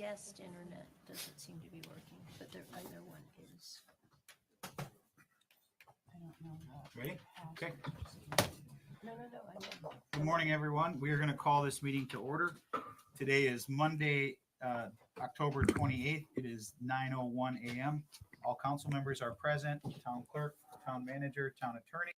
guest internet doesn't seem to be working, but their other one is. I don't know what. Ready? Okay. No, I know. Good morning, everyone. We are going to call this meeting to order. Today is Monday, October 28th. It is 9:01 a.m. All council members are present, town clerk, town manager, town attorney.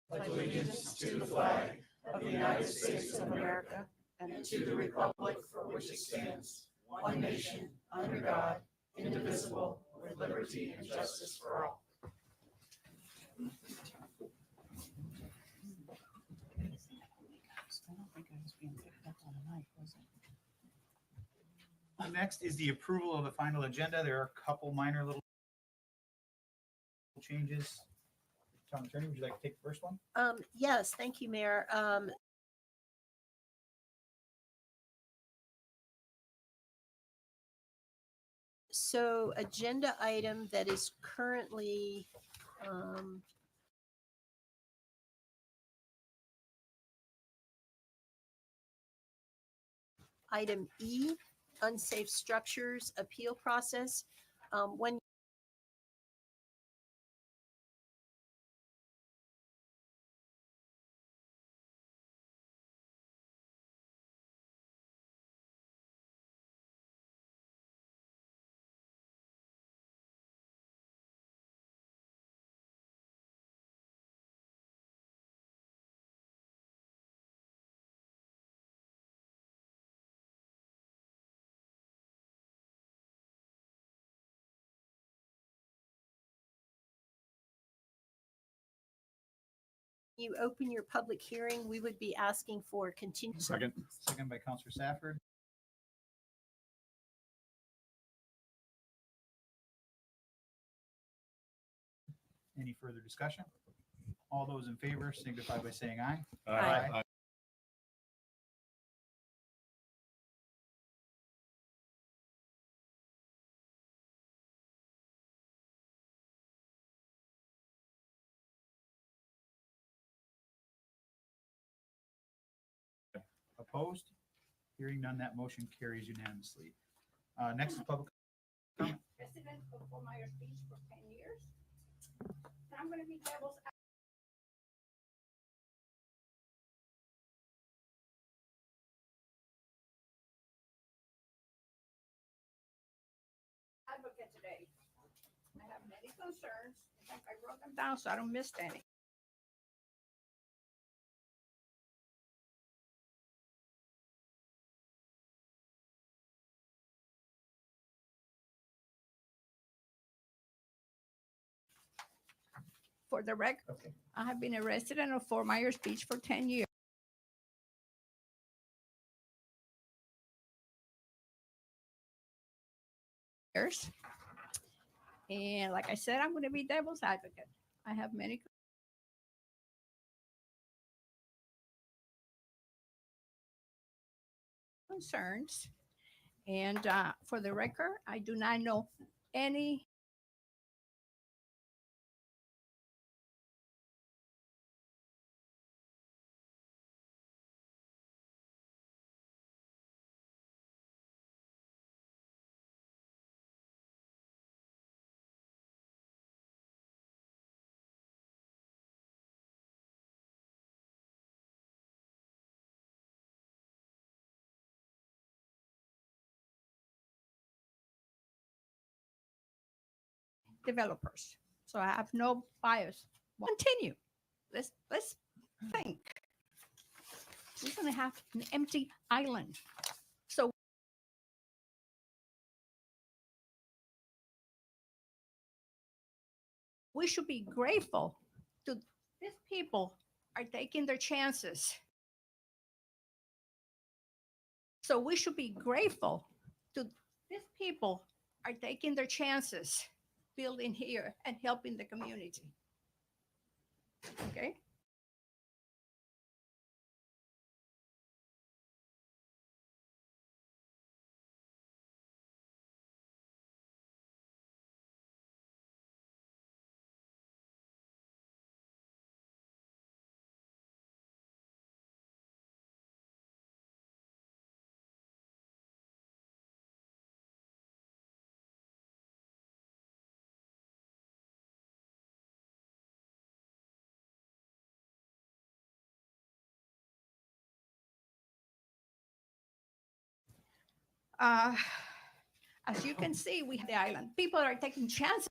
Pledge allegiance to the flag of the United States of America and to the republic for which it stands, one nation, under God, indivisible, with liberty and justice for all. I don't think I was being picked up on the mic, was it? Next is the approval of the final agenda. There are a couple minor little changes. Town attorney, would you like to take the first one? Yes, thank you, Mayor. So agenda item that is currently, item E, unsafe structures appeal process. When you open your public hearing, we would be asking for continued. Second by Counselor Safford. Any further discussion? All those in favor signify by saying aye. Aye. Opposed? Hearing none, that motion carries unanimously. Next is public comment. Resident of Fort Myers Beach for 10 years. And I'm going to be devil's advocate today. I have many concerns. In fact, I wrote them down so I don't miss any. For the record, Okay. I have been a resident of Fort Myers Beach for 10 years. And like I said, I'm going to be devil's advocate. I have many concerns. And for the record, I do not know any developers. So I have no bias. Continue. Let's think. We're going to have an empty island. So we should be grateful to these people are taking their chances. So we should be grateful to these people are taking their chances building here and helping the community. Okay. Uh, as you can see, we have the island. People are taking chances.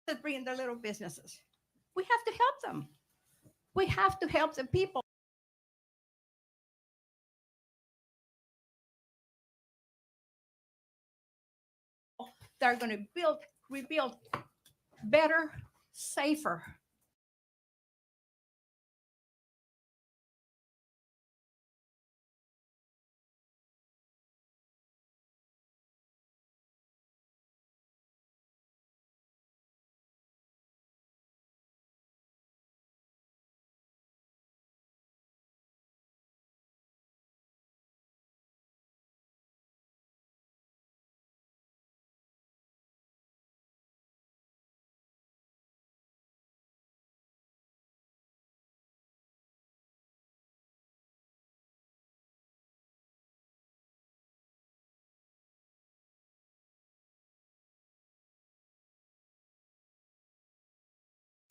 That bring the little businesses. We have to help them. We have to help the people. They're going to rebuild better, safer.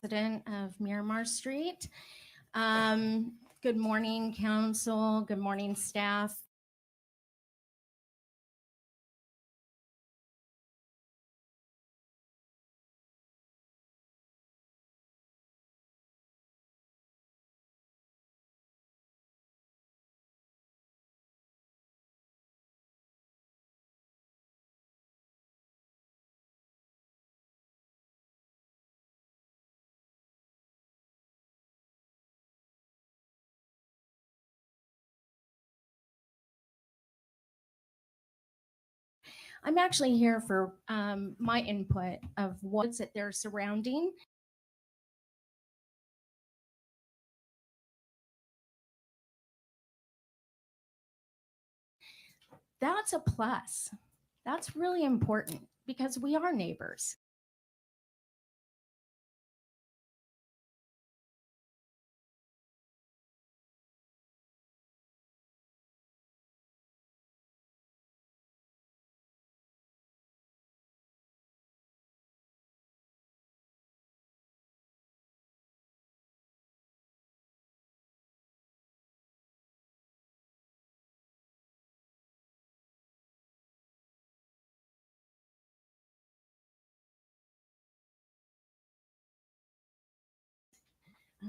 President of Miramar Street. Good morning, council. Good morning, staff. I'm actually here for my input of what's that they're surrounding. That's a plus. That's really important because we are neighbors.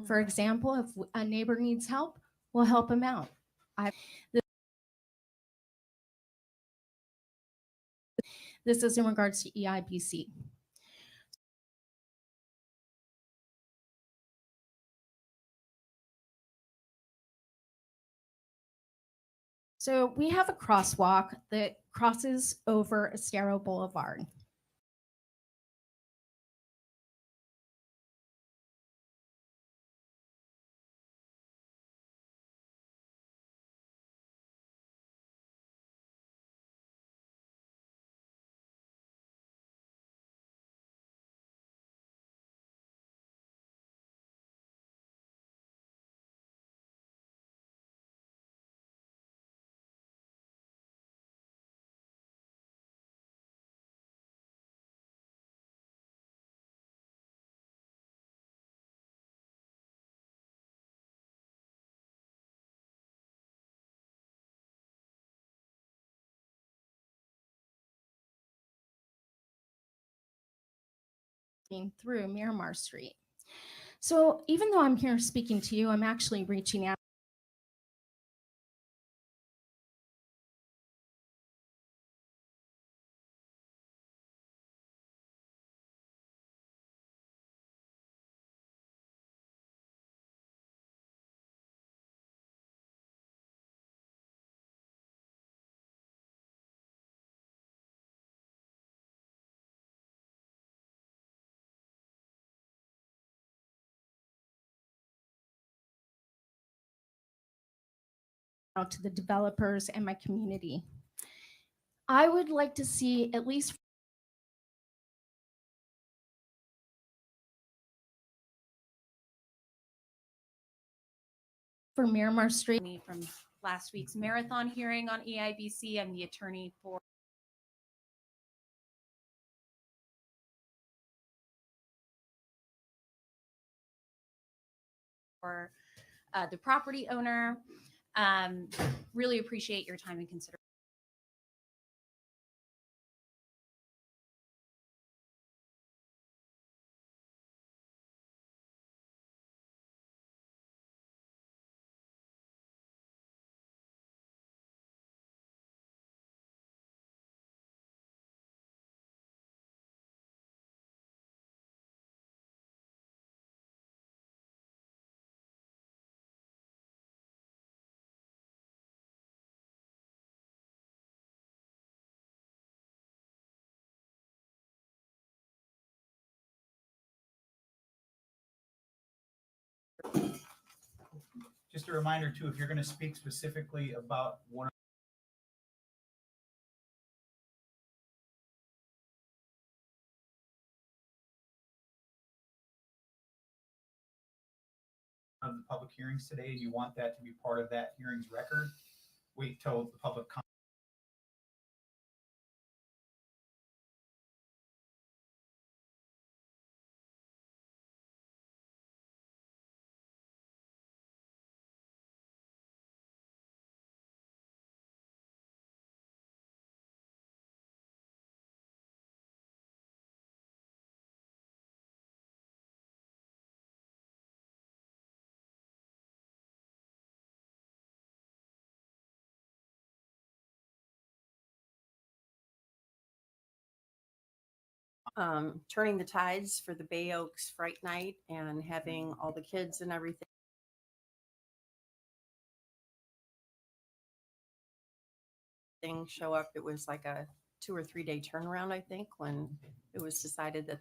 For example, if a neighbor needs help, we'll help them out. This is in regards to EIPC. So we have a crosswalk that crosses over Estero Boulevard. Through Miramar Street. So even though I'm here speaking to you, I'm actually reaching out out to the developers and my community. I would like to see at least for Miramar Street. Me from last week's marathon hearing on EIBC. I'm the attorney for the property owner. Really appreciate your time and consideration. Just a reminder too, if you're going to speak specifically about one of the public hearings today, and you want that to be part of that hearing's record, wait till the public comment. Turning the tides for the Bay Oaks Fright Night and having all the kids and everything show up. It was like a 2 or 3 day turnaround, I think, when it was decided that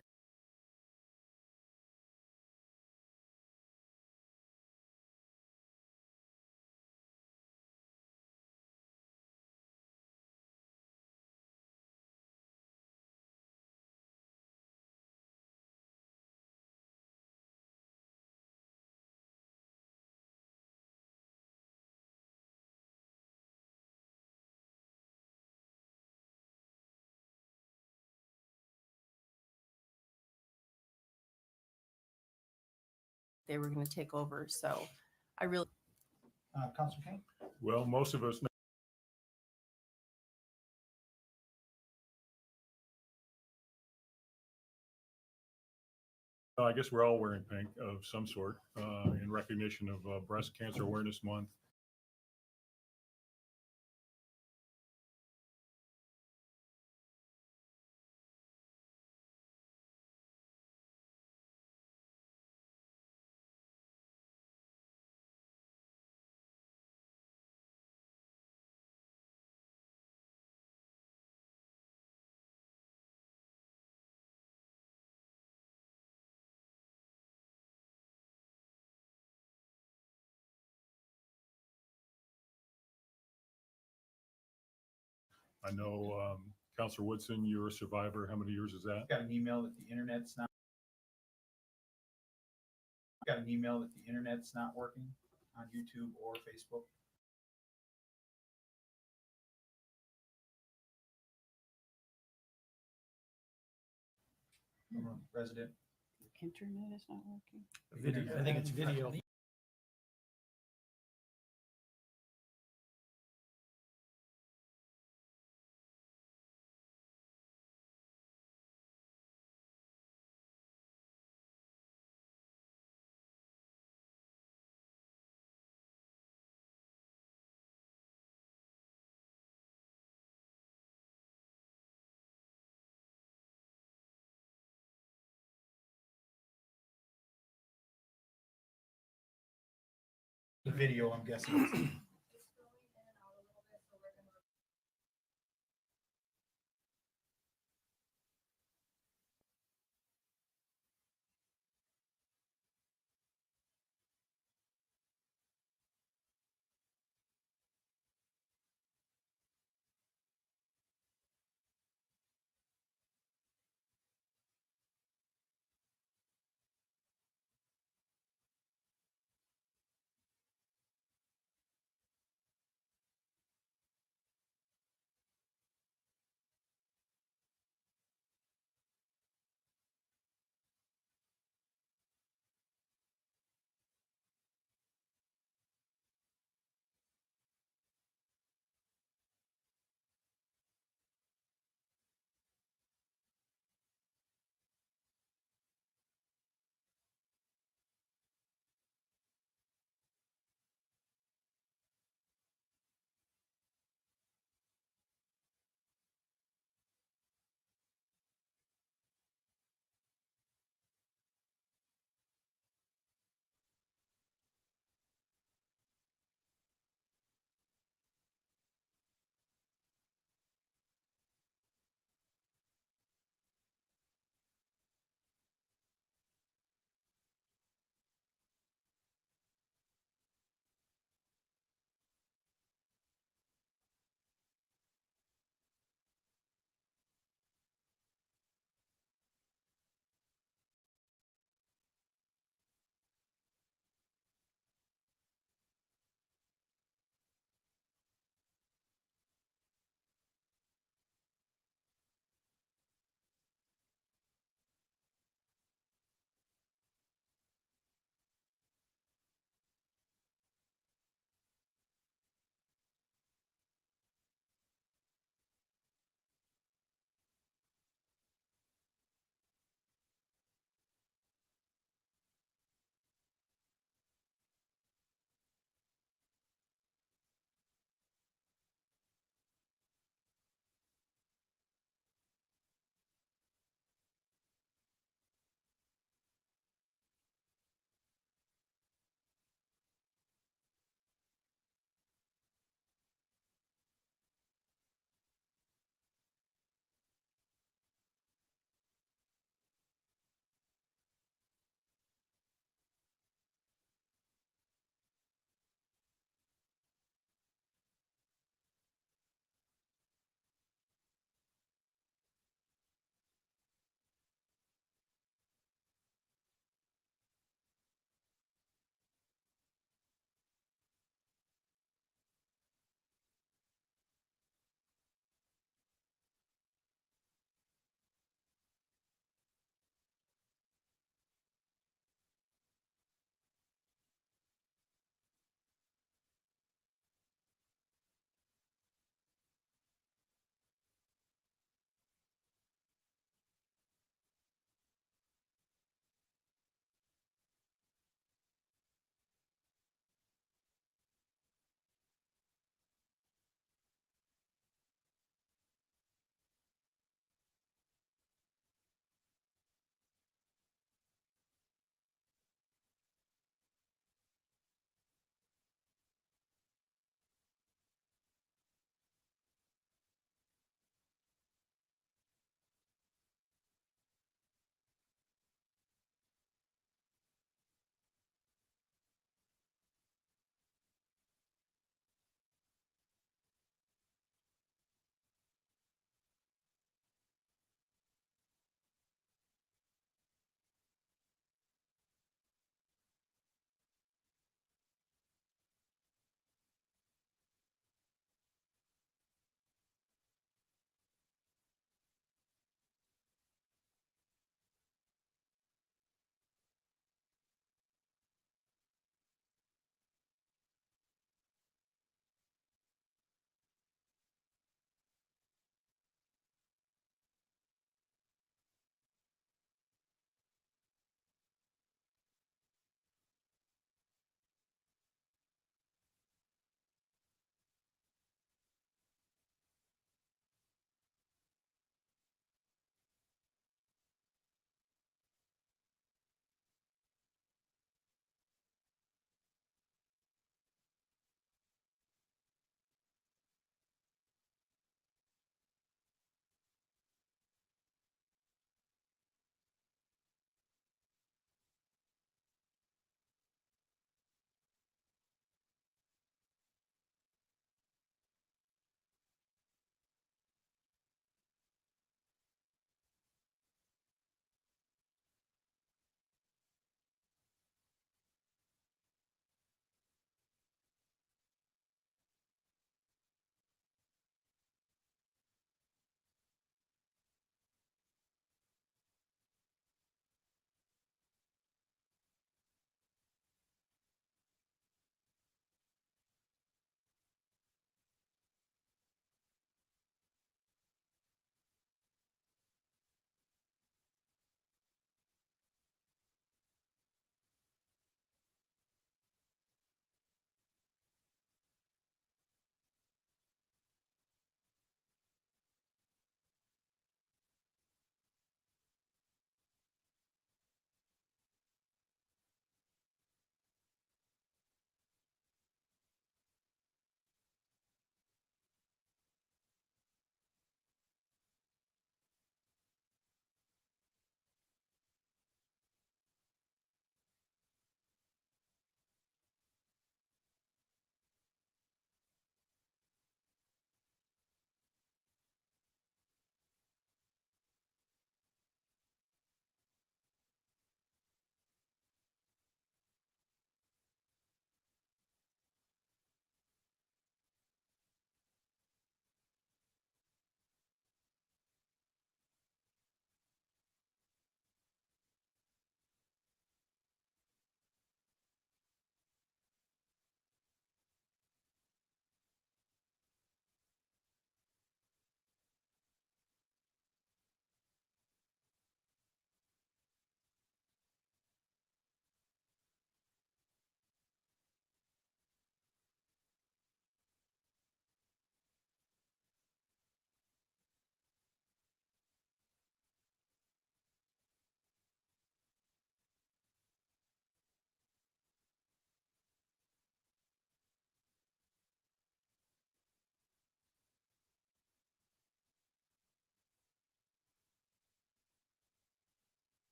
they were going to take over. So I really Councilor Kane? Well, most of us know. I guess we're all wearing pink of some sort in recognition of Breast Cancer Awareness Month. I know, Councilor Woodson, you're a survivor. How many years is that? Got an email that the internet's not. Got an email that the internet's not working on YouTube or Facebook. From a resident. Internet is not working. Video, I think it's video. The video, I'm guessing.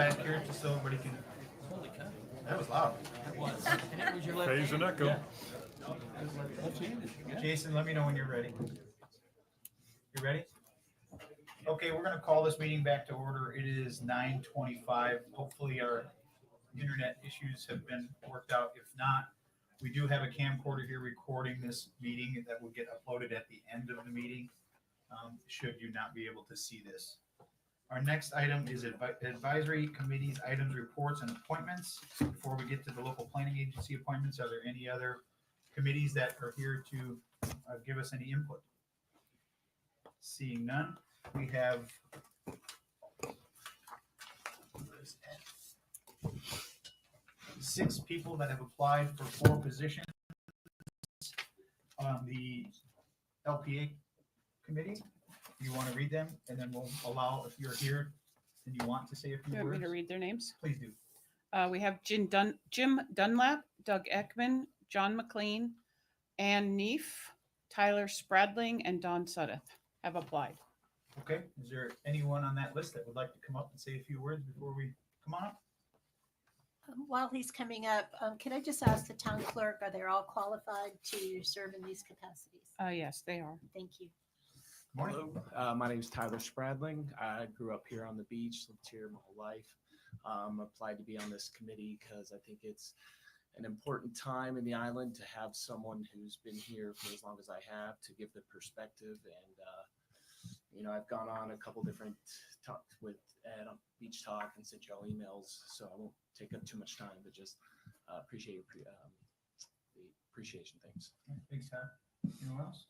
back here just so everybody can. That was loud. Phase and echo. Jason, let me know when you're ready. You ready? Okay, we're gonna call this meeting back to order. It is 9:25. Hopefully our internet issues have been worked out. If not, we do have a camcorder here recording this meeting that will get uploaded at the end of the meeting, should you not be able to see this. Our next item is advisory committees, items, reports, and appointments. Before we get to the local planning agency appointments, are there any other committees that are here to give us any input? Seeing none, we have six people that have applied for 4 positions on the LPA committee. You want to read them, and then we'll allow, if you're here and you want to say a few You want me words, to read their names? please do. We have Jim Dunlap, Doug Ekman, John McLean, Ann Neef, Tyler Spradling, and Don Suddeth have applied. Okay, is there anyone on that list that would like to come up and say a few words before we come on up? While he's coming up, can I just ask the town clerk, are they all qualified to serve in these capacities? Yes, they are. Thank you. Morning. Hello, my name is Tyler Spradling. I grew up here on the beach, lived here my whole life. Applied to be on this committee because I think it's an important time in the island to have someone who's been here for as long as I have to give the perspective. And, I've gone on a couple different talks with Ed on Beach Talk and sent y'all emails, so I won't take up too much time, but just appreciate the appreciation. Thanks. Thanks, Todd. Anyone else?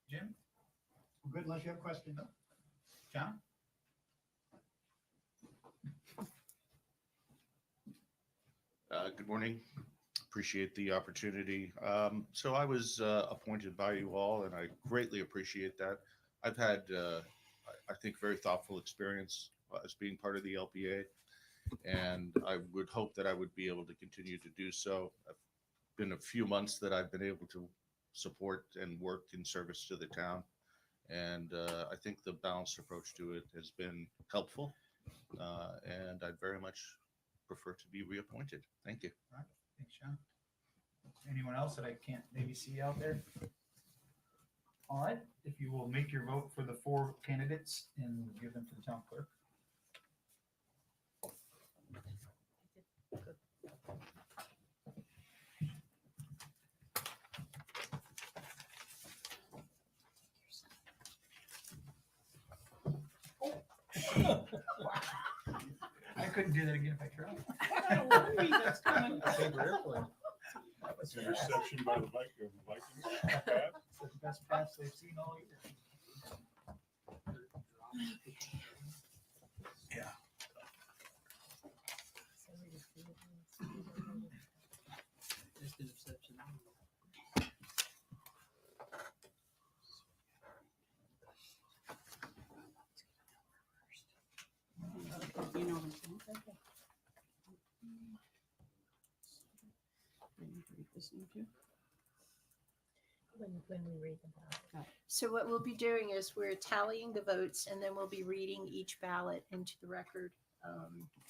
Jim? Good, unless you have questions. John? Good morning. Appreciate the opportunity. So I was appointed by you all, and I greatly appreciate that. I've had, I think, very thoughtful experience as being part of the LPA, and I would hope that I would be able to continue to do so. I've been a few months that I've been able to support and work in service to the town, and I think the balanced approach to it has been helpful, and I'd very much prefer to be reappointed. Thank you. All right. Thanks, Sean. Anyone else that I can't maybe see out there? All right, if you will make your vote for the 4 candidates and give them to the town clerk. I couldn't do that again if I tried. Paper airplane. That was a reception by the Vikings. It's the best pass they've seen all year. Yeah. Just an exception. You know his name? Okay. Read this one too. When we read them out. So what we'll be doing is we're tallying the votes, and then we'll be reading each ballot into the record,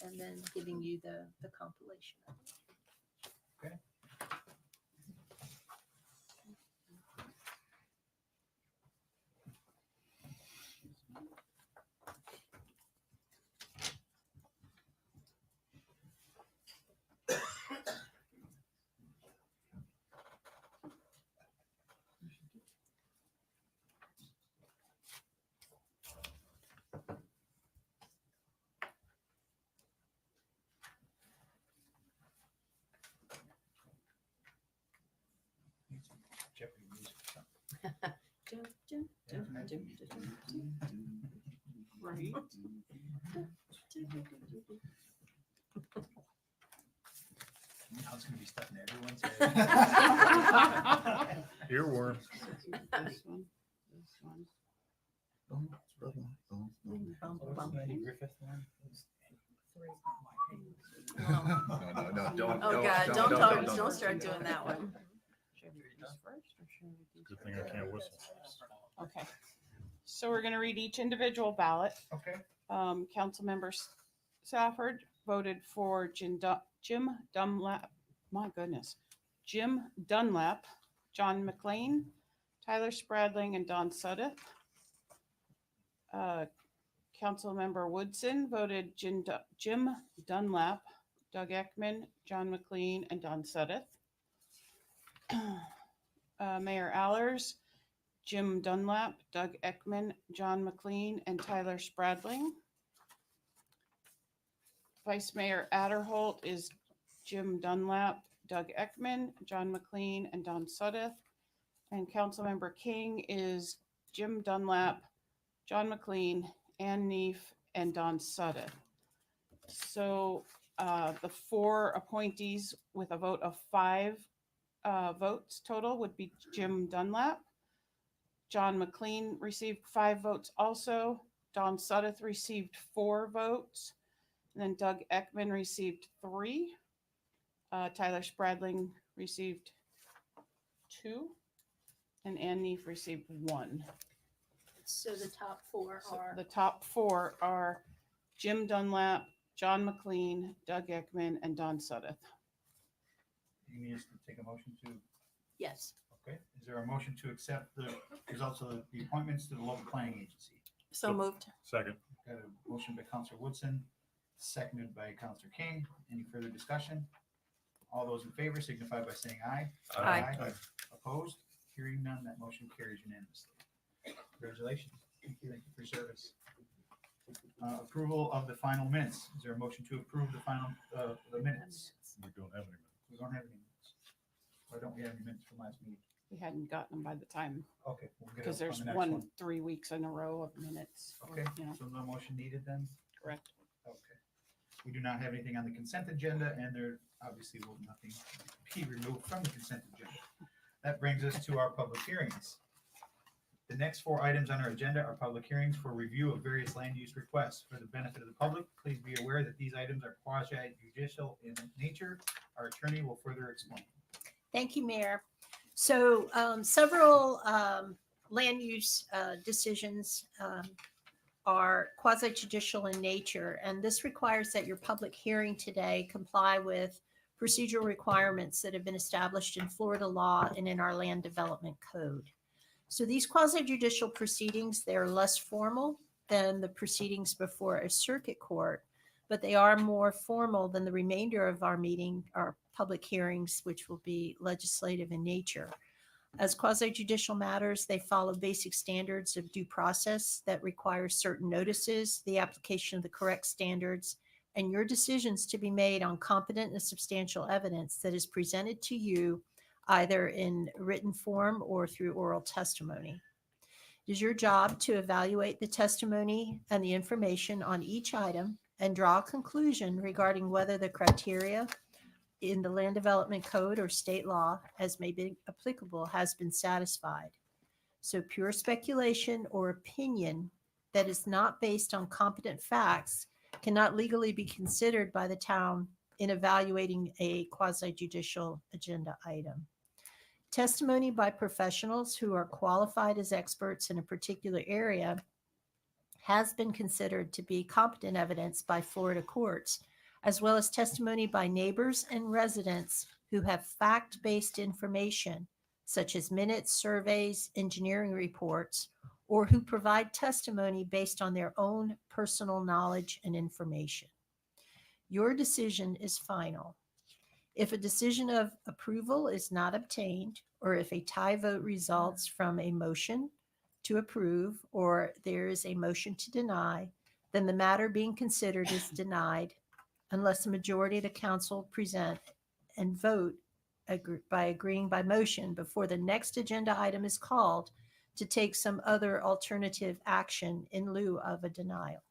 and then giving you the compilation of it. Okay. Jeopardy music or something. Right. Now it's gonna be stuck in everyone's head. Earworm. This one. This one. Oh, God, don't start doing that one. Should we read this first or should we read these Good thing I can't whistle. Okay. So we're going to read each individual ballot. Okay. Council members Safford voted for Jim Dunlap. My goodness. Jim Dunlap, John McLean, Tyler Spradling, and Don Suddeth. Councilmember Woodson voted Jim Dunlap, Doug Ekman, John McLean, and Don Suddeth. Mayor Allers, Jim Dunlap, Doug Ekman, John McLean, and Tyler Spradling. Vice Mayor Adderholt is Jim Dunlap, Doug Ekman, John McLean, and Don Suddeth. And Councilmember King is Jim Dunlap, John McLean, Ann Neef, and Don Suddeth. So the 4 appointees with a vote of 5 votes total would be Jim Dunlap. John McLean received 5 votes also. Don Suddeth received 4 votes. And then Doug Ekman received 3. Tyler Spradling received 2. And Ann Neef received 1. So the top 4 So are. the top 4 are Jim Dunlap, John McLean, Doug Ekman, and Don Suddeth. You need us to take a motion to, Yes. okay, is there a motion to accept the results of the appointments to the local planning agency? So moved. Second. Got a motion by Counselor Woodson, seconded by Counselor King. Any further discussion? All those in favor signify by saying aye. Aye. Opposed? Hearing none, that motion carries unanimously. Congratulations. Thank you for your service. Approval of the final minutes. Is there a motion to approve the final, the minutes? We don't have any. We don't have any minutes. Why don't we have any minutes from last meeting? We hadn't gotten them by the time, Okay. We'll get it because on there's the next one 3 weeks in a row of minutes. or, Okay, you know, so no motion needed then? correct. Okay. We do not have anything on the consent agenda, and there obviously will nothing be removed from the consent agenda. That brings us to our public hearings. The next 4 items on our agenda are public hearings for review of various land use requests. For the benefit of the public, please be aware that these items are quasi-judicial in nature. Our attorney will further explain. Thank you, Mayor. So several land use decisions are quasi-judicial in nature, and this requires that your public hearing today comply with procedural requirements that have been established in Florida law and in our land development code. So these quasi-judicial proceedings, they're less formal than the proceedings before a circuit court, but they are more formal than the remainder of our meeting, our public hearings, which will be legislative in nature. As quasi-judicial matters, they follow basic standards of due process that require certain notices, the application of the correct standards, and your decisions to be made on competent and substantial evidence that is presented to you either in written form or through oral testimony. It is your job to evaluate the testimony and the information on each item and draw a conclusion regarding whether the criteria in the land development code or state law, as may be applicable, has been satisfied. So pure speculation or opinion that is not based on competent facts cannot legally be considered by the town in evaluating a quasi-judicial agenda item. Testimony by professionals who are qualified as experts in a particular area has been considered to be competent evidence by Florida courts, as well as testimony by neighbors and residents who have fact-based information, such as minutes, surveys, engineering reports, or who provide testimony based on their own personal knowledge and information. Your decision is final. If a decision of approval is not obtained, or if a tie vote results from a motion to approve, or there is a motion to deny, then the matter being considered is denied unless a majority of the council present and vote by agreeing by motion before the next agenda item is called to take some other alternative action in lieu of a denial.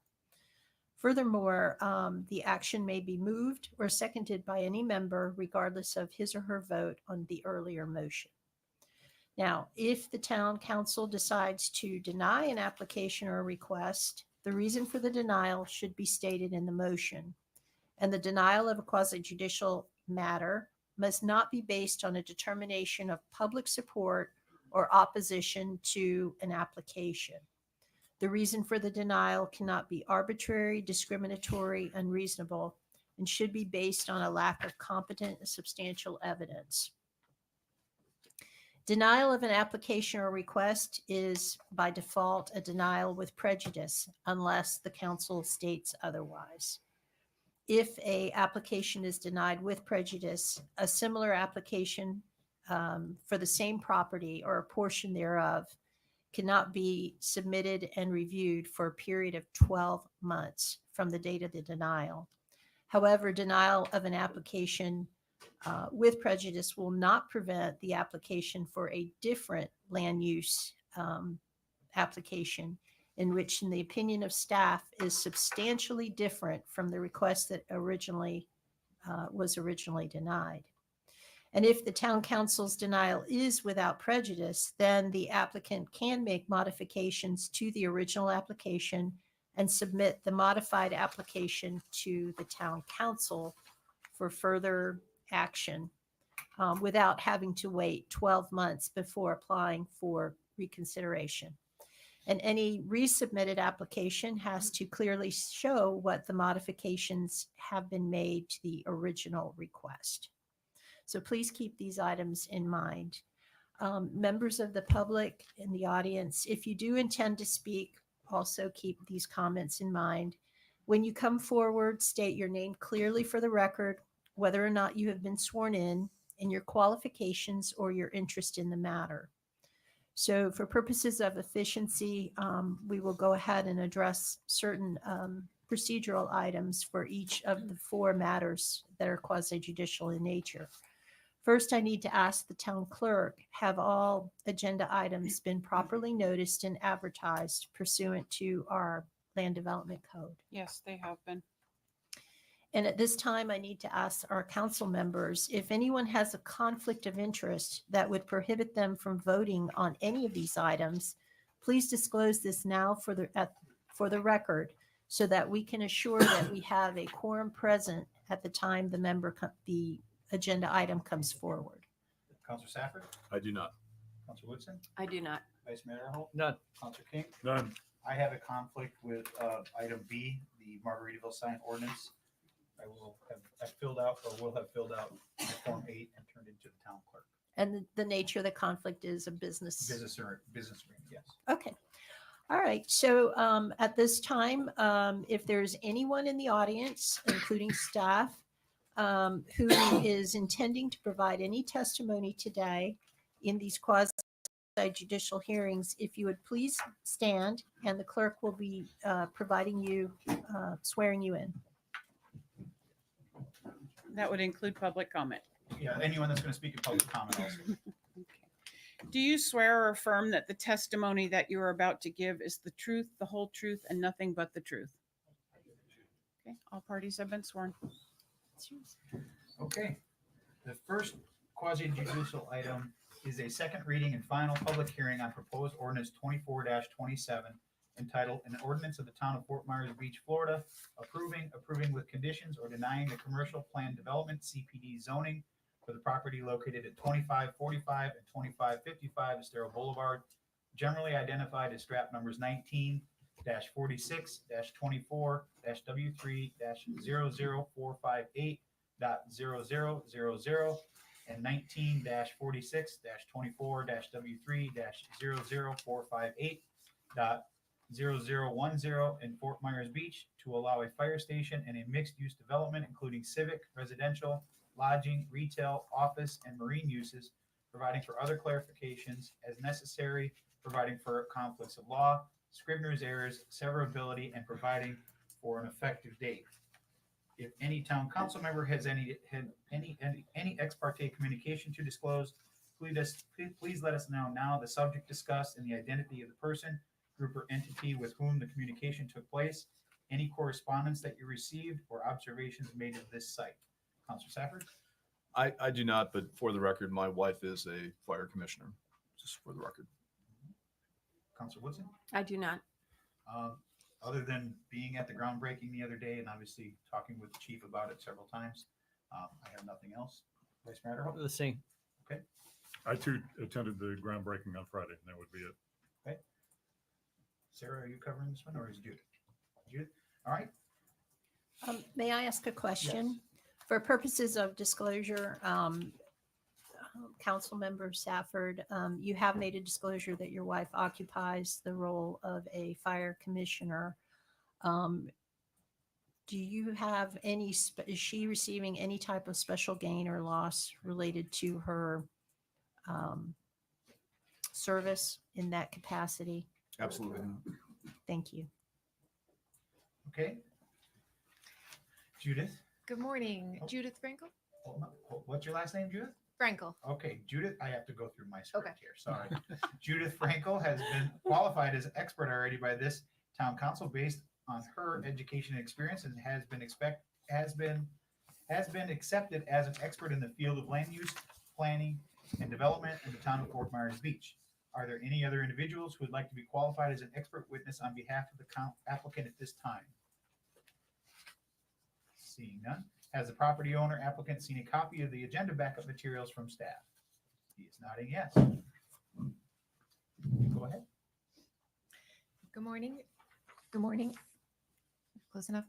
Furthermore, the action may be moved or seconded by any member regardless of his or her vote on the earlier motion. Now, if the town council decides to deny an application or a request, the reason for the denial should be stated in the motion. And the denial of a quasi-judicial matter must not be based on a determination of public support or opposition to an application. The reason for the denial cannot be arbitrary, discriminatory, unreasonable, and should be based on a lack of competent and substantial evidence. Denial of an application or request is by default a denial with prejudice unless the council states otherwise. If a application is denied with prejudice, a similar application for the same property or a portion thereof cannot be submitted and reviewed for a period of 12 months from the date of the denial. However, denial of an application with prejudice will not prevent the application for a different land use application in which, in the opinion of staff, is substantially different from the request that was originally denied. And if the town council's denial is without prejudice, then the applicant can make modifications to the original application and submit the modified application to the town council for further action without having to wait 12 months before applying for reconsideration. And any resubmitted application has to clearly show what the modifications have been made to the original request. So please keep these items in mind. Members of the public in the audience, if you do intend to speak, also keep these comments in mind. When you come forward, state your name clearly for the record, whether or not you have been sworn in, and your qualifications or your interest in the matter. So for purposes of efficiency, we will go ahead and address certain procedural items for each of the 4 matters that are quasi-judicial in nature. First, I need to ask the town clerk, have all agenda items been properly noticed and advertised pursuant to our land development code? Yes, they have been. And at this time, I need to ask our council members, if anyone has a conflict of interest that would prohibit them from voting on any of these items, please disclose this now for the record so that we can assure that we have a quorum present at the time the agenda item comes forward. Counselor Safford? I do not. Counselor Woodson? I do not. Vice Mayor Holt? None. Counselor King? None. I have a conflict with item B, the Margaritaville sign ordinance. I filled out or will have filled out Form 8 and turned into the town clerk. And the nature of the conflict is a business. Business agreement, yes. Okay. All right. So at this time, if there's anyone in the audience, including staff, who is intending to provide any testimony today in these quasi-judicial hearings, if you would please stand and the clerk will be swearing you in. That would include public comment. Yeah, anyone that's going to speak in public comment also. Okay. Do you swear or affirm that the testimony that you are about to give is the truth, the whole truth, and nothing but the truth? Okay, all parties have been sworn. Okay. The first quasi-judicial item is a second reading and final public hearing on proposed ordinance 24-27 entitled An Ordinance of the Town of Fort Myers Beach, Florida, approving with conditions or denying the commercial plan development CPD zoning for the property located at 2545 and 2555 Estero Boulevard, generally identified as strap numbers 19-46-24-W3-00458.0000 and 19-46-24-W3-00458.0010 in Fort Myers Beach to allow a fire station and a mixed-use development, including civic, residential, lodging, retail, office, and marine uses, providing for other clarifications as necessary, providing for conflicts of law, Scrivener's errors, severability, and providing for an effective date. If any town council member has any ex parte communication to disclose, please let us know now the subject discussed and the identity of the person, group, or entity with whom the communication took place, any correspondence that you received, or observations made of this site. Councilor Safford? I do not, but for the record, my wife is a fire commissioner, just for the record. Councilor Woodson? I do not. Other than being at the groundbreaking the other day and obviously talking with the chief about it several times, I have nothing else. Vice Mayor? The same. Okay. I too attended the groundbreaking on Friday, and that would be it. Sarah, are you covering this one or is Judith? Judith? All right. May I ask a question? For purposes of disclosure, Councilmember Safford, you have made a disclosure that your wife occupies the role of a fire commissioner. Do you have any, is she receiving any type of special gain or loss related to her service in that capacity? Absolutely. Thank you. Okay. Judith? Good morning, Oh. Judith Frankel. What's your last name, Judith? Frankel. Okay, Judith, I have to go through my script Okay. here. Sorry. Judith Frankel has been qualified as expert already by this town council based on her education and experience, and has been accepted as an expert in the field of land use, planning, and development in the town of Fort Myers Beach. Are there any other individuals who would like to be qualified as an expert witness on behalf of the applicant at this time? Seeing none. Has the property owner applicant seen a copy of the agenda backup materials from staff? He is nodding yes. Go ahead. Good morning. Good morning. Close enough.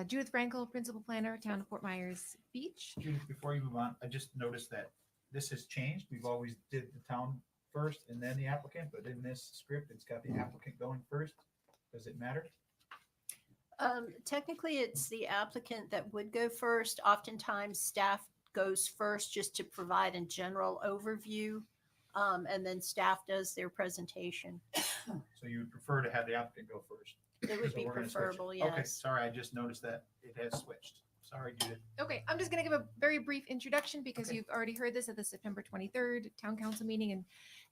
Judith Frankel, Principal Planner, Town of Fort Myers Beach. Judith, before you move on, I just noticed that this has changed. We've always did the town first and then the applicant, but in this script, it's got the applicant going first. Does it matter? Technically, it's the applicant that would go first. Oftentimes, staff goes first just to provide a general overview, and then staff does their presentation. So you would prefer to have the applicant go first? It would So be we're gonna switch. preferable, Okay, yes. sorry, I just noticed that it has switched. Sorry, Judith. Okay, I'm just going to give a very brief introduction because Okay. you've already heard this at the September 23rd Town Council meeting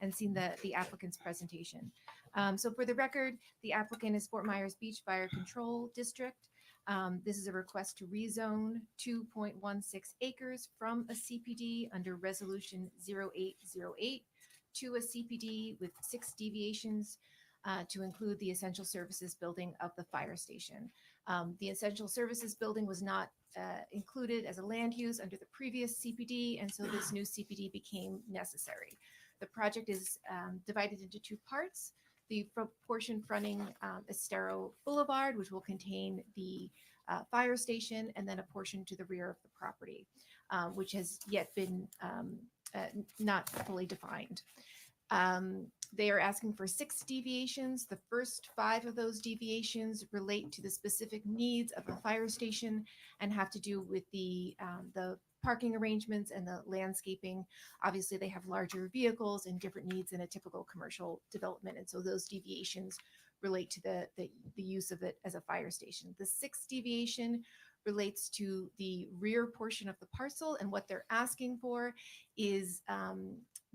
and seen the applicant's presentation. So for the record, the applicant is Fort Myers Beach Fire Control District. This is a request to rezone 2.16 acres from a CPD under Resolution 0808 to a CPD with 6 deviations to include the essential services building of the fire station. The essential services building was not included as a land use under the previous CPD, and so this new CPD became necessary. The project is divided into 2 parts. The portion fronting Estero Boulevard, which will contain the fire station, and then a portion to the rear of the property, which has yet been not fully defined. They are asking for 6 deviations. The first 5 of those deviations relate to the specific needs of a fire station and have to do with the parking arrangements and the landscaping. Obviously, they have larger vehicles and different needs than a typical commercial development, and so those deviations relate to the use of it as a fire station. The 6th deviation relates to the rear portion of the parcel, and what they're asking for is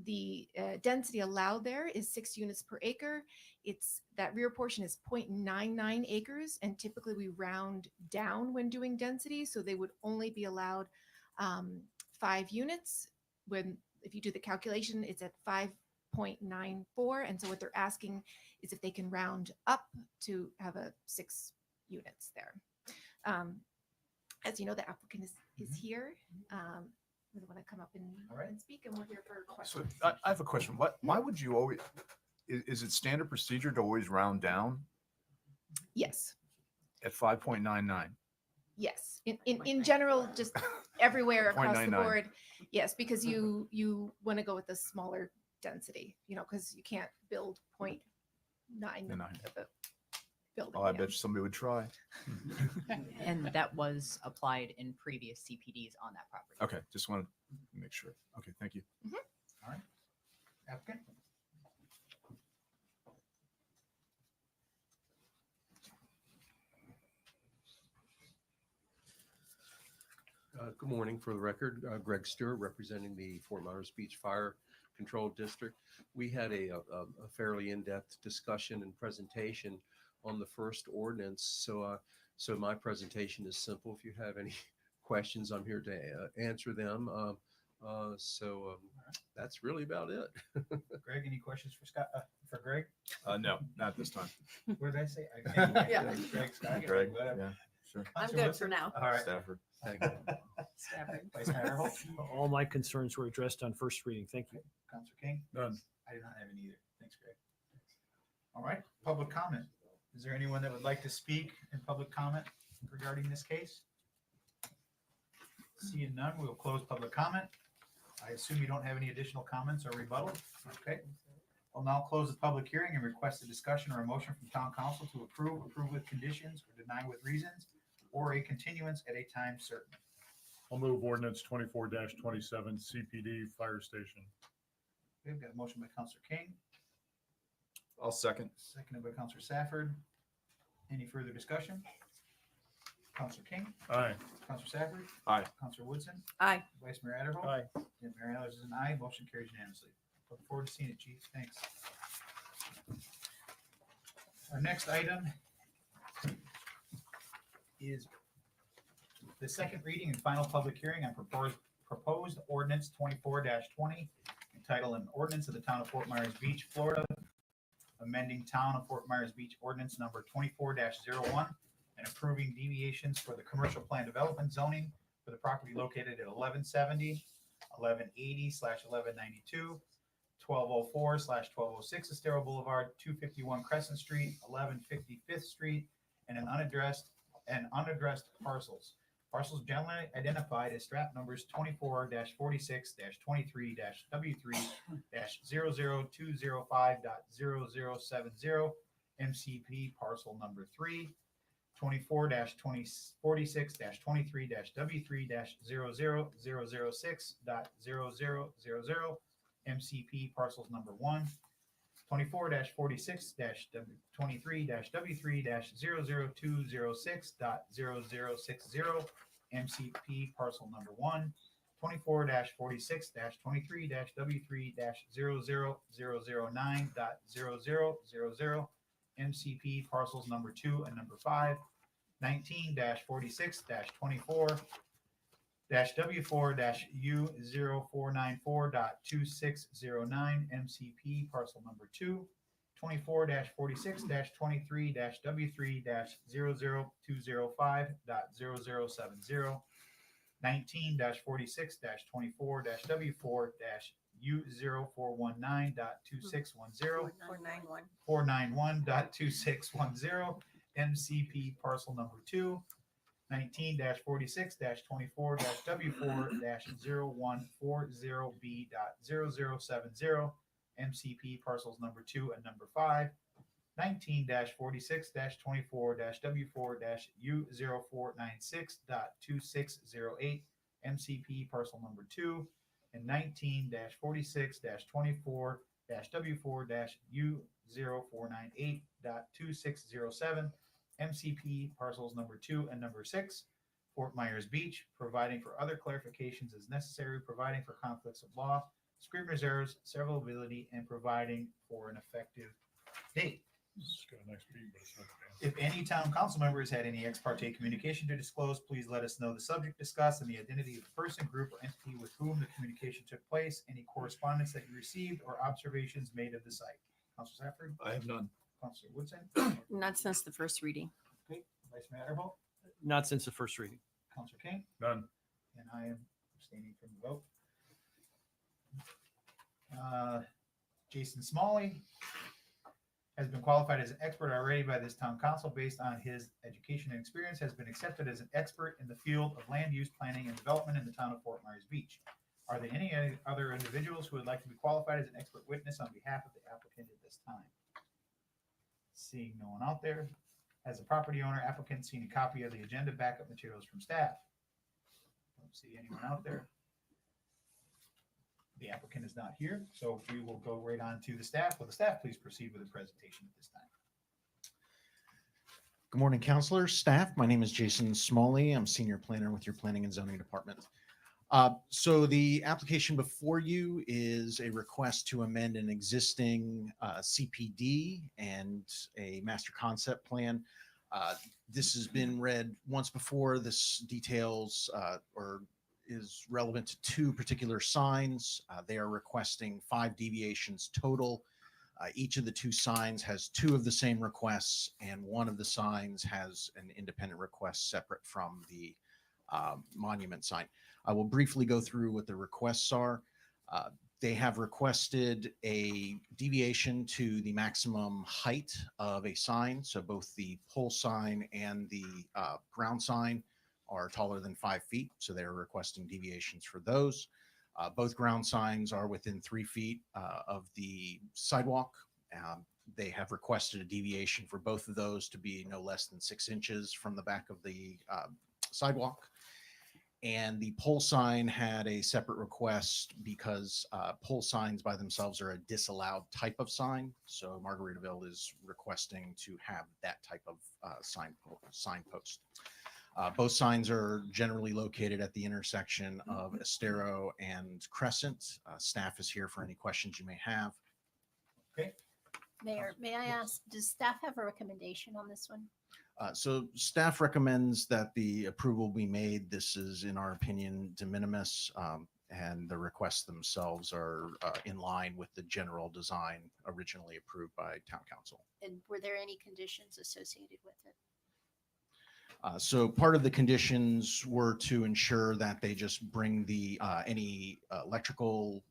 the density allowed there is 6 units per acre. It's that rear portion is 0.99 acres, and typically we round down when doing density, so they would only be allowed 5 units. When if you do the calculation, it's at 5.94, and so what they're asking is if they can round up to have a 6 units there. As you know, the applicant is here. They want to come up and speak, and we're here for So questions. I have a question. Why would you always, is it standard procedure to always round down Yes, at 5.99? yes. In general, just everywhere across the 0.99. board. Yes, because you want to go with the smaller density, because you can't build 0.9 of a building. Oh, I bet somebody would try. And that was applied in previous CPDs on that property. Okay, just wanted to make sure. Okay, thank you. All right. Applicant? Good morning. For the record, Greg Stewart, representing the Fort Myers Beach Fire Control District. We had a fairly in-depth discussion and presentation on the first ordinance. So my presentation is simple. If you have any questions, I'm here to answer them. That's really about it. Greg, any questions for Scott, for Greg? No, not this time. What did I say? Yeah. Greg, Scott, Greg, whatever. yeah, sure. I'm Counselor good Woodson? for now. All right. Stafford. Thank you. Vice Mayor Holt? All my concerns were addressed on first reading. Thank you. Counselor King? None. I do not have any either. Thanks, Greg. All right, public comment. Is there anyone that would like to speak in public comment regarding this case? Seeing none, we will close public comment. I assume you don't have any additional comments or rebuttal? Okay. I'll now close the public hearing and request a discussion or a motion from town council to approve with conditions, or deny with reasons, or a continuance at a time certain. I'll move ordinance 24-27 CPD fire station. We've got a motion by Councilor King, I'll second. seconded by Councilor Safford. Any further discussion? Councilor King, Aye. Councilor Safford, Aye. Councilor Woodson, Aye. Vice Mayor Adderholt. Aye. And Mayor Allers is an aye. Motion carries unanimously. Look forward to seeing it, Chief. Thanks. Our next item is the second reading and final public hearing on proposed ordinance 24-20, entitled an ordinance of the town of Fort Myers Beach, Florida, amending town of Fort Myers Beach ordinance number 24-01 and approving deviations for the commercial plan development zoning for the property located at 1170, 1180/1192, 1204/1206 Estero Boulevard, 251 Crescent Street, 1150 Fifth Street, and unaddressed parcels. Parcels generally identified as strap numbers 24-46-23-W3-00205.0070 MCP parcel number 3, 24-46-23-W3-00006.0000 MCP parcels number 1, 24-46-23-W3-00206.0060 MCP parcel number 1, 24-46-23-W3-00009.0000 MCP parcels number 2 and number 5, 19-46-24-W4-U0494.2609 MCP parcel number 2, 24-46-23-W3-00205.0070, 19-46-24-W4-U0419.2610 491.2610 MCP parcel number 2, 19-46-24-W4-0140B.0070 MCP parcels number 2 and number 5, 19-46-24-W4-U0496.2608 MCP parcel number 2, and 19-46-24-W4-U0498.2607 MCP parcels number 2 and number 6, Fort Myers Beach, providing for other clarifications as necessary, providing for conflicts of law, scrivener's errors, severability, and providing for an effective date. It's got a nice beat, but it's not bad. If any town council members had any ex parte communication to disclose, please let us know the subject discussed and the identity of the person, group, or entity with whom the communication took place, any correspondence that you received, or observations made of the site. Councilor Safford? I have none. Councilor Woodson? Not since the first reading. Okay. Vice Mayor Adderholt? Not since the first reading. Councilor King? None. And I am abstaining from the vote. Jason Smalley has been qualified as an expert already by this town council based on his education and experience, has been accepted as an expert in the field of land use planning and development in the town of Fort Myers Beach. Are there any other individuals who would like to be qualified as an expert witness on behalf of the applicant at this time? Seeing no one out there, as a property owner, applicant seen a copy of the agenda, backup materials from staff. Don't see anyone out there. The applicant is not here, so we will go right on to the staff. Will the staff please proceed with the presentation at this time? Good morning, councilors, staff. My name is Jason Smalley. I'm senior planner with your planning and zoning department. So the application before you is a request to amend an existing CPD and a master concept plan. This has been read once before. This details or is relevant to 2 particular signs. They are requesting 5 deviations total. Each of the 2 signs has 2 of the same requests, and 1 of the signs has an independent request separate from the monument sign. I will briefly go through what the requests are. They have requested a deviation to the maximum height of a sign. So both the pole sign and the ground sign are taller than 5 feet. So they're requesting deviations for those. Both ground signs are within 3 feet of the sidewalk. They have requested a deviation for both of those to be no less than 6 inches from the back of the sidewalk. And the pole sign had a separate request because pole signs by themselves are a disallowed type of sign. So Margaritaville is requesting to have that type of signpost. Both signs are generally located at the intersection of Estero and Crescent. Staff is here for any questions you may have. Okay. Mayor, may I ask, does staff have a recommendation on this one? So staff recommends that the approval be made. This is, in our opinion, de minimis, and the requests themselves are in line with the general design originally approved by Town Council. And were there any conditions associated with it? So part of the conditions were to ensure that they just bring the any electrical,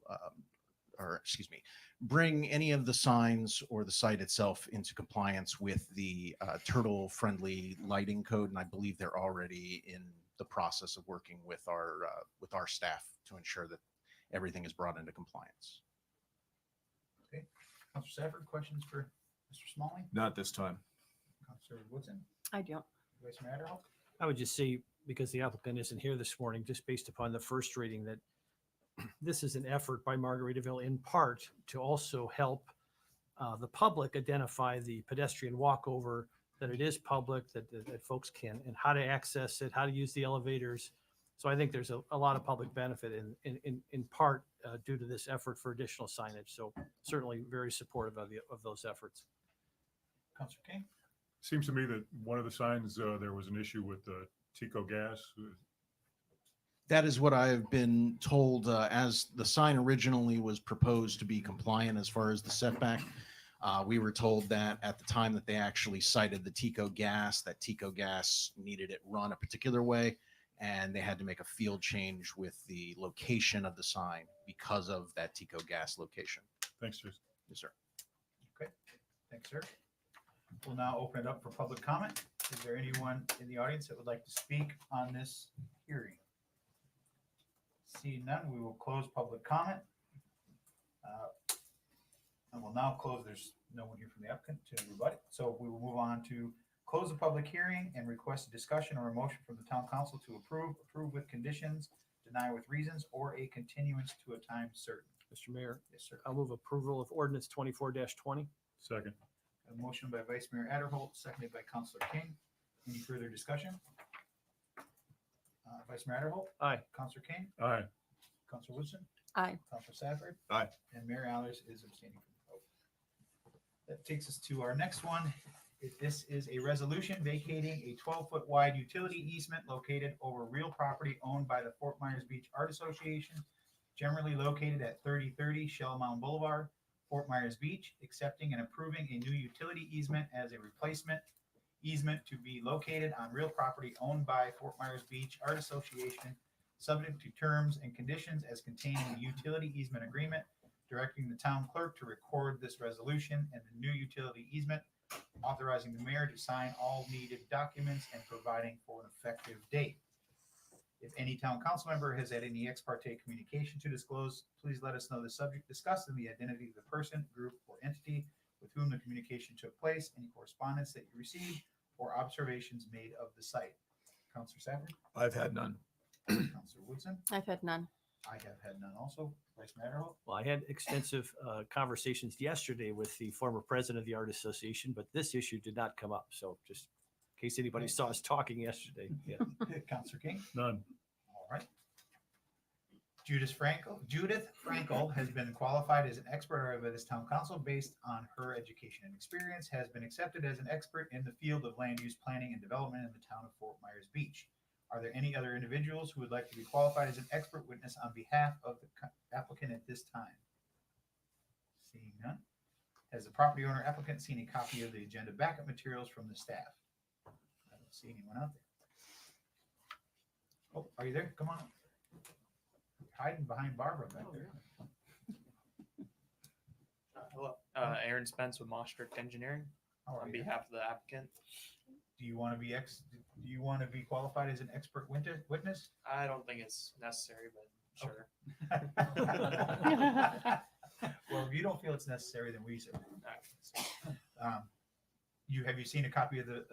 bring any of the signs or the site itself into compliance with the turtle-friendly lighting code, and I believe they're already in the process of working with our staff to ensure that everything is brought into compliance. Okay, Councilor Safford, questions for Mr. Smalley? Not this time. Councilor Woodson? I don't. Vice Mayor Adderholt? I would just say, because the applicant isn't here this morning, just based upon the first reading, that this is an effort by Margaritaville in part to also help the public identify the pedestrian walkover, that it is public, that folks can, and how to access it, how to use the elevators. So I think there's a lot of public benefit in part due to this effort for additional signage. So certainly very supportive of those efforts. Councilor King? Seems to me that one of the signs, there was an issue with Tico gas. That is what I've been told, as the sign originally was proposed to be compliant as far as the setback. We were told that at the time that they actually cited the Tico gas, that Tico gas needed it run a particular way, and they had to make a field change with the location of the sign because of that Tico gas location. Thanks, Jason. Yes, sir. Okay, thanks, sir. We'll now open it up for public comment. Is there anyone in the audience that would like to speak on this hearing? Seeing none, we will close public comment. And we'll now close. There's no one here from the applicant to rebut. So we will move on to close the public hearing and request a discussion or a motion from the town council to approve with conditions, deny with reasons, or a continuance to a time certain. Mr. Mayor, Yes, sir. I'll move approval of ordinance 24-20. Second. A motion by Vice Mayor Adderholt, seconded by Councilor King. Any further discussion? Vice Mayor Adderholt? Aye. Councilor King? Aye. Councilor Wilson? Aye. Councilor Safford? Aye. And Mayor Allers is abstaining from the vote. That takes us to our next one. This is a resolution vacating a 12-foot wide utility easement located over real property owned by the Fort Myers Beach Art Association, generally located at 3030 Shell Mound Boulevard, Fort Myers Beach, accepting and approving a new utility easement as a replacement easement to be located on real property owned by Fort Myers Beach Art Association, subject to terms and conditions as contained in the utility easement agreement, directing the town clerk to record this resolution and the new utility easement, authorizing the mayor to sign all needed documents and providing for an effective date. If any town council member has had any ex parte communication to disclose, please let us know the subject discussed and the identity of the person, group, or entity with whom the communication took place, any correspondence that you received, or observations made of the site. Councilor Safford? I've had none. Councilor Woodson? I've had none. I have had none also. Vice Mayor Adderholt? Well, I had extensive conversations yesterday with the former president of the Art Association, but this issue did not come up. So just in case anybody saw us talking yesterday. Yeah. Councilor King? None. All right. Judith Frankel has been qualified as an expert by this town council based on her education and experience, has been accepted as an expert in the field of land use planning and development in the town of Fort Myers Beach. Are there any other individuals who would like to be qualified as an expert witness on behalf of the applicant at this time? Seeing none. Has the property owner applicant seen a copy of the agenda backup materials from the staff? I don't see anyone out there. Oh, are you there? Come on up. You're hiding behind Barbara back there. Aaron Spence with Mostrick Engineering How are on you? behalf of the applicant. Do you want to be qualified as an expert witness? I don't think it's necessary, but sure. Well, if you don't feel it's necessary, then we certainly. Alright. Have you seen a copy of the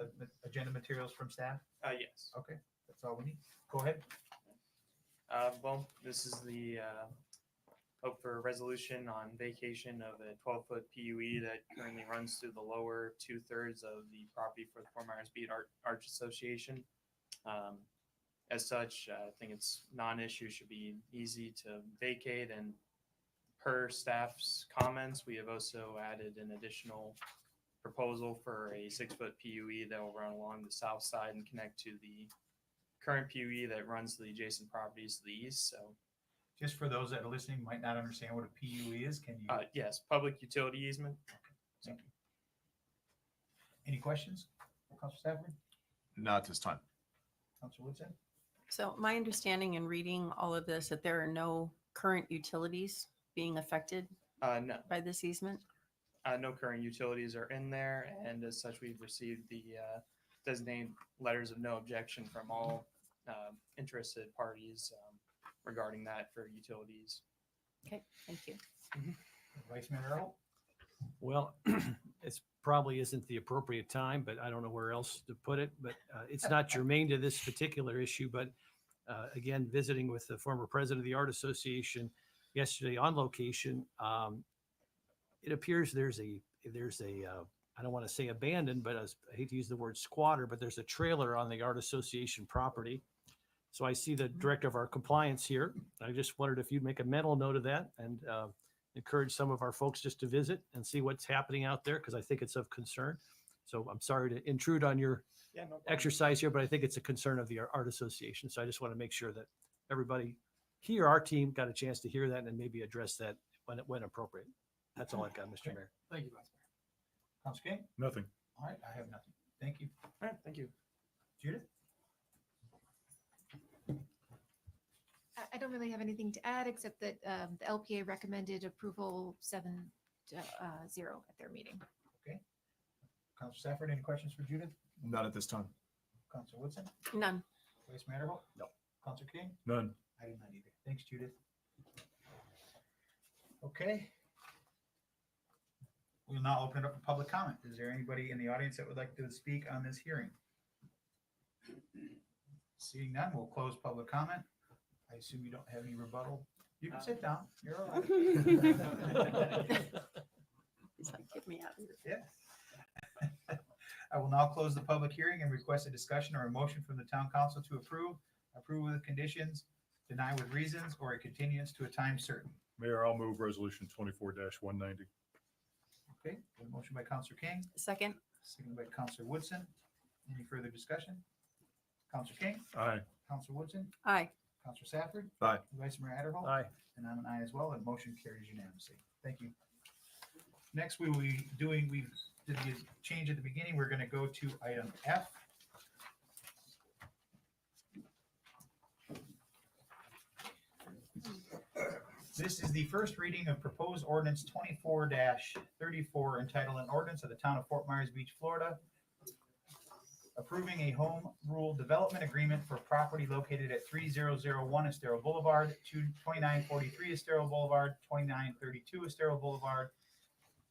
agenda materials from staff? Yes. Okay, that's all we need. Go ahead. Well, this is the hope for a resolution on vacation of a 12-foot PUE that currently runs through the lower 2/3 of the property for the Fort Myers Beach Arch Association. As such, I think it's non-issue, should be easy to vacate, and per staff's comments, we have also added an additional proposal for a 6-foot PUE that will run along the south side and connect to the current PUE that runs to the adjacent properties to the east. So, Just for those that are listening, might not understand what a PUE is, can you? yes, public utility easement. Thank you. Any questions, Councilor Stafford? Not this time. Councilor Woodson? So my understanding in reading all of this, that there are no current utilities being affected No. by this easement? No current utilities are in there, and as such, we've received the designated letters of no objection from all interested parties regarding that for utilities. Okay, thank you. Vice Mayor Earl? Well, it's probably isn't the appropriate time, but I don't know where else to put it. But it's not germane to this particular issue. But again, visiting with the former president of the Art Association yesterday on location, it appears there's a I don't want to say abandoned, but I hate to use the word squatter, but there's a trailer on the Art Association property. So I see the director of our compliance here. I just wondered if you'd make a mental note of that and encourage some of our folks just to visit and see what's happening out there, because I think it's of concern. So I'm sorry to intrude on your Yeah, no problem. exercise here, but I think it's a concern of the Art Association. So I just want to make sure that everybody here, our team, got a chance to hear that and maybe address that when appropriate. That's all I've got, Mr. Mayor. Thank you, Vice Mayor. Councilor King? Nothing. All right, I have nothing. Thank you. All right, thank you. Judith? I don't really have anything to add, except that the LPA recommended approval 7-0 at their meeting. Okay. Councilor Stafford, any questions for Judith? Not at this time. Councilor Woodson? None. Vice Mayor Earl? No. Councilor King? None. I did not either. Thanks, Judith. Okay. We'll now open it up for public comment. Is there anybody in the audience that would like to speak on this hearing? Seeing none, we'll close public comment. I assume you don't have any rebuttal. You can sit down. You're all right. He's like, get me out of here. Yeah. I will now close the public hearing and request a discussion or a motion from the town council to approve with conditions, deny with reasons, or a continuance to a time certain. Mayor, I'll move resolution 24-190. Okay, a motion by Councilor King, Second? second by Councilor Woodson. Any further discussion? Councilor King, Aye. Councilor Woodson, Aye. Councilor Safford, Aye. Vice Mayor Adderhold. Aye. And I'm an aye as well, and motion carries unanimously. Thank you. Next, we will be doing, we did the change at the beginning. We're going to go to item F. This is the first reading of proposed ordinance 24-34 entitled an ordinance of the town of Fort Myers Beach, Florida, approving a home rule development agreement for property located at 3001 Estero Boulevard, 2943 Estero Boulevard, 2932 Estero Boulevard,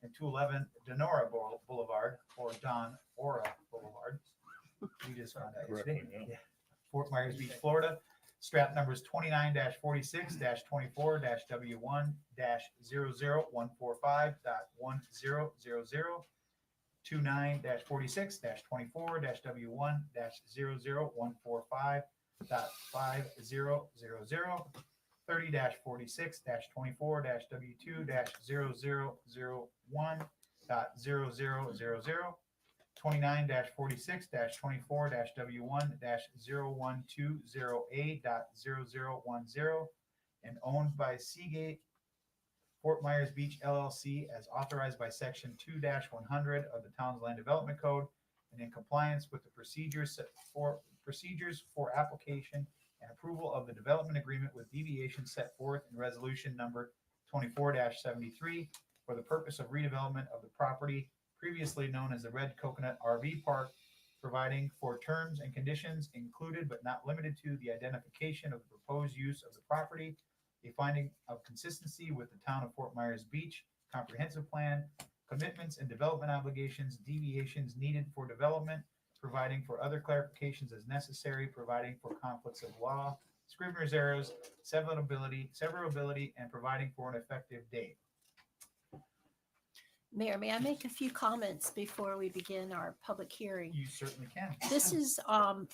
and 211 Donora Boulevard, or Don Ora Boulevard. We just found out yesterday. Correctly, yeah. Fort Myers Beach, Florida. Strap numbers 29-46-24-10145.1000, 29-46-24-10145.5000, 30-46-24-W2-0001.0000, 29-46-24-W1-01208.0010, and owned by Seagate Fort Myers Beach LLC as authorized by section 2-100 of the town's land development code, and in compliance with the procedures for application and approval of the development agreement with deviations set forth in resolution number 24-73 for the purpose of redevelopment of the property previously known as the Red Coconut RV Park, providing for terms and conditions included but not limited to the identification of the proposed use of the property, a finding of consistency with the town of Fort Myers Beach comprehensive plan, commitments and development obligations, deviations needed for development, providing for other clarifications as necessary, providing for conflicts of law, scrivener's errors, severability, and providing for an effective date. Mayor, may I make a few comments before we begin our public hearing? You certainly can. This is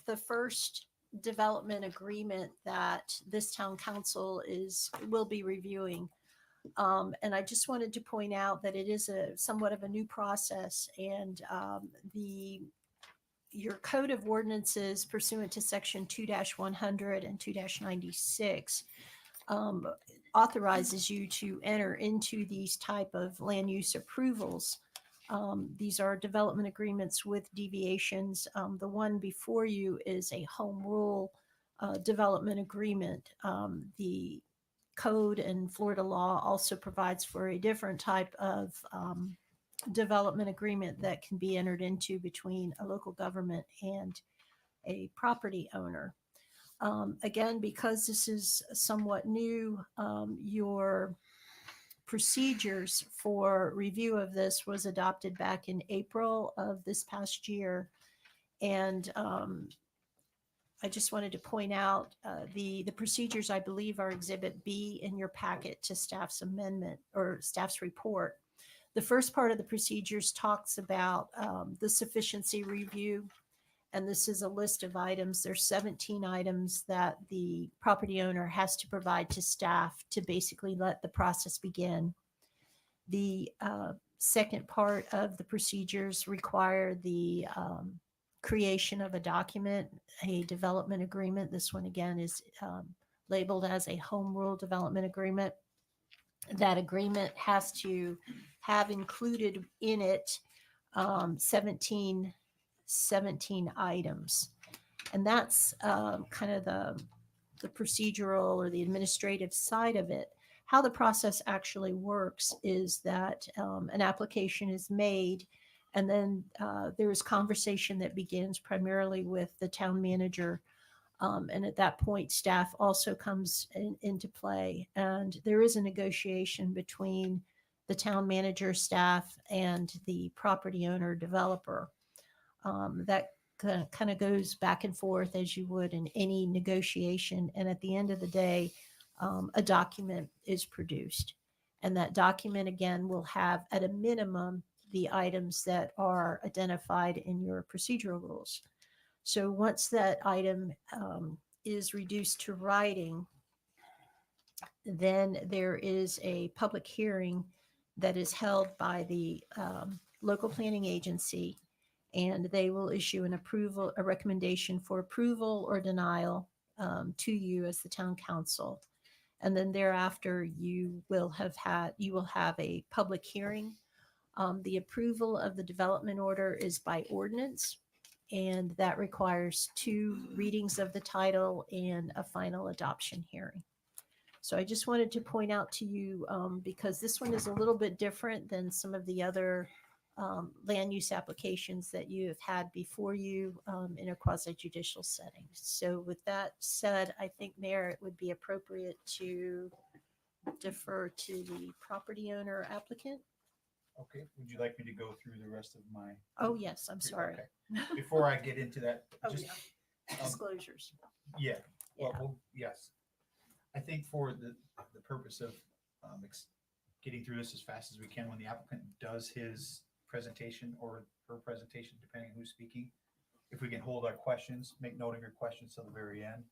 the first development agreement that this town council will be reviewing. And I just wanted to point out that it is somewhat of a new process, and your code of ordinances pursuant to section 2-100 and 2-96 authorizes you to enter into these type of land use approvals. These are development agreements with deviations. The one before you is a home rule development agreement. The code and Florida law also provides for a different type of development agreement that can be entered into between a local government and a property owner. Again, because this is somewhat new, your procedures for review of this was adopted back in April of this past year. And I just wanted to point out the procedures, I believe, are Exhibit B in your packet to staff's amendment or staff's report. The first part of the procedures talks about the sufficiency review. And this is a list of items. There's 17 items that the property owner has to provide to staff to basically let the process begin. The second part of the procedures require the creation of a document, a development agreement. This one again is labeled as a home rule development agreement. That agreement has to have included in it 17 items. And that's kind of the procedural or the administrative side of it. How the process actually works is that an application is made, and then there is conversation that begins primarily with the town manager. And at that point, staff also comes into play. And there is a negotiation between the town manager, staff, and the property owner developer. That kind of goes back and forth as you would in any negotiation. And at the end of the day, a document is produced. And that document, again, will have at a minimum the items that are identified in your procedural rules. So once that item is reduced to writing, then there is a public hearing that is held by the local planning agency, and they will issue a recommendation for approval or denial to you as the town council. And then thereafter, you will have a public hearing. The approval of the development order is by ordinance, and that requires 2 readings of the title and a final adoption hearing. So I just wanted to point out to you, because this one is a little bit different than some of the other land use applications that you have had before you in a quasi-judicial setting. So with that said, I think, Mayor, it would be appropriate to defer to the property owner applicant. Okay, would you like me to go through the rest of my? Oh, yes, I'm sorry. Okay. Before I get into that, just Disclosures. yeah, well, yes. I think for the purpose of getting through this as fast as we can, when the applicant does his presentation or her presentation, depending on who's speaking, if we can hold our questions, make note of your questions till the very end,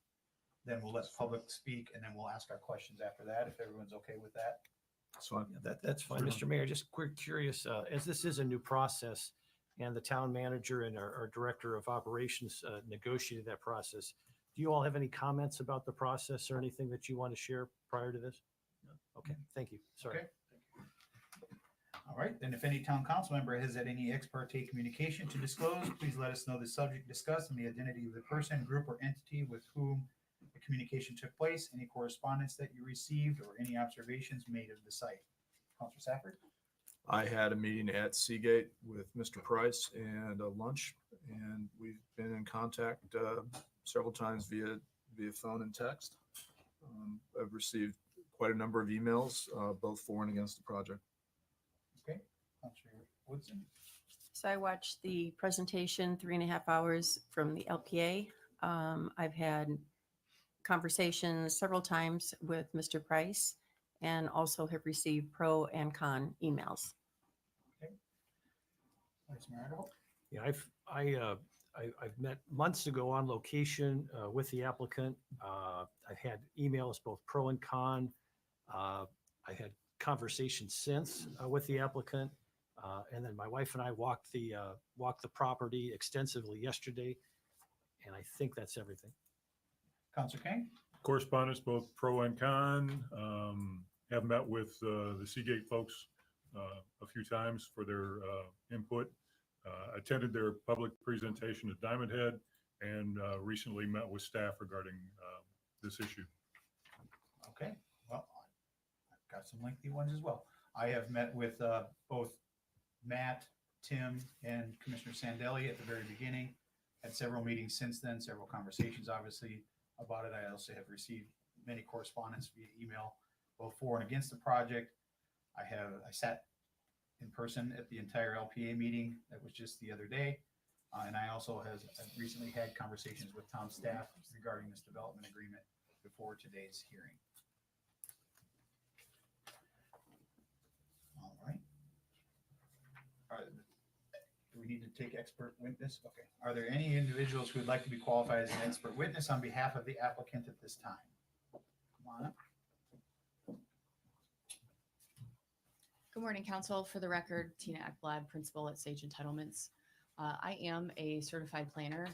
then we'll let the public speak, and then we'll ask our questions after that, if everyone's okay with that. So that's fine, Mr. Mayor. Just quick curious, as this is a new process and the town manager and our director of operations negotiated that process, do you all have any comments about the process or anything that you want to share prior to this? No? Okay, thank you. Sorry. Okay. All right, then if any town council member has had any ex parte communication to disclose, please let us know the subject discussed and the identity of the person, group, or entity with whom the communication took place, any correspondence that you received, or any observations made of the site. Councilor Safford? I had a meeting at Seagate with Mr. Price and a lunch, and we've been in contact several times via phone and text. I've received quite a number of emails, both for and against the project. Okay, Councilor Woodson. So I watched the presentation, 3.5 hours from the LPA. I've had conversations several times with Mr. Price and also have received pro and con emails. Vice Mayor Adderholt. Yeah, I've met months ago on location with the applicant. I've had emails, both pro and con. I had conversations since with the applicant. And then my wife and I walked the property extensively yesterday. And I think that's everything. Councilor King. Correspondence, both pro and con. Have met with the Seagate folks a few times for their input. Attended their public presentation at Diamond Head and recently met with staff regarding this issue. Okay, well, I've got some lengthy ones as well. I have met with both Matt, Tim, and Commissioner Sandelli at the very beginning. Had several meetings since then, several conversations, obviously, about it. I also have received many correspondence via email, both for and against the project. I sat in person at the entire LPA meeting that was just the other day. And I also have recently had conversations with town staff regarding this development agreement before today's hearing. All right. Do we need to take expert witness? Okay. Are there any individuals who would like to be qualified as an expert witness on behalf of the applicant at this time? Come on up. Good morning, Council. For the record, Tina Ekblad, Principal at Sage Entitlements. I am a certified planner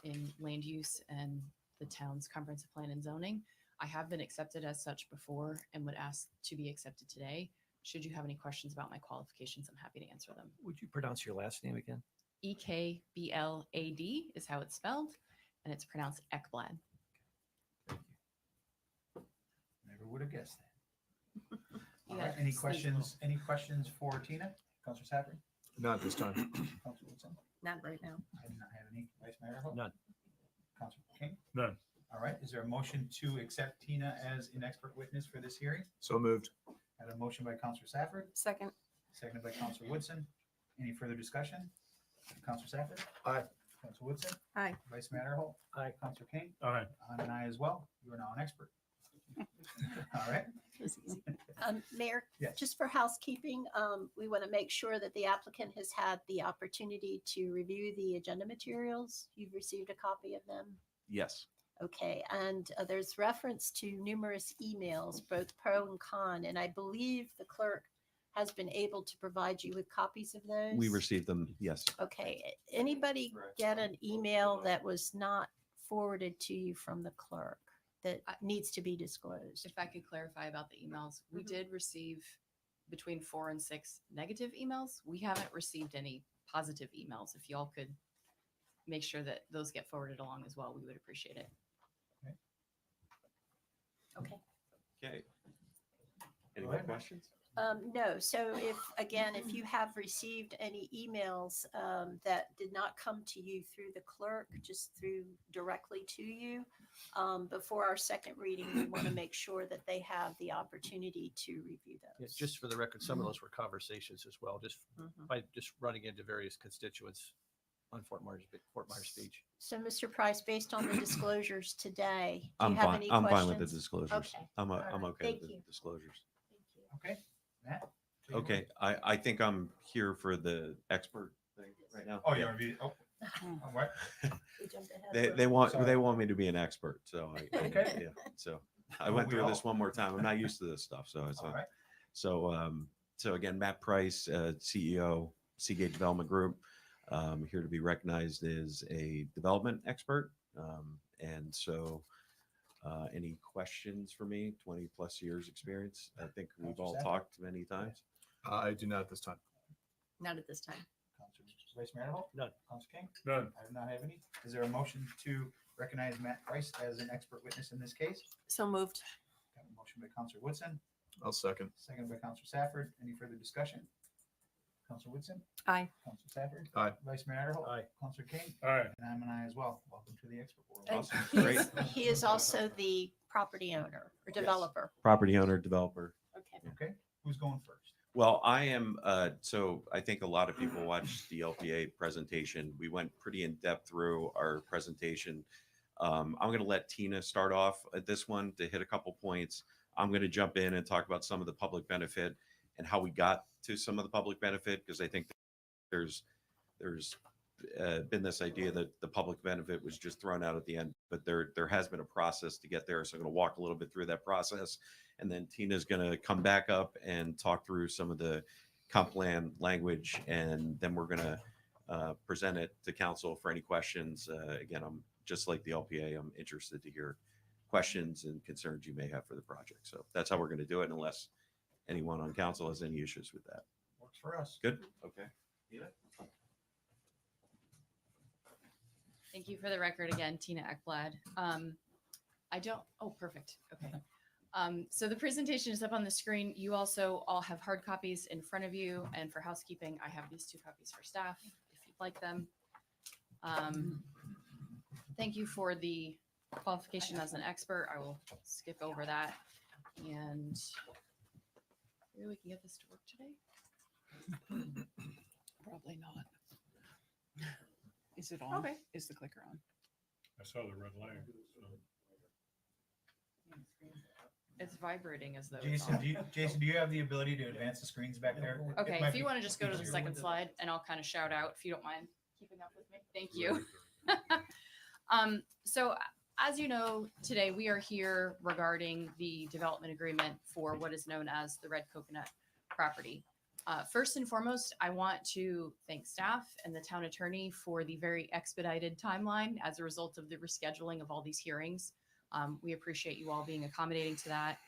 in land use and the town's comprehensive plan and zoning. I have been accepted as such before and would ask to be accepted today. Should you have any questions about my qualifications, I'm happy to answer them. Would you pronounce your last name again? Ekblad is how it's spelled, and it's pronounced Ekblad. Never would have guessed that. All Yeah, right. Any it's questions? Any questions for Tina? Councilor Safford? Not at this time. Councilor Woodson? Not right now. I do not have any. Vice Mayor Adderholt? None. Councilor King? None. All right. Is there a motion to accept Tina as an expert witness for this hearing? So moved. I have a motion by Councilor Safford, Second. seconded by Councilor Woodson. Any further discussion? Councilor Safford? Aye. Councilor Woodson? Aye. Vice Mayor Adderholt? Aye. Councilor King? Aye. I'm an aye as well. You are now an expert. All right. Mayor, Yes. just for housekeeping, we want to make sure that the applicant has had the opportunity to review the agenda materials. You've received a copy of them? Yes. Okay, and there's reference to numerous emails, both pro and con, and I believe the clerk has been able to provide you with copies of those? We received them. Yes. Okay, anybody get an email that was not forwarded to you from the clerk that needs to be disclosed? If I could clarify about the emails, we did receive between 4 and 6 negative emails. We haven't received any positive emails. If y'all could make sure that those get forwarded along as well, we would appreciate it. Okay. Okay. Any Go more ahead. questions? No, so if you have received any emails that did not come to you through the clerk, just through directly to you, before our second reading, we want to make sure that they have the opportunity to review Yeah, those. just for the record, some of those were conversations as well, just by just running into various constituents on Fort Myers Beach. So, Mr. Price, based on the disclosures today, do I'm you have fine. any I'm questions? fine with the disclosures. Okay. I'm All right. okay Thank with you. the disclosures. Okay. Matt? Okay. I think I'm here for the expert thing right now. Oh, you Yeah. want to be, all right. We jumped ahead. They want Sorry. they want me to be an expert, so Okay. yeah. So I Well, went we through all- this one more time. I'm not used to this stuff, so it's All right. so again, Matt Price, CEO, Seagate Development Group, here to be recognized as a development expert. And so, any questions for me? 20 plus years experience. I think we've all talked many times. I do not at this time. Not at this time. Councilor Vice Mayor Adderholt? None. Councilor King? None. I do not have any. Is there a motion to recognize Matt Price as an expert witness in this case? So moved. Got a motion by Councilor Woodson, I'll second. seconded by Councilor Safford. Any further discussion? Counselor Woodson, Aye. Counselor Stafford, Aye. Vice Mayor Adderholt, Aye. Counselor King, All right. and I'm an aye as well. Welcome to the expert world. And Awesome. he Great. is- He is also the property owner or developer. Property owner, developer. Okay. Okay, who's going first? Well, I am, so I think a lot of people watched the LPA presentation. We went pretty in depth through our presentation. I'm going to let Tina start off at this one to hit a couple points. I'm going to jump in and talk about some of the public benefit and how we got to some of the public benefit, because I think there's been this idea that the public benefit was just thrown out at the end, but there has been a process to get there. So I'm going to walk a little bit through that process, and then Tina's going to come back up and talk through some of the comp plan language, and then we're going to present it to council for any questions. Again, I'm just like the LPA. I'm interested to hear questions and concerns you may have for the project. So that's how we're going to do it, unless anyone on council has any issues with that. Works for us. Good. Okay. Thank you for the record again, Tina Ekblad. Oh, perfect. Okay. So the presentation is up on the screen. You also all have hard copies in front of you. And for housekeeping, I have these 2 copies for staff if you'd like them. Thank you for the qualification as an expert. I will skip over that. And maybe we can get this to work today. Probably not. Is it on? Okay. Is the clicker on? I saw the red light. So. It's vibrating as though it's Jason, on. do you have the ability to advance the screens back there? It Okay, might if you be want to just go to the easier. second slide and I'll kind of shout out if you don't mind keeping up with me. Thank you. So as you know, today we are here regarding the development agreement for what is known as the Red Coconut property. First and foremost, I want to thank staff and the town attorney for the very expedited timeline as a result of the rescheduling of all these hearings. We appreciate you all being accommodating to that.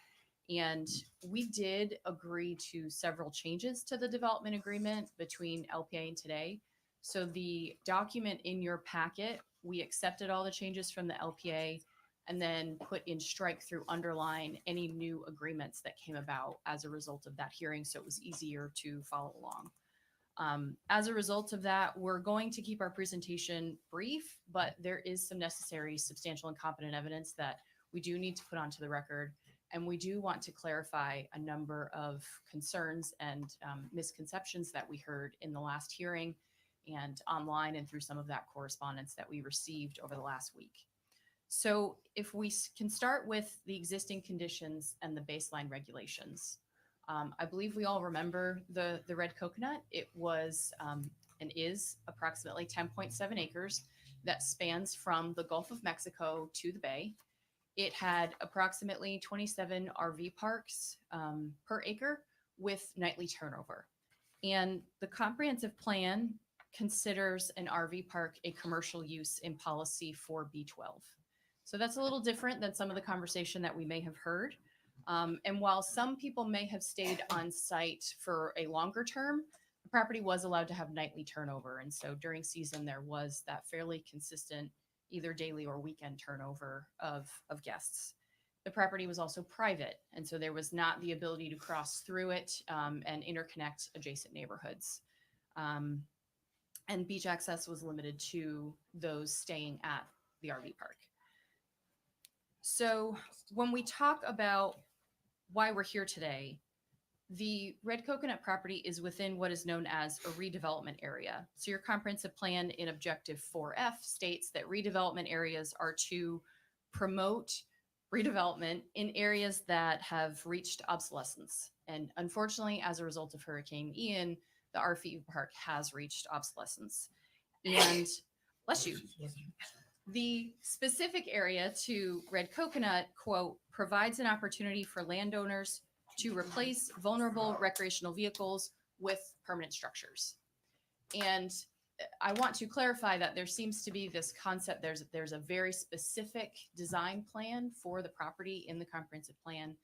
And we did agree to several changes to the development agreement between LPA and today. So the document in your packet, we accepted all the changes from the LPA and then put in strike through underline any new agreements that came about as a result of that hearing. So it was easier to follow along. As a result of that, we're going to keep our presentation brief, but there is some necessary substantial and competent evidence that we do need to put onto the record. And we do want to clarify a number of concerns and misconceptions that we heard in the last hearing and online and through some of that correspondence that we received over the last week. So if we can start with the existing conditions and the baseline regulations. I believe we all remember the Red Coconut. It was and is approximately 10.7 acres that spans from the Gulf of Mexico to the Bay. It had approximately 27 RV parks per acre with nightly turnover. And the comprehensive plan considers an RV park a commercial use in policy for B12. So that's a little different than some of the conversation that we may have heard. And while some people may have stayed on site for a longer term, the property was allowed to have nightly turnover. And so during season, there was that fairly consistent either daily or weekend turnover of guests. The property was also private, and so there was not the ability to cross through it and interconnect adjacent neighborhoods. And beach access was limited to those staying at the RV park. So when we talk about why we're here today, the Red Coconut property is within what is known as a redevelopment area. So your comprehensive plan in Objective 4F states that redevelopment areas are to promote redevelopment in areas that have reached obsolescence. And unfortunately, as a result of Hurricane Ian, the RV park has reached obsolescence. And bless you. The specific area to Red Coconut, quote, provides an opportunity for landowners to replace vulnerable recreational vehicles with permanent structures. And I want to clarify that there seems to be this concept, there's a very specific design plan for the property in the comprehensive plan.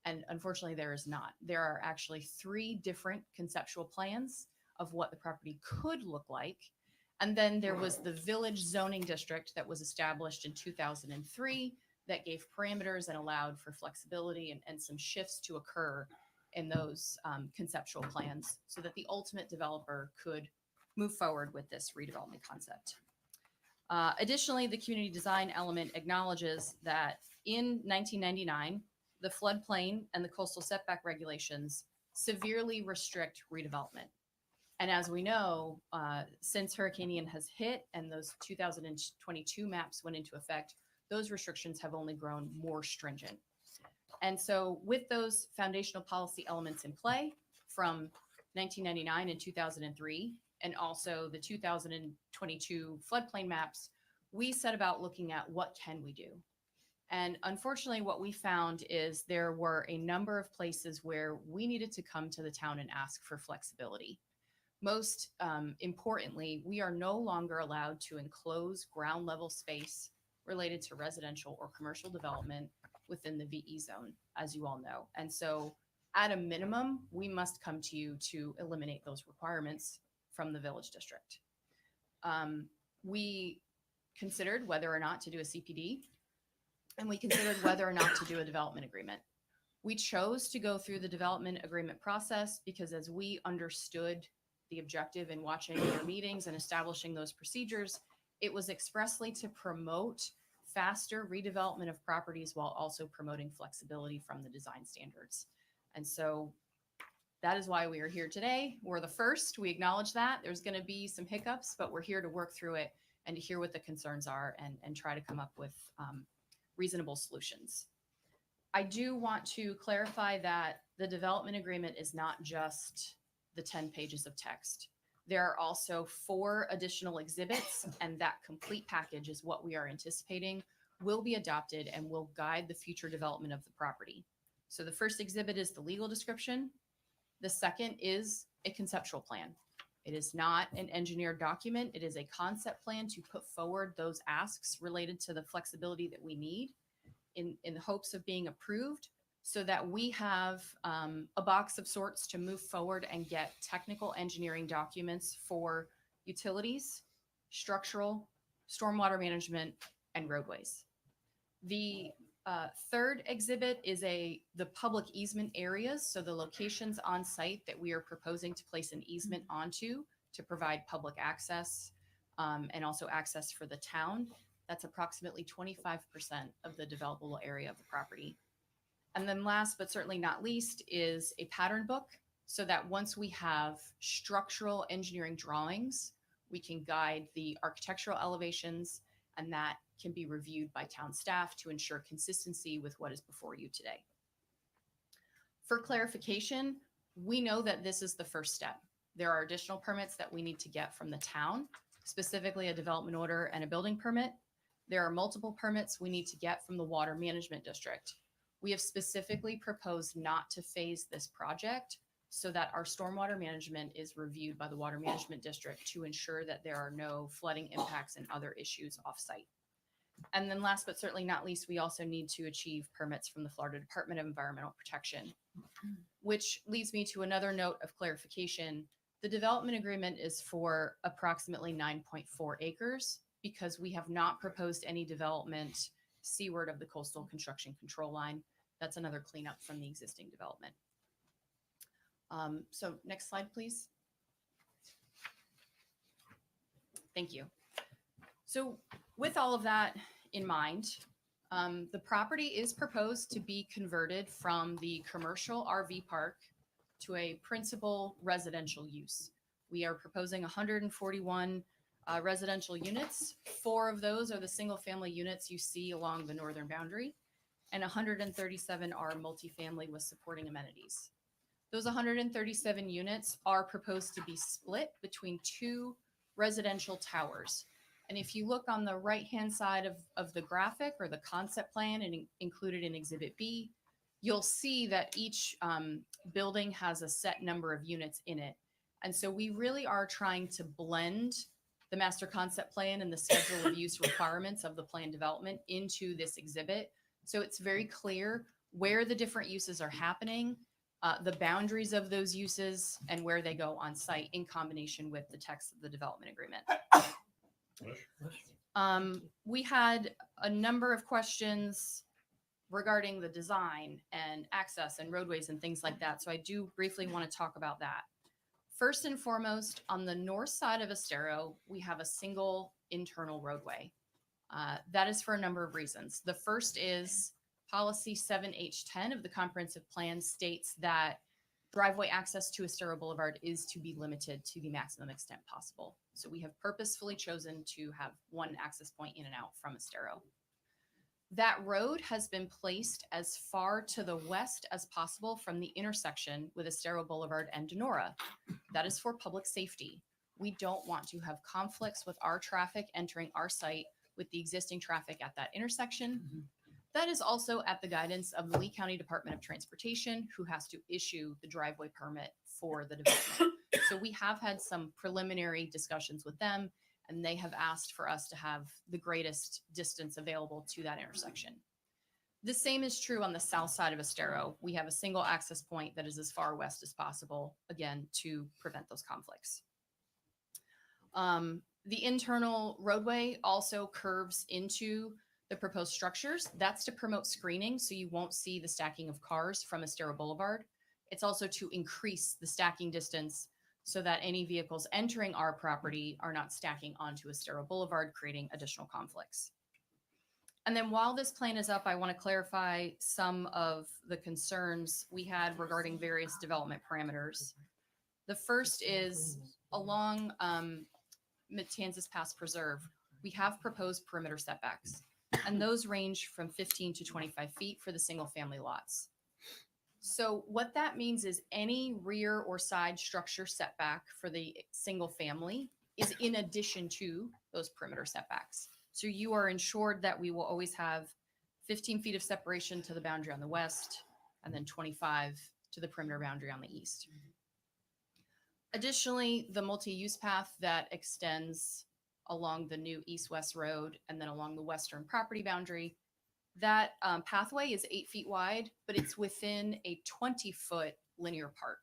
And unfortunately, there is not. There are actually 3 different conceptual plans of what the property could look like. And then there was the village zoning district that was established in 2003 that gave parameters and allowed for flexibility and some shifts to occur in those conceptual plans so that the ultimate developer could move forward with this redevelopment concept. Additionally, the community design element acknowledges that in 1999, the floodplain and the coastal setback regulations severely restrict redevelopment. And as we know, since Hurricane Ian has hit and those 2022 maps went into effect, those restrictions have only grown more stringent. And so with those foundational policy elements in play from 1999 and 2003, and also the 2022 floodplain maps, we set about looking at what can we do. And unfortunately, what we found is there were a number of places where we needed to come to the town and ask for flexibility. Most importantly, we are no longer allowed to enclose ground level space related to residential or commercial development within the VE zone, as you all know. And so at a minimum, we must come to you to eliminate those requirements from the village district. We considered whether or not to do a CPD, and we considered whether or not to do a development agreement. We chose to go through the development agreement process because as we understood the objective in watching their meetings and establishing those procedures, it was expressly to promote faster redevelopment of properties while also promoting flexibility from the design standards. And so that is why we are here today. We're the first, we acknowledge that. There's gonna be some hiccups, but we're here to work through it and to hear what the concerns are and try to come up with reasonable solutions. I do want to clarify that the development agreement is not just the 10 pages of text. There are also 4 additional exhibits, and that complete package is what we are anticipating will be adopted and will guide the future development of the property. So the first exhibit is the legal description. The second is a conceptual plan. It is not an engineered document. It is a concept plan to put forward those asks related to the flexibility that we need in the hopes of being approved so that we have a box of sorts to move forward and get technical engineering documents for utilities, structural, stormwater management, and roadways. The third exhibit is the public easement areas, so the locations on site that we are proposing to place an easement onto to provide public access and also access for the town. That's approximately 25% of the developable area of the property. And then last but certainly not least is a pattern book so that once we have structural engineering drawings, we can guide the architectural elevations, and that can be reviewed by town staff to ensure consistency with what is before you today. For clarification, we know that this is the first step. There are additional permits that we need to get from the town, specifically a development order and a building permit. There are multiple permits we need to get from the Water Management District. We have specifically proposed not to phase this project so that our stormwater management is reviewed by the Water Management District to ensure that there are no flooding impacts and other issues off-site. And then last but certainly not least, we also need to achieve permits from the Florida Department of Environmental Protection, which leads me to another note of clarification. The development agreement is for approximately 9.4 acres because we have not proposed any development seaward of the coastal construction control line. That's another cleanup from the existing development. So next slide, please. Thank you. So with all of that in mind, the property is proposed to be converted from the commercial RV park to a principal residential use. We are proposing 141 residential units. 4 of those are the single family units you see along the northern boundary, and 137 are multifamily with supporting amenities. Those 137 units are proposed to be split between 2 residential towers. And if you look on the right-hand side of the graphic or the concept plan and included in Exhibit B, you'll see that each building has a set number of units in it. And so we really are trying to blend the master concept plan and the schedule of use requirements of the plan development into this exhibit. So it's very clear where the different uses are happening, the boundaries of those uses, and where they go on site in combination with the text of the development agreement. We had a number of questions regarding the design and access and roadways and things like that. So I do briefly want to talk about that. First and foremost, on the north side of Estero, we have a single internal roadway. That is for a number of reasons. The first is policy 7H10 of the comprehensive plan states that driveway access to Estero Boulevard is to be limited to the maximum extent possible. So we have purposefully chosen to have one access point in and out from Estero. That road has been placed as far to the west as possible from the intersection with Estero Boulevard and Denora. That is for public safety. We don't want to have conflicts with our traffic entering our site with the existing traffic at that intersection. That is also at the guidance of the Lee County Department of Transportation, who has to issue the driveway permit for the development. So we have had some preliminary discussions with them, and they have asked for us to have the greatest distance available to that intersection. The same is true on the south side of Estero. We have a single access point that is as far west as possible, again, to prevent those conflicts. The internal roadway also curves into the proposed structures. That's to promote screening, so you won't see the stacking of cars from Estero Boulevard. It's also to increase the stacking distance so that any vehicles entering our property are not stacking onto Estero Boulevard, creating additional conflicts. And then while this plan is up, I want to clarify some of the concerns we had regarding various development parameters. The first is along Matanzas Pass Preserve, we have proposed perimeter setbacks, and those range from 15 to 25 feet for the single family lots. So what that means is any rear or side structure setback for the single family is in addition to those perimeter setbacks. So you are ensured that we will always have 15 feet of separation to the boundary on the west, and then 25 to the perimeter boundary on the east. Additionally, the multi-use path that extends along the new east-west road and then along the western property boundary, that pathway is 8 feet wide, but it's within a 20-foot linear park.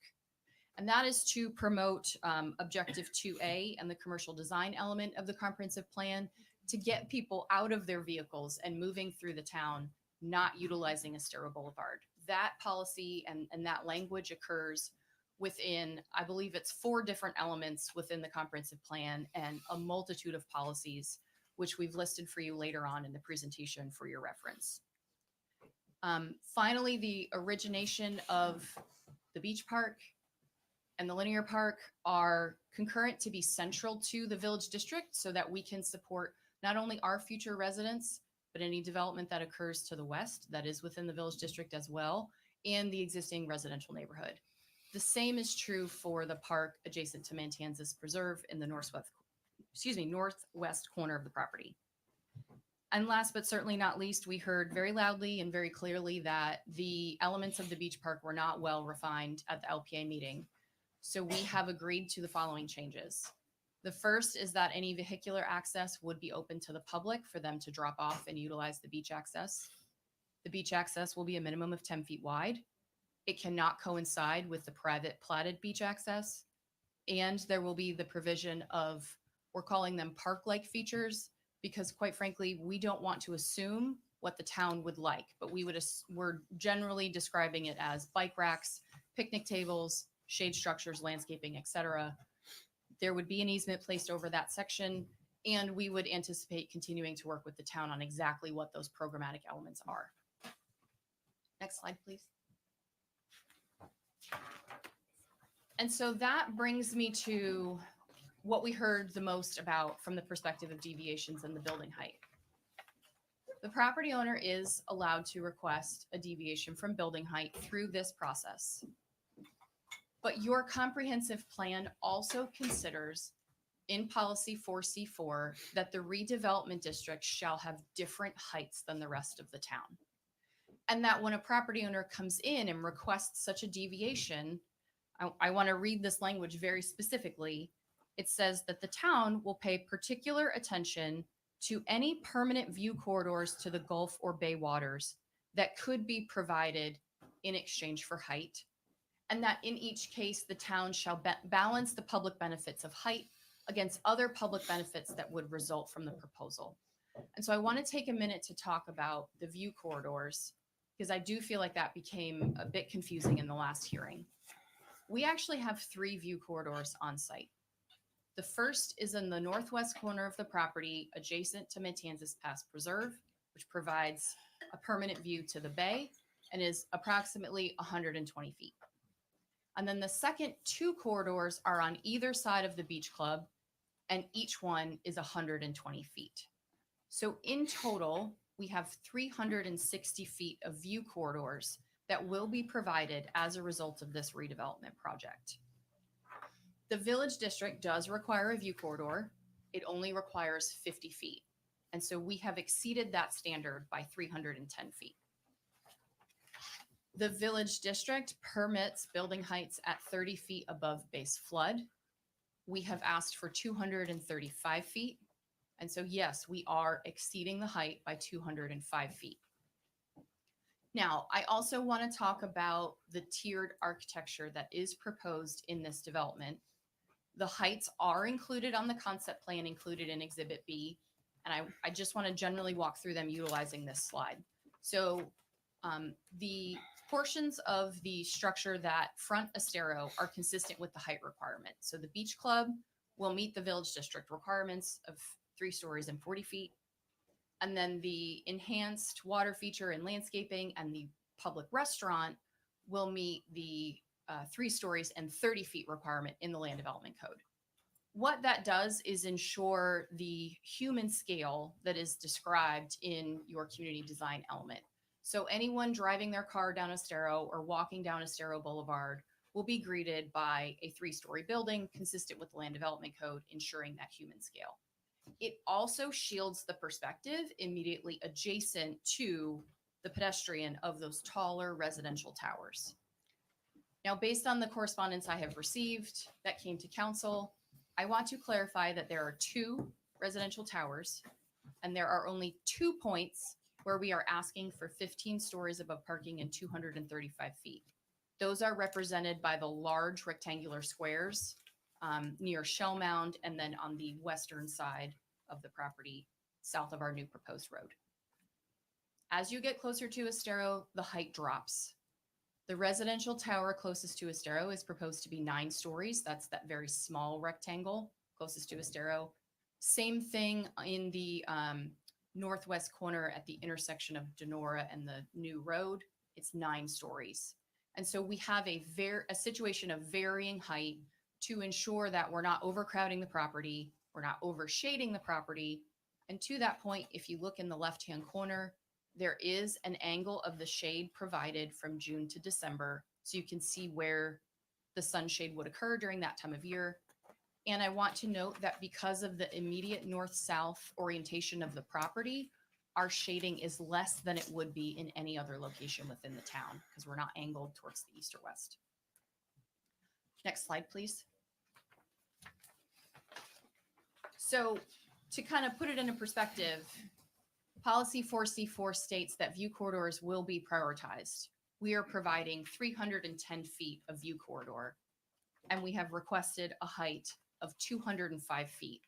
And that is to promote Objective 2A and the commercial design element of the comprehensive plan, to get people out of their vehicles and moving through the town, not utilizing Estero Boulevard. That policy and that language occurs within, I believe it's 4 different elements within the comprehensive plan and a multitude of policies, which we've listed for you later on in the presentation for your reference. Finally, the origination of the beach park and the linear park are concurrent to be central to the village district so that we can support not only our future residents, but any development that occurs to the west that is within the village district as well, and the existing residential neighborhood. The same is true for the park adjacent to Matanzas Preserve in the northwest corner of the property. And last but certainly not least, we heard very loudly and very clearly that the elements of the beach park were not well refined at the LPA meeting. So we have agreed to the following changes. The first is that any vehicular access would be open to the public for them to drop off and utilize the beach access. The beach access will be a minimum of 10 feet wide. It cannot coincide with the private platted beach access. And there will be the provision of, we're calling them park-like features, because quite frankly, we don't want to assume what the town would like, but we're generally describing it as bike racks, picnic tables, shade structures, landscaping, etc. There would be an easement placed over that section, and we would anticipate continuing to work with the town on exactly what those programmatic elements are. Next slide, please. And so that brings me to what we heard the most about from the perspective of deviations in the building height. The property owner is allowed to request a deviation from building height through this process. But your comprehensive plan also considers in policy 4C4 that the redevelopment district shall have different heights than the rest of the town. And that when a property owner comes in and requests such a deviation, I want to read this language very specifically. It says that the town will pay particular attention to any permanent view corridors to the Gulf or Bay waters that could be provided in exchange for height. And that in each case, the town shall balance the public benefits of height against other public benefits that would result from the proposal. And so I want to take a minute to talk about the view corridors because I do feel like that became a bit confusing in the last hearing. We actually have 3 view corridors on site. The first is in the northwest corner of the property adjacent to Matanzas Pass Preserve, which provides a permanent view to the bay and is approximately 120 feet. And then the second 2 corridors are on either side of the beach club, and each one is 120 feet. So in total, we have 360 feet of view corridors that will be provided as a result of this redevelopment project. The Village District does require a view corridor. It only requires 50 feet. And so we have exceeded that standard by 310 feet. The Village District permits building heights at 30 feet above base flood. We have asked for 235 feet. And so yes, we are exceeding the height by 205 feet. Now, I also want to talk about the tiered architecture that is proposed in this development. The heights are included on the concept plan included in Exhibit B, and I just want to generally walk through them utilizing this slide. So the portions of the structure that front Estero are consistent with the height requirement. So the beach club will meet the Village District requirements of 3 stories and 40 feet. And then the enhanced water feature and landscaping and the public restaurant will meet the 3 stories and 30 feet requirement in the land development code. What that does is ensure the human scale that is described in your community design element. So anyone driving their car down Estero or walking down Estero Boulevard will be greeted by a 3-story building consistent with the land development code, ensuring that human scale. It also shields the perspective immediately adjacent to the pedestrian of those taller residential towers. Now, based on the correspondence I have received that came to council, I want to clarify that there are 2 residential towers, and there are only 2 points where we are asking for 15 stories above parking and 235 feet. Those are represented by the large rectangular squares near Shell Mound and then on the western side of the property south of our new proposed road. As you get closer to Estero, the height drops. The residential tower closest to Estero is proposed to be 9 stories. That's that very small rectangle closest to Estero. Same thing in the northwest corner at the intersection of Denora and the new road. It's 9 stories. And so we have a situation of varying height to ensure that we're not overcrowding the property, we're not overshading the property. And to that point, if you look in the left-hand corner, there is an angle of the shade provided from June to December, so you can see where the sunshade would occur during that time of year. And I want to note that because of the immediate north-south orientation of the property, our shading is less than it would be in any other location within the town because we're not angled towards the east or west. Next slide, please. So to kind of put it into perspective, Policy 4C4 states that view corridors will be prioritized. We are providing 310 feet of view corridor, and we have requested a height of 205 feet,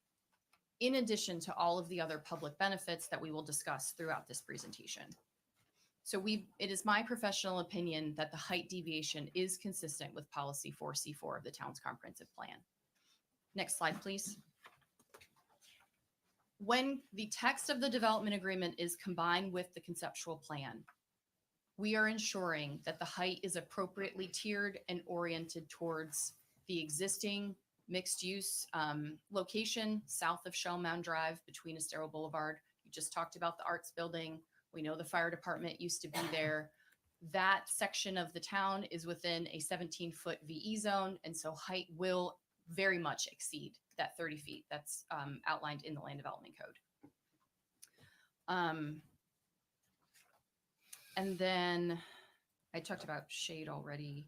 in addition to all of the other public benefits that we will discuss throughout this presentation. So it is my professional opinion that the height deviation is consistent with Policy 4C4 of the town's comprehensive plan. Next slide, please. When the text of the development agreement is combined with the conceptual plan, we are ensuring that the height is appropriately tiered and oriented towards the existing mixed-use location south of Shell Mound Drive between Estero Boulevard. You just talked about the arts building. We know the fire department used to be there. That section of the town is within a 17-foot VE zone, and so height will very much exceed that 30 feet that's outlined in the land development code. And then I talked about shade already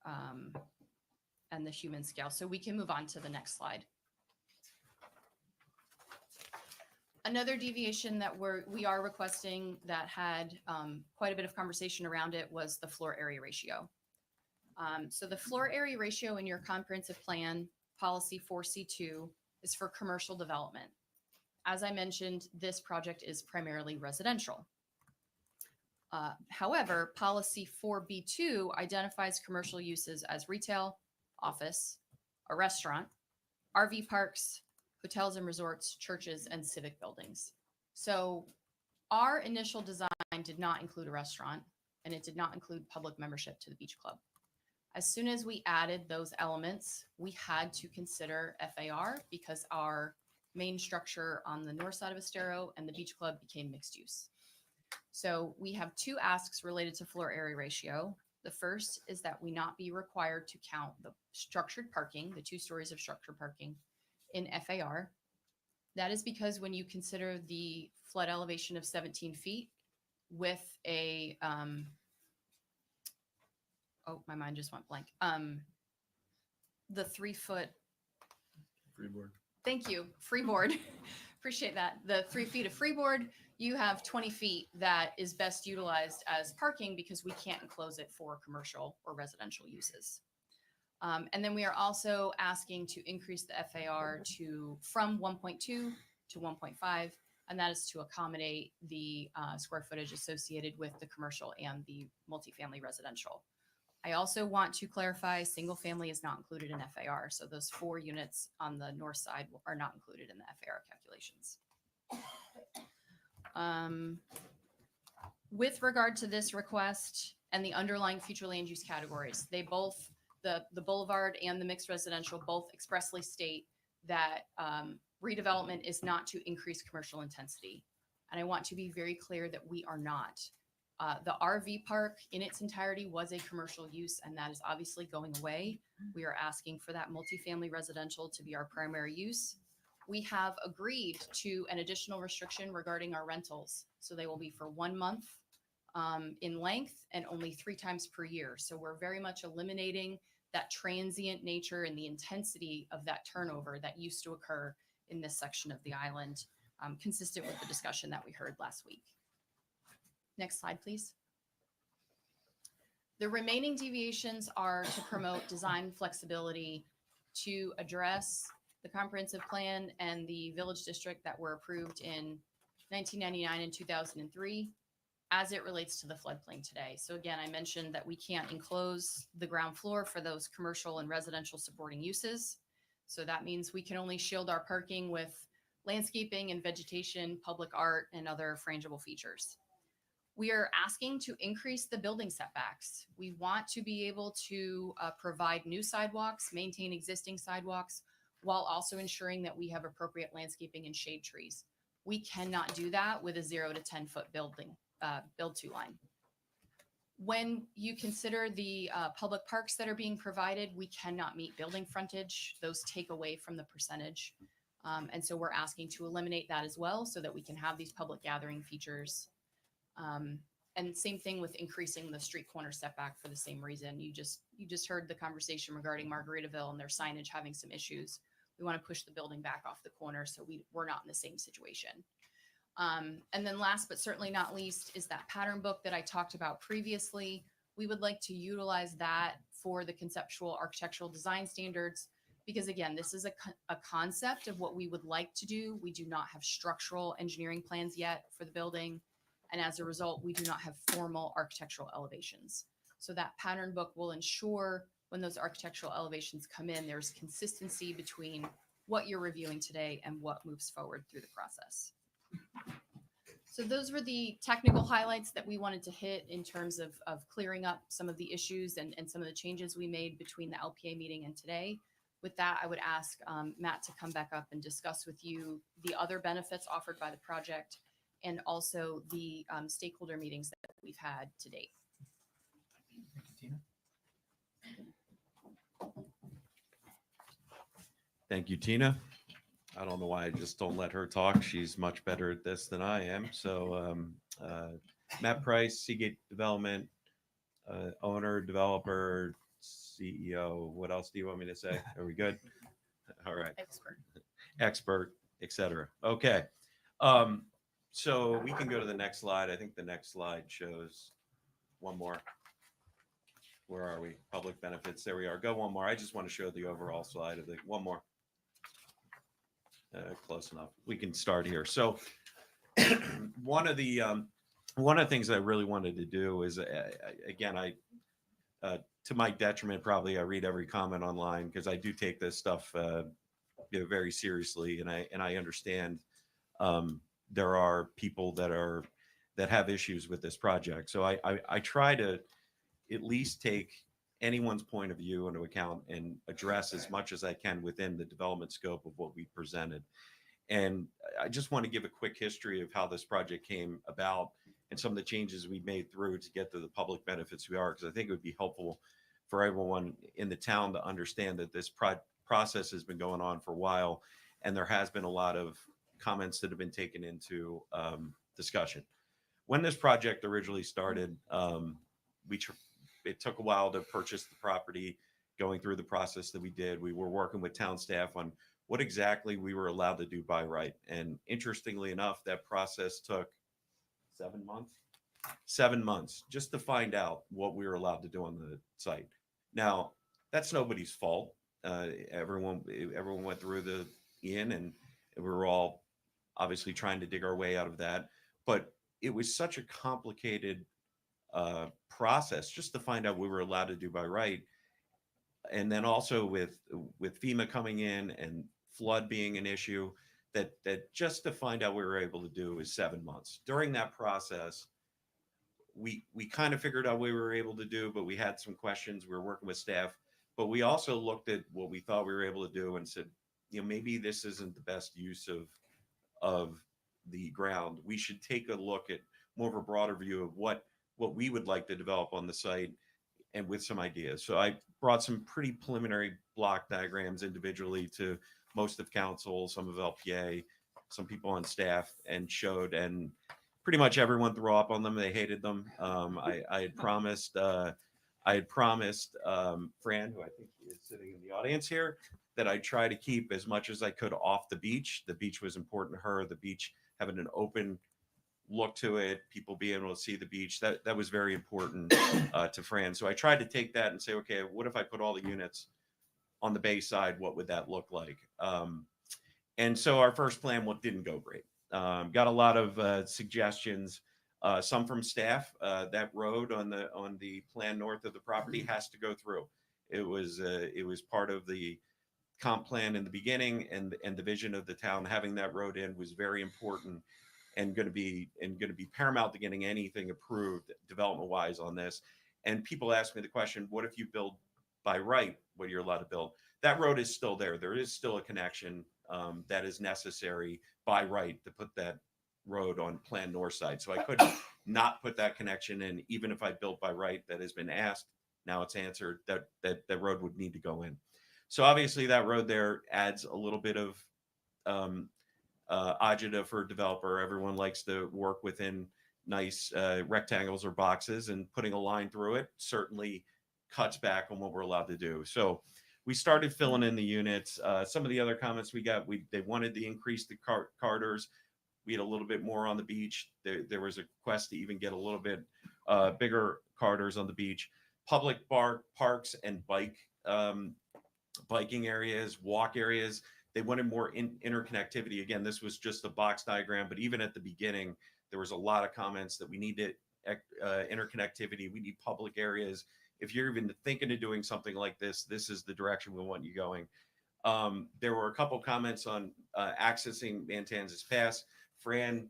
and the human scale. So we can move on to the next slide. Another deviation that we are requesting that had quite a bit of conversation around it was the floor area ratio. So the floor area ratio in your comprehensive plan, Policy 4C2, is for commercial development. As I mentioned, this project is primarily residential. However, policy 4B2 identifies commercial uses as retail, office, a restaurant, RV parks, hotels and resorts, churches, and civic buildings. So our initial design did not include a restaurant, and it did not include public membership to the beach club. As soon as we added those elements, we had to consider FAR because our main structure on the north side of Estero and the beach club became mixed use. So we have two asks related to floor area ratio. The first is that we not be required to count the structured parking, the 2 stories of structured parking in FAR. That is because when you consider the flood elevation of 17 feet with a, oh, my mind just went blank. The 3-foot. Freeboard. Thank you, freeboard. Appreciate that. The 3 feet of freeboard, you have 20 feet that is best utilized as parking because we can't enclose it for commercial or residential uses. And then we are also asking to increase the FAR from 1.2 to 1.5, and that is to accommodate the square footage associated with the commercial and the multifamily residential. I also want to clarify single family is not included in FAR. So those 4 units on the north side are not included in the FAR calculations. With regard to this request and the underlying future land use categories, they both, the boulevard and the mixed residential both expressly state that redevelopment is not to increase commercial intensity. And I want to be very clear that we are not. The RV park in its entirety was a commercial use, and that is obviously going away. We are asking for that multifamily residential to be our primary use. We have agreed to an additional restriction regarding our rentals. So they will be for 1 month in length and only 3 times per year. So we're very much eliminating that transient nature and the intensity of that turnover that used to occur in this section of the island, consistent with the discussion that we heard last week. Next slide, please. The remaining deviations are to promote design flexibility to address the comprehensive plan and the village district that were approved in 1999 and 2003 as it relates to the floodplain today. So again, I mentioned that we can't enclose the ground floor for those commercial and residential supporting uses. So that means we can only shield our parking with landscaping and vegetation, public art, and other frangible features. We are asking to increase the building setbacks. We want to be able to provide new sidewalks, maintain existing sidewalks, while also ensuring that we have appropriate landscaping and shade trees. We cannot do that with a 0 to 10 foot building, build-to line. When you consider the public parks that are being provided, we cannot meet building frontage. Those take away from the percentage. And so we're asking to eliminate that as well so that we can have these public gathering features. And same thing with increasing the street corner setback for the same reason. You just heard the conversation regarding Margaritaville and their signage having some issues. We want to push the building back off the corner so we're not in the same situation. And then last but certainly not least is that pattern book that I talked about previously. We would like to utilize that for the conceptual architectural design standards because again, this is a concept of what we would like to do. We do not have structural engineering plans yet for the building. And as a result, we do not have formal architectural elevations. So that pattern book will ensure when those architectural elevations come in, there's consistency between what you're reviewing today and what moves forward through the process. So those were the technical highlights that we wanted to hit in terms of clearing up some of the issues and some of the changes we made between the LPA meeting and today. With that, I would ask Matt to come back up and discuss with you the other benefits offered by the project and also the stakeholder meetings that we've had to date. Thank you, Tina. Thank you, Tina. I don't know why I just don't let her talk. She's much better at this than I am. So Matt Price, Seagate Development, owner, developer, CEO. What else do you want me to say? Are we good? All right. Expert, etc. Okay. So we can go to the next slide. I think the next slide shows one more. Where are we? Public benefits. There we are. Go one more. I just want to show the overall slide of the one more. Close enough. We can start here. So one of the one of the things I really wanted to do is, again, to my detriment, probably I read every comment online because I do take this stuff very seriously, and I understand there are people that have issues with this project. So I try to at least take anyone's point of view into account and address as much as I can within the development scope of what we presented. And I just want to give a quick history of how this project came about and some of the changes we made through to get to the public benefits we are, because I think it would be helpful for everyone in the town to understand that this process has been going on for a while, and there has been a lot of comments that have been taken into discussion. When this project originally started, it took a while to purchase the property, going through the process that we did. We were working with town staff on what exactly we were allowed to do by right. And interestingly enough, that process took 7 months. 7 months just to find out what we were allowed to do on the site. Now, that's nobody's fault. Everyone went through the inn, and we were all obviously trying to dig our way out of that. But it was such a complicated process just to find out what we were allowed to do by right. And then also with FEMA coming in and flood being an issue, that just to find out what we were able to do is 7 months. During that process, we kind of figured out what we were able to do, but we had some questions. We were working with staff, but we also looked at what we thought we were able to do and said, maybe this isn't the best use of the ground. We should take a look at more of a broader view of what we would like to develop on the site, and with some ideas. So I brought some pretty preliminary block diagrams individually to most of council, some of LPA, some people on staff, and showed, and pretty much everyone threw up on them. They hated them. I had promised Fran, who I think is sitting in the audience here, that I'd try to keep as much as I could off the beach. The beach was important to her. The beach having an open look to it, people being able to see the beach, that was very important to Fran. So I tried to take that and say, okay, what if I put all the units on the bay side? What would that look like? And so our first plan didn't go great. Got a lot of suggestions, some from staff. That road on the plan north of the property has to go through. It was part of the comp plan in the beginning, and the vision of the town. Having that road in was very important, and going to be paramount to getting anything approved development wise on this. And people ask me the question, what if you build by right what you're allowed to build? That road is still there. There is still a connection that is necessary by right to put that road on plan north side. So I could not put that connection in, even if I built by right. That has been asked. Now it's answered that road would need to go in. So obviously that road there adds a little bit of agita for a developer. Everyone likes to work within nice rectangles or boxes, and putting a line through it certainly cuts back on what we're allowed to do. So we started filling in the units. Some of the other comments we got, they wanted to increase the corridors. We had a little bit more on the beach. There was a request to even get a little bit bigger corridors on the beach. Public parks and biking areas, walk areas. They wanted more interconnectivity. Again, this was just a box diagram, but even at the beginning, there was a lot of comments that we need interconnectivity. We need public areas. If you're even thinking of doing something like this, this is the direction we want you going. There were a couple comments on accessing Matanzas Pass. Fran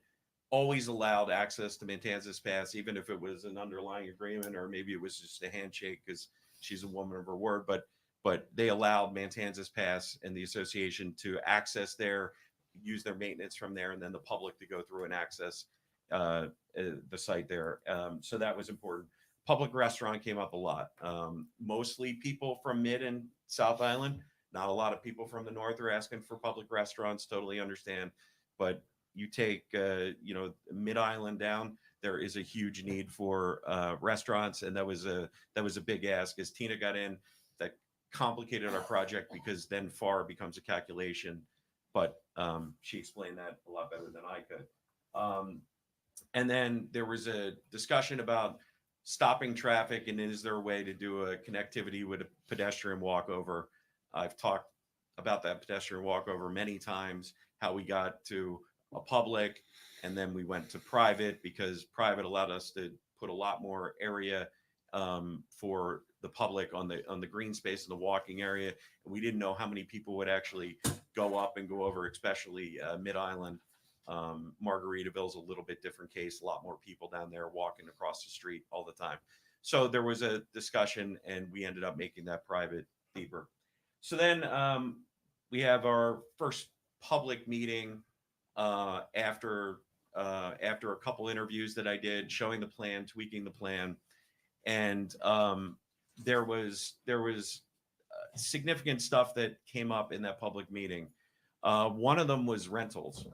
always allowed access to Matanzas Pass, even if it was an underlying agreement, or maybe it was just a handshake because she's a woman of her word. But they allowed Matanzas Pass and the association to access there, use their maintenance from there, and then the public to go through and access the site there. So that was important. Public restaurant came up a lot. Mostly people from Mid and South Island. Not a lot of people from the North are asking for public restaurants. Totally understand. But you take Mid Island down, there is a huge need for restaurants, and that was a big ask. As Tina got in, that complicated our project, because then FAR becomes a calculation, but she explained that a lot better than I could. And then there was a discussion about stopping traffic, and is there a way to do a connectivity with a pedestrian walkover? I've talked about that pedestrian walkover many times, how we got to a public and then we went to private because private allowed us to put a lot more area for the public on the green space and the walking area. And we didn't know how many people would actually go up and go over, especially Mid-Island. Margaritaville is a little bit different case, a lot more people down there walking across the street all the time. So there was a discussion, and we ended up making that private deeper. So then we have our first public meeting after a couple interviews that I did, showing the plan, tweaking the plan, and there was significant stuff that came up in that public meeting. One of them was rentals,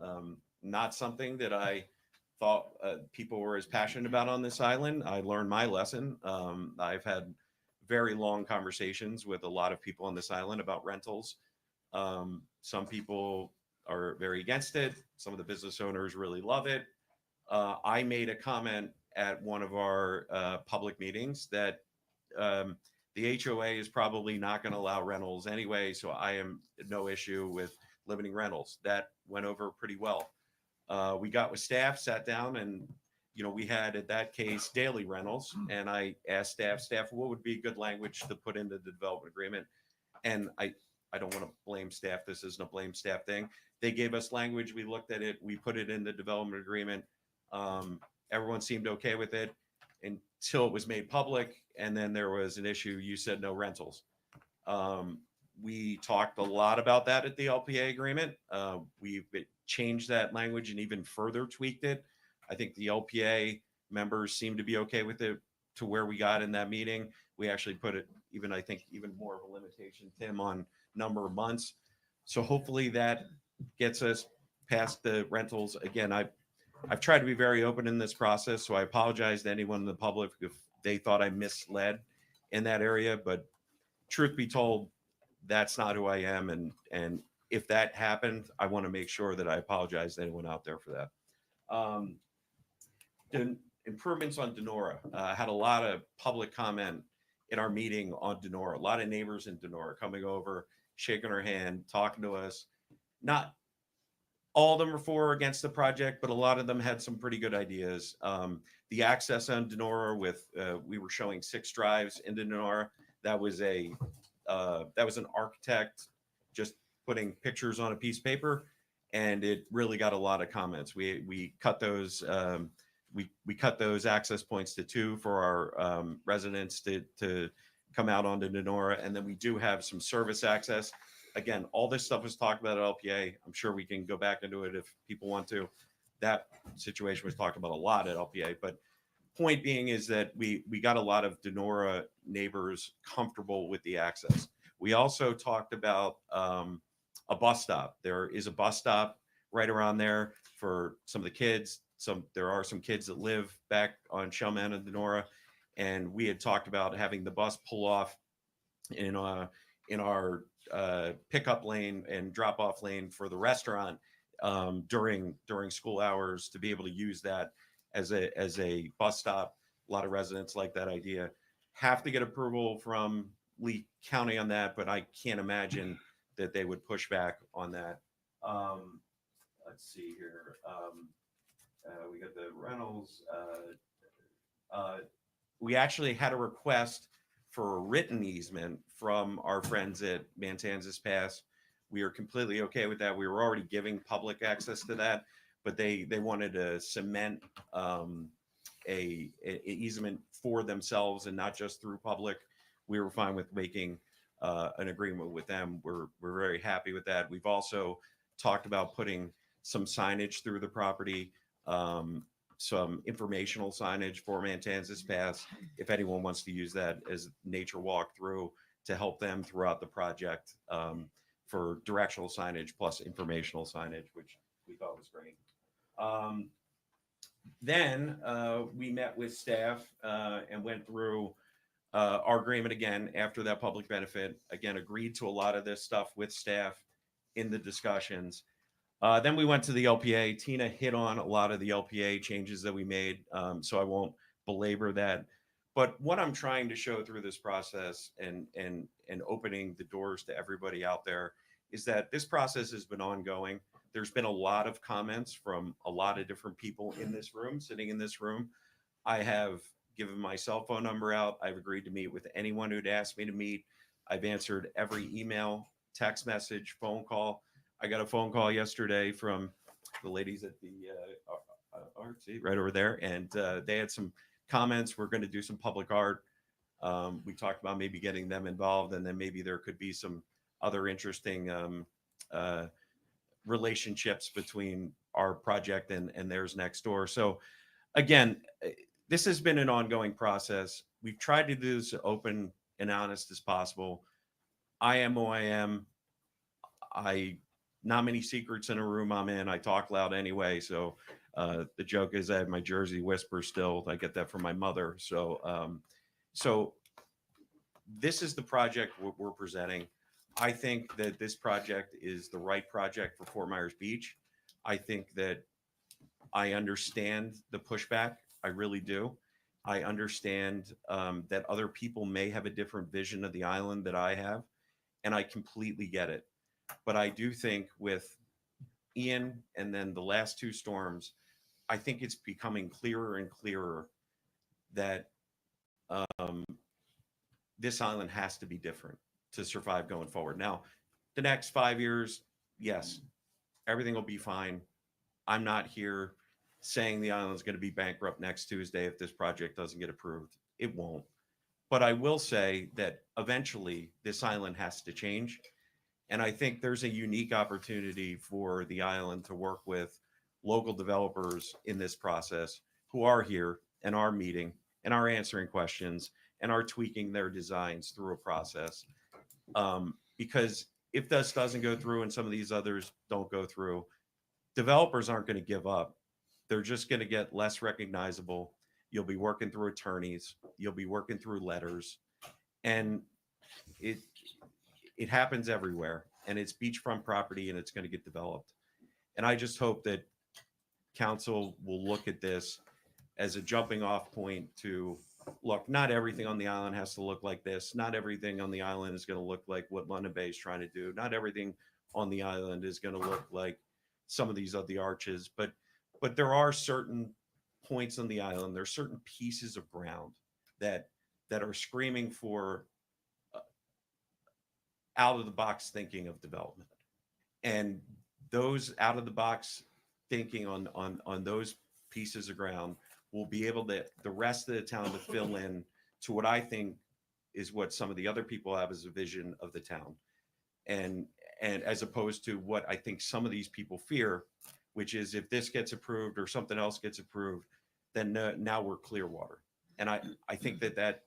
not something that I thought people were as passionate about on this island. I learned my lesson. I've had very long conversations with a lot of people on this island about rentals. Some people are very against it. Some of the business owners really love it. I made a comment at one of our public meetings that the HOA is probably not going to allow rentals anyway, so I am no issue with limiting rentals. That went over pretty well. We got with staff, sat down, and we had at that case daily rentals, and I asked staff, what would be good language to put into the development agreement? And I don't want to blame staff. This isn't a blame staff thing. They gave us language. We looked at it. We put it in the development agreement. Everyone seemed okay with it until it was made public. And then there was an issue. You said no rentals. We talked a lot about that at the LPA agreement. We've changed that language and even further tweaked it. I think the LPA members seem to be okay with it to where we got in that meeting. We actually put it even more of a limitation, Tim, on number of months. So hopefully that gets us past the rentals. Again, I've tried to be very open in this process, so I apologize to anyone in the public if they thought I misled in that area. But truth be told, that's not who I am. And if that happened, I want to make sure that I apologize to anyone out there for that. The improvements on Denora. Had a lot of public comment in our meeting on Denora. A lot of neighbors in Denora coming over, shaking our hand, talking to us. Not all of them were for or against the project, but a lot of them had some pretty good ideas. The access on Denora we were showing 6 drives into Denora. That was an architect just putting pictures on a piece of paper, and it really got a lot of comments. We cut those we cut those access points to 2 for our residents to come out onto Denora, and then we do have some service access. Again, all this stuff was talked about at LPA. I'm sure we can go back into it if people want to. That situation was talked about a lot at LPA, but point being is that we got a lot of Denora neighbors comfortable with the access. We also talked about a bus stop. There is a bus stop right around there for some of the kids. There are some kids that live back on Shellman and Denora, and we had talked about having the bus pull off in our pickup lane and drop off lane for the restaurant during school hours to be able to use that as a bus stop. A lot of residents like that idea. Have to get approval from Lee County on that, but I can't imagine that they would push back on that. Let's see here. We got the rentals. We actually had a request for a written easement from our friends at Mantanzas Pass. We are completely okay with that. We were already giving public access to that, but they wanted to cement a easement for themselves and not just through public. We were fine with making an agreement with them. We're very happy with that. We've also talked about putting some signage through the property, some informational signage for Mantanzas Pass, if anyone wants to use that as nature walkthrough to help them throughout the project, for directional signage plus informational signage, which we thought was great. Then we met with staff and went through our agreement again after that public benefit. Again, agreed to a lot of this stuff with staff in the discussions. Then we went to the LPA. Tina hit on a lot of the LPA changes that we made, so I won't belabor that. But what I'm trying to show through this process and opening the doors to everybody out there is that this process has been ongoing. There's been a lot of comments from a lot of different people in this room, sitting in this room. I have given my cell phone number out. I've agreed to meet with anyone who'd asked me to meet. I've answered every email, text message, phone call. I got a phone call yesterday from the ladies at the artsy right over there, and they had some comments. We're going to do some public art. We talked about maybe getting them involved, and then maybe there could be some other interesting relationships between our project and theirs next door. So again, this has been an ongoing process. We've tried to do this open and honest as possible. I am who I am. Not many secrets in a room I'm in. I talk loud anyway. So the joke is I have my Jersey whisper still. I get that from my mother. So this is the project we're presenting. I think that this project is the right project for Fort Myers Beach. I think that I understand the pushback. I really do. I understand that other people may have a different vision of the island that I have, and I completely get it. But I do think with Ian and then the last two storms, I think it's becoming clearer and clearer that this island has to be different to survive going forward. Now, the next 5 years, yes, everything will be fine. I'm not here saying the island is going to be bankrupt next Tuesday if this project doesn't get approved. It won't. But I will say that eventually this island has to change. And I think there's a unique opportunity for the island to work with local developers in this process who are here and are meeting and are answering questions and are tweaking their designs through a process. Because if this doesn't go through and some of these others don't go through, developers aren't going to give up. They're just going to get less recognizable. You'll be working through attorneys. You'll be working through letters. And it happens everywhere. And it's beachfront property and it's going to get developed. And I just hope that council will look at this as a jumping off point to, look, not everything on the island has to look like this. Not everything on the island is going to look like what London Bay is trying to do. Not everything on the island is going to look like some of these other arches. But there are certain points on the island, there's certain pieces of ground that are screaming for out of the box thinking of development. And those out of the box thinking on those pieces of ground will be able to, the rest of the town to fill in to what I think is what some of the other people have as a vision of the town. And as opposed to what I think some of these people fear, which is if this gets approved or something else gets approved, then now we're Clearwater. And I think that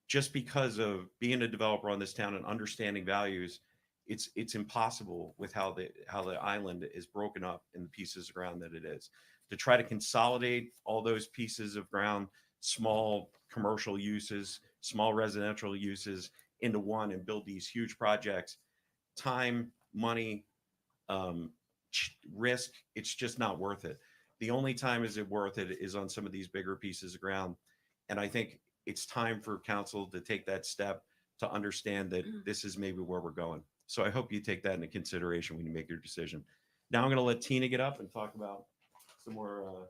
just because of being a developer on this town and understanding values, it's impossible with how the island is broken up in the pieces of ground that it is. To try to consolidate all those pieces of ground, small commercial uses, small residential uses into one and build these huge projects, time, money, risk, it's just not worth it. The only time is it worth it is on some of these bigger pieces of ground. And I think it's time for council to take that step to understand that this is maybe where we're going. So I hope you take that into consideration when you make your decision. Now I'm going to let Tina get up and talk about some more,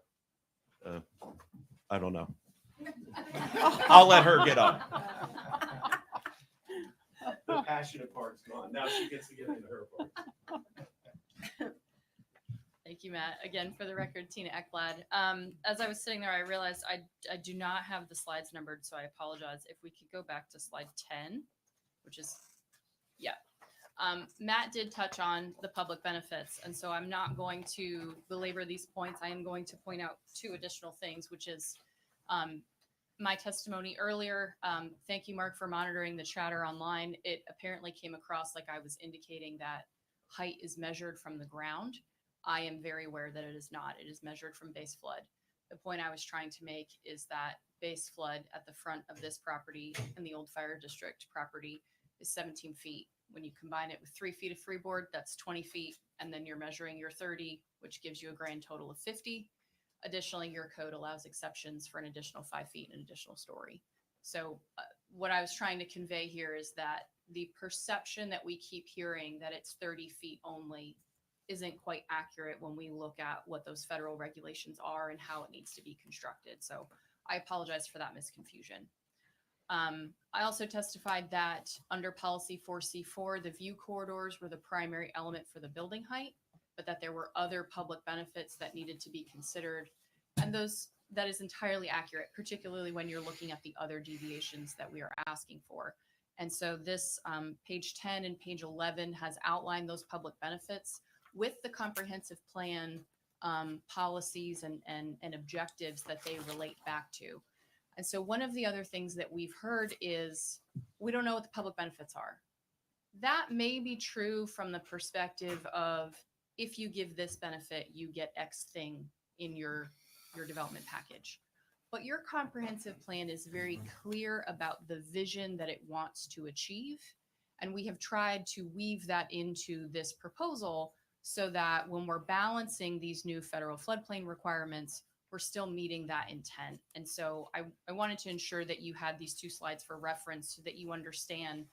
I don't know. I'll let her get up. The passionate part's gone. Now she gets to get into her part. Thank you, Matt. Again, for the record, Tina Ekblad. As I was sitting there, I realized I do not have the slides numbered, so I apologize. If we could go back to slide 10, which is, yeah. Matt did touch on the public benefits, and so I'm not going to belabor these points. I am going to point out two additional things, which is my testimony earlier. Thank you, Mark, for monitoring the chatter online. It apparently came across like I was indicating that height is measured from the ground. I am very aware that it is not. It is measured from base flood. The point I was trying to make is that base flood at the front of this property and the old fire district property is 17 feet. When you combine it with 3 feet of freeboard, that's 20 feet. And then you're measuring your 30, which gives you a grand total of 50. Additionally, your code allows exceptions for an additional 5 feet and an additional story. So what I was trying to convey here is that the perception that we keep hearing that it's 30 feet only isn't quite accurate when we look at what those federal regulations are and how it needs to be constructed. So I apologize for that misconfusion. I also testified that under policy 4C4, the view corridors were the primary element for the building height, but that there were other public benefits that needed to be considered. And that is entirely accurate, particularly when you're looking at the other deviations that we are asking for. And so this page 10 and page 11 has outlined those public benefits with the comprehensive plan policies and objectives that they relate back to. And so one of the other things that we've heard is we don't know what the public benefits are. That may be true from the perspective of if you give this benefit, you get X thing in your development package. But your comprehensive plan is very clear about the vision that it wants to achieve. And we have tried to weave that into this proposal so that when we're balancing these new federal floodplain requirements, we're still meeting that intent. And so I wanted to ensure that you had these two slides for reference so that you understand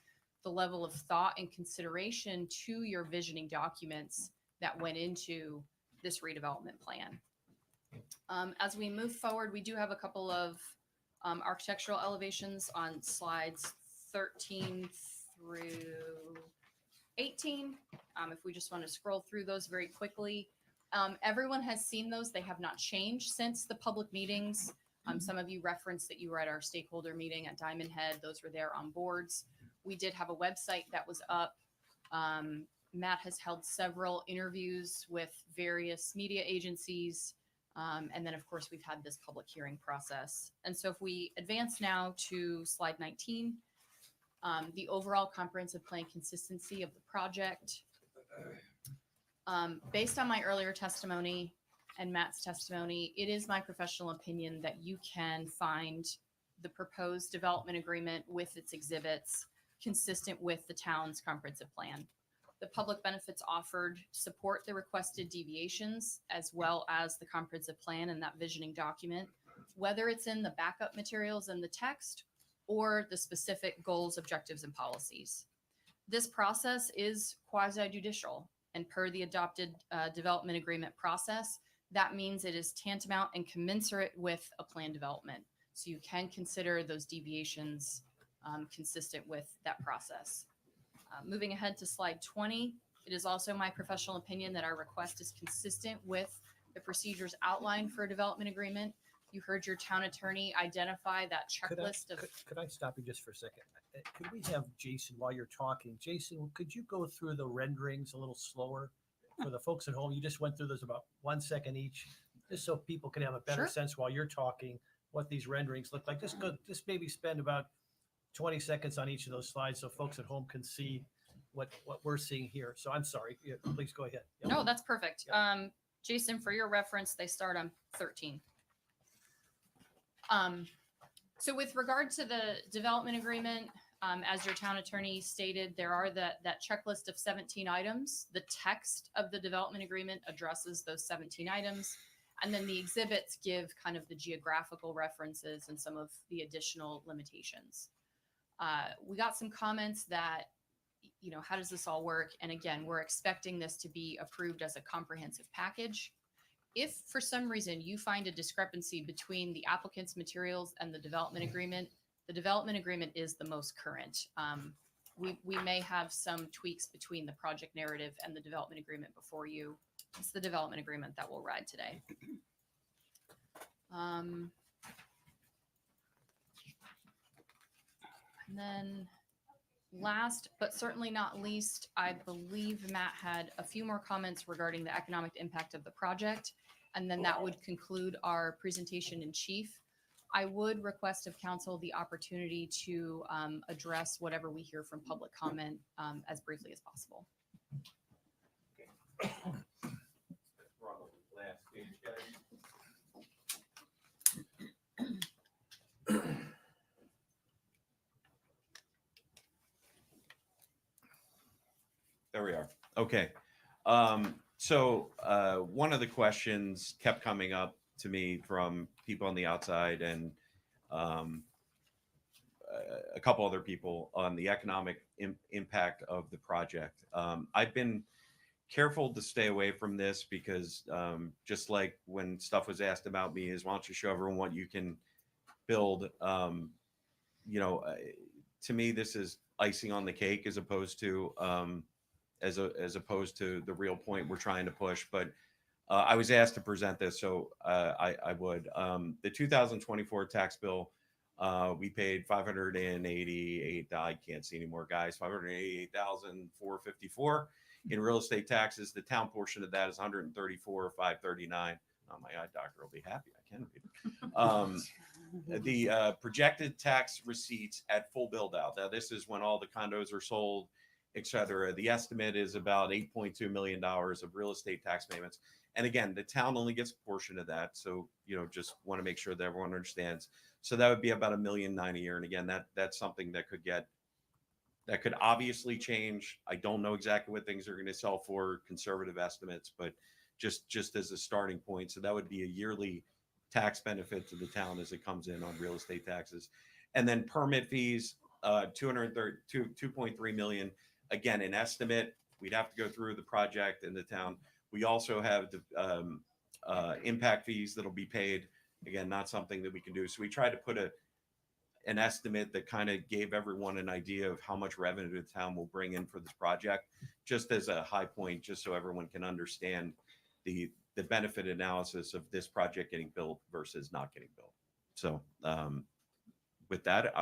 the level of thought and consideration to your visioning documents that went into this redevelopment plan. As we move forward, we do have a couple of architectural elevations on slides 13 through 18. If we just want to scroll through those very quickly. Everyone has seen those. They have not changed since the public meetings. Some of you referenced that you were at our stakeholder meeting at Diamond Head. Those were there on boards. We did have a website that was up. Matt has held several interviews with various media agencies. And then, of course, we've had this public hearing process. And so if we advance now to slide 19, the overall comprehensive plan consistency of the project. Based on my earlier testimony and Matt's testimony, it is my professional opinion that you can find the proposed development agreement with its exhibits consistent with the town's comprehensive plan. The public benefits offered support the requested deviations as well as the comprehensive plan and that visioning document, whether it's in the backup materials in the text or the specific goals, objectives, and policies. This process is quasi-judicial, and per the adopted development agreement process, that means it is tantamount and commensurate with a plan development. So you can consider those deviations consistent with that process. Moving ahead to slide 20, it is also my professional opinion that our request is consistent with the procedures outlined for a development agreement. You heard your town attorney identify that checklist Could I stop you just for a second? Could we have Jason, while you're talking, Jason, could you go through the renderings a little slower for the folks at home? You just went through those about 1 second each, just so people can have a better sense while you're talking what these renderings look like. Just maybe spend about 20 seconds on each of those slides so folks at home can see what we're seeing here. So I'm sorry. Yeah, please go ahead. Yeah. No, that's perfect. Jason, for your reference, they start on 13. So with regard to the development agreement, as your town attorney stated, there are that checklist of 17 items. The text of the development agreement addresses those 17 items. And then the exhibits give kind of the geographical references and some of the additional limitations. We got some comments that, how does this all work? And again, we're expecting this to be approved as a comprehensive package. If for some reason you find a discrepancy between the applicant's materials and the development agreement is the most current. We may have some tweaks between the project narrative and the development agreement before you. It's the development agreement that will ride today. And then last, but certainly not least, I believe Matt had a few more comments regarding the economic impact of the project, and then that would conclude our presentation in chief. I would request of council the opportunity to address whatever we hear from public comment as briefly as possible. There we are. Okay. So one of the questions kept coming up to me from people on the outside and a couple other people on the economic impact of the project. I've been careful to stay away from this because just like when stuff was asked about me is why don't you show everyone what you can build? You know, to me, this is icing on the cake as opposed to as opposed to the real point we're trying to push. But I was asked to present this, so I would. The 2024 tax bill, we paid 588. I can't see anymore, guys. 588,454 in real estate taxes. The town portion of that is 134,539. Oh, my eye doctor will be happy. I can read. The projected tax receipts at full build out. Now, this is when all the condos are sold, et cetera. The estimate is about $8.2 million of real estate tax payments. And again, the town only gets a portion of that. So, you know, just want to make sure that everyone understands. So that would be about $1.9 million a year. And again, that's something that could obviously change. I don't know exactly what things are going to sell for, conservative estimates, but just as a starting point. So that would be a yearly tax benefit to the town as it comes in on real estate taxes. And then permit fees, 2.3 million. Again, an estimate. We'd have to go through the project in the town. We also have the impact fees that'll be paid. Again, not something that we can do. So we tried to put an estimate that kind of gave everyone an idea of how much revenue the town will bring in for this project, just as a high point, just so everyone can understand the benefit analysis of this project getting built versus not getting built. So with that,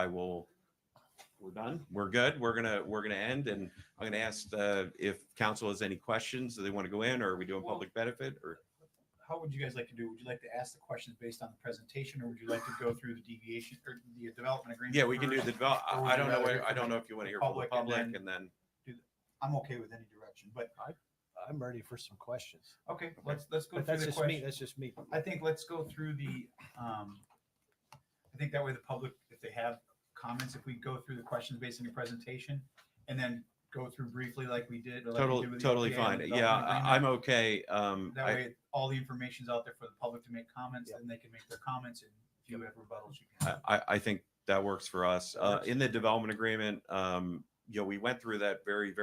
we're done. We're good. We're gonna end, and I'm gonna ask if council has any questions. Do they want to go in, or are we doing public benefit, or? How would you guys like to do? Would you like to ask the questions based on the presentation, or would you like to go through the deviation or the development agreement? Yeah, we can do first? the develop. Or would I you don't know. rather I don't know if you want to hear from the public and then. I'm okay with any direction, but I'm ready for some questions. okay, let's go But through that's the just me. questions. That's just me. I think let's go through the. I think that way the public, if they have comments, if we go through the questions based on your presentation, and then go through briefly like we did. Or like we did with the Totally LPA fine. and the Yeah, development I'm agreement. okay. That way, all the information's out there for the public to make comments, and they can make their comments, and if you have rebuttals, you can. I think that works for us. In the development agreement, you know, we went through that very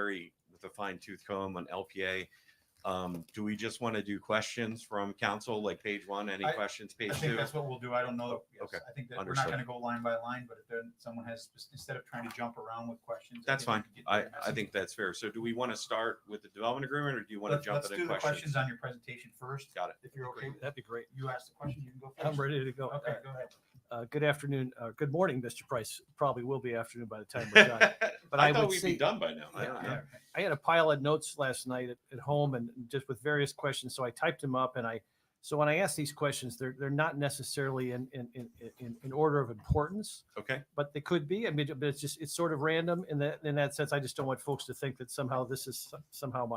with a fine tooth comb on LPA. Do we just want to do questions from council, like page 1? Any questions, page 2? I think that's what we'll do. I don't know. Yes, Okay. I think that Understood. we're not going to go line by line, but if then someone has, instead of trying to jump around with questions. That's I fine. think we can get their I message. think that's fair. So do we want to start with the development agreement, or do you want to jump Let's into do the questions? questions on your presentation first. Got it. If you're okay. That'd be great. You ask the question, you can go first. I'm ready to go. Okay, go ahead. Good afternoon. Good morning, Mr. Price. Probably will be afternoon by the time we're done. But I I thought would we'd say, be done by now. I don't know. I had a pile of notes last night at home, and just with various questions. So I typed them up, and so when I ask these questions, they're not necessarily in order of importance. Okay. But they could be. I mean, but it's sort of random in that sense. I just don't want folks to think that somehow this is somehow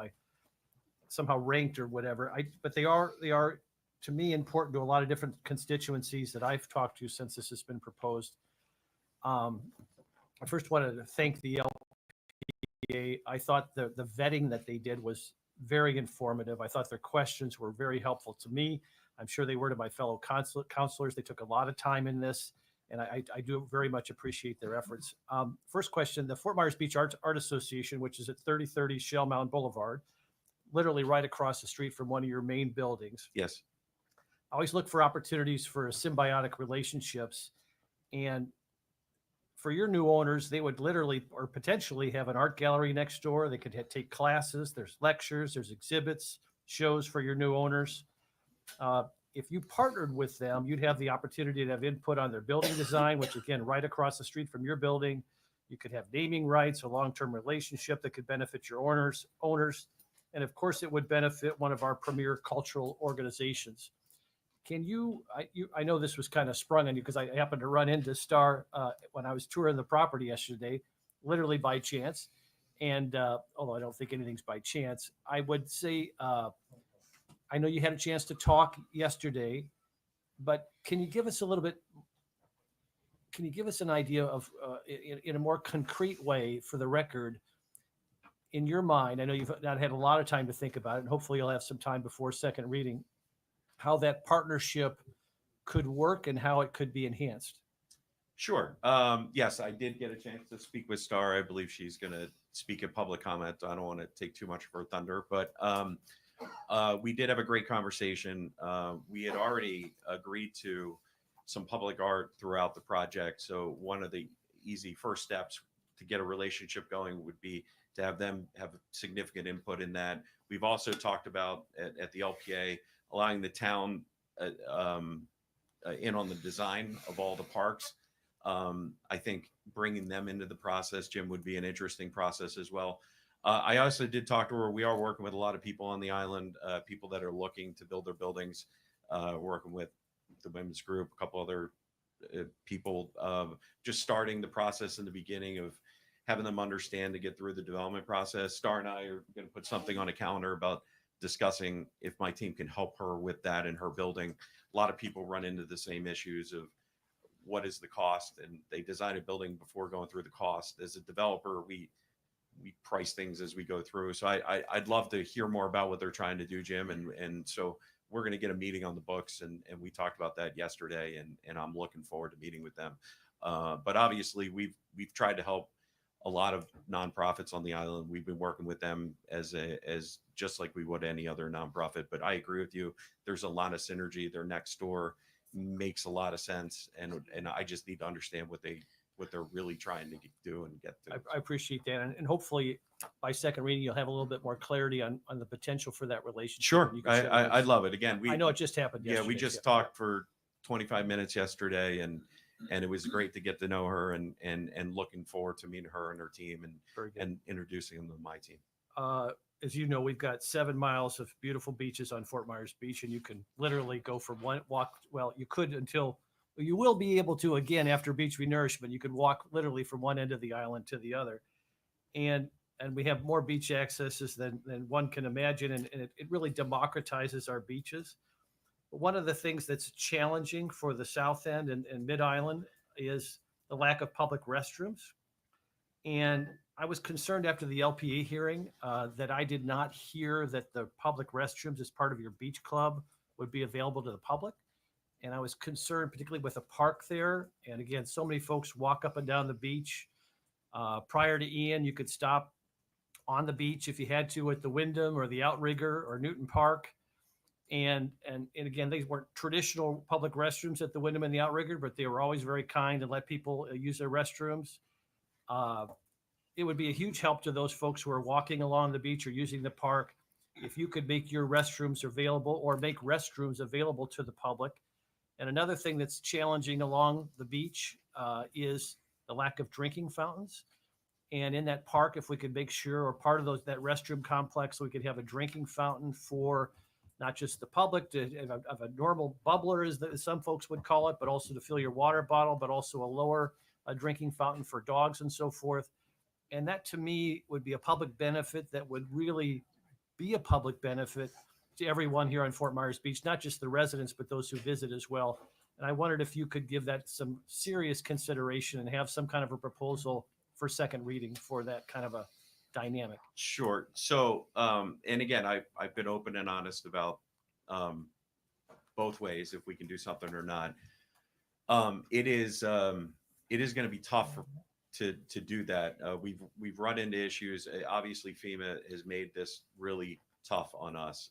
ranked or whatever. But they are to me important to a lot of different constituencies that I've talked to since this has been proposed. I first wanted to thank the LPA. I thought the vetting that they did was very informative. I thought their questions were very helpful to me. I'm sure they were to my fellow counselors. They took a lot of time in this, and I do very much appreciate their efforts. First question, the Fort Myers Beach Art Association, which is at 3030 Shell Mound Boulevard, literally right across the street from one of your main buildings. Yes. I always look for opportunities for symbiotic relationships. And for your new owners, they would literally or potentially have an art gallery next door. They could take classes. There's lectures, there's exhibits, shows for your new owners. If you partnered with them, you'd have the opportunity to have input on their building design, which again, right across the street from your building. You could have naming rights, a long-term relationship that could benefit your owners. And of course, it would benefit one of our premier cultural organizations. Can you, I know this was kind of sprung on you because I happened to run into Star when I was touring the property yesterday, literally by chance. And although I don't think anything's by chance, I would say, I know you had a chance to talk yesterday, but can you give us a little bit, can you give us an idea of, in a more concrete way for the record, in your mind, I know you've not had a lot of time to think about it, and hopefully you'll have some time before second reading, how that partnership could work and how it could be enhanced. Sure. Yes, I did get a chance to speak with Star. I believe she's going to speak at public comment. I don't want to take too much of her thunder, but we did have a great conversation. We had already agreed to some public art throughout the project. So one of the easy first steps to get a relationship going would be to have them have significant input in that. We've also talked about at the LPA allowing the town in on the design of all the parks. I think bringing them into the process, Jim, would be an interesting process as well. I also did talk to her. We are working with a lot of people on the island, people that are looking to build their buildings, working with the women's group, a couple other people, just starting the process in the beginning of having them understand to get through the development process. Star and I are going to put something on a calendar about discussing if my team can help her with that in her building. A lot of people run into the same issues of what is the cost, and they design a building before going through the cost. As a developer, we price things as we go through. So I'd love to hear more about what they're trying to do, Jim. And so we're going to get a meeting on the books, and we talked about that yesterday, and I'm looking forward to meeting with them. But obviously we've tried to help a lot of nonprofits on the island. We've been working with them as just like we would any other nonprofit. But I agree with you. There's a lot of synergy. They're next door, makes a lot of sense, and I just need to understand what they're really trying to do and get to. I appreciate that, and hopefully by second reading you'll have a little bit more clarity on the potential for that relationship. Sure, You can share with I'd us. love it. Again, I know it just happened yesterday. Yeah, we just talked for 25 minutes yesterday, and it was great to get to know her, and looking forward to meeting her and her team, and introducing them to my team. As you know, we've got 7 miles of beautiful beaches on Fort Myers Beach, and you can literally go from one walk. Well, you could until you will be able to again after beach renourishment. You could walk literally from one end of the island to the other, and we have more beach accesses than one can imagine, and it really democratizes our beaches. But one of the things that's challenging for the South End and Mid Island is the lack of public restrooms. And I was concerned after the LPA hearing that I did not hear that the public restrooms as part of your beach club would be available to the public. And I was concerned, particularly with a park there. And again, so many folks walk up and down the beach. Prior to Ian, you could stop on the beach if you had to at the Wyndham or the Outrigger or Newton Park. And again, these weren't traditional public restrooms at the Wyndham and the Outrigger, but they were always very kind and let people use their restrooms. It would be a huge help to those folks who are walking along the beach or using the park if you could make your restrooms available or make restrooms available to the public. And another thing that's challenging along the beach is the lack of drinking fountains. And in that park, if we could make sure, or part of that restroom complex, we could have a drinking fountain for not just the public of a normal bubbler, as some folks would call it, but also to fill your water bottle, but also a lower drinking fountain for dogs and so forth. And that to me would be a public benefit that would really be a public benefit to everyone here on Fort Myers Beach, not just the residents, but those who visit as well. And I wondered if you could give that some serious consideration and have some kind of a proposal for second reading for that kind of a dynamic. Sure. So, and again, I've been open and honest about both ways, if we can do something or not. It is going to be tough to do that. We've run into issues. Obviously, FEMA has made this really tough on us.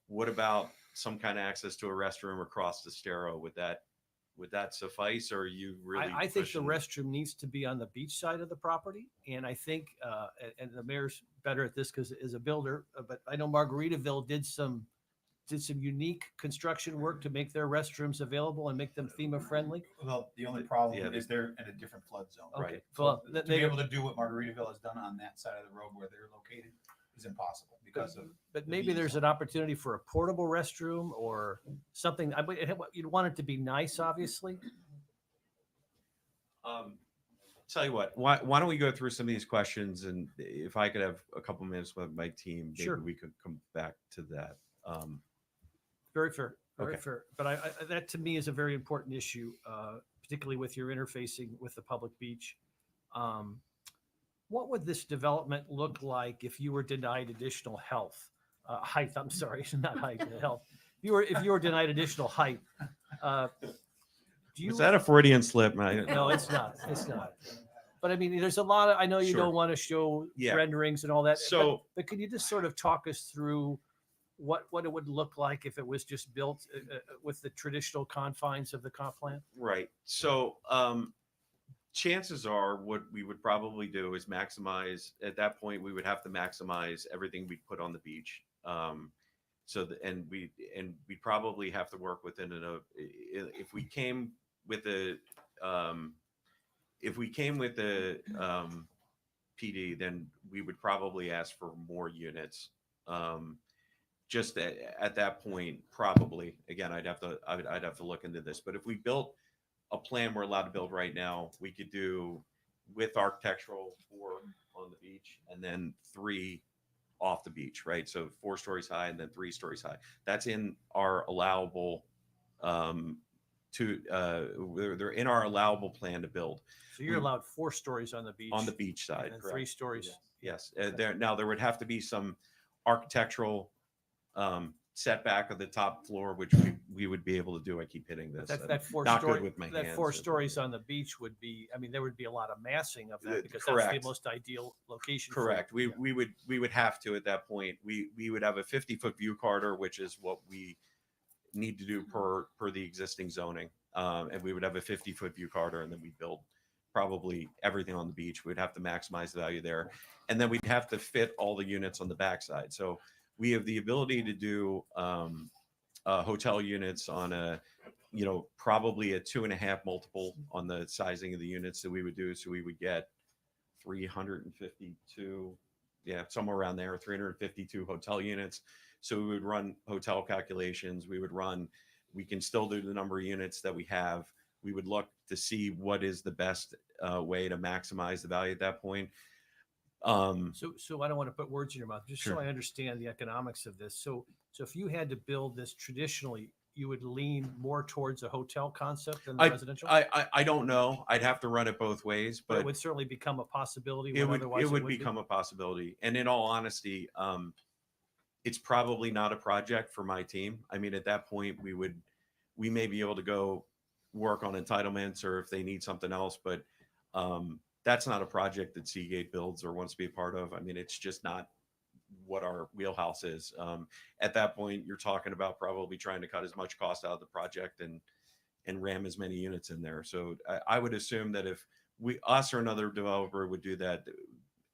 What about some kind of access to a restroom across the Stero? Would that suffice, or are you really? I think the pushing- restroom needs to be on the beach side of the property, and I think, and the mayor's better at this because is a builder, but I know Margaritaville did some unique construction work to make their restrooms available and make them FEMA friendly. Well, the only problem is they're in a different flood zone. Okay. Right. Well, To be able to do what Margaritaville has done on that side of the road where they're located is impossible because of. But the maybe beach there's zone. an opportunity for a portable restroom or something. You'd want it to be nice, obviously. Tell you what, why don't we go through some of these questions, and if I could have a couple minutes with my team, maybe Sure. we could come back to that. Very fair, very Okay. fair. But I that to me is a very important issue, particularly with your interfacing with the public beach. What would this development look like if you were denied additional height? I'm sorry, not height, health. If you were denied additional height, Do you? Was that a Freudian slip? No, it's not. It's not. But I mean, there's a lot of, I know you Sure. don't want to show Yeah. renderings and all that. So- but could you just sort of talk us through what it would look like if it was just built with the traditional confines of the comp plan? Right. So chances are what we would probably do is maximize, at that point, we would have to maximize everything we put on the beach. And we probably have to work within if we came with a PD, then we would probably ask for more units. Just at that point, probably, again, I'd have to look into this, but if we built a plan we're allowed to build right now, we could do with architectural 4 on the beach and then 3 off the beach, right? So 4 stories high and then 3 stories high. That's in our allowable they're in our allowable plan to build. So you're allowed 4 stories on the beach. On the beach side, and correct. 3 stories. Yes. There would have to be some architectural setback of the top floor, which we would be able to do. I keep hitting this. That 4 Not story, good with my that hands. 4 stories on the beach would be, I mean, there would be a lot of massing of that because that's Correct. the most ideal location. for it. Correct. We would have to at that point. We would have a 50-foot view corridor, which is what we need to do per the existing zoning. And we would have a 50-foot view corridor, and then we build probably everything on the beach. We'd have to maximize the value there, and then we'd have to fit all the units on the backside. So we have the ability to do hotel units on probably a 2.5 multiple on the sizing of the units that we would do. So we would get 352, somewhere around there, 352 hotel units. So we would run hotel calculations. We can still do the number of units that we have. We would look to see what is the best way to maximize the value at that point. So I don't want to put words in your mouth, just so Sure. I understand the economics of this. So if you had to build this traditionally, you would lean more towards a hotel concept than the residential? I don't know. I'd have to run it both ways, But but it would certainly become a possibility. it when otherwise would be. become a possibility. And in all honesty, it's probably not a project for my team. I mean, at that point, we may be able to go work on entitlements or if they need something else, but that's not a project that Seagate builds or wants to be a part of. I mean, it's just not what our wheelhouse is. At that point, you're talking about probably trying to cut as much cost out of the project and ram as many units in there. So I would assume that if us or another developer would do that,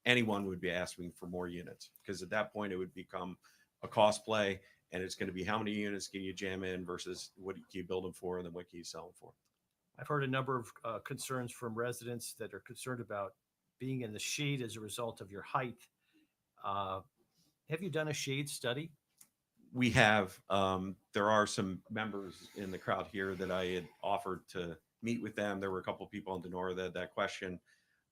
anyone would be asking for more units, because at that point it would become a cost play, and it's going to be how many units can you jam in versus what can you build them for, and then what can you sell them for. I've heard a number of concerns from residents that are concerned about being in the shade as a result of your height. Have you done a shade study? We have. There are some members in the crowd here that I had offered to meet with them. There were a couple of people in Denora that had that question.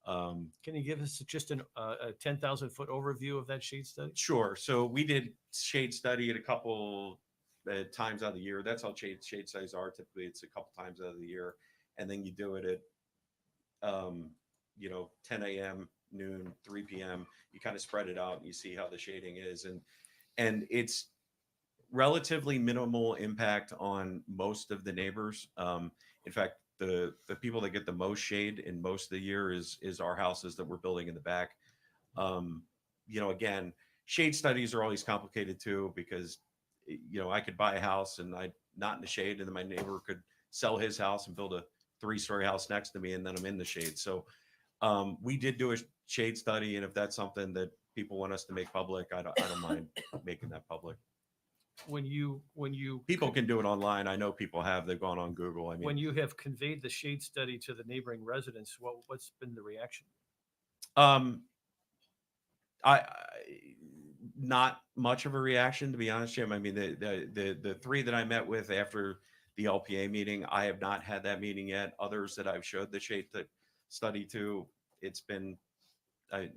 Can you give us just a 10,000-foot overview of that shade study? Sure. So we did shade study at a couple times out of the year. That's how shade studies are. Typically, it's a couple times out of the year. And then you do it at, 10 a.m., noon, 3 p.m. You kind of spread it out and you see how the shading is. And it's relatively minimal impact on most of the neighbors. In fact, the people that get the most shade in most of the year is our houses that we're building in the back. Again, shade studies are always complicated too, because, I could buy a house and I'm not in the shade, and then my neighbor could sell his house and build a 3-story house next to me, and then I'm in the shade. So we did do a shade study, and if that's something that people want us to make public, I don't mind making that public. When you People can do it online. I know people have. They've gone on Google. I mean, when you have conveyed the shade study to the neighboring residents, what's been the reaction? I not much of a reaction, to be honest, Jim. I mean, the 3 that I met with after the LPA meeting, I have not had that meeting yet. Others that I've showed the shade study to, it's been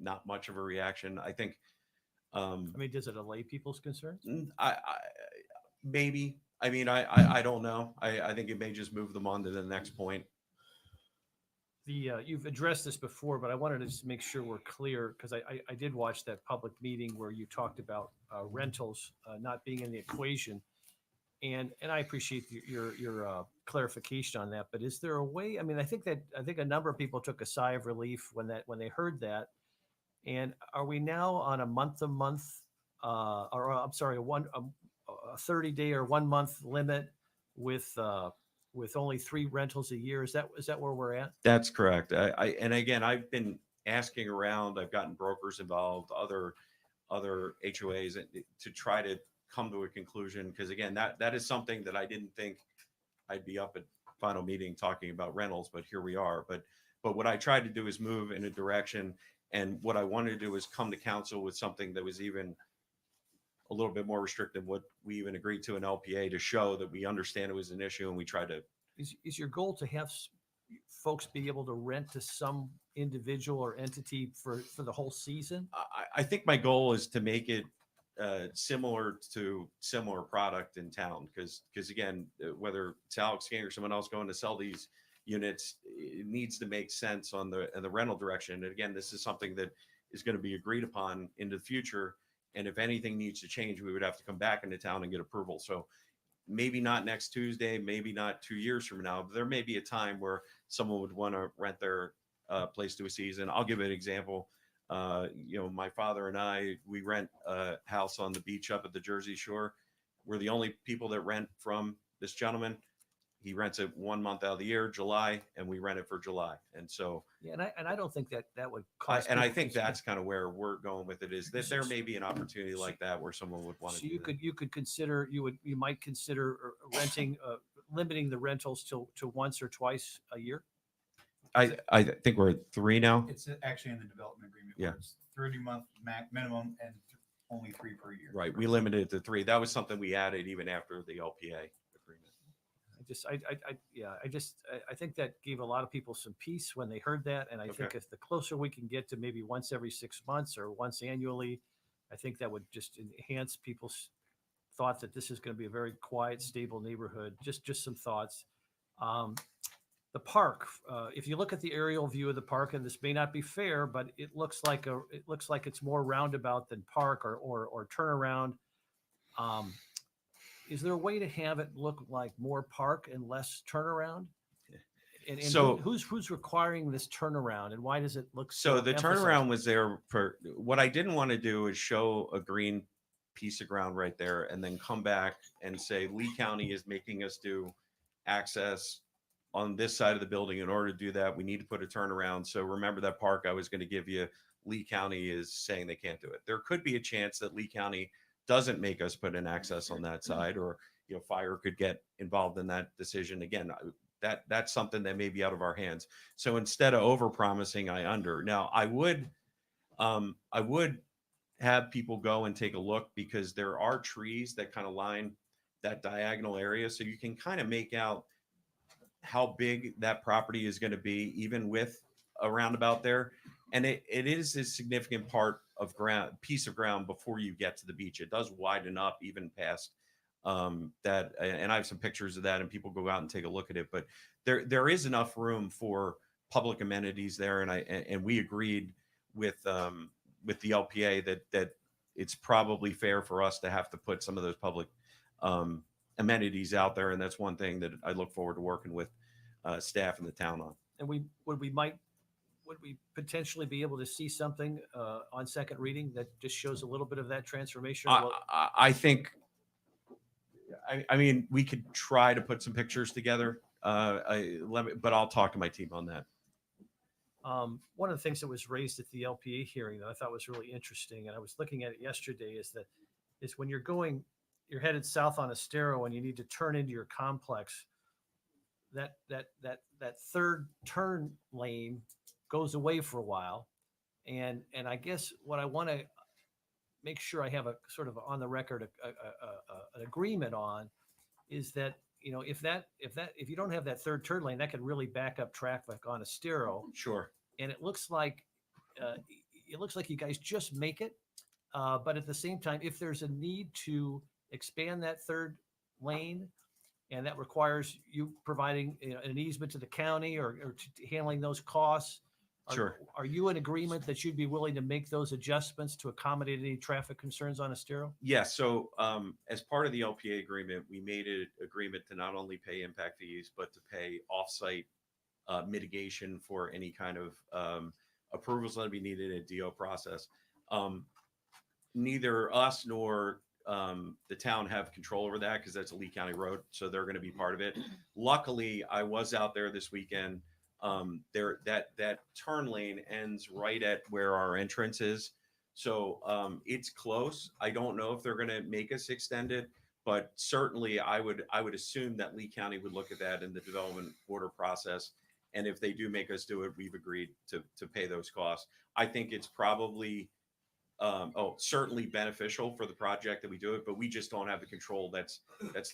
not much of a reaction. I think. I mean, does it allay people's concerns? Maybe. I mean, I don't know. I think it may just move them on to the next point. You've addressed this before, but I wanted to just make sure we're clear, because I did watch that public meeting where you talked about rentals not being in the equation, and I appreciate your clarification on that, but is there a way? I mean, I think a number of people took a sigh of relief when they heard that. And are we now on a month-to-month, or I'm sorry, a 30-day or 1 month limit with only 3 rentals a year? Is that where we're at? That's correct. And again, I've been asking around. I've gotten brokers involved, other HOAs to try to come to a conclusion. Because again, that is something that I didn't think I'd be up at final meeting talking about rentals, but here we are. But what I tried to do is move in a direction, and what I wanted to do was come to council with something that was even a little bit more restrictive, what we even agreed to in LPA, to show that we understand it was an issue, and we tried to. Is your goal to have folks be able to rent to some individual or entity for the whole season? I think my goal is to make it similar to similar product in town, because again, whether it's Alex King or someone else going to sell these units, it needs to make sense on the rental direction. And again, this is something that is going to be agreed upon into the future. And if anything needs to change, we would have to come back into town and get approval. So maybe not next Tuesday, maybe not 2 years from now, but there may be a time where someone would want to rent their place to a season. I'll give an example. My father and I, we rent a house on the beach up at the Jersey Shore. We're the only people that rent from this gentleman. He rents it 1 month out of the year, July, and we rent it for July. And so, yeah, and I don't think that would cost. And I think that's kind of where we're going with it, is that there may be an opportunity like that where someone would want to. So you might consider renting, limiting the rentals to once or twice a year. I think we're at 3 now. It's actually in the development agreement. Yeah. It's 30-month minimum and only 3 per year. Right. We limited it to 3. That was something we added even after the LPA agreement. I think that gave a lot of people some peace when they heard that. And I think if the closer we can get to maybe once every 6 months or once annually, I think that would just enhance people's thought that this is going to be a very quiet, stable neighborhood. Just some thoughts. The park, if you look at the aerial view of the park, and this may not be fair, but it looks like it's more roundabout than park or turnaround. Is there a way to have it look like more park and less turnaround? And so who's requiring this turnaround, and why does it look so? The turnaround was there for what I didn't want to do is show a green piece of ground right there and then come back and say Lee County is making us do access on this side of the building. In order to do that, we need to put a turnaround. So remember that park I was going to give you, Lee County is saying they can't do it. There could be a chance that Lee County doesn't make us put in access on that side, or fire could get involved in that decision. Again, that's something that may be out of our hands. So instead of over promising, I under. Now I would have people go and take a look, because there are trees that kind of line that diagonal area, so you can kind of make out how big that property is going to be, even with a roundabout there. And it is a significant piece of ground before you get to the beach. It does widen up even past that. And I have some pictures of that, and people go out and take a look at it. But there is enough room for public amenities there. And we agreed with the LPA that it's probably fair for us to have to put some of those public amenities out there. And that's one thing that I look forward to working with staff in the town on. And would we potentially be able to see something on second reading that just shows a little bit of that transformation? I think, I mean, we could try to put some pictures together, but I'll talk to my team on that. One of the things that was raised at the LPA hearing that I thought was really interesting, and I was looking at it yesterday, is when you're headed south on Estero and you need to turn into your complex, that third turn lane goes away for a while. And I guess what I want to make sure I have a sort of on the record, an agreement on, is that, if you don't have that third turn lane, that could really back up traffic on Estero. Sure. And it looks like you guys just make it. But at the same time, if there's a need to expand that third lane, and that requires you providing an easement to the county or handling those costs, Sure. Are you in agreement that you'd be willing to make those adjustments to accommodate any traffic concerns on Estero? Yes. So as part of the LPA agreement, we made an agreement to not only pay impact fees, but to pay offsite mitigation for any kind of approvals that be needed in a DO process. Neither us nor the town have control over that because that's a Lee County road. So they're going to be part of it. Luckily, I was out there this weekend. That turn lane ends right at where our entrance is. So it's close. I don't know if they're going to make us extend it, but certainly I would assume that Lee County would look at that in the development order process. And if they do make us do it, we've agreed to pay those costs. I think it's probably certainly beneficial for the project that we do it, but we just don't have the control. That's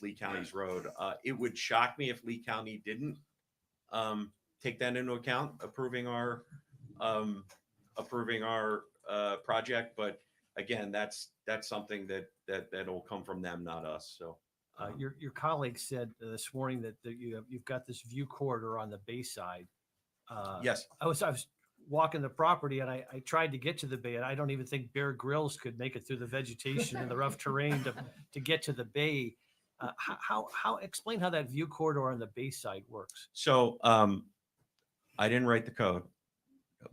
Lee County's road. It would shock me if Lee County didn't take that into account, approving our project. But again, that's something that'll come from them, not us. So your colleague said this morning that you've got this view corridor on the bay side. Yes, I was walking the property and I tried to get to the bay, and I don't even think Bear Grylls could make it through the vegetation and the rough terrain to get to the bay. How explain how that view corridor on the bay side works? So I didn't write the code,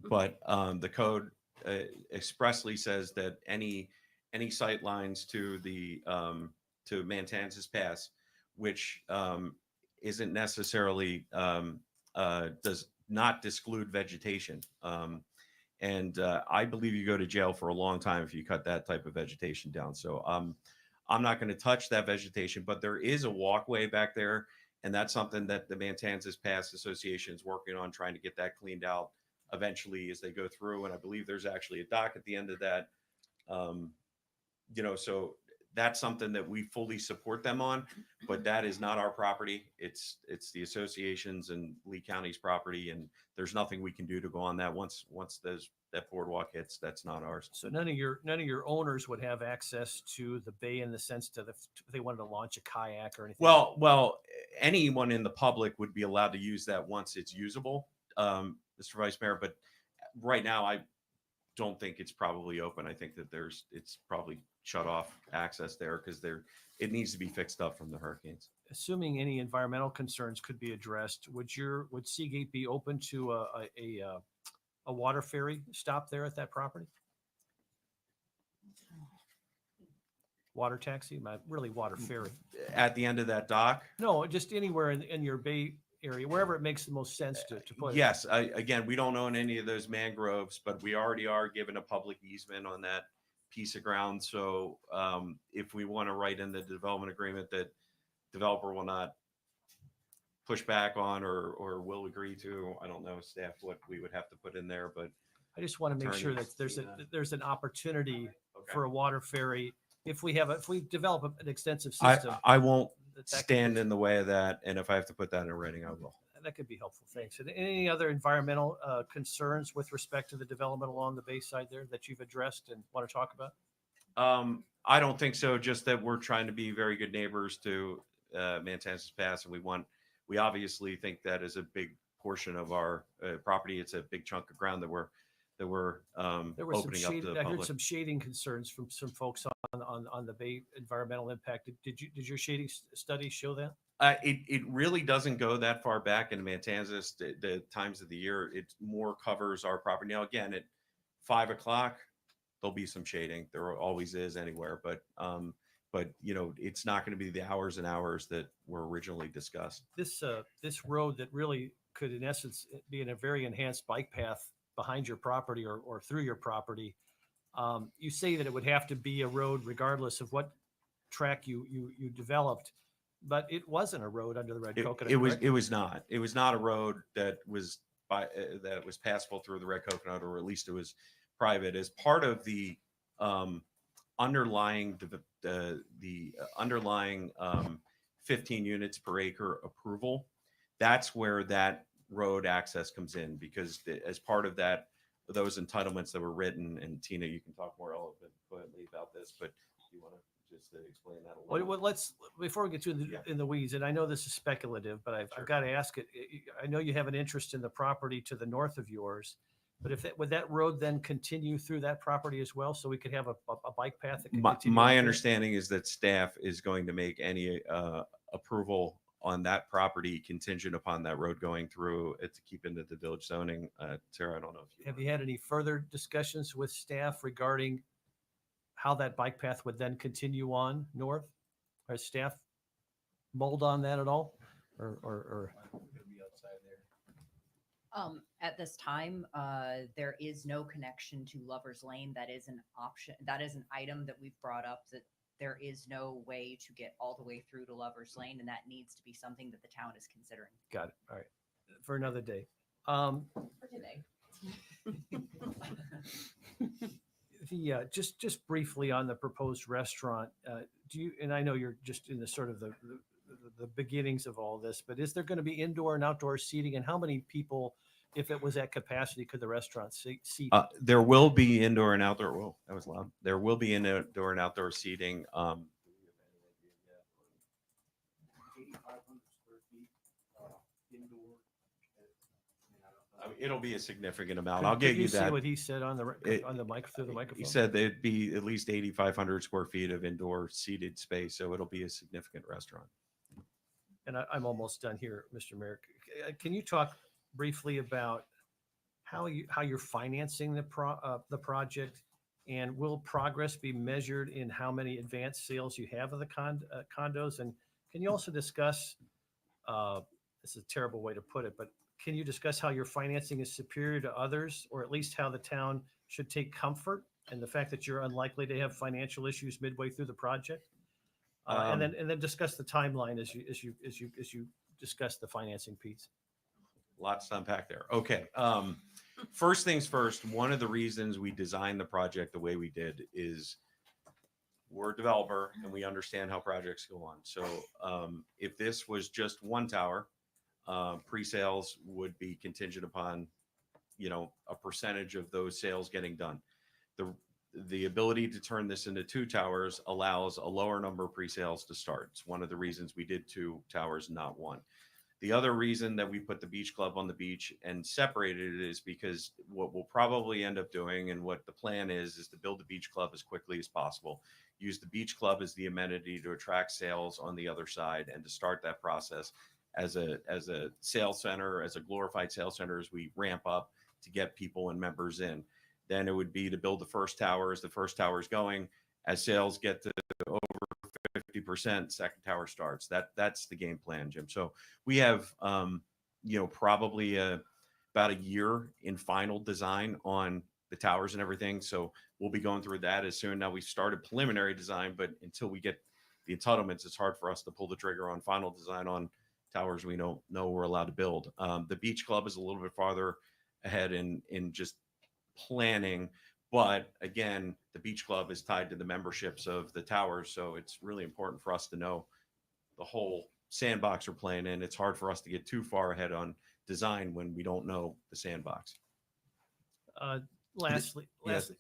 but the code expressly says that any sight lines to the to Matanzas Pass, which isn't necessarily does not exclude vegetation. And I believe you go to jail for a long time if you cut that type of vegetation down. So I'm not going to touch that vegetation, but there is a walkway back there. And that's something that the Matanzas Pass Association is working on, trying to get that cleaned out eventually as they go through. And I believe there's actually a dock at the end of that. So that's something that we fully support them on, but that is not our property. It's the association's and Lee County's property, and there's nothing we can do to go on that. Once that boardwalk hits, that's not ours. So none of your owners would have access to the bay in the sense if they wanted to launch a kayak or anything. Well, anyone in the public would be allowed to use that once it's usable, Mr. Vice Mayor. But right now, I don't think it's probably open. I think that it's probably shut off access there because it needs to be fixed up from the hurricanes. Assuming any environmental concerns could be addressed, would Seagate be open to a water ferry stop there at that property? Water taxi, really water ferry. At the end of that dock? No, just anywhere in your bay area, wherever it makes the most sense to put it. Yes, again, we don't own any of those mangroves, but we already are given a public easement on that piece of ground. So if we want to write in the development agreement that developer will not push back on or will agree to, I don't know, staff, what we would have to put in there, but I just want to make sure that there's an opportunity for a water ferry if we develop an extensive system. I won't stand in the way of that, and if I have to put that in writing, I will. That could be helpful. Thanks. And any other environmental concerns with respect to the development along the bay side there that you've addressed and want to talk about? I don't think so. Just that we're trying to be very good neighbors to Matanzas Pass, and we obviously think that is a big portion of our property. It's a big chunk of ground that we're there were opening up to the I heard public. some shading concerns from some folks on the bay environmental impact. Did your shading study show that? It really doesn't go that far back in Matanzas. The times of the year, it more covers our property. Now, again, at 5 o'clock, there'll be some shading. There always is anywhere, but it's not going to be the hours and hours that were originally discussed. This road that really could, in essence, be in a very enhanced bike path behind your property or through your property. You say that it would have to be a road regardless of what track you developed. But it wasn't a road under the Red Coconut. It was not. It was not a road that was passable through the Red Coconut, or at least it was private. As part of the underlying 15 units per acre approval, that's where that road access comes in, because as part of that, those entitlements that were written, and Tina, you can talk more eloquently about this, but you want to just explain that a little. Well, let's, before we get to in the weeds, and I know this is speculative, but I've got to ask it. I know you have an interest in the property to the north of yours. But if would that road then continue through that property as well, so we could have a bike path that could My, continue? my out there? understanding is that staff is going to make any approval on that property contingent upon that road going through it to keep into the village zoning. Sarah, I don't know if you. Have you had any further discussions with staff regarding how that bike path would then continue on north? Has staff mulled on that at all? Or At this time, there is no connection to Lover's Lane. That is an option. That is an item that we've brought up, that there is no way to get all the way through to Lover's Lane, and that needs to be something that the town is considering. got it. All right. For another day. For today. The just briefly on the proposed restaurant, do you, and I know you're just in the sort of the beginnings of all this, but is there going to be indoor and outdoor seating, and how many people, if it was at capacity, could the restaurant seat? There will be indoor and outdoor. Whoa, that was loud. There will be indoor and outdoor seating. It'll be a significant amount. I'll get you See that. what he said on the mic through the microphone. He said there'd be at least 8,500 square feet of indoor seated space, so it'll be a significant restaurant. And I'm almost done here, Mr. Mayor. Can you talk briefly about how you're financing the project, and will progress be measured in how many advanced sales you have of the condos? And can you also discuss, this is a terrible way to put it, but can you discuss how your financing is superior to others, or at least how the town should take comfort in the fact that you're unlikely to have financial issues midway through the project? And then discuss the timeline as you discuss the financing piece. Lots to unpack there. Okay. First things first, one of the reasons we designed the project the way we did is we're a developer and we understand how projects go on. So if this was just one tower, pre-sales would be contingent upon, a percentage of those sales getting done. The ability to turn this into two towers allows a lower number of pre-sales to start. It's one of the reasons we did two towers, not one. The other reason that we put the beach club on the beach and separated it is because what we'll probably end up doing, and what the plan is to build the beach club as quickly as possible. Use the beach club as the amenity to attract sales on the other side, and to start that process as a sales center, as a glorified sales center, as we ramp up to get people and members in. Then it would be to build the first tower as the first tower is going. As sales get to over 50%, second tower starts. That's the game plan, Jim. So we have, probably about a year in final design on the towers and everything. So we'll be going through that as soon. Now we started preliminary design, but until we get the entitlements, it's hard for us to pull the trigger on final design on towers we don't know we're allowed to build. The beach club is a little bit farther ahead in just planning, but again, the beach club is tied to the memberships of the towers, so it's really important for us to know the whole sandbox we're playing in. It's hard for us to get too far ahead on design when we don't know the sandbox. Lastly, Yes.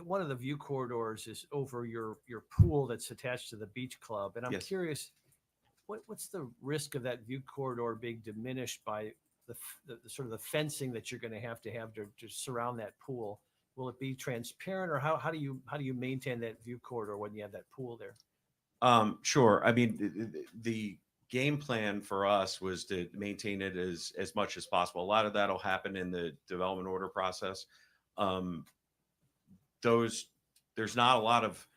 one of the view corridors is over your pool that's attached to the beach club, and I'm Yes. curious, what's the risk of that view corridor being diminished by the sort of the fencing that you're going to have to surround that pool? Will it be transparent, or how do you maintain that view corridor when you have that pool there? Sure. I mean, the game plan for us was to maintain it as much as possible. A lot of that'll happen in the development order process. There's not a lot of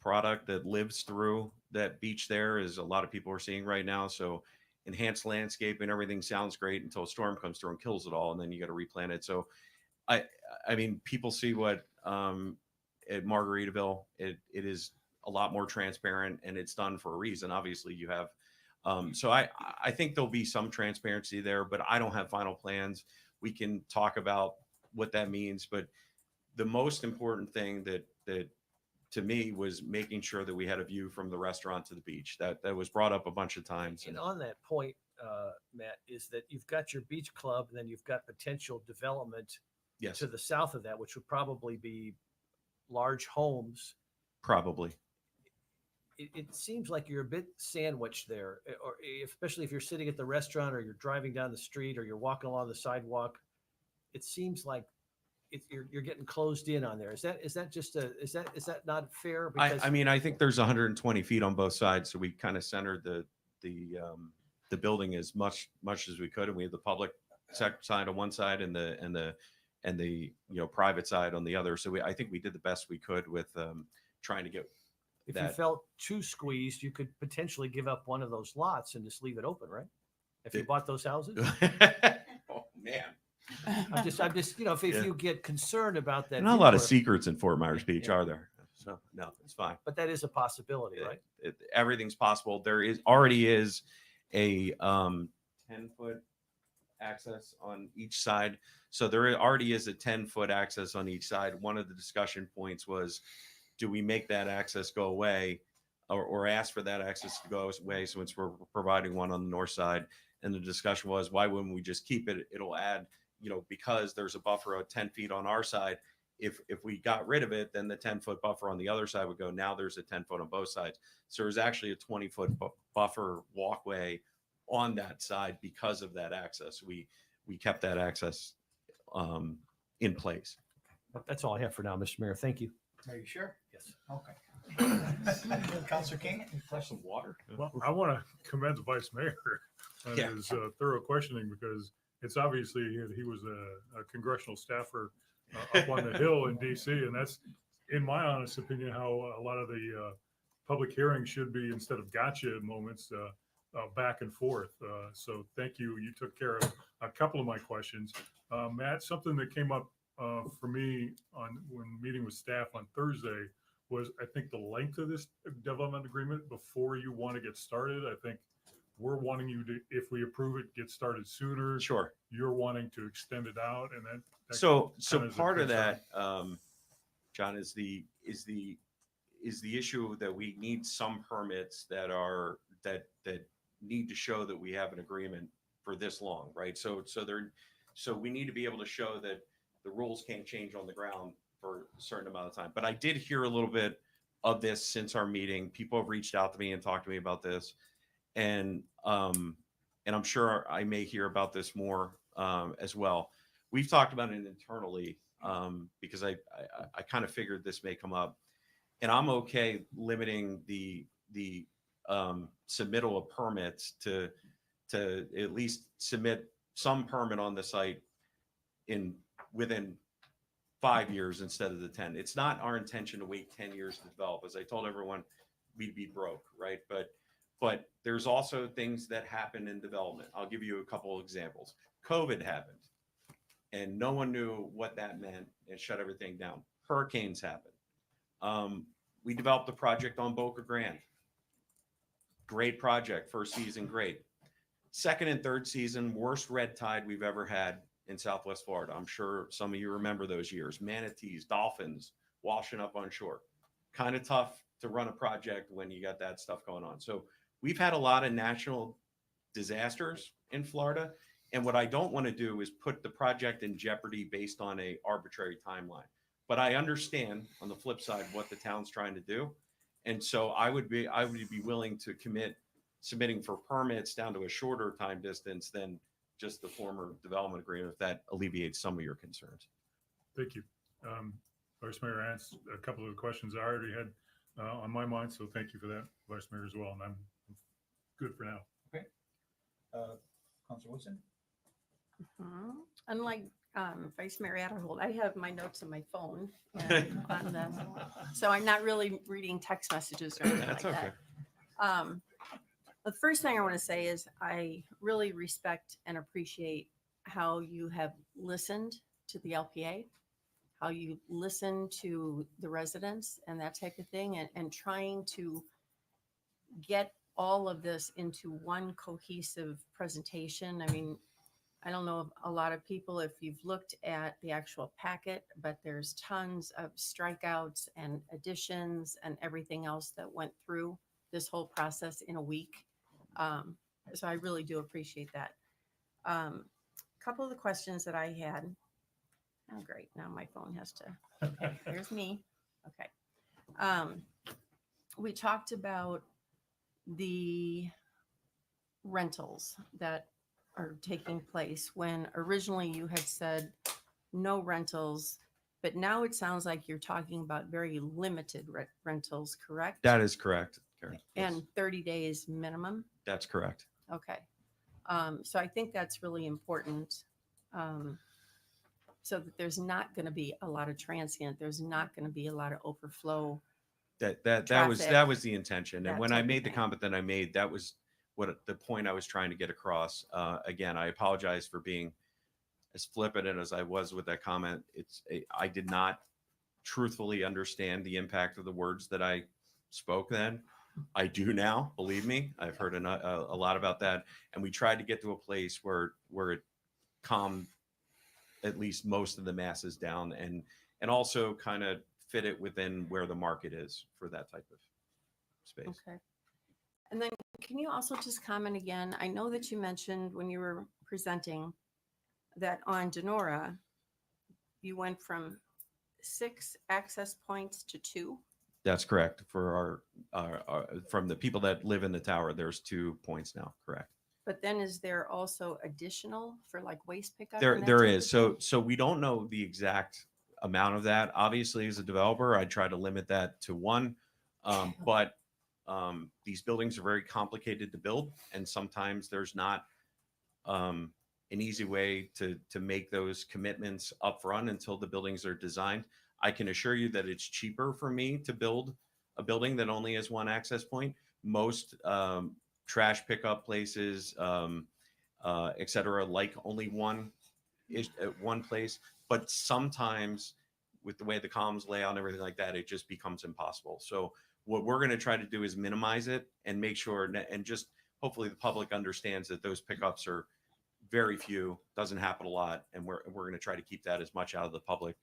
product that lives through that beach there, as a lot of people are seeing right now. So enhanced landscape and everything sounds great until a storm comes through and kills it all, and then you got to replant it. So I mean, people see what at Margaritaville, it is a lot more transparent, and it's done for a reason. Obviously you have, so I think there'll be some transparency there, but I don't have final plans. We can talk about what that means, but the most important thing that to me was making sure that we had a view from the restaurant to the beach. That was brought up a bunch of times. And on that point, Matt, is that you've got your beach club, and then you've got potential development Yes. to the south of that, which would probably be large homes. Probably. It seems like you're a bit sandwiched there, or especially if you're sitting at the restaurant, or you're driving down the street, or you're walking along the sidewalk. It seems like you're getting closed in on there. Is that just is that not fair? I mean, I think there's 120 feet on both sides, so we kind of centered the building as much as we could, and we have the public side on one side and the private side on the other. So I think we did the best we could with trying to get. If you felt too squeezed, you could potentially give up one of those lots and just leave it open, right? If you bought those houses. Oh man. I'm just, if you get concerned about that. Not a lot of secrets in Fort Myers Beach, are there? So no, it's fine. But that is a possibility, right? Everything's possible. There already is a 10-foot access on each side. So there already is a 10-foot access on each side. One of the discussion points was, do we make that access go away or ask for that access to go away since we're providing one on the north side? And the discussion was, why wouldn't we just keep it? It'll add, because there's a buffer of 10 feet on our side. If we got rid of it, then the 10-foot buffer on the other side would go. Now there's a 10-foot on both sides. So there's actually a 20-foot buffer walkway on that side because of that access. We kept that access in place. That's all I have for now, Mr. Mayor. Thank you. Are you sure? Yes. Okay. Councilor King, you flush some water. Well, I want to commend the vice mayor on his thorough questioning, because it's obviously he was a congressional staffer up on the Hill in DC, and that's, in my honest opinion, how a lot of the public hearings should be, instead of gotcha moments, back and forth. So thank you. You took care of a couple of my questions. Matt, something that came up for me when meeting with staff on Thursday was, I think, the length of this development agreement before you want to get started. I think we're wanting you to, if we approve it, get started sooner. Sure. You're wanting to extend it out, and that So kind of part of concern. that, John, is the issue that we need some permits that need to show that we have an agreement for this long, right? So we need to be able to show that the rules can't change on the ground for a certain amount of time. But I did hear a little bit of this since our meeting. People have reached out to me and talked to me about this, and I'm sure I may hear about this more as well. We've talked about it internally because I kind of figured this may come up, and I'm okay limiting the submittal of permits to at least submit some permit on the site within 5 years instead of the 10. It's not our intention to wait 10 years to develop. As I told everyone, we'd be broke, right? But there's also things that happen in development. I'll give you a couple of examples. COVID happened, and no one knew what that meant and shut everything down. Hurricanes happened. We developed a project on Boca Grande. Great project, first season, great. Second and third season, worst red tide we've ever had in Southwest Florida. I'm sure some of you remember those years. Manatees, dolphins washing up on shore. Kind of tough to run a project when you got that stuff going on. So we've had a lot of natural disasters in Florida. And what I don't want to do is put the project in jeopardy based on an arbitrary timeline. But I understand on the flip side what the town's trying to do. And so I would be willing to commit submitting for permits down to a shorter time distance than just the former development agreement, if that alleviates some of your concerns. Thank you. Vice Mayor asked a couple of the questions I already had on my mind, so thank you for that, Vice Mayor, as well. And I'm good for now. Okay. Councilor Woodson? Unlike Vice Mayor Adderhold, I have my notes on my phone, and so I'm not really reading text messages or anything That's like okay. that. The first thing I want to say is I really respect and appreciate how you have listened to the LPA, how you listen to the residents and that type of thing, and trying to get all of this into one cohesive presentation. I mean, I don't know if a lot of people, if you've looked at the actual packet, but there's tons of strikeouts and additions and everything else that went through this whole process in a week. So I really do appreciate that. A couple of the questions that I had. Oh, great. Now my phone has to, okay, here's me. Okay. We talked about the rentals that are taking place when originally you had said no rentals But now it sounds like you're talking about very limited rentals, correct? That is correct, Karen. Yes. And 30 days minimum? That's correct. Okay. So I think that's really important. So that there's not going to be a lot of transient, there's not going to be a lot of overflow. That was the intention. And that when I type of made the thing. comment that I made, that was what the point I was trying to get across. Again, I apologize for being as flippant as I was with that comment. I did not truthfully understand the impact of the words that I spoke then. I do now, believe me. I've heard a lot about that, and we tried to get to a place where it calmed at least most of the masses down, and also kind of fit it within where the market is for that type of space. Okay. And then can you also just comment again? I know that you mentioned when you were presenting that on Denora, you went from 6 access points to 2. That's correct. For our from the people that live in the tower, there's 2 points now. Correct. But then is there also additional for like waste pickup? There and that there type is. of thing? So we don't know the exact amount of that. Obviously, as a developer, I try to limit that to 1. But these buildings are very complicated to build, and sometimes there's not an easy way to make those commitments upfront until the buildings are designed. I can assure you that it's cheaper for me to build a building that only has 1 access point. Most trash pickup places, et cetera, like only one place. But sometimes with the way the columns lay out and everything like that, it just becomes impossible. So what we're going to try to do is minimize it and make sure, and just hopefully the public understands that those pickups are very few, doesn't happen a lot. And we're going to try to keep that as much out of the public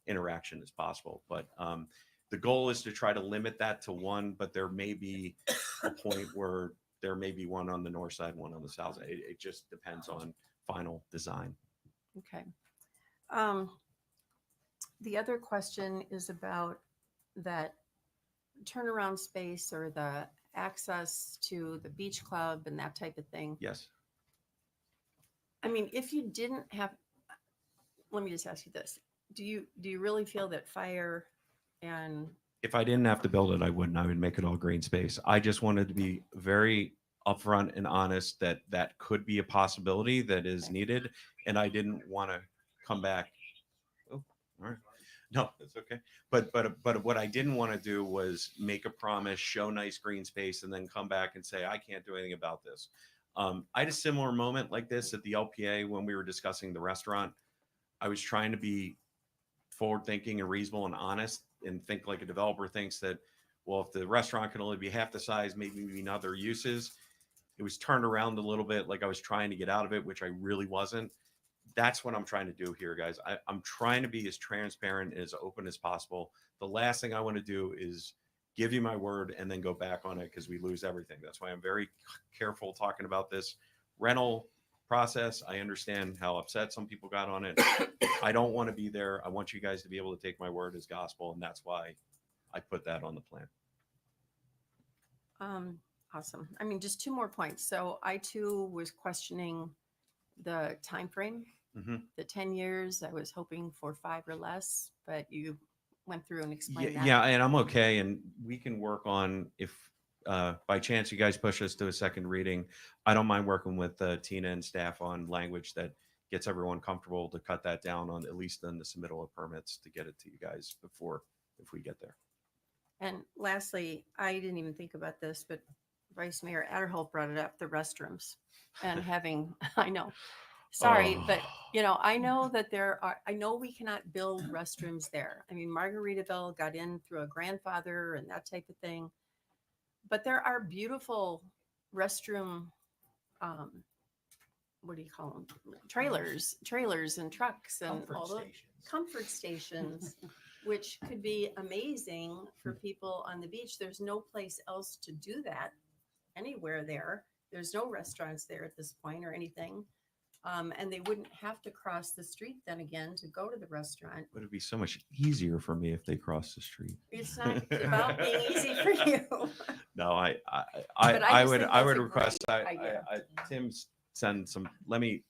interaction as possible. But the goal is to try to limit that to 1, but there may be a point where there may be 1 on the north side, 1 on the south side. It just depends on final design. Okay. The other question is about that turnaround space or the access to the beach club and that type of thing. Yes. I mean, if you didn't have, let me just ask you this. Do you really feel that fire and If I didn't have to build it, I wouldn't. I would make it all green space. I just wanted to be very upfront and honest that that could be a possibility that is needed. And I didn't want to come back. Oh, all right. No, that's okay. But what I didn't want to do was make a promise, show nice green space, and then come back and say, I can't do anything about this. I had a similar moment like this at the LPA when we were discussing the restaurant. I was trying to be forward thinking and reasonable and honest and think like a developer thinks that, well, if the restaurant can only be half the size, maybe we need other uses. It was turned around a little bit, like I was trying to get out of it, which I really wasn't. That's what I'm trying to do here, guys. I'm trying to be as transparent and as open as possible. The last thing I want to do is give you my word and then go back on it because we lose everything. That's why I'm very careful talking about this rental process. I understand how upset some people got on it. I don't want to be there. I want you guys to be able to take my word as gospel, and that's why I put that on the plan. Awesome. I mean, just 2 more points. So I too was questioning the time frame. The 10 years. I was hoping for 5 or less, but you went through and explained that. Yeah, and I'm okay, and we can work on if by chance you guys push us to a second reading. I don't mind working with Tina and staff on language that gets everyone comfortable to cut that down on at least in the submittal of permits to get it to you guys before if we get there. And lastly, I didn't even think about this, but Vice Mayor Adderholt brought it up, the restrooms and having, I know, sorry, but you know, I know that I know we cannot build restrooms there. I mean, Margaritaville got in through a grandfather and that type of thing, but there are beautiful restroom, what do you call them? Trailers and trucks and all the comfort stations, which could be amazing for people on the beach. There's no place else to do that anywhere there. There's no restaurants there at this point or anything. And they wouldn't have to cross the street then again to go to the restaurant. But it'd be so much easier for me if they cross the street. It's not about being easy for you. No, I would request Tim send some. Let me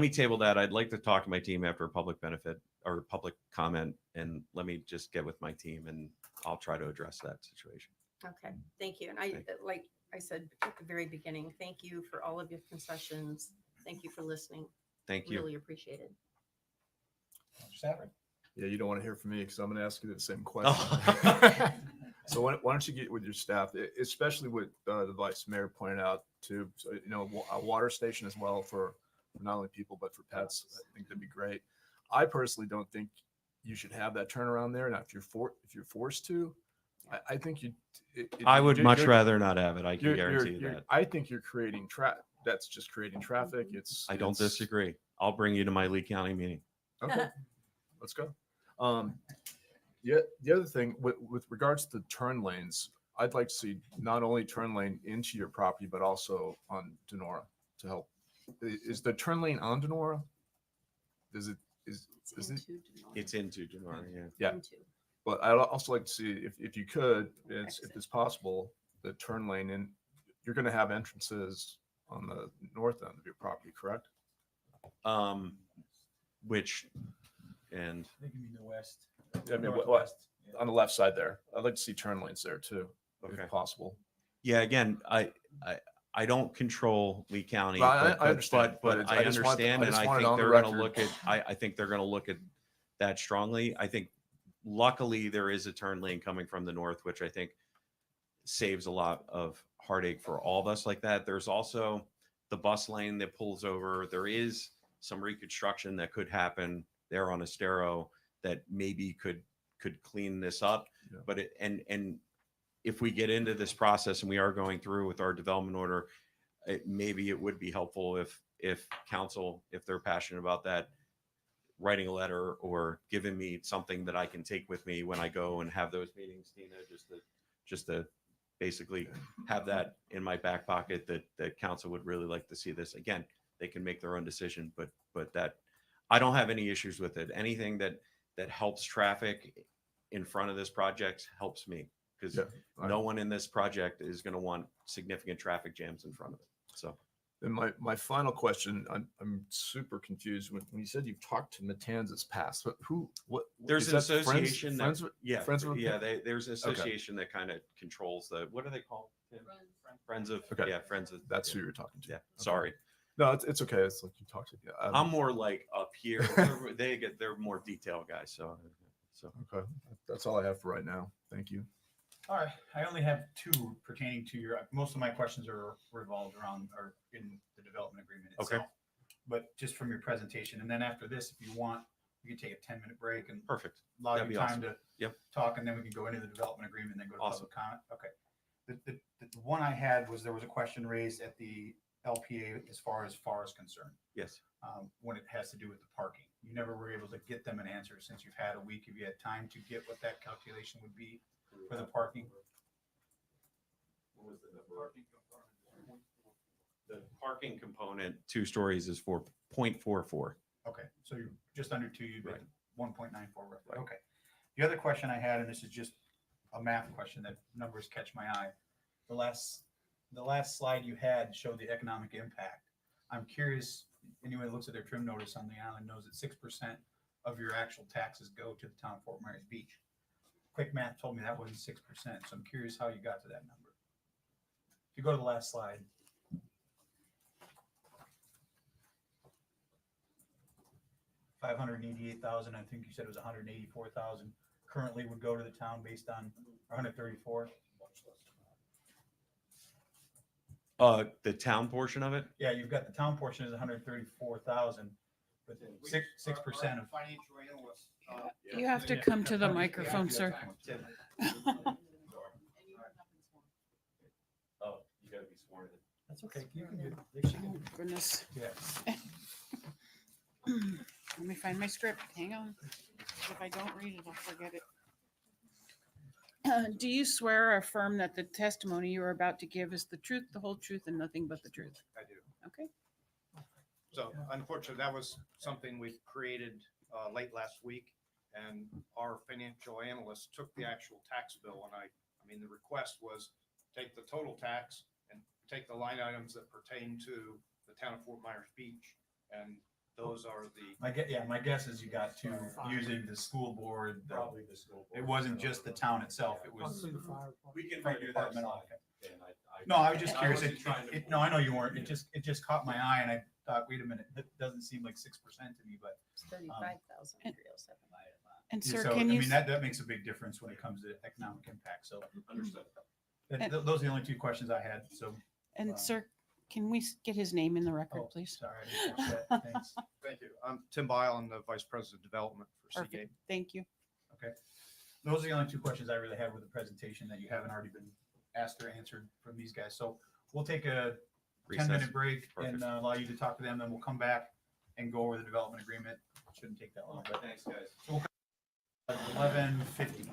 table that. I'd like to talk to my team after a public benefit or public comment, and let me just get with my team and I'll try to address that situation. Okay, thank you. And I, like I said at the very beginning, thank you for all of your concessions. Thank you for listening. Thank you. Really appreciate it. Yeah, you don't want to hear from me because I'm going to ask you the same question. So why don't you get with your staff, especially what the vice mayor pointed out too. So, you know, a water station as well for not only people but for pets. I think that'd be great. I personally don't think you should have that turnaround there. Now, if you're forced to, I think you. I would much rather not have it. I can guarantee you that. I think you're creating that's just creating traffic. I don't disagree. I'll bring you to my Lee County meeting. Okay, let's go. Yeah, the other thing with regards to turn lanes, I'd like to see not only turn lane into your property, but also on Denora to help. Is the turn lane on Denora? Is it? It's into Denora, yeah. Yeah. But I'd also like to see if you could, if it's possible, the turn lane in. You're going to have entrances on the north end of your property, correct? Which end? I think you mean the west. I mean, Northwest. on the left side there. I'd like to see turn lanes there too, Okay. if possible. Yeah, again, I don't control Lee County, Well, but I understand, but I understand, and I think they're going to look at. I think they're going to look at that strongly. I think, luckily, there is a turn lane coming from the north, which I think saves a lot of heartache for all of us like that. There's also the bus lane that pulls over. There is some reconstruction that could happen there on Estero that maybe could clean this up. Yeah. But and if we get into this process and we are going through with our development order, maybe it would be helpful if council, if they're passionate about that, writing a letter or giving me something that I can take with me when I go and have those meetings, Tina, just to basically have that in my back pocket that council would really like to see this. Again, they can make their own decision, but that I don't have any issues with it. Anything that helps traffic in front of this project helps me, because no one in this project is going to want significant traffic jams in front of it. So. And my final question, I'm super confused when you said you've talked to Matanzas Pass. What? There's an association friends with there's an association that kind of controls what are they called? Friends of Friends of. That's who you're talking to. Yeah, sorry. No, it's okay. It's like you talked to. Yeah, I'm more like up here. They're more detailed guys. So okay, that's all I have for right now. Thank you. All right, I only have two pertaining to most of my questions are revolved around or in the development agreement itself. Okay. But just from your presentation, and then after this, if you want, we can take a 10-minute break and perfect. Allow That'd you be time awesome. to talk, and then we can go into the development agreement and then go to Awesome. public comment. Okay. The one I had was there was a question raised at the LPA as far as FAR is concerned. Yes. When it has to do with the parking. You never were able to get them an answer since you've had a week. Have you had time to get what that calculation would be for the parking? What was the parking component, 2 stories is 4.44. Okay, so you're just under 2, you'd be Right. 1.94 roughly. Right. Okay. The other question I had, and this is just a math question that numbers catch my eye. The last slide you had showed the economic impact. I'm curious, anyone that looks at their trim notice on the island knows that 6% of your actual taxes go to the town of Fort Myers Beach. Quick math told me that wasn't 6%, so I'm curious how you got to that number. If you go to the last slide. $588,000, I think you said it was 184,000 currently would go to the town based on 134. The town portion of it? Yeah, you've got the town portion is 134,000, but 6% of financial analyst. You have to come to the microphone, sir. Oh, you gotta be sworn in. That's okay. You can do it. Oh, goodness. Yeah. Let me find my script. Hang on. If I don't read it, I'll forget it. Do you swear or affirm that the testimony you are about to give is the truth, the whole truth, and nothing but the truth? I do. Okay. So unfortunately, that was something we created late last week, and our financial analyst took the actual tax bill, and I mean, the request was take the total tax and take the line items that pertain to the town of Fort Myers Beach and those are the. My guess is you got to using the school board. Probably the school board. It wasn't just the town itself, it was. We can Fire figure that department. out. No, I was just curious. wasn't trying to- No, I know you weren't. It just caught my eye and I thought, wait a minute, that doesn't seem like 6% to me, but. And sir, So, can I you, mean, that makes a big difference when it comes to economic impact, so. Understood. Those are the only two questions I had, so. and sir, can we get his name in the record, Oh, please? sorry, I didn't catch that. Thanks. Thank you. I'm Tim Bile. I'm the Vice President of Development for Seagate. Perfect. Thank you. Okay. Those are the only two questions I really had with the presentation that you haven't already been asked or answered from these guys. So we'll take a Recess. 10-minute break Perfect. and allow you to talk to them, then we'll come back and go over the development agreement. Shouldn't take that long, but Thanks, guys. so we'll come at 11:50.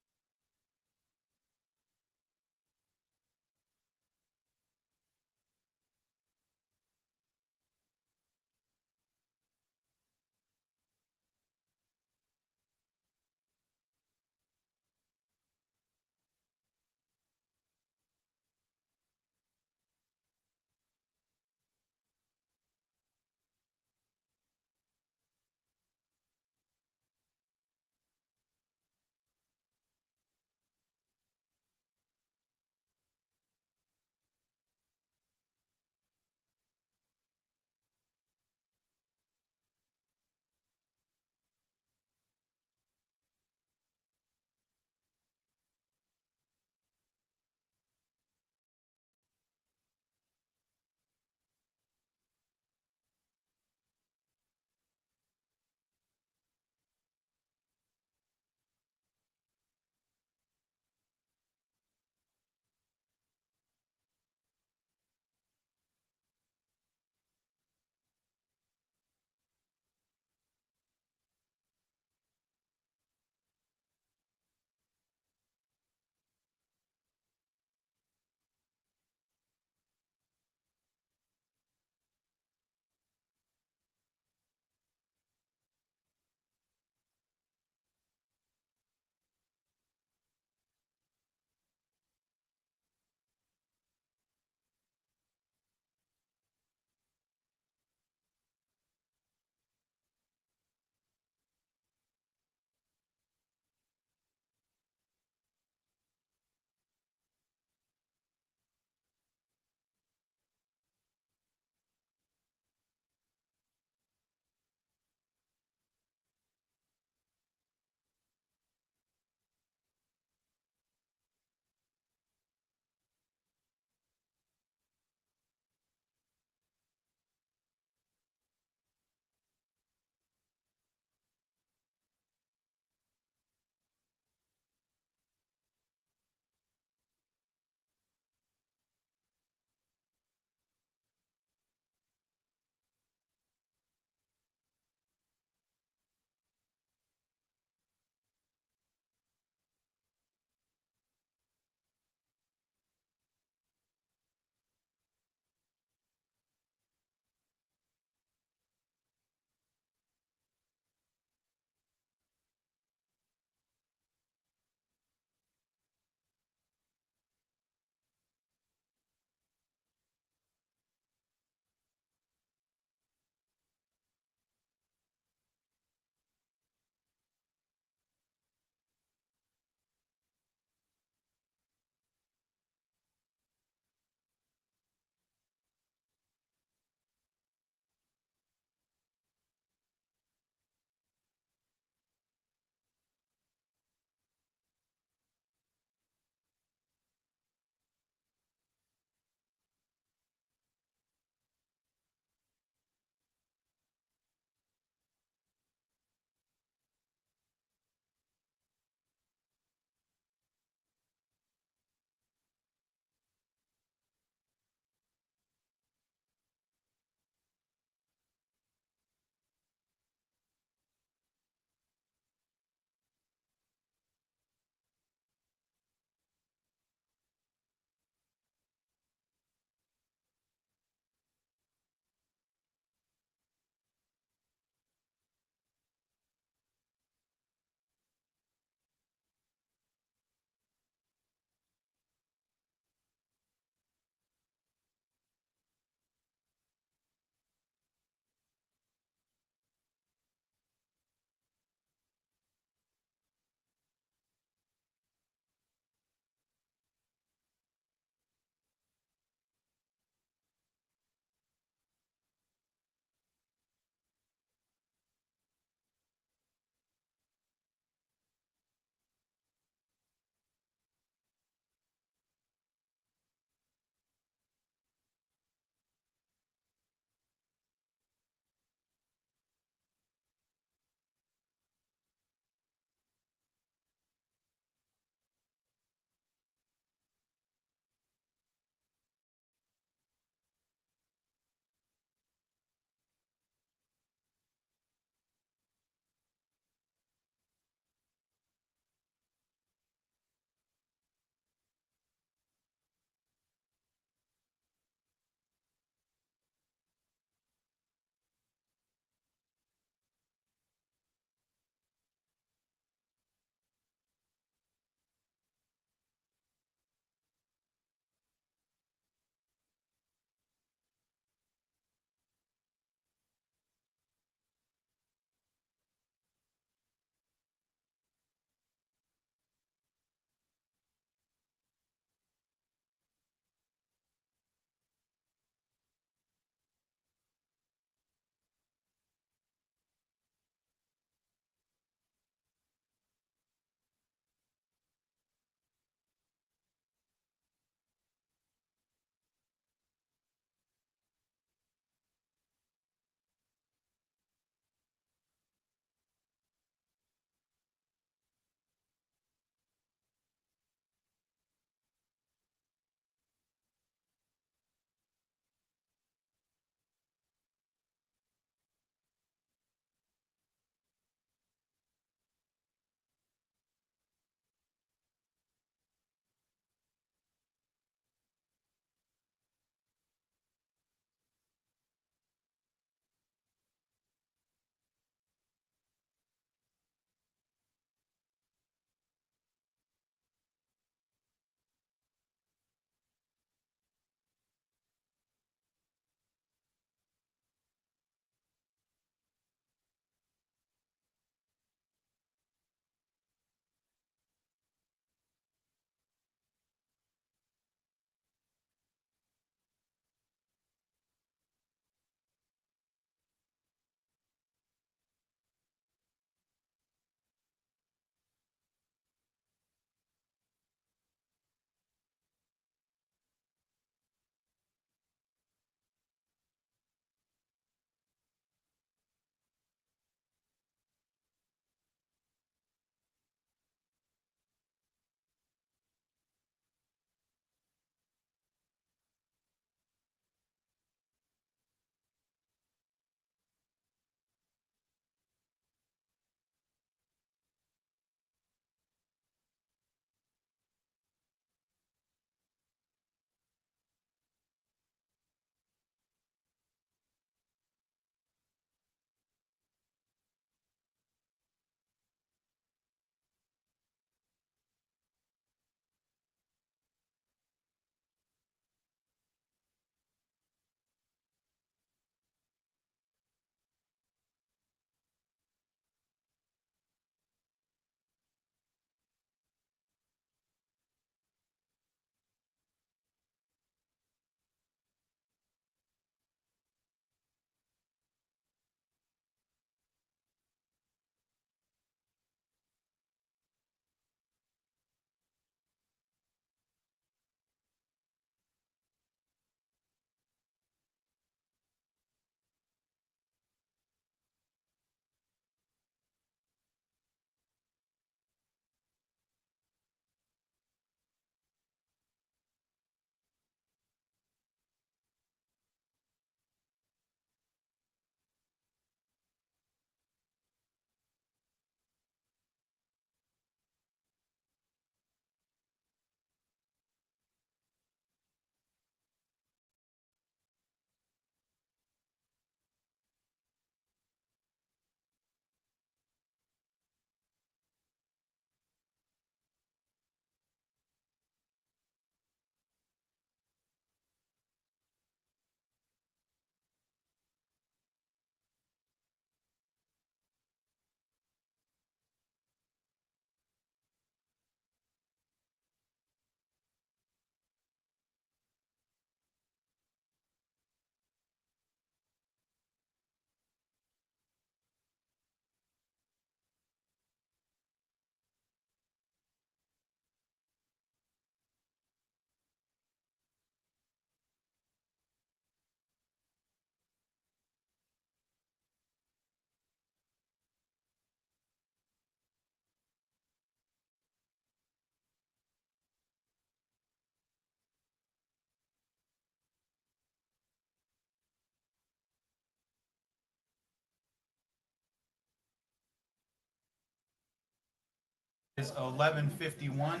It's 11:51.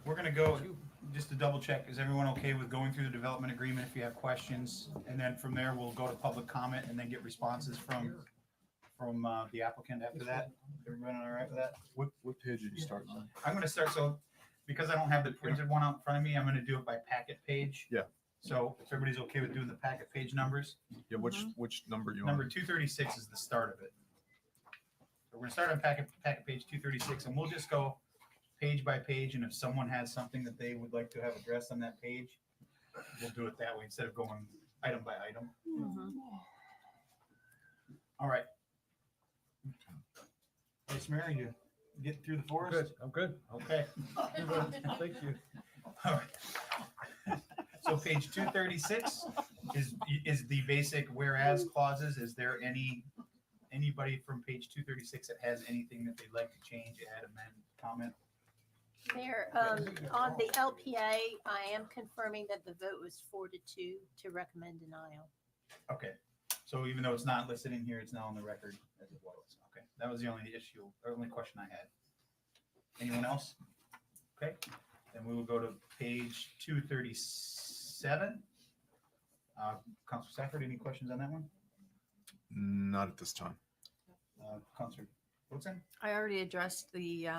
We're gonna go, just to double check, is everyone okay with going through the development agreement if you have questions? And then from there, we'll go to public comment and then get responses from the applicant after that. Everyone all right with that? What page did you start on? I'm gonna start, so because I don't have the printed one out in front of me, I'm gonna do it by packet page. Yeah. So if everybody's okay with doing the packet page numbers? Yeah, which number you Number want? 236 is the start of it. So we're gonna start on packet page 236, and we'll just go page by page, and if someone has something that they would like to have addressed on that page, we'll do it that way instead of going item by item. All right. Hey, Mary, you get through the forest? I'm good. Okay. Thank you. All right. So page 236 is the basic whereas clauses. Is there anybody from page 236 that has anything that they'd like to change, add, amend, comment? There, on the LPA, I am confirming that the vote was 4-2 to recommend denial. Okay, so even though it's not listed in here, it's now on the record as it was. Okay, that was the only issue, or only question I had. Anyone else? Okay, then we will go to page 237. Councilor Safford, any questions on that one? Not at this time. Councilor Woodson? I already addressed the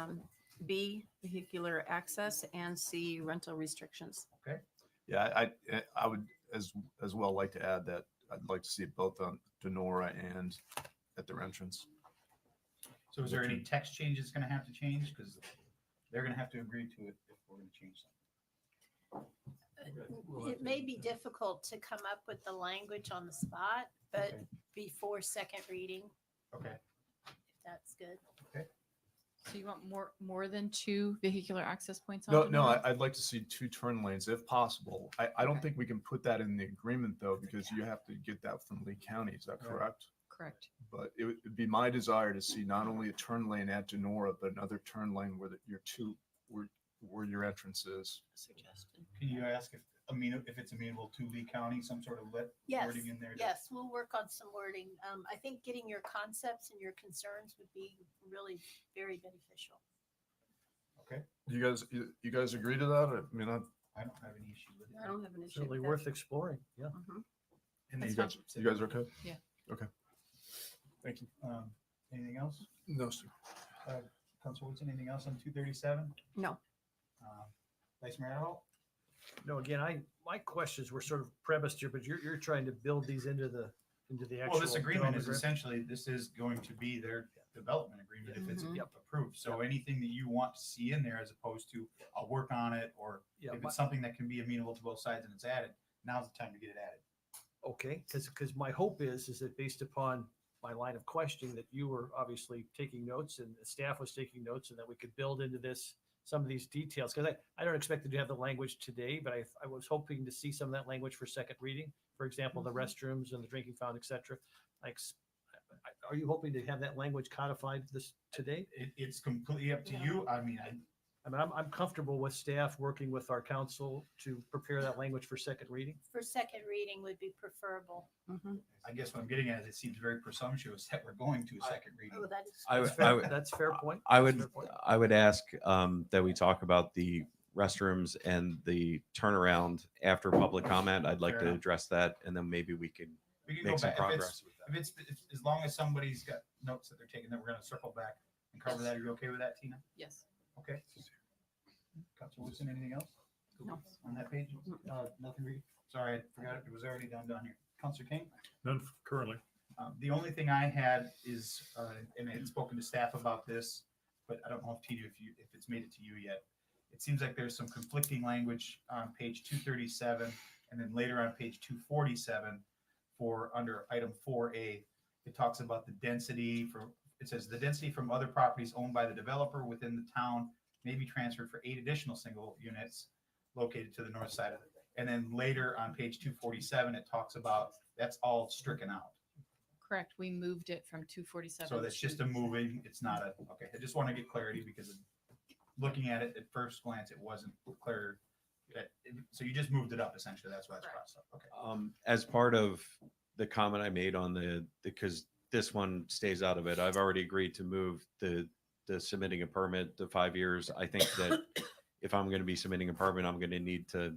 B, vehicular access, and C, rental restrictions. Okay. Yeah, I would as well like to add that I'd like to see it both on Denora and at their entrance. So is there any text changes going to have to change? Because they're going to have to agree to it if we're going to change something. It may be difficult to come up with the language on the spot, but Okay. before second reading, Okay. if that's good. So you want more than 2 vehicular access points on? No, Denora? I'd like to see 2 turn lanes if possible. I don't think we can put that in the agreement though, because you have to get that from Lee County. Is that correct? Correct. But it would be my desire to see not only a turn lane at Denora, but another turn lane where where your entrance is. Suggestion. Can you ask if it's amenable to Lee County, some sort of Yes, wording in there? yes, we'll work on some wording. I think getting your concepts and your concerns would be really very beneficial. Okay. You guys agree to that? I mean, I don't have any issue with it. I don't have an issue. Certainly with that. worth exploring. Yeah. And you then guys are okay? Yeah. Okay. Thank you. Anything else? No, sir. Councilor Woodson, anything else on 237? No. Vice Mayor Adderall? No, again, my questions were sort of premised here, but you're trying to build these into the actual. Well, this agreement is development essentially, this is going to be their development agreement if it's Mhm. approved. So anything that you want to see in there as opposed to, I'll work on it, or Yeah, if my- it's something that can be amenable to both sides and it's added, now's the time to get it added. Okay, because my hope is that based upon my line of questioning, that you were obviously taking notes and the staff was taking notes, and that we could build into this some of these details. Because I don't expect to have the language today, but I was hoping to see some of that language for second reading. For example, the restrooms and the drinking fountain, et cetera. Are you hoping to have that language codified this today? It's completely up to you. I mean, I'm comfortable with staff working with our council to prepare that language for second reading. For second reading would be preferable. I guess what I'm getting at is it seems very presumptuous that we're going to a second reading. Oh, that is. That's fair point. I That's would fair point. I would ask that we talk about the restrooms and the turnaround after public comment. I'd like Fair to enough. address that, and then maybe we can We can make go some back. progress with that. If it's, as long as somebody's got notes that they're taking, then we're gonna circle back and cover that. Are you okay with that, Tina? Yes. Okay. Councilor Woodson, anything else? No. On that page? Nothing. Sorry, I forgot it was already done down here. Councilor King? None currently. The only thing I had is, and I had spoken to staff about this, but I don't know if Tina, if it's made it to you yet. It seems like there's some conflicting language on page 237, and then later on page 247 for under item 4A. It talks about the density it says the density from other properties owned by the developer within the town may be transferred for 8 additional single units located to the north side of it. And then later on page 247, it talks about, that's all stricken out. Correct. We moved it from 247. So that's just a moving, it's not a, okay, I just want to get clarity because looking at it at first glance, it wasn't clear. So you just moved it up essentially, that's why it's crossed up, okay. As part of the comment I made on because this one stays out of it, I've already agreed to move the the submitting a permit, the 5 years. I think that if I'm going to be submitting a permit, I'm going to need to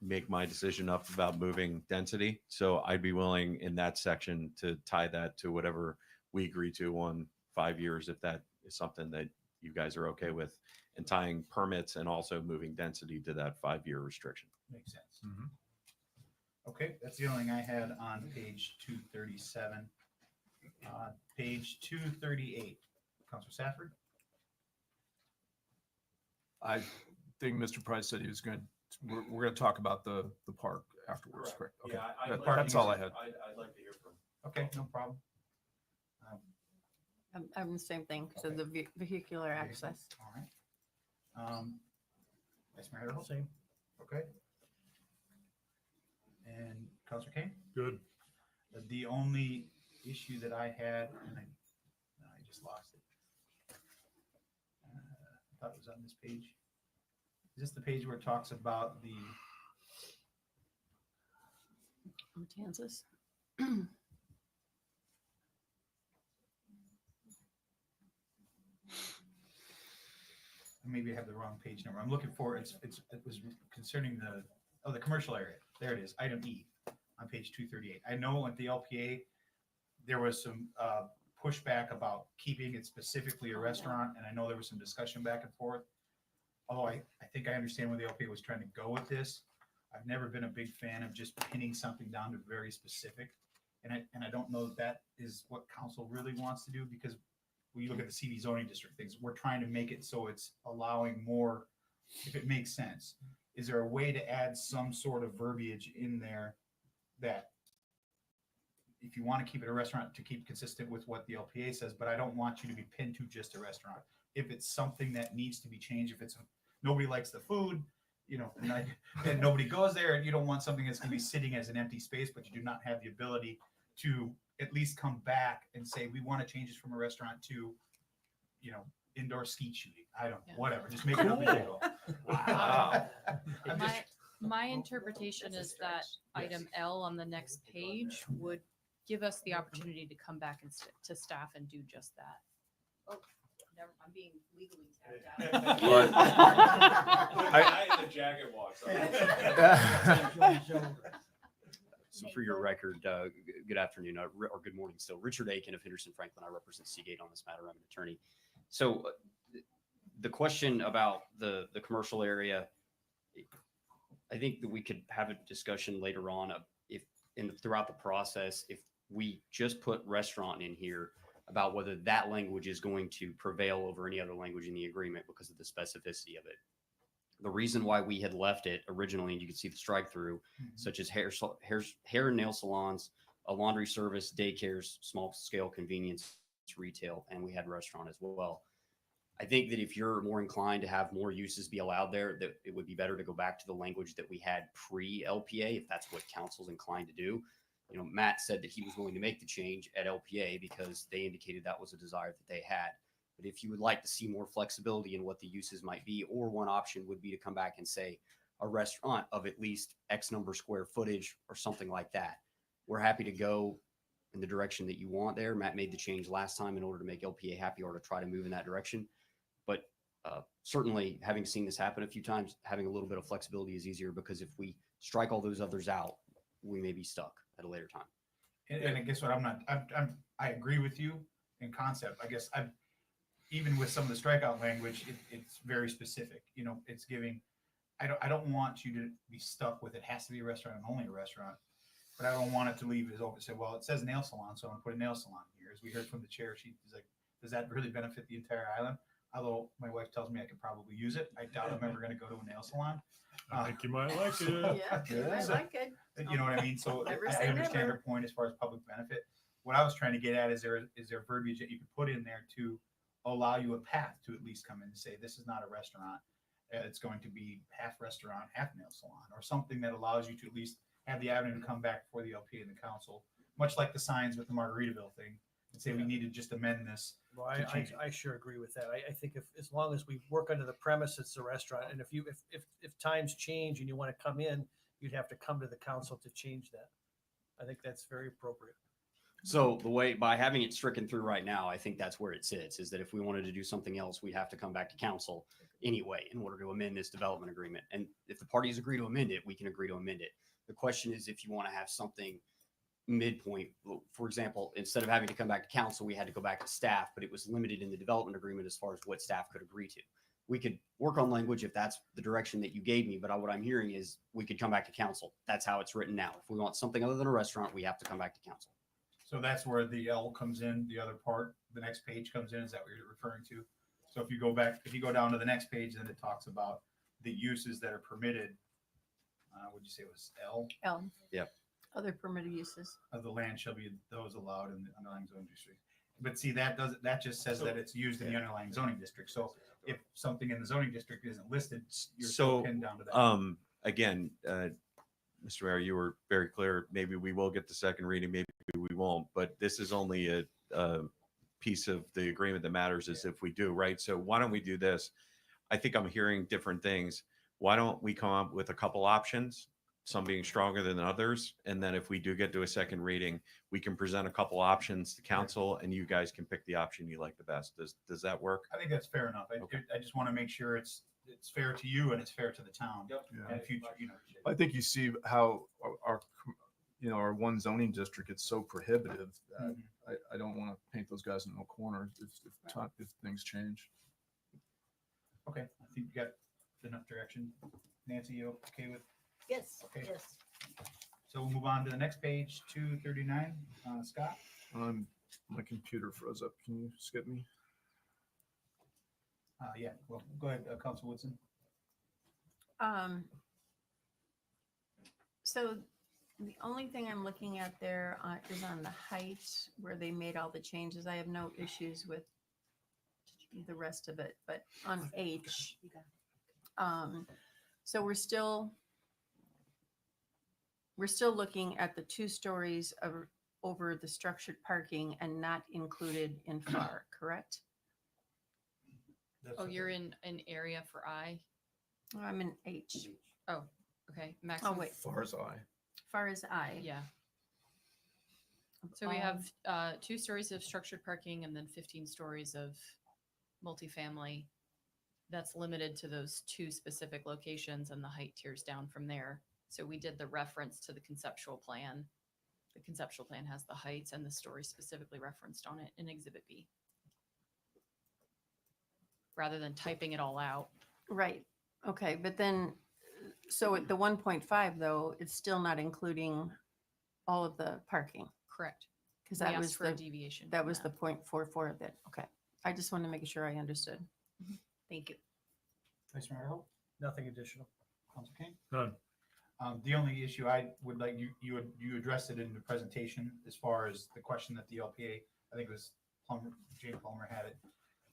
make my decision up about moving density. So I'd be willing in that section to tie that to whatever we agree to on 5 years, if that is something that you guys are okay with, and tying permits and also moving density to that 5-year restriction. Makes sense. Okay, that's the only thing I had on page 237. Page 238, Councilor Safford. I think Mr. Price said he was going to, we're going to talk about the park afterwards, correct? Okay. That's all I had. I'd like to hear from. Okay, no problem. I'm the same thing. So the vehicular access. All right. Vice Mayor Adderholt? Same. Okay. And Councilor Kane? Good. The only issue that I had, and I just lost it. I thought it was on this page. Is this the page where it talks about the Kansas. Maybe I have the wrong page number. I'm looking for it was concerning the commercial area. There it is, item E on page 238. I know at the LPA there was some pushback about keeping it specifically a restaurant, and I know there was some discussion back and forth. Although I think I understand where the LPA was trying to go with this. I've never been a big fan of just pinning something down to very specific, and I don't know that that is what council really wants to do, because when you look at the CD zoning district things, we're trying to make it so it's allowing more, if it makes sense. Is there a way to add some sort of verbiage in there that if you want to keep it a restaurant, to keep consistent with what the LPA says, but I don't want you to be pinned to just a restaurant. If it's something that needs to be changed, if it's nobody likes the food, you know, and nobody goes there, and you don't want something that's going to be sitting as an empty space, but you do not have the ability to at least come back and say, we want to change this from a restaurant to, you know, indoor skeet shooting. I don't know, whatever. Just make it illegal. Wow. My interpretation is that item L on the next page would give us the opportunity to come back and to staff and do just that. Oh, never, I'm being legally tapped The jacket walks So for your record, good afternoon or good morning still. Richard Aiken of Henderson Franklin. I represent Seagate on this matter. I'm an attorney. So the question about the commercial area, I think that we could have a discussion later on of if throughout the process, if we just put restaurant in here, about whether that language is going to prevail over any other language in the agreement because of the specificity of it. The reason why we had left it originally, and you can see the strike through, such as hair and nail salons, a laundry service, daycares, small scale convenience retail, and we had restaurant as well. I think that if you're more inclined to have more uses be allowed there, that it would be better to go back to the language that we had pre-LPA, if that's what council's inclined to do. You know, Matt said that he was willing to make the change at LPA because they indicated that was a desire that they had. But if you would like to see more flexibility in what the uses might be, or one option would be to come back and say a restaurant of at least X number square footage or something like that. We're happy to go in the direction that you want there. Matt made the change last time in order to make LPA happy or to try to move in that direction. But certainly having seen this happen a few times, having a little bit of flexibility is easier, because if we strike all those others out, we may be stuck at a later time. And I guess what I agree with you in concept. I guess even with some of the strikeout language, it's very specific. You know, it's giving. I don't want you to be stuck with it has to be a restaurant and only a restaurant, but I don't want it to leave as open. Say, well, it says nail salon, so I'm gonna put a nail salon here. As we heard from the chair, she's like, does that really benefit the entire island? Although my wife tells me I could probably use it. I doubt I'm ever going to go to a nail salon. I think you might like it. Yeah, you might like it. You know what I mean? So Never I say understand never. her point as far as public benefit. What I was trying to get at is there verbiage that you could put in there to allow you a path to at least come in and say, this is not a restaurant. It's going to be half restaurant, half nail salon, or something that allows you to at least have the avenue to come back before the LPA and the council, much like the signs with the Margaritaville thing, and say we need to just amend this. Well, to change it. I sure agree with that. I think if as long as we work under the premise it's a restaurant, and if times change and you want to come in, you'd have to come to the council to change that. I think that's very appropriate. So the way, by having it stricken through right now, I think that's where it sits, is that if we wanted to do something else, we'd have to come back to council anyway in order to amend this development agreement. And if the parties agree to amend it, we can agree to amend it. The question is if you want to have something midpoint, for example, instead of having to come back to council, we had to go back to staff, but it was limited in the development agreement as far as what staff could agree to. We could work on language if that's the direction that you gave me, but what I'm hearing is we could come back to council. That's how it's written now. If we want something other than a restaurant, we have to come back to council. So that's where the L comes in, the other part, the next page comes in, is that what you're referring to? So if you go back, if you go down to the next page, then it talks about the uses that are permitted. Would you say it was L? L. Yep. Other permitted uses. Of the land shall be those allowed in the underlying zoning district. But see, that just says that it's used in the underlying zoning district. So if something in the zoning district isn't listed, you're still pinned down to that. Again, Mr. Mayor, you were very clear. Maybe we will get the second reading, maybe we won't, but this is only a piece of the agreement that matters is if we do, right? So why don't we do this? I think I'm hearing different things. Why don't we come up with a couple options, some being stronger than others? And then if we do get to a second reading, we can present a couple options to council and you guys can pick the option you like the best. Does that work? I think that's fair enough. I just want to make sure it's fair to you and it's fair to the town. Yeah. And future, I think you see how our one zoning district, it's so prohibitive that I don't want to paint those guys in no corner if things change. Okay, I think you got enough direction. Nancy, you okay with? Yes, Okay. yes. So we'll move on to the next page, 239. Scott? My computer froze up. Can you skip me? Yeah, well, go ahead, Council Woodson. So the only thing I'm looking at there is on the height where they made all the changes. I have no issues with the rest of it, but on H, so we're still looking at the 2 stories over the structured parking and not included in FAR, correct? Oh, you're in an area for I? I'm in H. Oh, okay. Maximum. Oh, wait. Far as I. Far as I. Yeah. So we have 2 stories of structured parking and then 15 stories of multifamily. That's limited to those 2 specific locations and the height tiers down from there. So we did the reference to the conceptual plan. The conceptual plan has the heights and the story specifically referenced on it in Exhibit B. Rather than typing it all out. Right. Okay. But then, so at the 1.5 though, it's still not including all of the parking. Correct. Because We that asked was for a the deviation That from was that. the 0.44 of it. Okay. I just want to make sure I understood. Thank you. Vice Mayor Earl? Nothing additional. Council King? None. The only issue I would like, you addressed it in the presentation as far as the question that the LPA, I think it was Jay Plummer had it.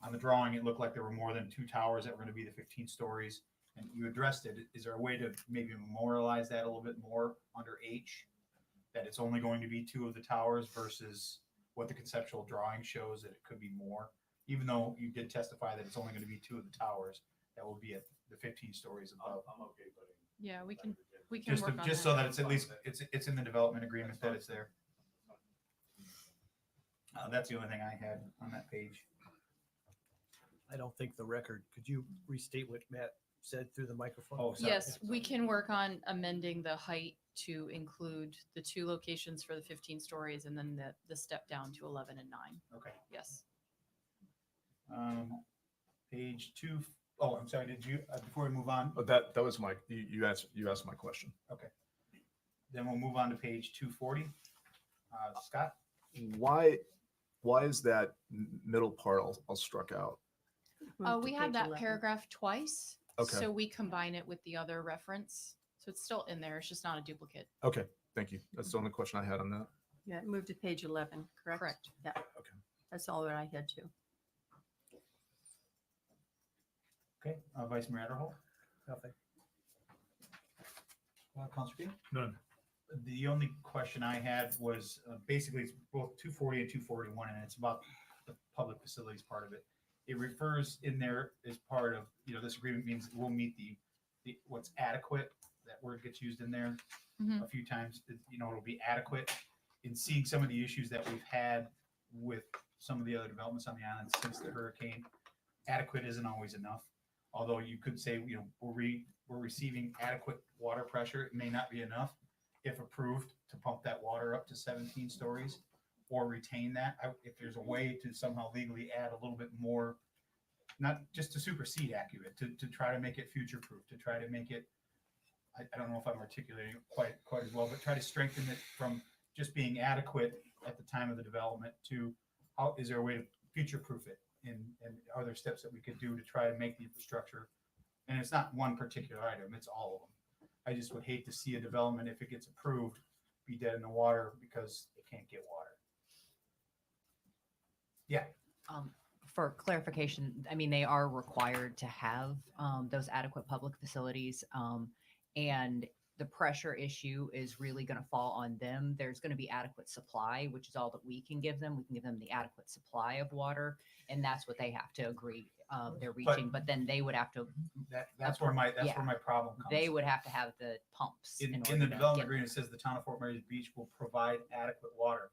On the drawing, it looked like there were more than 2 towers that were going to be the 15 stories. And you addressed it. Is there a way to maybe memorialize that a little bit more under H? That it's only going to be 2 of the towers versus what the conceptual drawing shows that it could be more? Even though you did testify that it's only going to be 2 of the towers, that will be at the 15 stories above. I'm okay putting. Yeah, we can Just work on just so that it's at least, it's in the development agreement that it's there. That's the only thing I had on that page. I don't think the record, could you restate what Matt said through the microphone? Oh, sorry. Yes, we can work on amending the height to include the 2 locations for the 15 stories and then the step down to 11 and 9. Okay. Yes. Page 2. Oh, I'm sorry. Did you, before we move on? But that was my, you asked my question. Okay. Then we'll move on to page 240. Scott? Why is that middle part all struck out? We have that paragraph twice. Okay. So we combine it with the other reference. So it's still in there. It's just not a duplicate. Okay, thank you. That's the only question I had on that. Yeah, move to page 11, correct? Correct. Yeah. Okay. That's all that I had too. Okay. Vice Mayor Adderholt? Nothing. Councilor King? None. The only question I had was basically it's both 240 and 241, and it's about the public facilities part of it. It refers in there as part of, this agreement means we'll meet the what's adequate. That word gets used in there a few times. It'll be adequate. in seeing some of the issues that we've had with some of the other developments on the island since the hurricane, adequate isn't always enough. Although you could say, you know, we're receiving adequate water pressure, it may not be enough if approved to pump that water up to 17 stories or retain that. If there's a way to somehow legally add a little bit more, not just to supersede accurate, to try to make it future proof, to try to make it, I don't know if I'm articulating it quite as well, but try to strengthen it from just being adequate at the time of the development to how is there a way to future proof it? And are there steps that we could do to try to make the infrastructure? And it's not one particular item, it's all of them. I just would hate to see a development, if it gets approved, be dead in the water because it can't get water. Yeah. For clarification, I mean, they are required to have those adequate public facilities, and the pressure issue is really going to fall on them. There's going to be adequate supply, which is all that we can give them. We can give them the adequate supply of water, and that's what they have to agree they're reaching. But then they would have to. That's where my problem comes. They would have to have the pumps. In order the to development get agreement, it says the town of Fort Myers Beach will provide adequate water.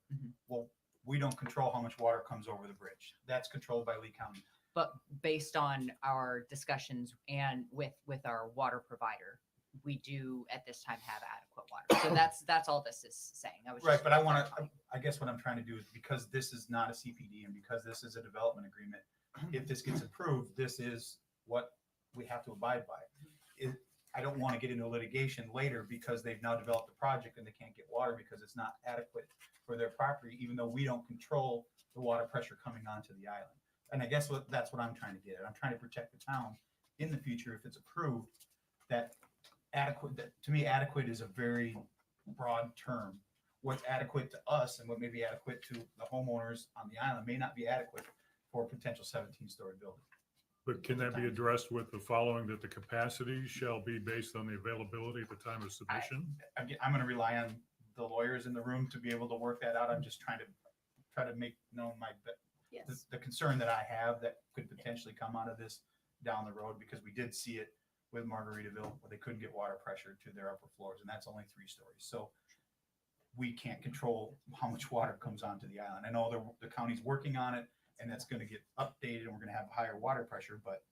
Well, we don't control how much water comes over the bridge. That's controlled by Lee County. But based on our discussions and with our water provider, we do at this time have adequate water. So that's all this is saying. Right, but I guess what I'm trying to do is, because this is not a CPD and because this is a development agreement, if this gets approved, this is what we have to abide by. I don't want to get into litigation later because they've now developed a project and they can't get water because it's not adequate for their property, even though we don't control the water pressure coming onto the island. And I guess that's what I'm trying to get at. I'm trying to protect the town in the future if it's approved. That to me, adequate is a very broad term. What's adequate to us and what may be adequate to the homeowners on the island may not be adequate for a potential 17-story building. But can that be addressed with the following, that the capacity shall be based on the availability at the time of submission? I'm going to rely on the lawyers in the room to be able to work that out. I'm just trying to make known the concern that I have that could potentially come out of this down the road, because we did see it with Margaritaville where they couldn't get water pressure to their upper floors, and that's only 3 stories. So we can't control how much water comes onto the island. I know the county's working on it, and that's going to get updated, and we're going to have higher water pressure. But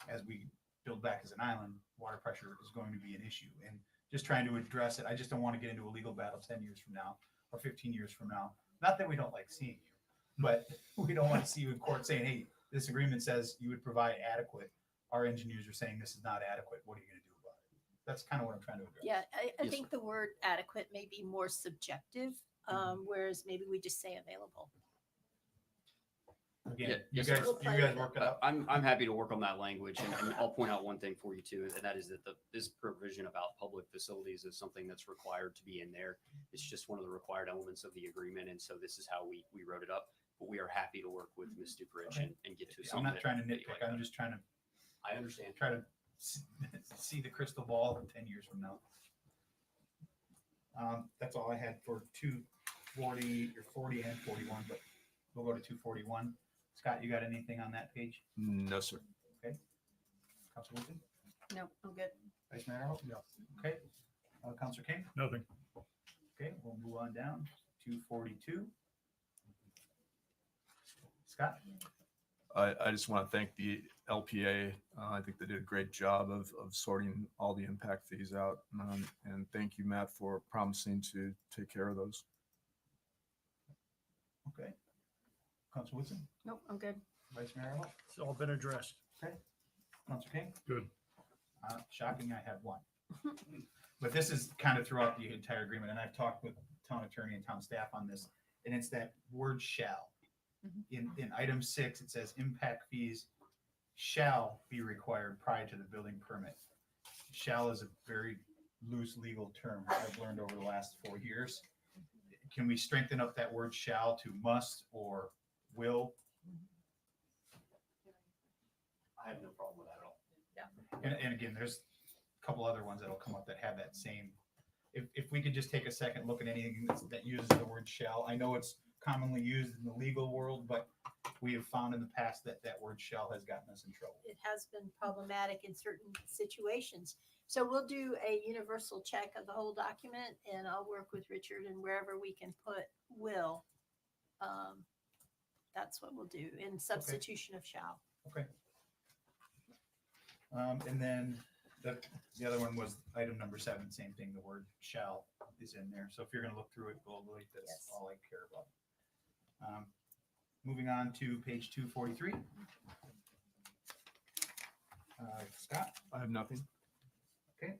as we build back as an island, water pressure is going to be an issue. And just trying to address it, I just don't want to get into a legal battle 10 years from now or 15 years from now. Not that we don't like seeing you, but we don't want to see you in court saying, hey, this agreement says you would provide adequate. Our engineers are saying this is not adequate. What are you going to do about it? That's kind of what I'm trying to address. Yeah, I think the word adequate may be more subjective, whereas maybe we just say available. Again, Yeah, you guys work it out. I'm happy to work on that language, and I'll point out one thing for you too, and that is that this provision about public facilities is something that's required to be in there. It's just one of the required elements of the agreement, and so this is how we wrote it up. But we are happy to work with Ms. Duprich and get to I'm something. not trying to that you nitpick. like I'm better. just trying to. I understand. Try to see the crystal ball in 10 years from now. That's all I had for 240 or 40 and 41, but we'll go to 241. Scott, you got anything on that page? No, sir. Okay. Council Wilson? No, I'm good. Vice Mayor Hope? No. Okay. Councilor King? Nothing. Okay, we'll move on down. 242. Scott? I just want to thank the LPA. I think they did a great job of sorting all the impact fees out. And thank you, Matt, for promising to take care of those. Okay. Council Woodson? Nope, I'm good. Vice Mayor Hope? It's all been addressed. Okay. Councilor King? Good. Shocking, I have one. But this is kind of throughout the entire agreement, and I've talked with town attorney and town staff on this, and it's that word shall. In item 6, it says impact fees shall be required prior to the building permit. Shall is a very loose legal term I've learned over the last 4 years. Can we strengthen up that word shall to must or will? I have no problem with that at all. And again, there's a couple other ones that'll come up that have that same. If we could just take a second, look at anything that uses the word shall. I know it's commonly used in the legal world, but we have found in the past that that word shall has gotten us in trouble. It has been problematic in certain situations. So we'll do a universal check of the whole document, and I'll work with Richard, and wherever we can put will, that's what we'll do in substitution of shall. Okay. And then the other one was item number 7, same thing, the word shall is in there. So if you're gonna look through it globally, that's all I care about. Moving on to page 243. Scott? I have nothing. Okay.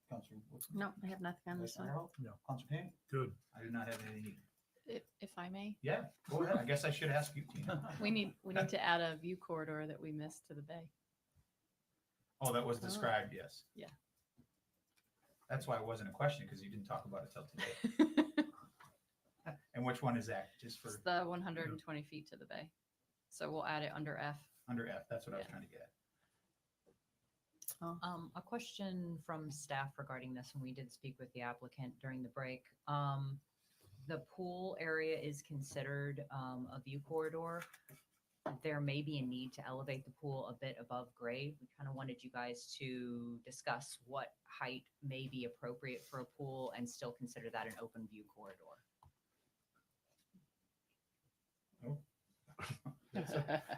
Counselor Woodson? No, I have nothing on this Vice one. Mayor Holt? No. Counselor Payne? Good. I do not have anything. If I may, Yeah, go ahead. I guess I should ask you, Tina. we need to add a view corridor that we missed to the bay. Oh, that was described, yes. Yeah. That's why it wasn't a question, because you didn't talk about it till today. And which one is that? Just for It's the 120 feet to the bay. So we'll add it under F. under F, that's what I was trying to get at. A question from staff regarding this, and we did speak with the applicant during the break. The pool area is considered a view corridor. There may be a need to elevate the pool a bit above grade. We kind of wanted you guys to discuss what height may be appropriate for a pool and still consider that an open view corridor.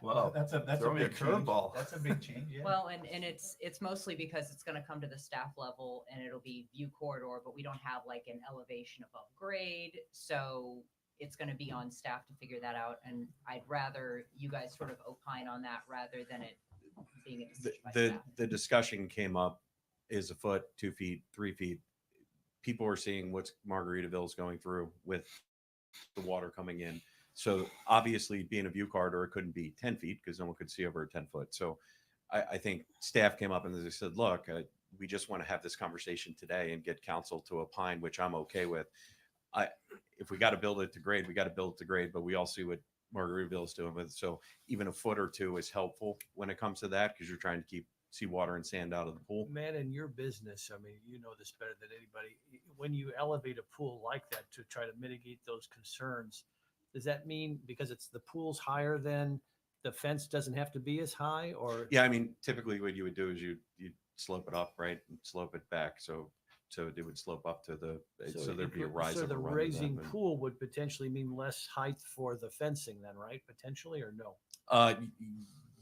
Wow, That's a throw me a big change. curveball. That's a big change, yeah. Well, and it's mostly because it's going to come to the staff level and it'll be view corridor, but we don't have like an elevation above grade. So it's going to be on staff to figure that out. And I'd rather you guys sort of opine on that rather than it being a decision by staff. The discussion came up, is a foot, 2 feet, 3 feet. People are seeing what's Margaritaville is going through with the water coming in. So obviously being a view corridor, it couldn't be 10 feet because no one could see over a 10 foot. So I think staff came up and they said, look, we just want to have this conversation today and get council to opine, which I'm okay with. If we got to build it to grade, we got to build it to grade, but we all see what Margaritaville is doing with it. So even a foot or two is helpful when it comes to that because you're trying to keep seawater and sand out of the pool. Man, in your business, I mean, you know this better than anybody. When you elevate a pool like that to try to mitigate those concerns, does that mean because it's the pool's higher than the fence doesn't have to be as high, or? Yeah, I mean, typically what you would do is you slope it up, right, and slope it back. So it would slope up to the, so there'd be a rise. So of the a run to raising that, but- pool would potentially mean less height for the fencing then, right? Potentially, or no?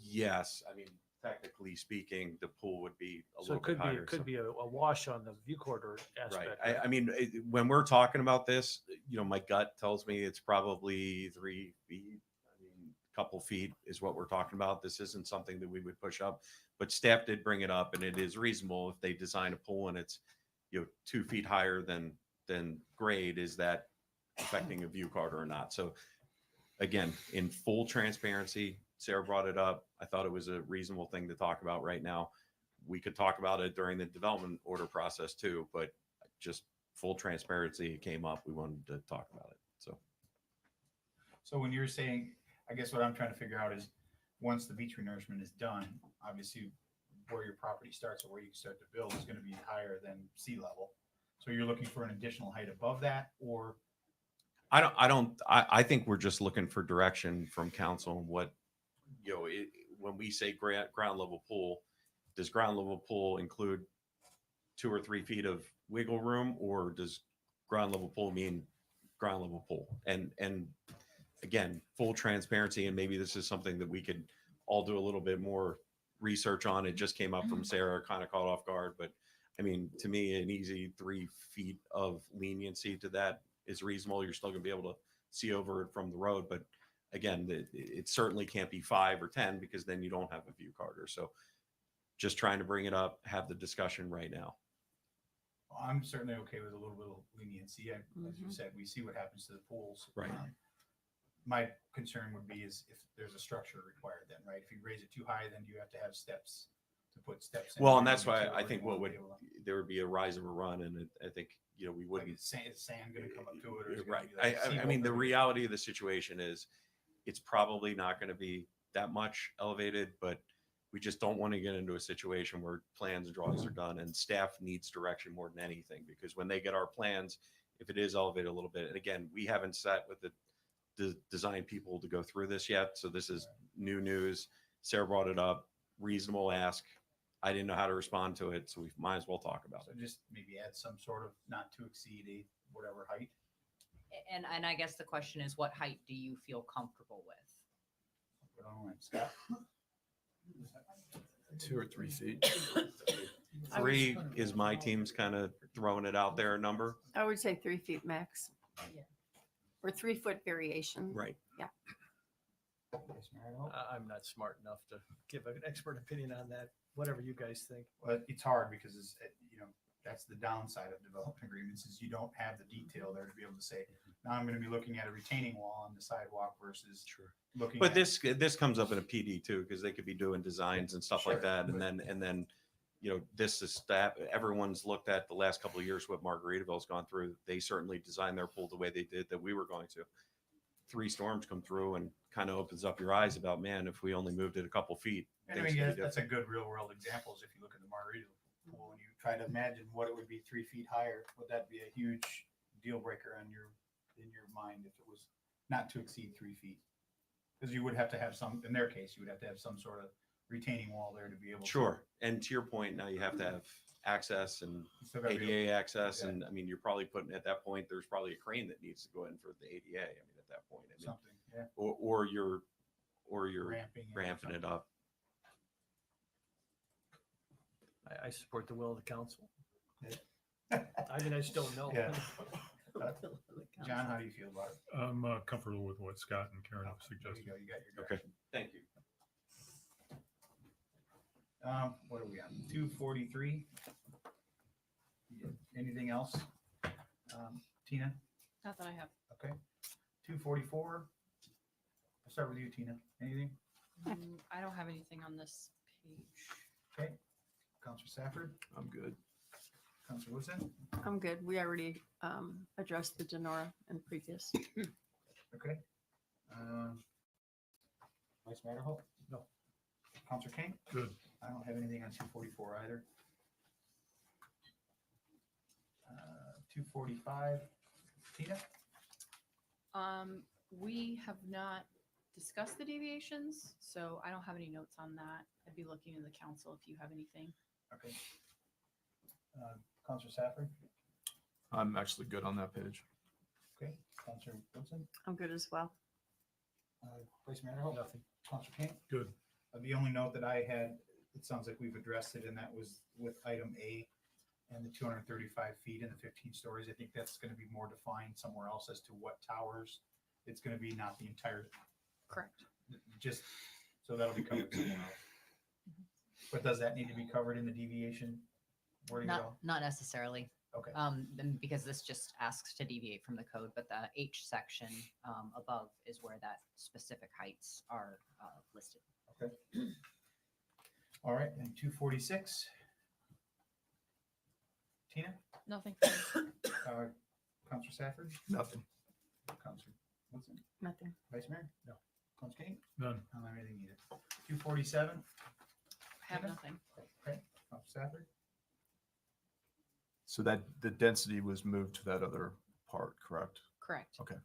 Yes, I mean, technically speaking, the pool would be a So little it could bit be, higher. it could so- be a wash on the view corridor Right. aspect. I mean, when we're talking about this, you know, my gut tells me it's probably 3 feet. I mean, a couple feet is what we're talking about. This isn't something that we would push up, but staff did bring it up, and it is reasonable if they design a pool and it's, 2 feet higher than grade. Is that affecting a view corridor or not? So again, in full transparency, Sarah brought it up. I thought it was a reasonable thing to talk about right now. We could talk about it during the development order process too, but just full transparency, it came up. We wanted to talk about it. So when you're saying, I guess what I'm trying to figure out is once the beach renourishment is done, obviously where your property starts or where you start to build is going to be higher than sea level. So you're looking for an additional height above that, or? I think we're just looking for direction from council on what, when we say ground level pool, does ground level pool include 2 or 3 feet of wiggle room, or does ground level pool mean ground level pool? And again, full transparency, and maybe this is something that we could all do a little bit more research on. It just came up from Sarah, kind of caught off guard, but I mean, to me, an easy 3 feet of leniency to that is reasonable. You're still gonna be able to see over it from the road, but again, it certainly can't be 5 or 10 because then you don't have a view corridor. So just trying to bring it up, have the discussion right now. I'm certainly okay with a little bit of leniency. As you said, we see what happens to the pools. Right. My concern would be is if there's a structure required then, right? If you raise it too high, then you have to have steps to put steps in. Well, and that's why I think there would be a rise of a run, and I think, we wouldn't. Is sand going to come up to it? Or is it Right. gonna be like I mean, the seawall? reality of the situation is it's probably not going to be that much elevated, but we just don't want to get into a situation where plans and drawings are done and staff needs direction more than anything, because when they get our plans, if it is elevated a little bit, and again, we haven't sat with the design people to go through this yet. So this is new news. Sarah brought it up, reasonable ask. I didn't know how to respond to it, so we might as well talk about So it. just maybe add some sort of not to exceed a whatever height. And I guess the question is, what height do you feel comfortable with? Put on like Scott. 2 or 3 feet. 3 is my team's kind of throwing it out there a number. I would say 3 feet max. Or 3 foot variation. Right. Yeah. I'm not smart enough to give an expert opinion on that. Whatever you guys think. Well, it's hard because it's, that's the downside of development agreements is you don't have the detail there to be able to say, now I'm going to be looking at a retaining wall on the sidewalk versus looking. But at, this comes up in a PD too, because they could be doing designs and stuff like Sure. that. And then, this is staff, everyone's looked at the last couple of years, what Margaritaville's gone through. They certainly designed their pool the way they did that we were going to. 3 storms come through and kind of opens up your eyes about, man, if we only moved it a couple feet. And I things mean, could be that's a different. good real world example is if you look at the Margaritaville pool and you try to imagine what it would be 3 feet higher, would that be a huge deal breaker in your mind if it was not to exceed 3 feet? Because you would have to have some, in their case, you would have to have some sort of retaining wall there to be able Sure. And to your point, now you have to have access and Still gotta be ADA access. Yeah. And I mean, you're probably putting at that point, there's probably a crane that needs to go in for the ADA. I mean, at that point, I mean, something, yeah. or you're Ramping it or ramping it up. I support the will of the council. I mean, I just don't know. Yeah. John, how do you feel about it? I'm comfortable with what Scott and Karen have There you suggested. go. You got your Okay. direction. Thank you. What are we on? 243. Anything else? Tina? Not that I have. Okay. 244. I'll start with you, Tina. Anything? I don't have anything on this page. Okay. Counselor Safford? I'm good. Counselor Woodson? I'm good. We already addressed the Denora in previous. Okay. Vice Mayor Holt? No. Counselor King? Good. I don't have anything on 244 either. 245. Tina? We have not discussed the deviations, so I don't have any notes on that. I'd be looking in the council if you have anything. Okay. Counselor Safford? I'm actually good on that page. Okay. Counselor Woodson? I'm good as well. Vice Mayor Holt? Nothing. Counselor King? Good. The only note that I had, it sounds like we've addressed it, and that was with item A and the 235 feet and the 15 stories. I think that's going to be more defined somewhere else as to what towers it's going to be, not the entire, Correct. just, so that'll be covered somewhere else. But does that need to be covered in the deviation? Wording at all? Not necessarily. Okay. Because this just asks to deviate from the code, but the H section above is where that specific heights are listed. Okay. All right, and 246. Tina? Nothing. Counselor Safford? Nothing. Counselor Woodson? Nothing. Vice Mayor? No. Counselor King? None. I don't have anything either. 247. I have nothing. Okay. Counselor Safford? So that the density was moved to that other part, correct? Correct. Okay.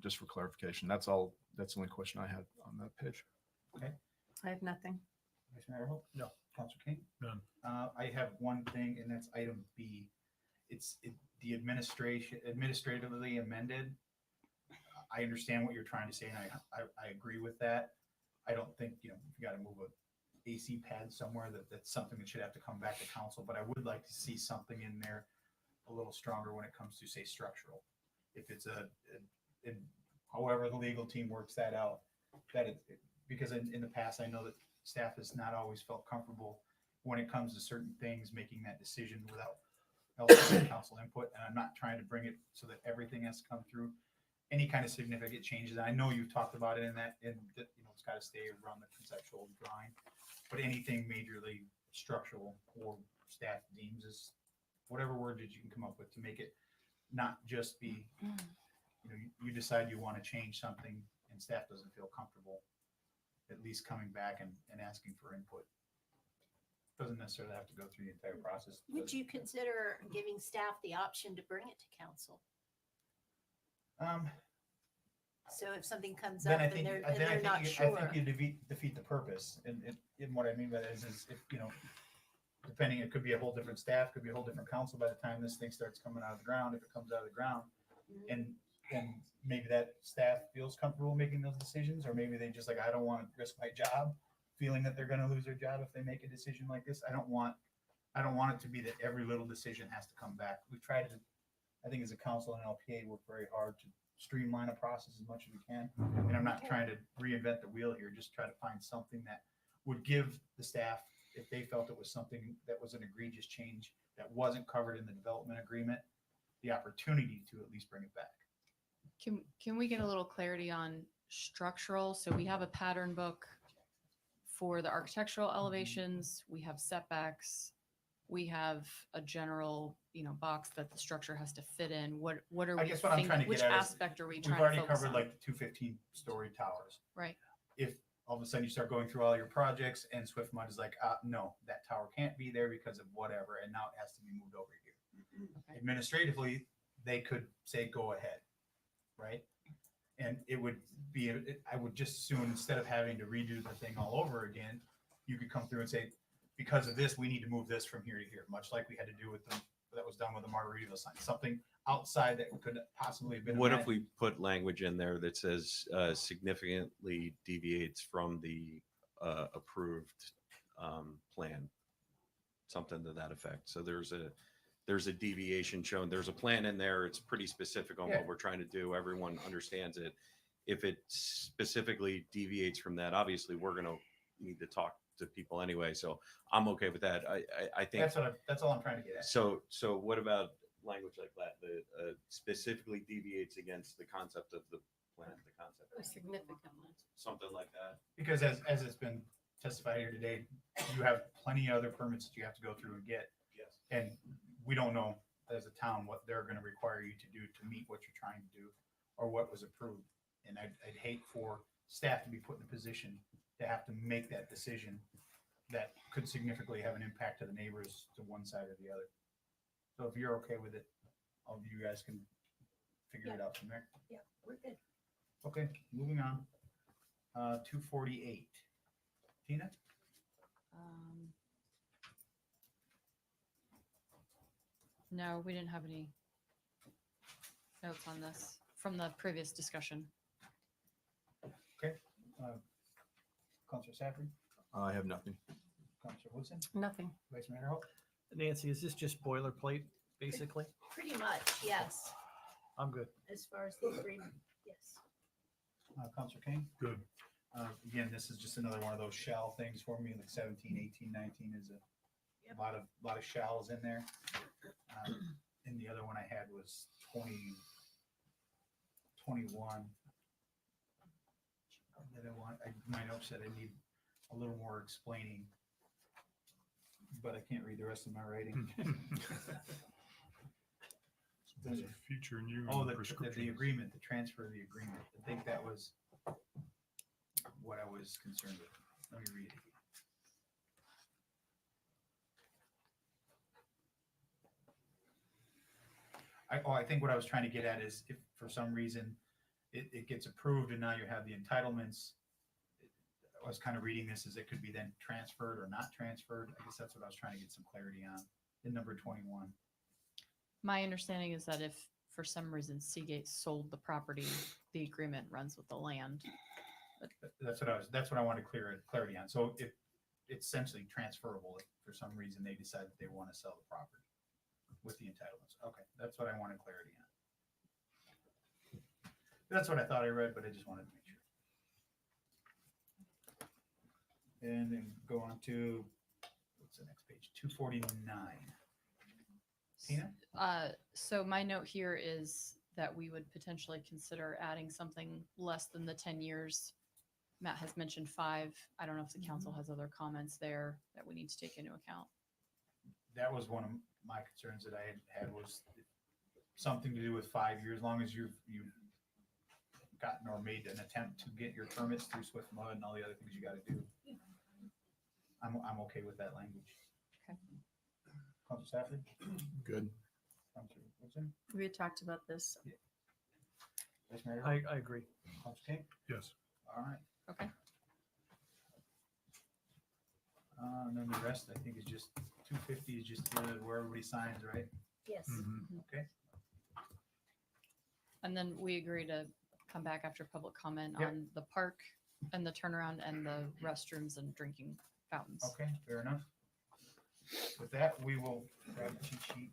Just for clarification, that's all. That's the only question I had on that page. Okay. I have nothing. Vice Mayor Holt? No. Counselor King? None. I have one thing, and that's item B. It's the administratively amended. I understand what you're trying to say, and I agree with that. I don't think, if you got to move a AC pad somewhere, that's something that should have to come back to council, but I would like to see something in there a little stronger when it comes to, say, structural. If it's however the legal team works that out, because in the past, I know that staff has not always felt comfortable when it comes to certain things, making that decision without council input. And I'm not trying to bring it so that everything has to come through. Any kind of significant changes. I know you've talked about it in that it's got to stay around the conceptual drawing, but anything majorly structural or staff deems is whatever word that you can come up with to make it not just be, you decide you want to change something and staff doesn't feel comfortable, at least coming back and asking for input. Doesn't necessarily have to go through the entire process. Would you consider giving staff the option to bring it to council? So if something comes then up I and think, they're not I sure. think you defeat the purpose. And what I mean by that is if, you know, depending, it could be a whole different staff, could be a whole different council by the time this thing starts coming out of the ground, if it comes out of the ground. And maybe that staff feels comfortable making those decisions, or maybe they just like, I don't want to risk my job, feeling that they're going to lose their job if they make a decision like this. I don't want it to be that every little decision has to come back. We've tried to, I think as a council and LPA, work very hard to streamline a process as much as we can. And I'm not trying to reinvent the wheel here, just try to find something that would give the staff, if they felt it was something that was an egregious change that wasn't covered in the development agreement, the opportunity to at least bring it back. Can we get a little clarity on structural? So we have a pattern book for the architectural elevations, we have setbacks, we have a general, you know, box that the structure has to fit in. What are I we guess what I'm trying to which get at is aspect are we we've trying already to focus covered on? like the 215-story towers. Right. If all of a sudden you start going through all your projects and Swift Mud is like, no, that tower can't be there because of whatever, and now it has to be moved over here. Okay. Administratively, they could say, go ahead, right? And it would be, I would just assume instead of having to redo the thing all over again, you could come through and say, because of this, we need to move this from here to here, much like we had to do with that was done with the Margaritaville sign, something outside that could possibly have been. What if amended. we put language in there that says significantly deviates from the approved plan? Something to that effect. So there's a deviation shown. There's a plan in there. It's pretty specific on Yeah. what we're trying to do. Everyone understands it. If it specifically deviates from that, obviously we're going to need to talk to people anyway. So I'm okay with that. I think that's all I'm trying to get at. So what about language like that? That specifically deviates against the concept of the plan, the concept. Significantly. Something like that. Because as it's been testified here today, you have plenty of other permits that you have to go through and get. Yes. And we don't know as a town what they're going to require you to do to meet what you're trying to do or what was approved. And I'd hate for staff to be put in a position to have to make that decision that could significantly have an impact to the neighbors to one side or the other. So if you're okay with it, all of you guys can figure it out from there. Yeah, we're good. Okay, moving on. 248. Tina? No, we didn't have any notes on this from the previous discussion. Okay. Councilor Safford? I have nothing. Councilor Woodson? Nothing. Vice Mayor Hope? Nancy, is this just boilerplate, basically? Pretty much, yes. I'm good. As far as the agreement, yes. Councilor King? Good. Again, this is just another one of those shall things for me, like 17, 18, 19 is a lot of shalls in there. And the other one I had was 20, 21. And then my notes said I need a little more explaining, but I can't read the rest of my writing. There's a feature new Oh, in the prescriptions. agreement, the transfer of the agreement. I think that was what I was concerned with. Let me read it. I think what I was trying to get at is if for some reason it gets approved and now you have the entitlements, I was kind of reading this as it could be then transferred or not transferred. I guess that's what I was trying to get some clarity on in number 21. My understanding is that if for some reason Seagate sold the property, the agreement runs with the land. That's what I wanted clarity on. So if it's essentially transferable, if for some reason they decide that they want to sell the property with the entitlements. Okay, that's what I wanted clarity on. That's what I thought I read, but I just wanted to make sure. And then go on to, what's the next page? 249. Tina? So my note here is that we would potentially consider adding something less than the 10 years. Matt has mentioned 5. I don't know if the council has other comments there that we need to take into account. That was one of my concerns that I had was something to do with 5 years, as long as you've gotten or made an attempt to get your permits through Swift Mud and all the other things you got to do. I'm okay with that language. Okay. Councilor Stafford? Good. Councilor Woodson? We had talked about this. Vice Mayor? I agree. Council King? Yes. All right. Okay. And then the rest, I think, is just 250 is just where everybody signs, right? Yes. Okay. And then we agree to come back after public comment Yep. on the park and the turnaround and the restrooms and drinking fountains. Okay, fair enough. With that, we will grab the cheat sheet.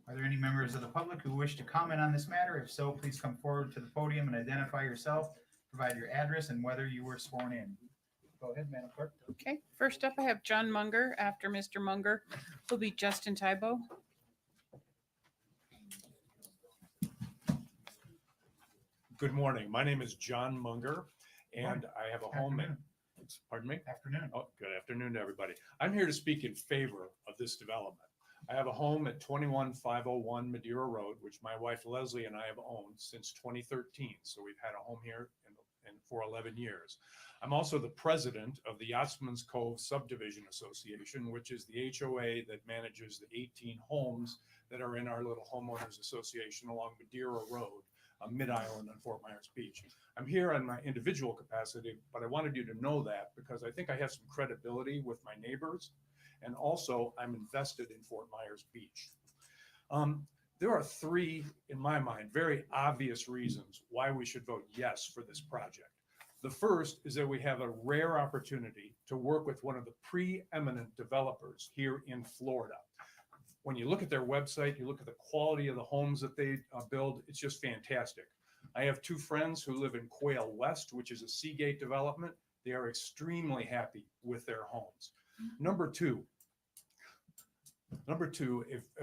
Are there any members of the public who wish to comment on this matter? If so, please come forward to the podium and identify yourself, provide your address and whether you were sworn in. Go ahead, Madam Clerk. Okay, first up, I have John Munger. After Mr. Munger will be Justin Tybo. Good morning. My name is John Munger, and I have a home in, pardon me? Afternoon. Oh, good afternoon to everybody. I'm here to speak in favor of this development. I have a home at 21501 Madeira Road, which my wife Leslie and I have owned since 2013. So we've had a home here for 11 years. I'm also the president of the Yachtsman's Cove Subdivision Association, which is the HOA that manages the 18 homes that are in our little homeowners association along Madeira Road, Mid-Island on Fort Myers Beach. I'm here on my individual capacity, but I wanted you to know that because I think I have some credibility with my neighbors, and also I'm invested in Fort Myers Beach. There are three, in my mind, very obvious reasons why we should vote yes for this project. The first is that we have a rare opportunity to work with one of the preeminent developers here in Florida. When you look at their website, you look at the quality of the homes that they build, it's just fantastic. I have two friends who live in Quail West, which is a Seagate development. They are extremely happy with their homes. Number two,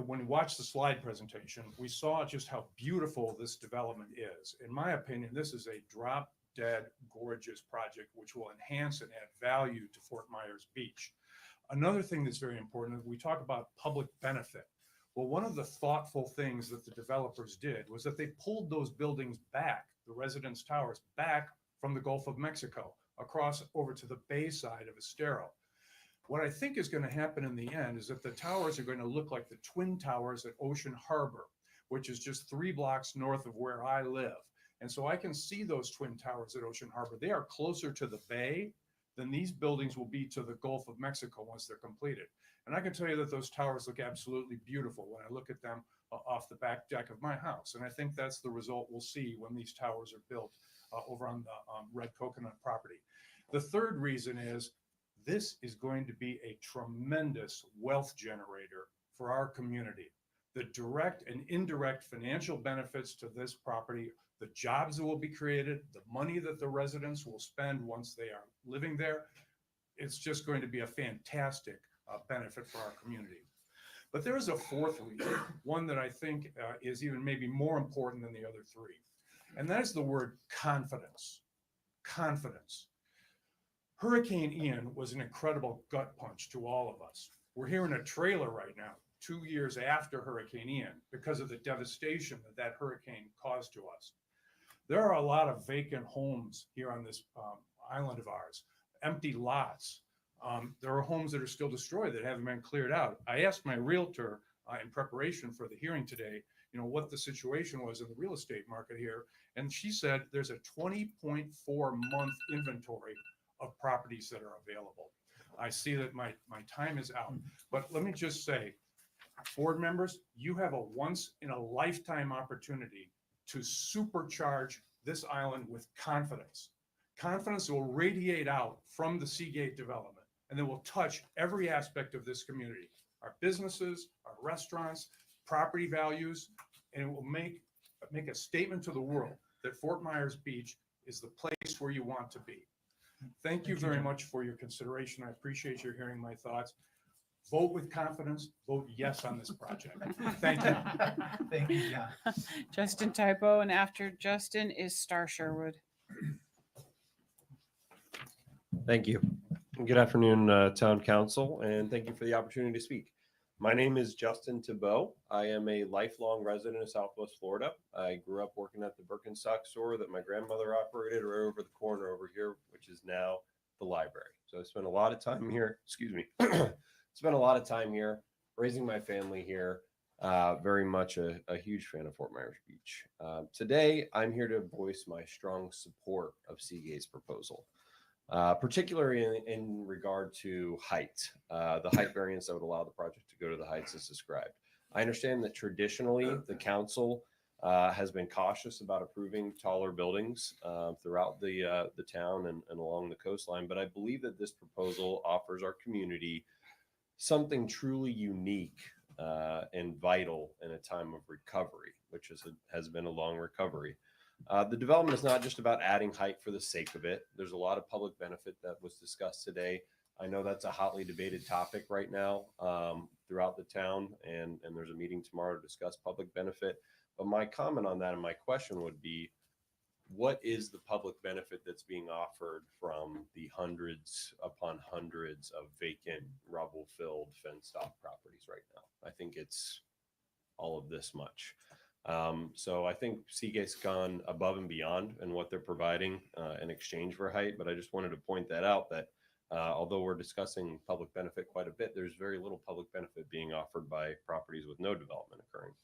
when you watch the slide presentation, we saw just how beautiful this development is. In my opinion, this is a drop-dead gorgeous project, which will enhance and add value to Fort Myers Beach. Another thing that's very important, we talk about public benefit. Well, one of the thoughtful things that the developers did was that they pulled those buildings back, the residence towers, back from the Gulf of Mexico, across over to the bay side of Estero. What I think is going to happen in the end is that the towers are going to look like the Twin Towers at Ocean Harbor, which is just 3 blocks north of where I live. And so I can see those Twin Towers at Ocean Harbor. They are closer to the bay than these buildings will be to the Gulf of Mexico once they're completed. And I can tell you that those towers look absolutely beautiful when I look at them off the back deck of my house. And I think that's the result we'll see when these towers are built over on the Red Coconut property. The third reason is this is going to be a tremendous wealth generator for our community. The direct and indirect financial benefits to this property, the jobs that will be created, the money that the residents will spend once they are living there, it's just going to be a fantastic benefit for our community. But there is a fourth reason, one that I think is even maybe more important than the other three, and that is the word confidence. Confidence. Hurricane Ian was an incredible gut punch to all of us. We're here in a trailer right now, 2 years after Hurricane Ian, because of the devastation that that hurricane caused to us. There are a lot of vacant homes here on this island of ours, empty lots. There are homes that are still destroyed that haven't been cleared out. I asked my realtor in preparation for the hearing today, what the situation was in the real estate market here. And she said there's a 20.4 month inventory of properties that are available. I see that my time is out, but let me just say, board members, you have a once in a lifetime opportunity to supercharge this island with confidence. Confidence will radiate out from the Seagate development, and it will touch every aspect of this community, our businesses, our restaurants, property values, and it will make a statement to the world that Fort Myers Beach is the place where you want to be. Thank you very much for your consideration. I appreciate your hearing my thoughts. Vote with confidence, vote yes on this project. Thank you. Thank you, John. Justin Tybo, and after Justin is Star Sherwood. Thank you. Good afternoon, Town Council, and thank you for the opportunity to speak. My name is Justin Thibault. I am a lifelong resident of Southwest Florida. I grew up working at the Birkenstock store that my grandmother operated right over the corner over here, which is now the library. So I spent a lot of time here, spent a lot of time here, raising my family here, Very much a huge fan of Fort Myers Beach. Today, I'm here to voice my strong support of Seagate's proposal, particularly in regard to height, the height variance that would allow the project to go to the heights as described. I understand that traditionally the council has been cautious about approving taller buildings throughout the town and along the coastline, but I believe that this proposal offers our community something truly unique and vital in a time of recovery, which has been a long recovery. The development is not just about adding height for the sake of it. There's a lot of public benefit that was discussed today. I know that's a hotly debated topic right now throughout the town, and there's a meeting tomorrow to discuss public benefit. But my comment on that and my question would be, what is the public benefit that's being offered from the hundreds upon hundreds of vacant, rubble-filled, fenced-off properties right now? I think it's all of this much. So I think Seagate's gone above and beyond in what they're providing in exchange for height, but I just wanted to point that out that although we're discussing public benefit quite a bit, there's very little public benefit being offered by properties with no development occurring.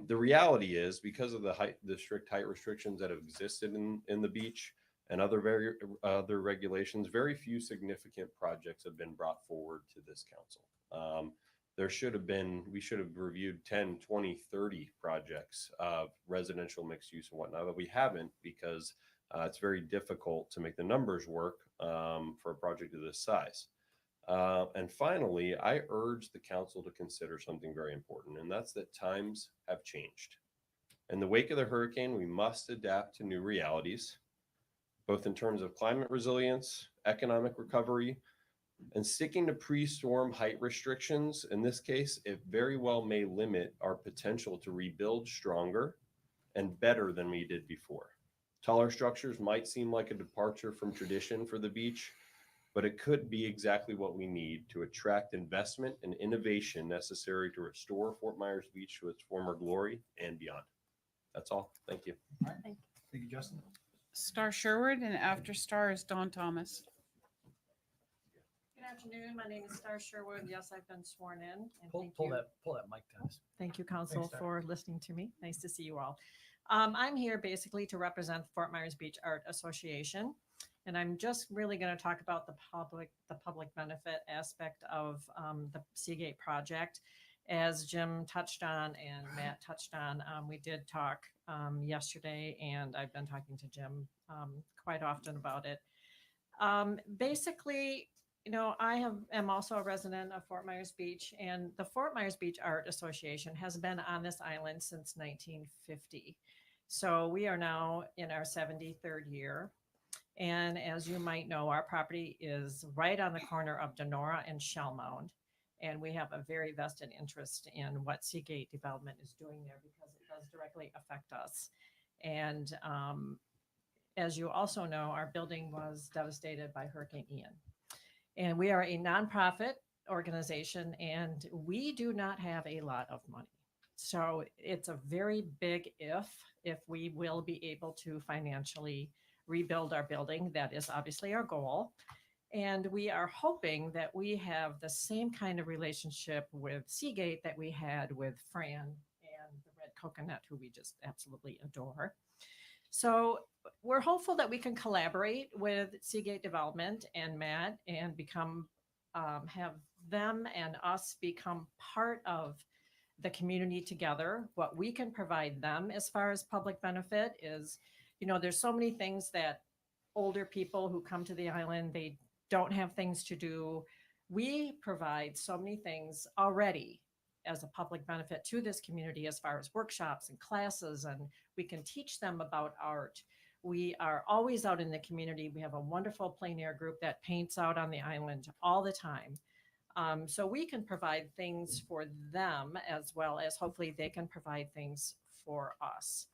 The reality is, because of the strict height restrictions that have existed in the beach and other regulations, very few significant projects have been brought forward to this council. We should have reviewed 10, 20, 30 projects of residential mixed use and whatnot, but we haven't because it's very difficult to make the numbers work for a project of this size. And finally, I urge the council to consider something very important, and that's that times have changed. In the wake of the hurricane, we must adapt to new realities, both in terms of climate resilience, economic recovery, and sticking to pre-storm height restrictions. In this case, it very well may limit our potential to rebuild stronger and better than we did before. Taller structures might seem like a departure from tradition for the beach, but it could be exactly what we need to attract investment and innovation necessary to restore Fort Myers Beach to its former glory and beyond. That's all. Thank you. All right. Thank you, Justin. Star Sherwood, and after Star is Don Thomas. Good afternoon. My name is Star Sherwood. Yes, I've been sworn in. And Pull that mic down. Thank you, Council, Thanks, Star. for listening to me. Nice to see you all. I'm here basically to represent the Fort Myers Beach Art Association, and I'm just really going to talk about the public benefit aspect of the Seagate project. As Jim touched on and Matt touched on, we did talk yesterday, and I've been talking to Jim quite often about it. Basically, you know, am also a resident of Fort Myers Beach, and the Fort Myers Beach Art Association has been on this island since 1950. So we are now in our 73rd year. And as you might know, our property is right on the corner of Denora and Shellmound. And we have a very vested interest in what Seagate Development is doing there because it does directly affect us. And as you also know, our building was devastated by Hurricane Ian. And we are a nonprofit organization, and we do not have a lot of money. So it's a very big if we will be able to financially rebuild our building. That is obviously our goal. And we are hoping that we have the same kind of relationship with Seagate that we had with Fran and the Red Coconut, who we just absolutely adore. So we're hopeful that we can collaborate with Seagate Development and Matt and have them and us become part of the community together. What we can provide them as far as public benefit is, you know, there's so many things that older people who come to the island, they don't have things to do. We provide so many things already as a public benefit to this community as far as workshops and classes, and we can teach them about art. We are always out in the community. We have a wonderful plein air group that paints out on the island all the time. So we can provide things for them as well as hopefully they can provide things for us.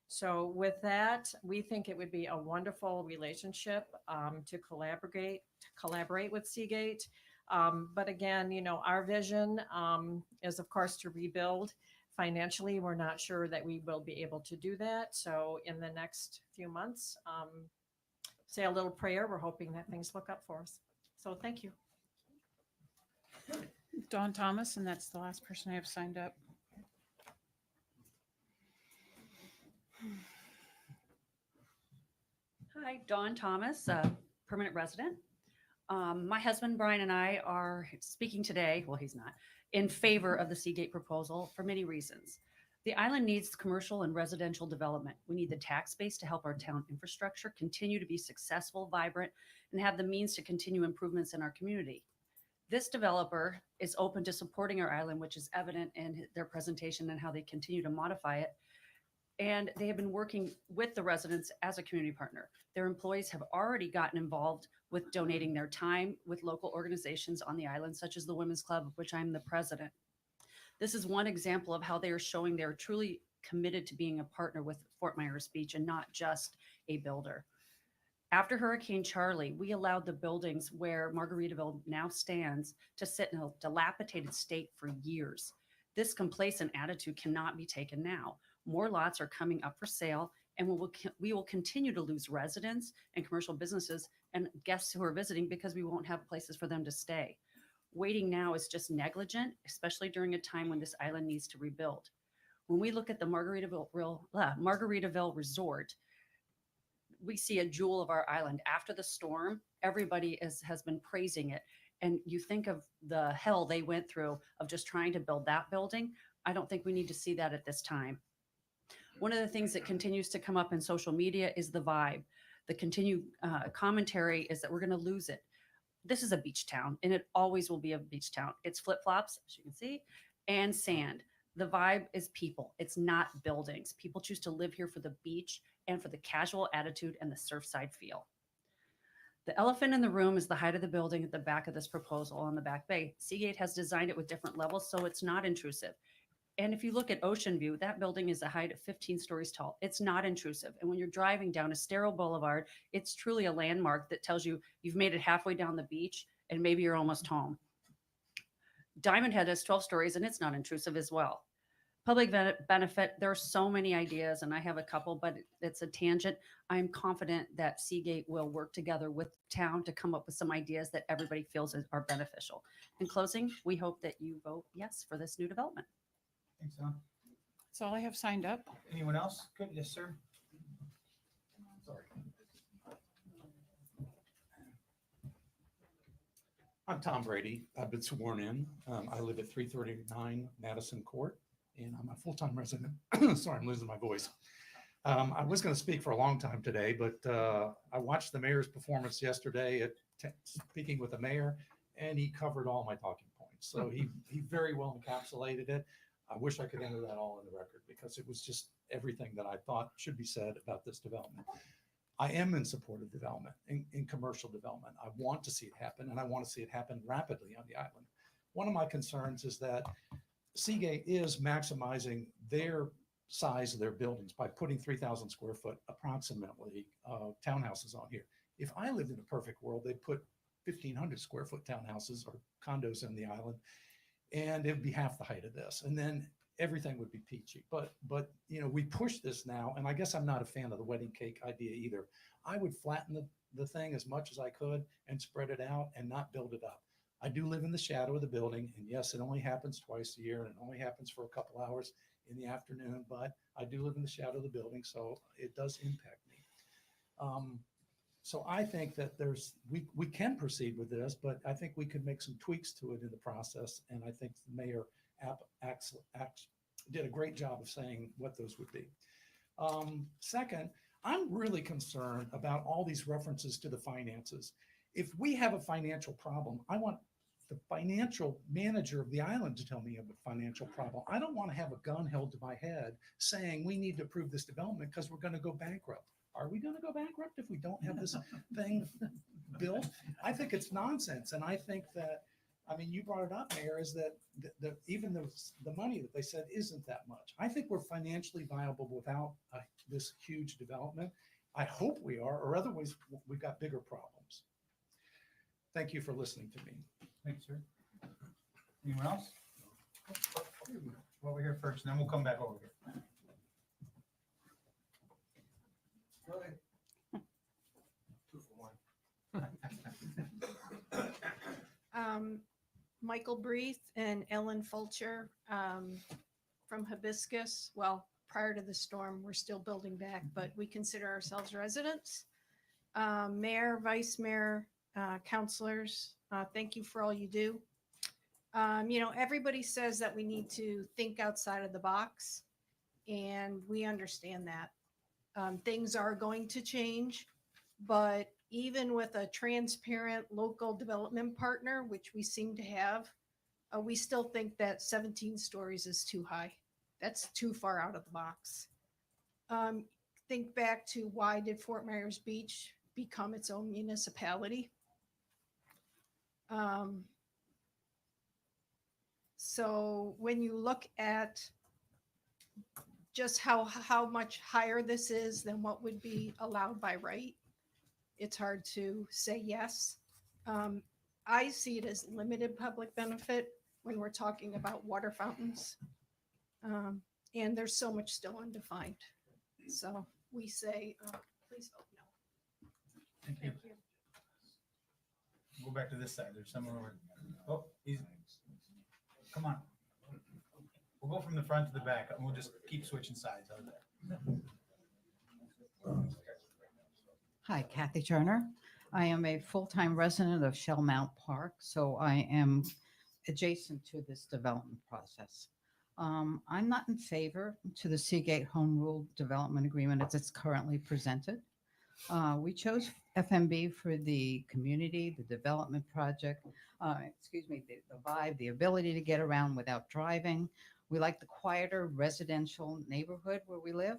So with that, we think it would be a wonderful relationship to collaborate with Seagate. But again, you know, our vision is, of course, to rebuild. Financially, we're not sure that we will be able to do that. So in the next few months, say a little prayer. We're hoping that things look up for us. So thank you. Don Thomas, and that's the last person I have signed up. Hi, Dawn Thomas, permanent resident. My husband Brian and I are speaking today, well, he's not, in favor of the Seagate proposal for many reasons. The island needs commercial and residential development. We need the tax base to help our town infrastructure continue to be successful, vibrant, and have the means to continue improvements in our community. This developer is open to supporting our island, which is evident in their presentation and how they continue to modify it. And they have been working with the residents as a community partner. Their employees have already gotten involved with donating their time with local organizations on the island, such as the Women's Club, of which I'm the president. This is one example of how they are showing they're truly committed to being a partner with Fort Myers Beach and not just a builder. After Hurricane Charlie, we allowed the buildings where Margaritaville now stands to sit in a dilapidated state for years. This complacent attitude cannot be taken now. More lots are coming up for sale, and we will continue to lose residents and commercial businesses and guests who are visiting because we won't have places for them to stay. Waiting now is just negligent, especially during a time when this island needs to rebuild. When we look at the Margaritaville Resort, we see a jewel of our island. After the storm, everybody has been praising it. And you think of the hell they went through of just trying to build that building. I don't think we need to see that at this time. One of the things that continues to come up in social media is the vibe. The continued commentary is that we're going to lose it. This is a beach town, and it always will be a beach town. It's flip-flops, as you can see, and sand. The vibe is people. It's not buildings. People choose to live here for the beach and for the casual attitude and the surfside feel. The elephant in the room is the height of the building at the back of this proposal on the back bay. Seagate has designed it with different levels, so it's not intrusive. And if you look at Ocean View, that building is a height of 15 stories tall. It's not intrusive. And when you're driving down Estero Boulevard, it's truly a landmark that tells you you've made it halfway down the beach and maybe you're almost home. Diamond Head has 12 stories and it's not intrusive as well. Public benefit, there are so many ideas and I have a couple, but it's a tangent. I'm confident that Seagate will work together with town to come up with some ideas that everybody feels are beneficial. In closing, we hope that you vote yes for this new development. Thanks, Don. That's all I have signed up. Anyone else? Good, yes, sir. Sorry. I'm Tom Brady. I've been sworn in. I live at 339 Madison Court, and I'm a full-time resident. Sorry, I'm losing my voice. I was going to speak for a long time today, but I watched the mayor's performance yesterday at speaking with the mayor, and he covered all my talking points. So he very well encapsulated it. I wish I could enter that all in the record because it was just everything that I thought should be said about this development. I am in support of development, in commercial development. I want to see it happen, and I want to see it happen rapidly on the island. One of my concerns is that Seagate is maximizing their size of their buildings by putting 3,000 square foot approximately townhouses on here. If I lived in a perfect world, they'd put 1,500 square foot townhouses or condos on the island, and it would be half the height of this, and then everything would be peachy. But you know, we push this now, and I guess I'm not a fan of the wedding cake idea either. I would flatten the thing as much as I could and spread it out and not build it up. I do live in the shadow of the building, and yes, it only happens twice a year, and it only happens for a couple hours in the afternoon, but I do live in the shadow of the building, so it does impact me. So I think that we can proceed with this, but I think we could make some tweaks to it in the process. And I think the mayor did a great job of saying what those would be. Second, I'm really concerned about all these references to the finances. If we have a financial problem, I want the financial manager of the island to tell me of a financial problem. I don't want to have a gun held to my head saying we need to approve this development because we're going to go bankrupt. Are we going to go bankrupt if we don't have this thing built? I think it's nonsense. And I think that, I mean, you brought it up, Mayor, is that even the money that they said isn't that much. I think we're financially viable without this huge development. I hope we are, or otherwise we've got bigger problems. Thank you for listening to me. Thanks, sir. Anyone else? Over here first, and then we'll come back over here. Go ahead. 2 for 1. Michael Breath and Ellen Fulcher from Hibiscus, well, prior to the storm. We're still building back, but we consider ourselves residents. Mayor, vice mayor, counselors, thank you for all you do. Everybody says that we need to think outside of the box, and we understand that. Things are going to change, but even with a transparent local development partner, which we seem to have, we still think that 17 stories is too high. That's too far out of the box. Think back to why did Fort Myers Beach become its own municipality? So when you look at just how much higher this is than what would be allowed by right, it's hard to say yes. I see it as limited public benefit when we're talking about water fountains. And there's so much still undefined. So we say, please vote no. Thank you. Go back to this side. There's someone over. Oh, come on. We'll go from the front to the back and we'll just keep switching sides. How's that? Hi, Kathy Turner. I am a full-time resident of Shell Mount Park, so I am adjacent to this development process. I'm not in favor to the Seagate Home Rule Development Agreement as it's currently presented. We chose FMB for the community, the development project, the vibe, the ability to get around without driving. We like the quieter residential neighborhood where we live,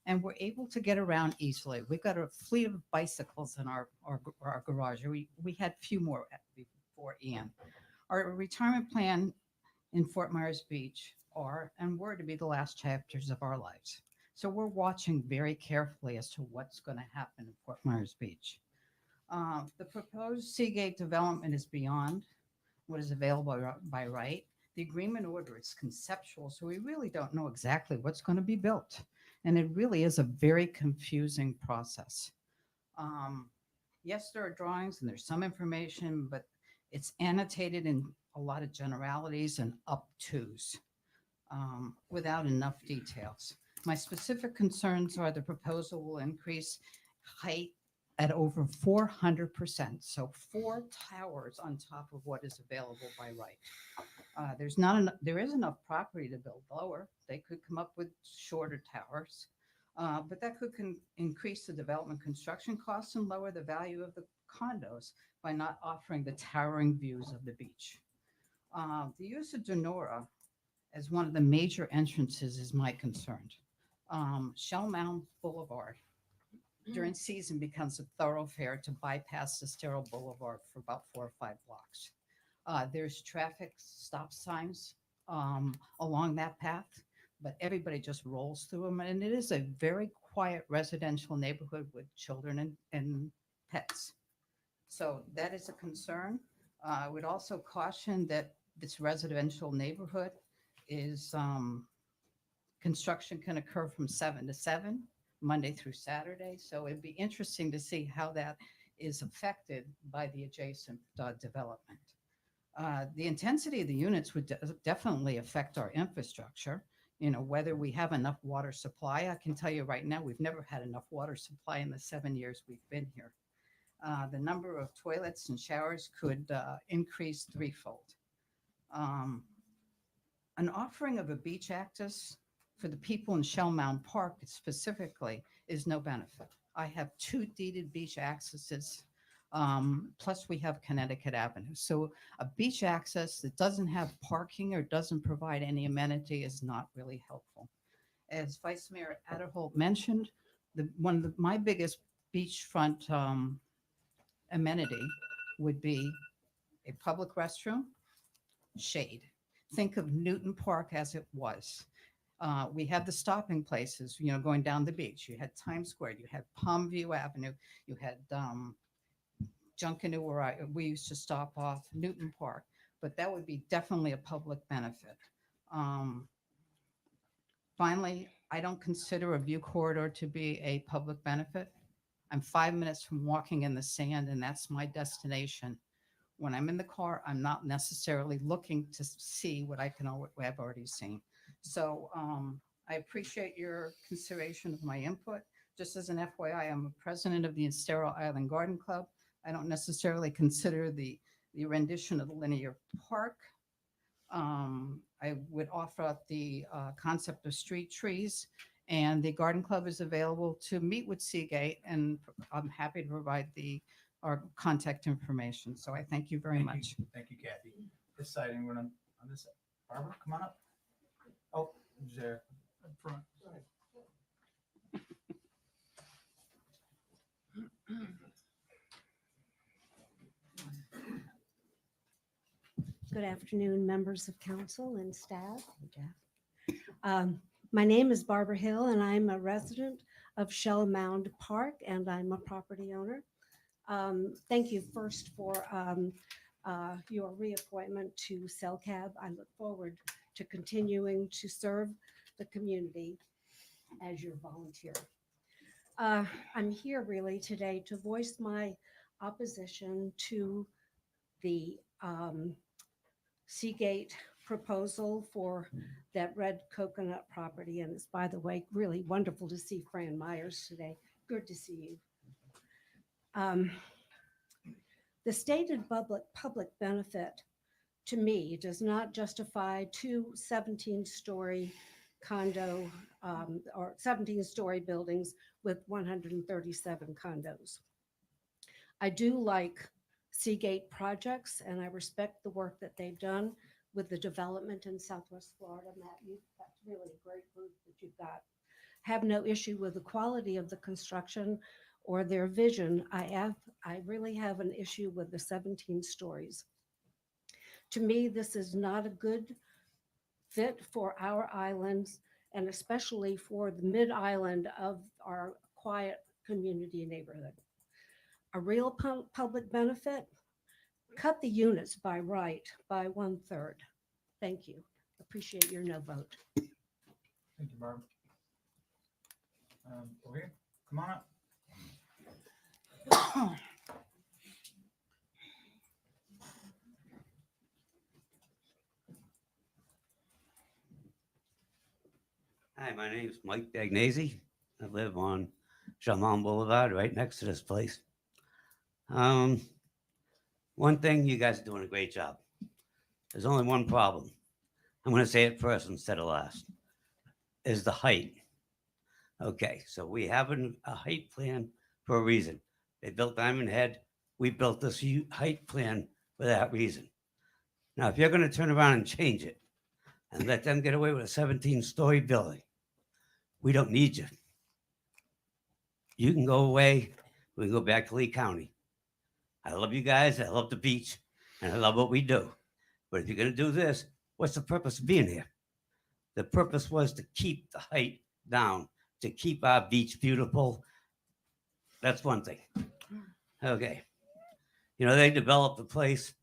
and we're able to get around easily. We've got a fleet of bicycles in our garage. We had a few more before Ian. Our retirement plan in Fort Myers Beach are and were to be the last chapters of our lives. So we're watching very carefully as to what's going to happen in Fort Myers Beach. The proposed Seagate development is beyond what is available by right. The agreement order is conceptual, so we really don't know exactly what's going to be built. And it really is a very confusing process. Yes, there are drawings and there's some information, but it's annotated in a lot of generalities and up tos without enough details. My specific concerns are the proposal will increase height at over 400%. So 4 towers on top of what is available by right. There is enough property to build lower. They could come up with shorter towers, but that could increase the development construction costs and lower the value of the condos by not offering the towering views of the beach. The use of Donora as one of the major entrances is my concern. Shell Mound Boulevard during season becomes a thoroughfare to bypass the sterile boulevard for about 4 or 5 blocks. There's traffic stop signs along that path, but everybody just rolls through them. And it is a very quiet residential neighborhood with children and pets. So that is a concern. I would also caution that this residential neighborhood is construction can occur from 7 to 7, Monday through Saturday. So it'd be interesting to see how that is affected by the adjacent development. The intensity of the units would definitely affect our infrastructure. You know, whether we have enough water supply. I can tell you right now, we've never had enough water supply in the 7 years we've been here. The number of toilets and showers could increase threefold. An offering of a beach access for the people in Shell Mound Park specifically is no benefit. I have 2 deeded beach accesses, plus we have Connecticut Avenue. So a beach access that doesn't have parking or doesn't provide any amenity is not really helpful. As Vice Mayor Adderholt mentioned, my biggest beachfront amenity would be a public restroom, shade. Think of Newton Park as it was. We had the stopping places, you know, going down the beach. You had Times Square, you had Palm View Avenue, you had Junkanoo where we used to stop off, Newton Park, but that would be definitely a public benefit. Finally, I don't consider a view corridor to be a public benefit. I'm 5 minutes from walking in the sand, and that's my destination. When I'm in the car, I'm not necessarily looking to see what I've already seen. So I appreciate your consideration of my input. Just as an FYI, I'm a president of the Estero Island Garden Club. I don't necessarily consider the rendition of the linear park. I would offer up the concept of street trees, and the garden club is available to meet with Seagate, and I'm happy to provide our contact information. So I thank you very much. Thank you, Kathy. This side, anyone on this side? Barbara, come on up. Oh, there, up front. Good afternoon, members of council and staff. My name is Barbara Hill, and I'm a resident of Shell Mound Park, and I'm a property owner. Thank you first for your reappointment to CellCab. I look forward to continuing to serve the community as your volunteer. I'm here really today to voice my opposition to the Seagate proposal for that red coconut property. And it's, by the way, really wonderful to see Fran Myers today. Good to see you. The stated public benefit to me does not justify two 17-story condo or 17-story buildings with 137 condos. I do like Seagate projects, and I respect the work that they've done with the development in Southwest Florida. Matt, that's really a great group that you've got. Have no issue with the quality of the construction or their vision. I really have an issue with the 17 stories. To me, this is not a good fit for our islands, and especially for the mid-island of our quiet community neighborhood. A real public benefit, cut the units by right by 1/3. Thank you. Appreciate your no vote. Thank you, Barb. Okay, come on up. Hi, my name is Mike Dagnese. I live on Shalom Boulevard, right next to this place. One thing, you guys are doing a great job. There's only one problem. I'm going to say it first instead of last. Is the height. Okay, so we have a height plan for a reason. They built Diamond Head. We built this height plan for that reason. Now, if you're going to turn around and change it and let them get away with a 17-story building, we don't need you. You can go away. We can go back to Lee County. I love you guys. I love the beach. And I love what we do. But if you're going to do this, what's the purpose of being here? The purpose was to keep the height down, to keep our beach beautiful. That's one thing. Okay. You know, they developed the place.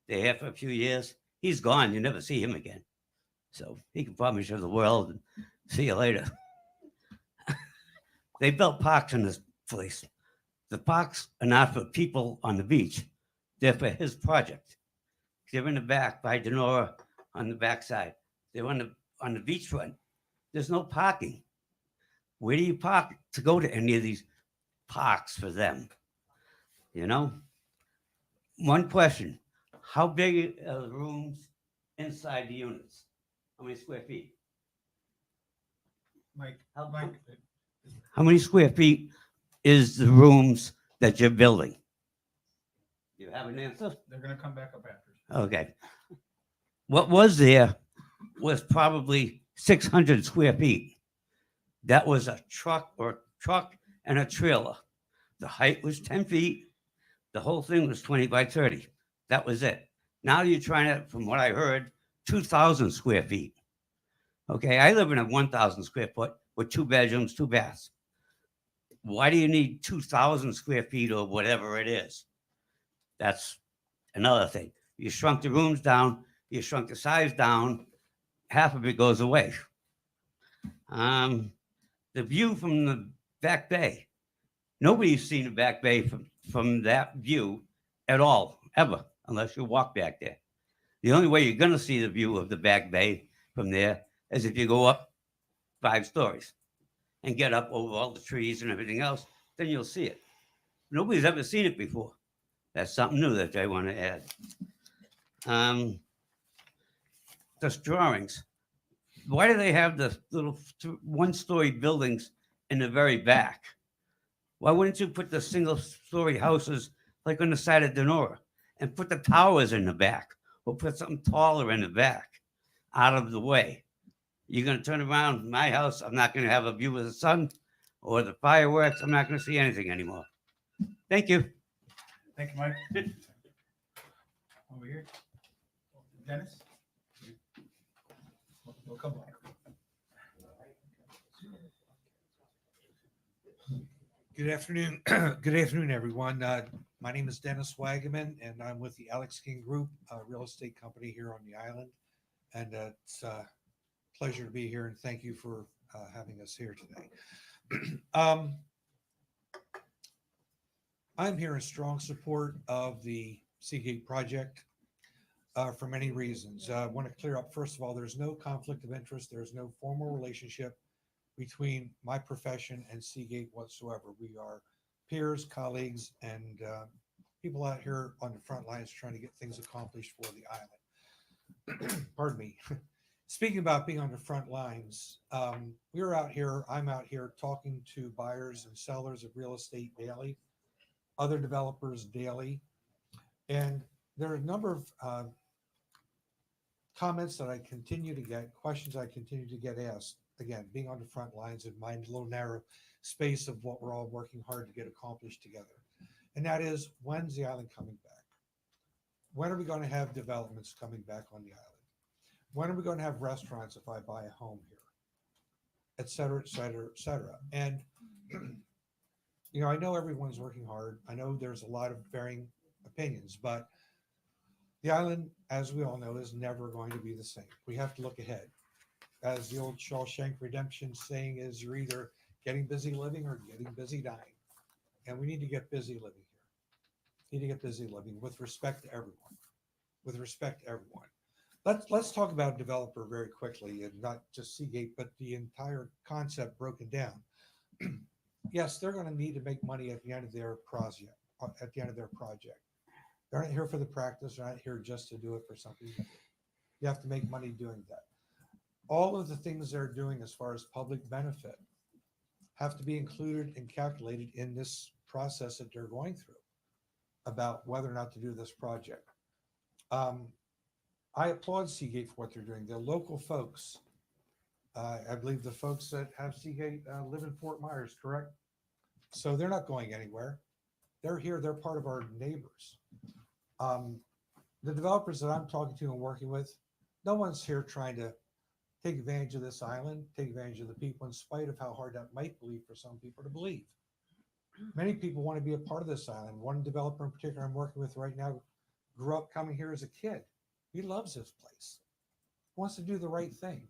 They're here for a few years. He's gone. You never see him again. So he can promise you the world and see you later. They built parks in this place. The parks are not for people on the beach. They're for his project. They're in the back by Denora on the backside. They're on the beachfront. There's no parking. Where do you park to go to any of these parks for them? You know? One question. How big are the rooms inside the units? How many square feet? Mike, How many square feet is the rooms that you're building? You have an answer? They're going to come back up after. Okay. What was there was probably 600 square feet. That was a truck and a trailer. The height was 10 feet. The whole thing was 20 by 30. That was it. Now you're trying to, from what I heard, 2,000 square feet. Okay, I live in a 1,000 square foot with 2 bedrooms, 2 baths. Why do you need 2,000 square feet or whatever it is? That's another thing. You shrunk the rooms down, you shrunk the size down, half of it goes away. The view from the back bay. Nobody's seen the back bay from that view at all, ever, unless you walk back there. The only way you're going to see the view of the back bay from there is if you go up 5 stories and get up over all the trees and everything else, then you'll see it. Nobody's ever seen it before. That's something new that they want to add. Just drawings. Why do they have the little 1-story buildings in the very back? Why wouldn't you put the single-story houses like on the side of Denora and put the towers in the back, or put something taller in the back, out of the way? You're going to turn around my house, I'm not going to have a view of the sun or the fireworks. I'm not going to see anything anymore. Thank you. Thank you, Mike. Over here. Dennis? We'll come back. Good afternoon. Good afternoon, everyone. My name is Dennis Wagaman, and I'm with the Alex King Group, a real estate company here on the island. And it's a pleasure to be here, and thank you for having us here today. I'm here in strong support of the Seagate project for many reasons. I want to clear up, first of all, there's no conflict of interest. There's no formal relationship between my profession and Seagate whatsoever. We are peers, colleagues, and people out here on the front lines trying to get things accomplished for the island. Pardon me. Speaking about being on the front lines, we're out here, I'm out here talking to buyers and sellers of real estate daily, other developers daily, and there are a number of comments that I continue to get, questions I continue to get asked. Again, being on the front lines in my little narrow space of what we're all working hard to get accomplished together. And that is, when's the island coming back? When are we going to have developments coming back on the island? When are we going to have restaurants if I buy a home here? Et cetera, et cetera, et cetera. And, you know, I know everyone's working hard. I know there's a lot of varying opinions, but the island, as we all know, is never going to be the same. We have to look ahead. As the old Shawshank Redemption saying is, you're either getting busy living or getting busy dying. And we need to get busy living here. Need to get busy living with respect to everyone. With respect to everyone. Let's talk about developer very quickly, and not just Seagate, but the entire concept broken down. Yes, they're going to need to make money at the end of their project. At the end of their project, they're not here for the practice. They're not here just to do it for something. You have to make money doing that. All of the things they're doing as far as public benefit have to be included and calculated in this process that they're going through about whether or not to do this project. I applaud Seagate for what they're doing. The local folks, I believe the folks that have Seagate live in Fort Myers, correct? So they're not going anywhere. They're here. They're part of our neighbors. The developers that I'm talking to and working with, no one's here trying to take advantage of this island, take advantage of the people, in spite of how hard that might be for some people to believe. Many people want to be a part of this island. One developer in particular I'm working with right now grew up coming here as a kid. He loves this place. He wants to do the right thing.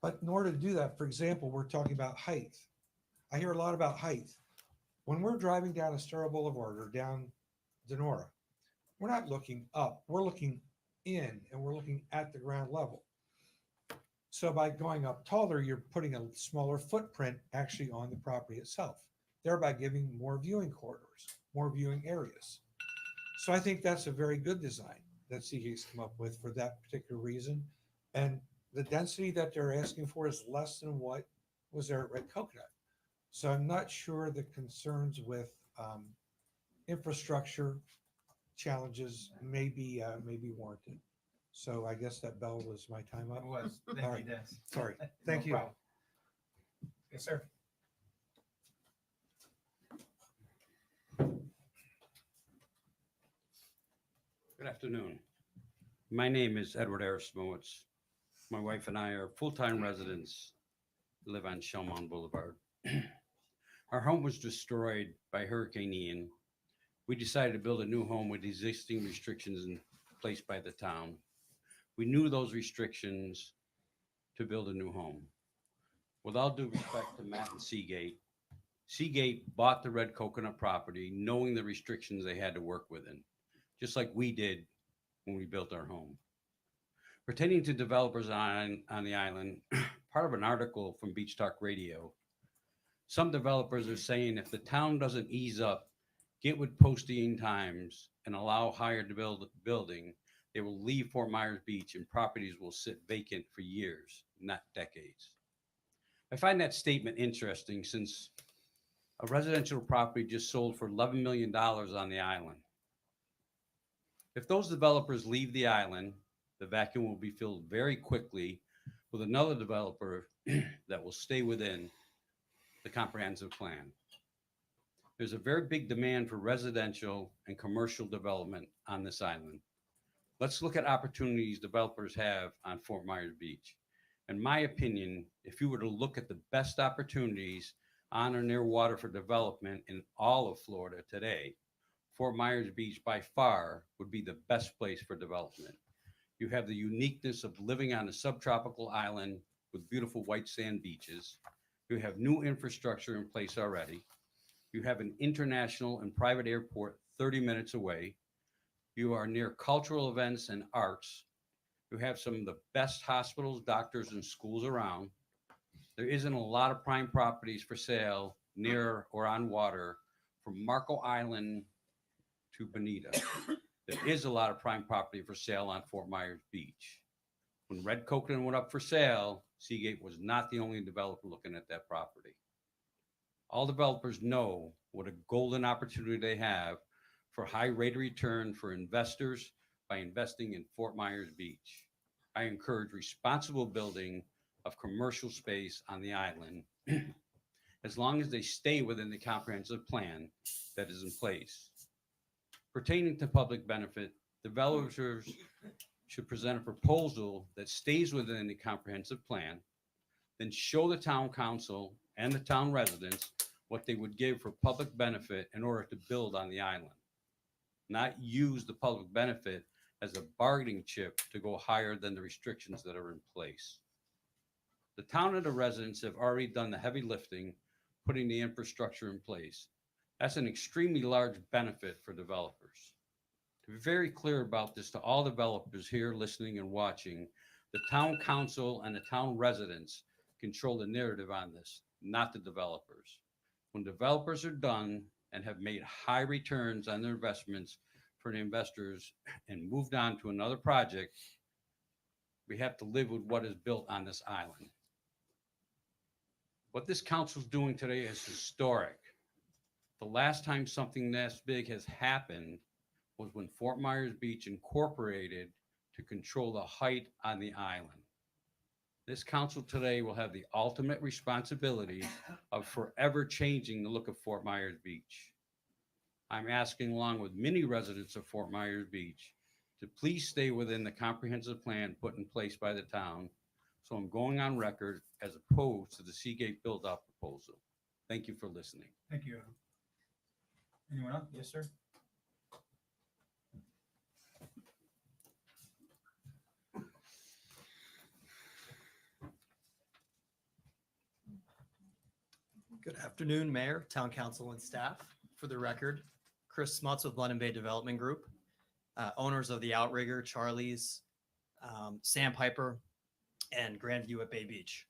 But in order to do that, for example, we're talking about height. I hear a lot about height. When we're driving down Estero Boulevard or down Denora, we're not looking up. We're looking in, and we're looking at the ground level. So by going up taller, you're putting a smaller footprint actually on the property itself, thereby giving more viewing corridors, more viewing areas. So I think that's a very good design that Seagate's come up with for that particular reason. And the density that they're asking for is less than what was there at Red Coconut. So I'm not sure the concerns with infrastructure challenges may be warranted. So I guess that bell was my time up. It was. Thank All you, right. Dennis. Sorry. Thank No you. problem. Yes, sir. Good afternoon. My name is Edward Arismowitz. My wife and I are full-time residents, live on Shellmound Boulevard. Our home was destroyed by Hurricane Ian. We decided to build a new home with existing restrictions in place by the town. We knew those restrictions to build a new home. With all due respect to Matt and Seagate, Seagate bought the Red Coconut property knowing the restrictions they had to work within, just like we did when we built our home. Pertaining to developers on the island, part of an article from Beach Talk Radio. Some developers are saying if the town doesn't ease up, get with posting times, and allow higher building, they will leave Fort Myers Beach and properties will sit vacant for years, not decades. I find that statement interesting since a residential property just sold for $11 million on the island. If those developers leave the island, the vacuum will be filled very quickly with another developer that will stay within the comprehensive plan. There's a very big demand for residential and commercial development on this island. Let's look at opportunities developers have on Fort Myers Beach. In my opinion, if you were to look at the best opportunities on or near water for development in all of Florida today, Fort Myers Beach by far would be the best place for development. You have the uniqueness of living on a subtropical island with beautiful white sand beaches. You have new infrastructure in place already. You have an international and private airport 30 minutes away. You are near cultural events and arts. You have some of the best hospitals, doctors, and schools around. There isn't a lot of prime properties for sale near or on water from Marco Island to Bonita. There is a lot of prime property for sale on Fort Myers Beach. When Red Coconut went up for sale, Seagate was not the only developer looking at that property. All developers know what a golden opportunity they have for high rate of return for investors by investing in Fort Myers Beach. I encourage responsible building of commercial space on the island as long as they stay within the comprehensive plan that is in place. Pertaining to public benefit, developers should present a proposal that stays within the comprehensive plan, then show the town council and the town residents what they would give for public benefit in order to build on the island. Not use the public benefit as a bargaining chip to go higher than the restrictions that are in place. The town and the residents have already done the heavy lifting, putting the infrastructure in place. That's an extremely large benefit for developers. To be very clear about this to all developers here listening and watching, the town council and the town residents control the narrative on this, not the developers. When developers are done and have made high returns on their investments for the investors and moved on to another project, we have to live with what is built on this island. What this council is doing today is historic. The last time something this big has happened was when Fort Myers Beach incorporated to control the height on the island. This council today will have the ultimate responsibility of forever changing the look of Fort Myers Beach. I'm asking, along with many residents of Fort Myers Beach, to please stay within the comprehensive plan put in place by the town. So I'm going on record as opposed to the Seagate build-out proposal. Thank you for listening. Thank you. Anyone else? Yes, sir. Good afternoon, Mayor, Town Council, and staff. For the record, Chris Smuts with London Bay Development Group, owners of the Outrigger, Charlie's, Sandpiper, and Grandview at Bay Beach.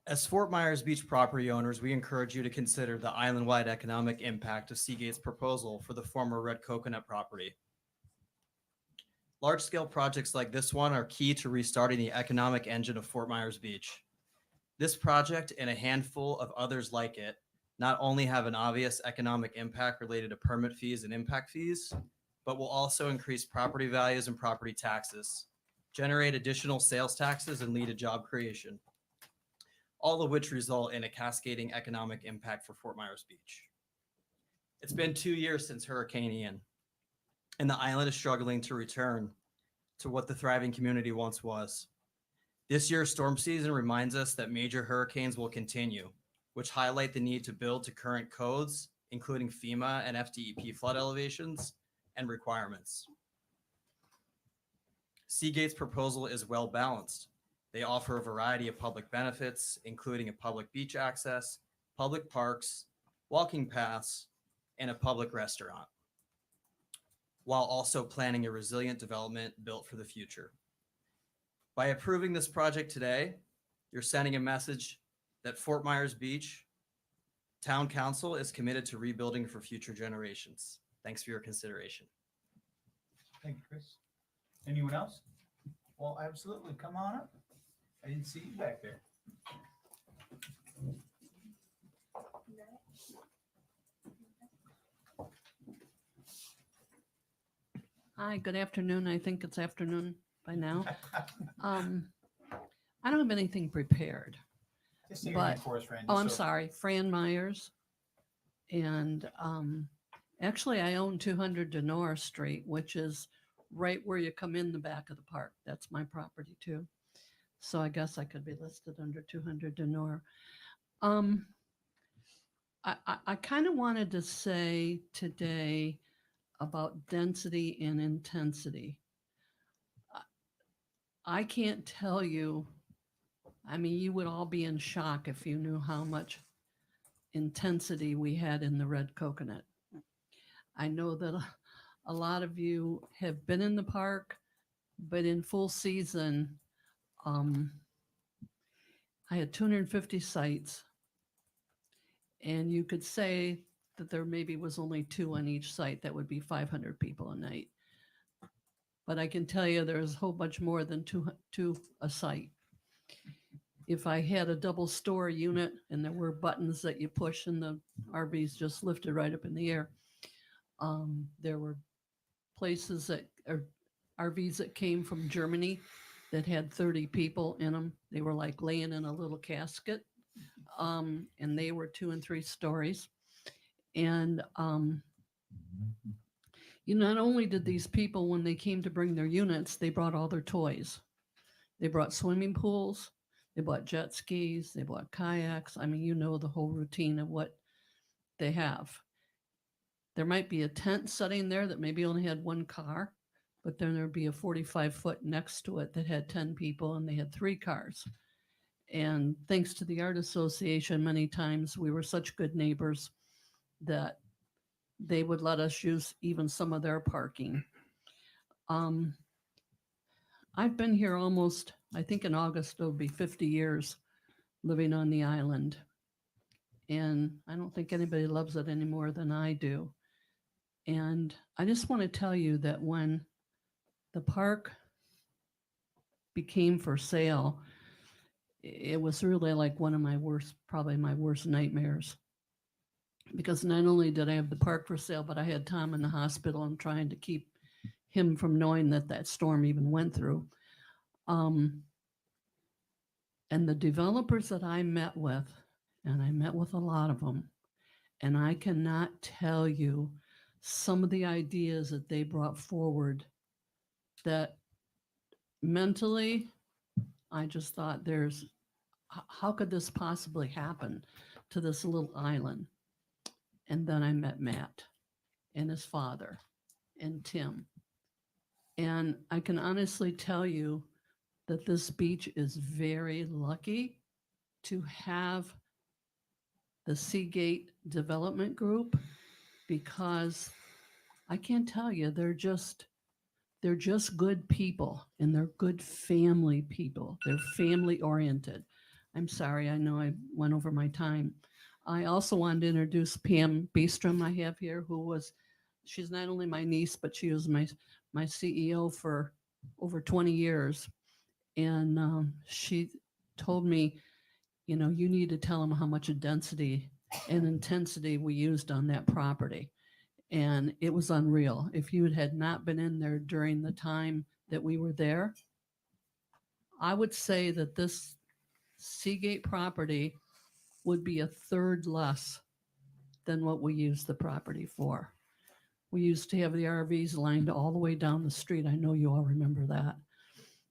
As Fort Myers Beach property owners, we encourage you to consider the island-wide economic impact of Seagate's proposal for the former Red Coconut property. Large-scale projects like this one are key to restarting the economic engine of Fort Myers Beach. This project and a handful of others like it not only have an obvious economic impact related to permit fees and impact fees, but will also increase property values and property taxes, generate additional sales taxes, and lead to job creation, all of which result in a cascading economic impact for Fort Myers Beach. It's been 2 years since Hurricane Ian, and the island is struggling to return to what the thriving community once was. This year's storm season reminds us that major hurricanes will continue, which highlight the need to build to current codes, including FEMA and FDEP flood elevations and requirements. Seagate's proposal is well balanced. They offer a variety of public benefits, including a public beach access, public parks, walking paths, and a public restaurant, while also planning a resilient development built for the future. By approving this project today, you're sending a message that Fort Myers Beach Town Council is committed to rebuilding for future generations. Thanks for your consideration. Thank you, Chris. Anyone else? Well, absolutely. Come on up. I didn't see you back there. Hi, good afternoon. I think it's afternoon by now. I don't have anything prepared. Just say your name But, for us, Fran, oh, just I'm so- sorry, Fran Myers. And actually, I own 200 Denora Street, which is right where you come in the back of the park. That's my property too. So I guess I could be listed under 200 Denora. I kind of wanted to say today about density and intensity. I can't tell you, I mean, you would all be in shock if you knew how much intensity we had in the Red Coconut. I know that a lot of you have been in the park, but in full season, I had 250 sites, and you could say that there maybe was only 2 on each site. That would be 500 people a night. But I can tell you there's a whole bunch more than two a site. If I had a double store unit and there were buttons that you push and the RVs just lifted right up in the air, there were places that are RVs that came from Germany that had 30 people in them. They were like laying in a little casket, and they were 2 and 3 stories. And not only did these people, when they came to bring their units, they brought all their toys. They brought swimming pools, they bought jet skis, they bought kayaks. I mean, you know the whole routine of what they have. There might be a tent sitting there that maybe only had 1 car, but then there'd be a 45-foot next to it that had 10 people and they had 3 cars. And thanks to the Art Association, many times we were such good neighbors that they would let us use even some of their parking. I've been here almost, I think in August, it'll be 50 years living on the island. And I don't think anybody loves it any more than I do. And I just want to tell you that when the park became for sale, it was really like one of my worst, probably my worst nightmares. Because not only did I have the park for sale, but I had Tom in the hospital and trying to keep him from knowing that that storm even went through. And the developers that I met with, and I met with a lot of them, and I cannot tell you some of the ideas that they brought forward that mentally, I just thought how could this possibly happen to this little island? And then I met Matt and his father and Tim. And I can honestly tell you that this beach is very lucky to have the Seagate Development Group, because I can't tell you, they're just good people, and they're good family people. They're family oriented. I'm sorry, I know I went over my time. I also wanted to introduce Pam Beestrom I have here, she's not only my niece, but she was my CEO for over 20 years. And she told me, you need to tell them how much density and intensity we used on that property. And it was unreal. If you had not been in there during the time that we were there, I would say that this Seagate property would be a third less than what we used the property for. We used to have the RVs lined all the way down the street. I know you all remember that,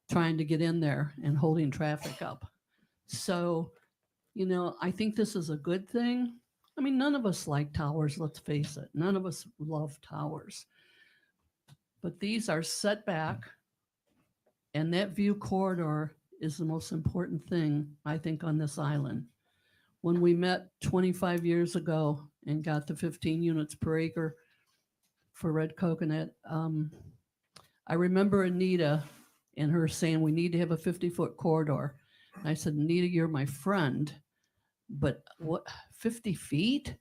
trying to get in there and holding traffic up. So, I think this is a good thing. I mean, none of us like towers, let's face it. None of us love towers. But these are set back, and that view corridor is the most important thing, I think, on this island. When we met 25 years ago and got the 15 units per acre for Red Coconut, I remember Anita and her saying, we need to have a 50-foot corridor. And I said, Nita, you're my friend, but what, 50 feet?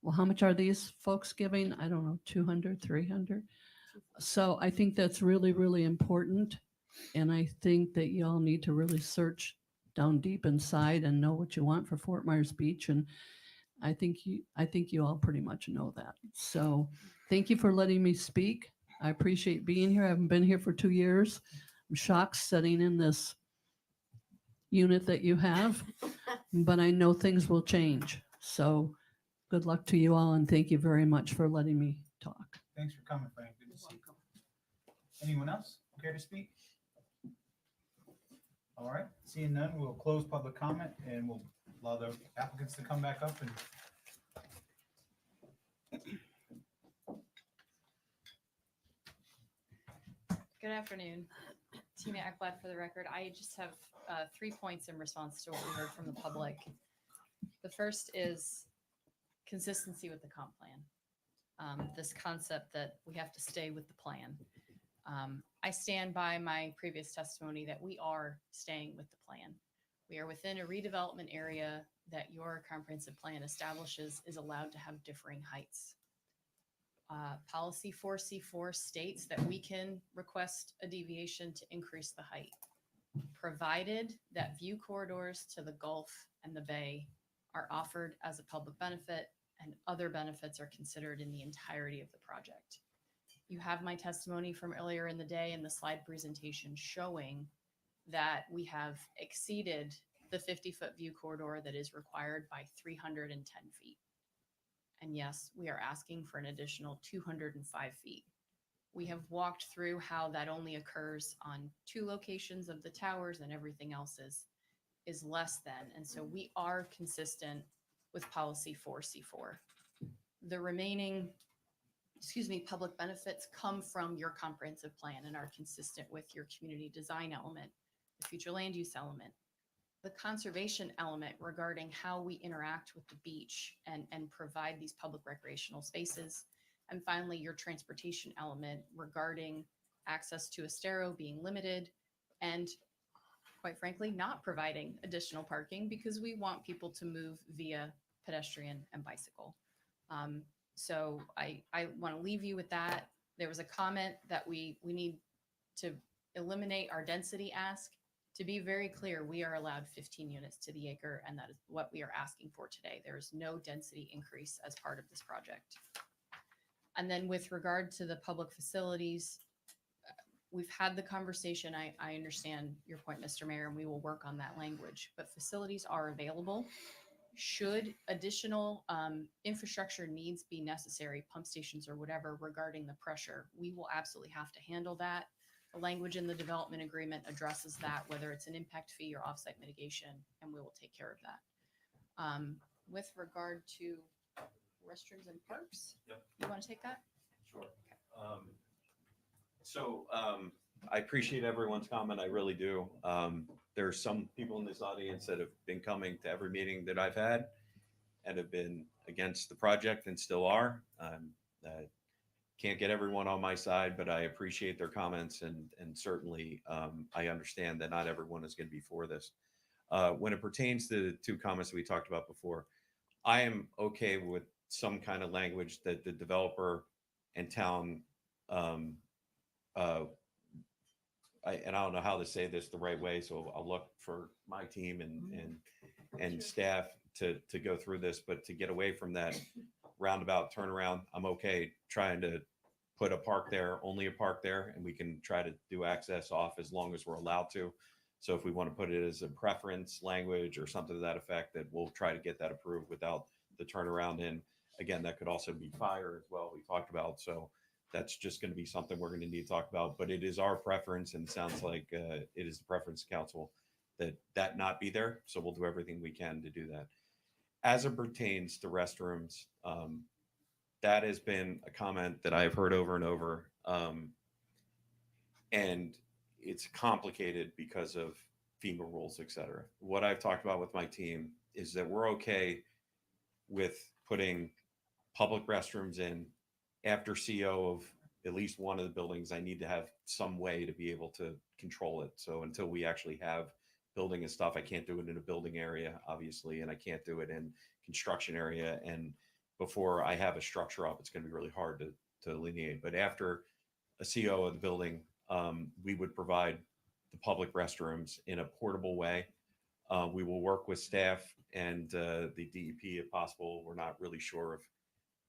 Well, how much are these folks giving? I don't know, 200, 300. So I think that's really, really important. And I think that y'all need to really search down deep inside and know what you want for Fort Myers Beach. And I think you all pretty much know that. So thank you for letting me speak. I appreciate being here. I haven't been here for 2 years. I'm shocked sitting in this unit that you have, but I know things will change. So good luck to you all, and thank you very much for letting me talk. Thanks for coming, Frank. Good to see you. Anyone else care to speak? All right, seeing none, we'll close public comment and we'll allow the applicants to come back up and Good afternoon. Tina Ekblad for the record. I just have 3 points in response to what we heard from the public. The first is consistency with the comp plan. This concept that we have to stay with the plan. I stand by my previous testimony that we are staying with the plan. We are within a redevelopment area that your comprehensive plan establishes is allowed to have differing heights. Policy 4C4 states that we can request a deviation to increase the height, provided that view corridors to the Gulf and the Bay are offered as a public benefit and other benefits are considered in the entirety of the project. You have my testimony from earlier in the day in the slide presentation showing that we have exceeded the 50-foot view corridor that is required by 310 feet. And yes, we are asking for an additional 205 feet. We have walked through how that only occurs on 2 locations of the towers and everything else is less than. And so we are consistent with policy 4C4. The remaining, public benefits come from your comprehensive plan and are consistent with your community design element, the future land use element, the conservation element regarding how we interact with the beach and provide these public recreational spaces. And finally, your transportation element regarding access to Estero being limited and, quite frankly, not providing additional parking because we want people to move via pedestrian and bicycle. So I want to leave you with that. There was a comment that we need to eliminate our density ask. To be very clear, we are allowed 15 units to the acre, and that is what we are asking for today. There is no density increase as part of this project. And then with regard to the public facilities, we've had the conversation. I understand your point, Mr. Mayor, and we will work on that language, but facilities are available. Should additional infrastructure needs be necessary, pump stations or whatever regarding the pressure, we will absolutely have to handle that. The language in the development agreement addresses that, whether it's an impact fee or offsite mitigation, and we will take care of that. With regard to restrooms and parks, you want to take that? Sure. I appreciate everyone's comment. I really do. There are some people in this audience that have been coming to every meeting that I've had and have been against the project and still are. Can't get everyone on my side, but I appreciate their comments and certainly I understand that not everyone is going to be for this. When it pertains to the 2 comments that we talked about before, I am okay with some kind of language that the developer and town, I don't know how to say this the right way, so I'll look for my team and staff to go through this, but to get away from that roundabout turnaround, I'm okay trying to put a park there, only a park there, and we can try to do access off as long as we're allowed to. So if we want to put it as a preference language or something to that effect, that we'll try to get that approved without the turnaround in. Again, that could also be fire as well, we talked about. So that's just going to be something we're going to need to talk about, but it is our preference, and it sounds like it is the preference of council that not be there. So we'll do everything we can to do that. As it pertains to restrooms, that has been a comment that I've heard over and over. And it's complicated because of FEMA rules, et cetera. What I've talked about with my team is that we're okay with putting public restrooms in after CO of at least one of the buildings, I need to have some way to be able to control it. So until we actually have building and stuff, I can't do it in a building area, obviously, and I can't do it in construction area. And before I have a structure up, it's going to be really hard to delineate. But after a CO of the building, we would provide the public restrooms in a portable way. We will work with staff and the DEP if possible. We're not really sure if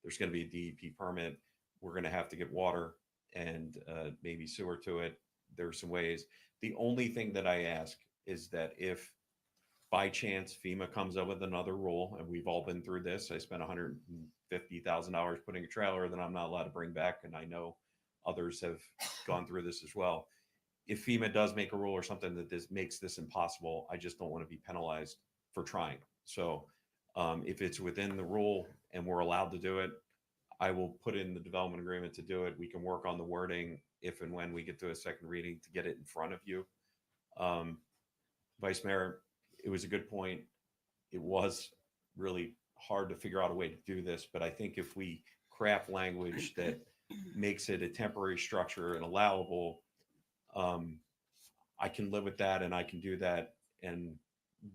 there's going to be a DEP permit. We're going to have to get water and maybe sewer to it. There's some ways. The only thing that I ask is that if by chance FEMA comes up with another rule, and we've all been through this, I spent $150,000 putting a trailer that I'm not allowed to bring back, and I know others have gone through this as well. If FEMA does make a rule or something that makes this impossible, I just don't want to be penalized for trying. So if it's within the rule and we're allowed to do it, I will put in the development agreement to do it. We can work on the wording if and when we get to a second reading to get it in front of you. Vice Mayor, it was a good point. It was really hard to figure out a way to do this, but I think if we craft language that makes it a temporary structure and allowable, I can live with that and I can do that, and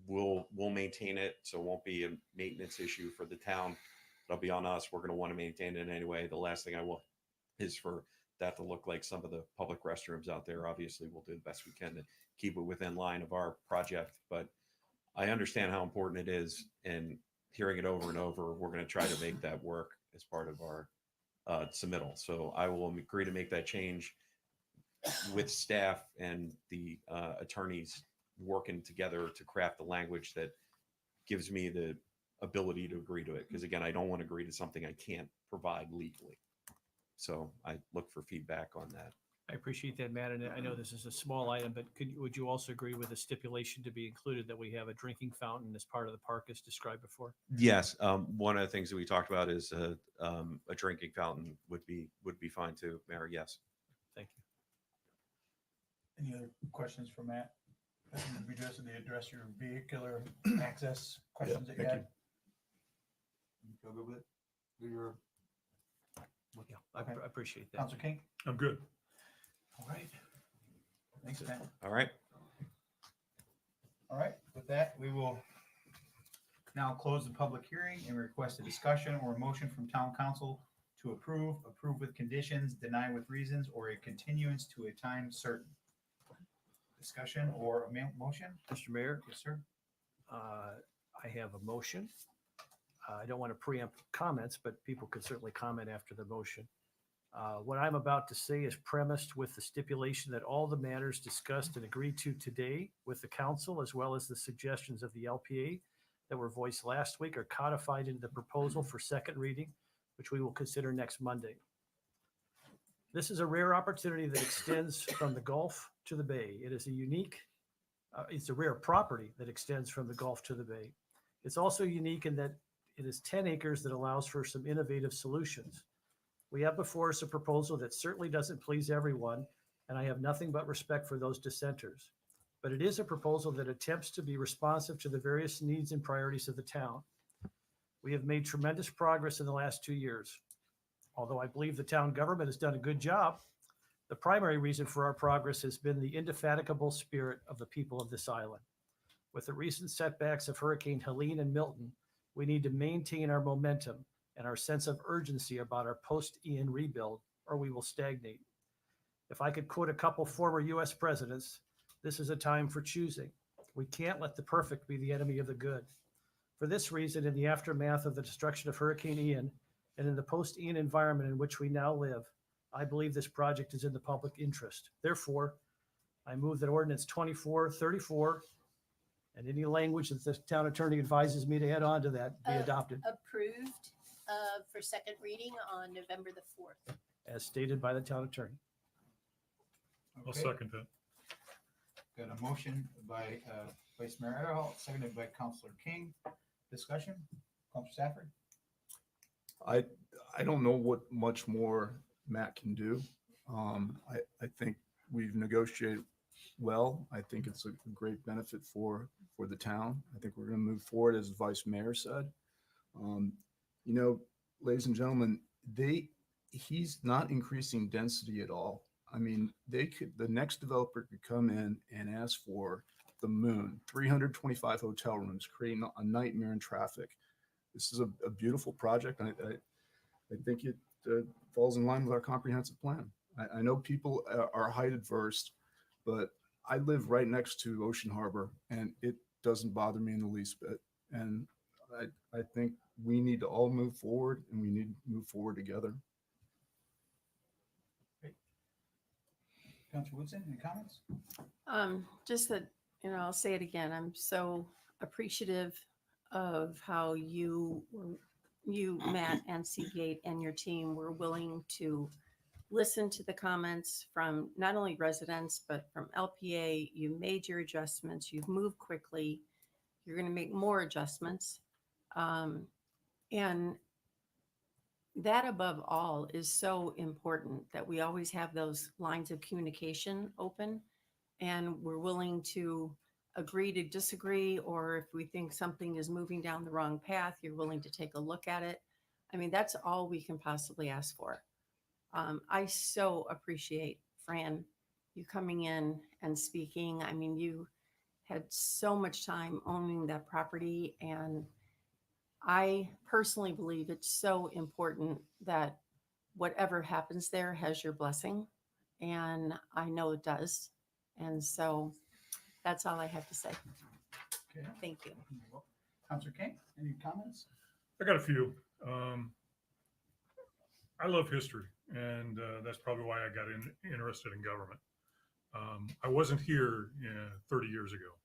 we'll maintain it. So it won't be a maintenance issue for the town. It'll be on us. We're going to want to maintain it anyway. The last thing I want is for that to look like some of the public restrooms out there. Obviously, we'll do the best we can to keep it within line of our project, but I understand how important it is, and hearing it over and over, we're going to try to make that work as part of our submittal. So I will agree to make that change with staff and the attorneys working together to craft the language that gives me the ability to agree to it. Because again, I don't want to agree to something I can't provide legally. So I look for feedback on that. I appreciate that, Matt. And I know this is a small item, but would you also agree with a stipulation to be included that we have a drinking fountain as part of the park as described before? Yes. One of the things that we talked about is a drinking fountain would be fine too, Mayor. Yes. Thank you. Any other questions for Matt? Address your vehicular access questions that you thank had. You feel good with it? Yeah, Okay. I appreciate that. Councilor King? I'm good. All right. Thanks, Matt. All right. All right, with that, we will now close the public hearing and request a discussion or a motion from town council to approve with conditions, deny with reasons, or a continuance to a time certain. Discussion or a motion? Mr. Mayor? Yes, sir. I have a motion. I don't want to preempt comments, but people could certainly comment after the motion. What I'm about to say is premised with the stipulation that all the matters discussed and agreed to today with the council, as well as the suggestions of the LPA that were voiced last week, are codified into the proposal for second reading, which we will consider next Monday. This is a rare opportunity that extends from the Gulf to the Bay. It is it's a rare property that extends from the Gulf to the Bay. It's also unique in that it is 10 acres that allows for some innovative solutions. We have before us a proposal that certainly doesn't please everyone, and I have nothing but respect for those dissenters. But it is a proposal that attempts to be responsive to the various needs and priorities of the town. We have made tremendous progress in the last 2 years. Although I believe the town government has done a good job, the primary reason for our progress has been the indefatigable spirit of the people of this island. With the recent setbacks of Hurricane Helene and Milton, we need to maintain our momentum and our sense of urgency about our post-Ian rebuild, or we will stagnate. If I could quote a couple former U.S. presidents, this is a time for choosing. We can't let the perfect be the enemy of the good. For this reason, in the aftermath of the destruction of Hurricane Ian, and in the post-Ian environment in which we now live, I believe this project is in the public interest. Therefore, I move that Ordinance 2434 and any language that the town attorney advises me to add on to that be adopted Approved for second reading on November the 4th. as stated by the town attorney. I'll Okay. second that. Got a motion by Vice Mayor Adderholt, seconded by Councilor King. Discussion? Councilor Safford? I don't know what much more Matt can do. I think we've negotiated well. I think it's a great benefit for the town. I think we're going to move forward, as the Vice Mayor said. Ladies and gentlemen, he's not increasing density at all. I mean, the next developer could come in and ask for the moon, 325 hotel rooms, creating a nightmare in traffic. This is a beautiful project. I think it falls in line with our comprehensive plan. I know people are height adverse, but I live right next to Ocean Harbor, and it doesn't bother me in the least bit. And I think we need to all move forward, and we need to move forward together. Councilor Woodson, any comments? Just that, I'll say it again. I'm so appreciative of how you, Matt, and Seagate and your team were willing to listen to the comments from not only residents, but from LPA. You made your adjustments. You've moved quickly. You're going to make more adjustments. And that above all is so important, that we always have those lines of communication open, and we're willing to agree to disagree, or if we think something is moving down the wrong path, you're willing to take a look at it. I mean, that's all we can possibly ask for. I so appreciate, Fran, you coming in and speaking. I mean, you had so much time owning that property, and I personally believe it's so important that whatever happens there has your blessing, and I know it does. And so that's all I have to say. Okay. Thank you. Councilor King, any comments? I got a few. I love history, and that's probably why I got interested in government. I wasn't here 30 years ago,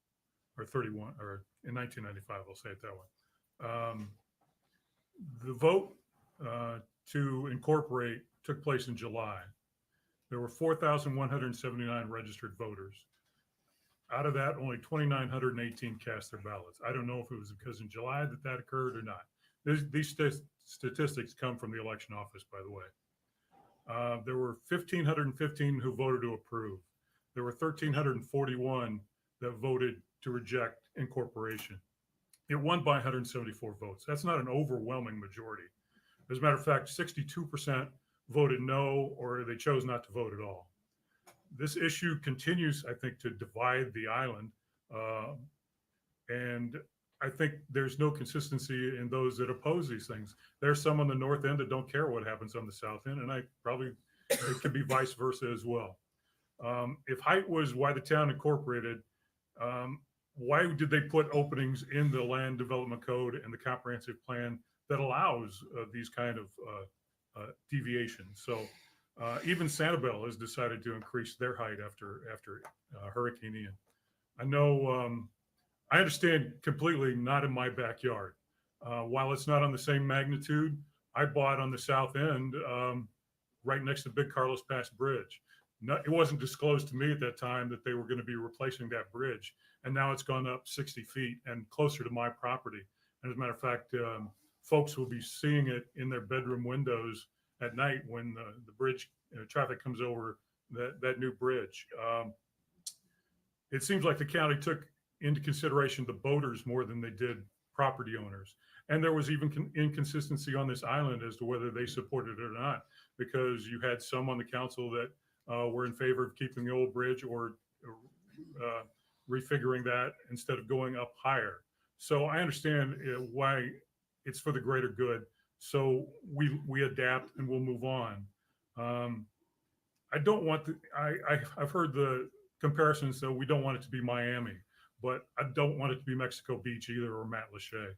or 31, or in 1995, I'll say it that way. The vote to incorporate took place in July. There were 4,179 registered voters. Out of that, only 2,918 cast their ballots. I don't know if it was because in July that occurred or not. These statistics come from the election office, by the way. There were 1,515 who voted to approve. There were 1,341 that voted to reject incorporation. It won by 174 votes. That's not an overwhelming majority. As a matter of fact, 62% voted no, or they chose not to vote at all. This issue continues, I think, to divide the island. And I think there's no consistency in those that oppose these things. There's some on the north end that don't care what happens on the south end, and it could be vice versa as well. If height was why the town incorporated, why did they put openings in the land development code and the comprehensive plan that allows these kind of deviations? So even Sanibel has decided to increase their height after Hurricane Ian. I know, I understand completely, not in my backyard. While it's not on the same magnitude, I bought on the south end, right next to Big Carlos Pass Bridge. It wasn't disclosed to me at that time that they were going to be replacing that bridge. And now it's gone up 60 feet and closer to my property. And as a matter of fact, folks will be seeing it in their bedroom windows at night when the bridge traffic comes over that new bridge. It seems like the county took into consideration the boaters more than they did property owners. And there was even inconsistency on this island as to whether they supported it or not, because you had some on the council that were in favor of keeping the old bridge or refiguring that instead of going up higher. So I understand why it's for the greater good. So we adapt and we'll move on. I don't want to, I've heard the comparisons, so we don't want it to be Miami, but I don't want it to be Mexico Beach either, or Matlacha.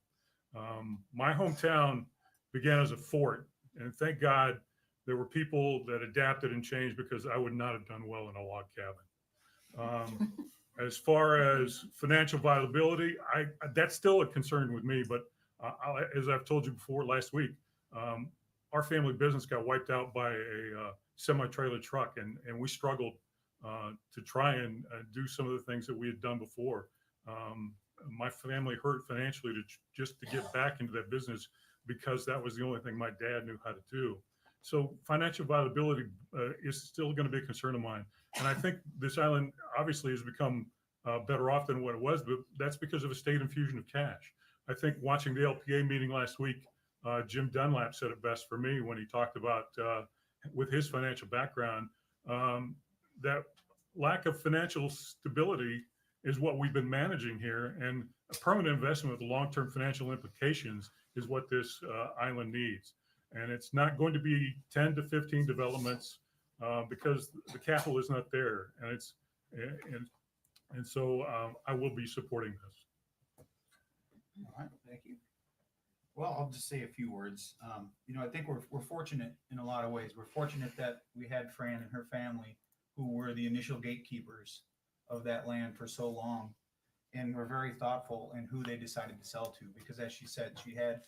My hometown began as a fort, and thank God there were people that adapted and changed, because I would not have done well in a log cabin. As far as financial viability, that's still a concern with me, but as I've told you before last week, our family business got wiped out by a semi-trailer truck, and we struggled to try and do some of the things that we had done before. My family hurt financially just to get back into that business, because that was the only thing my dad knew how to do. So financial viability is still going to be a concern of mine. And I think this island obviously has become better off than what it was, but that's because of a state infusion of cash. I think watching the LPA meeting last week, Jim Dunlap said it best for me when he talked about with his financial background, that lack of financial stability is what we've been managing here, and a permanent investment with long-term financial implications is what this island needs. And it's not going to be 10 to 15 developments because the capital is not there, and so I will be supporting this. All right, thank you. Well, I'll just say a few words. I think we're fortunate in a lot of ways. We're fortunate that we had Fran and her family who were the initial gatekeepers of that land for so long, and were very thoughtful in who they decided to sell to, because as she said, she had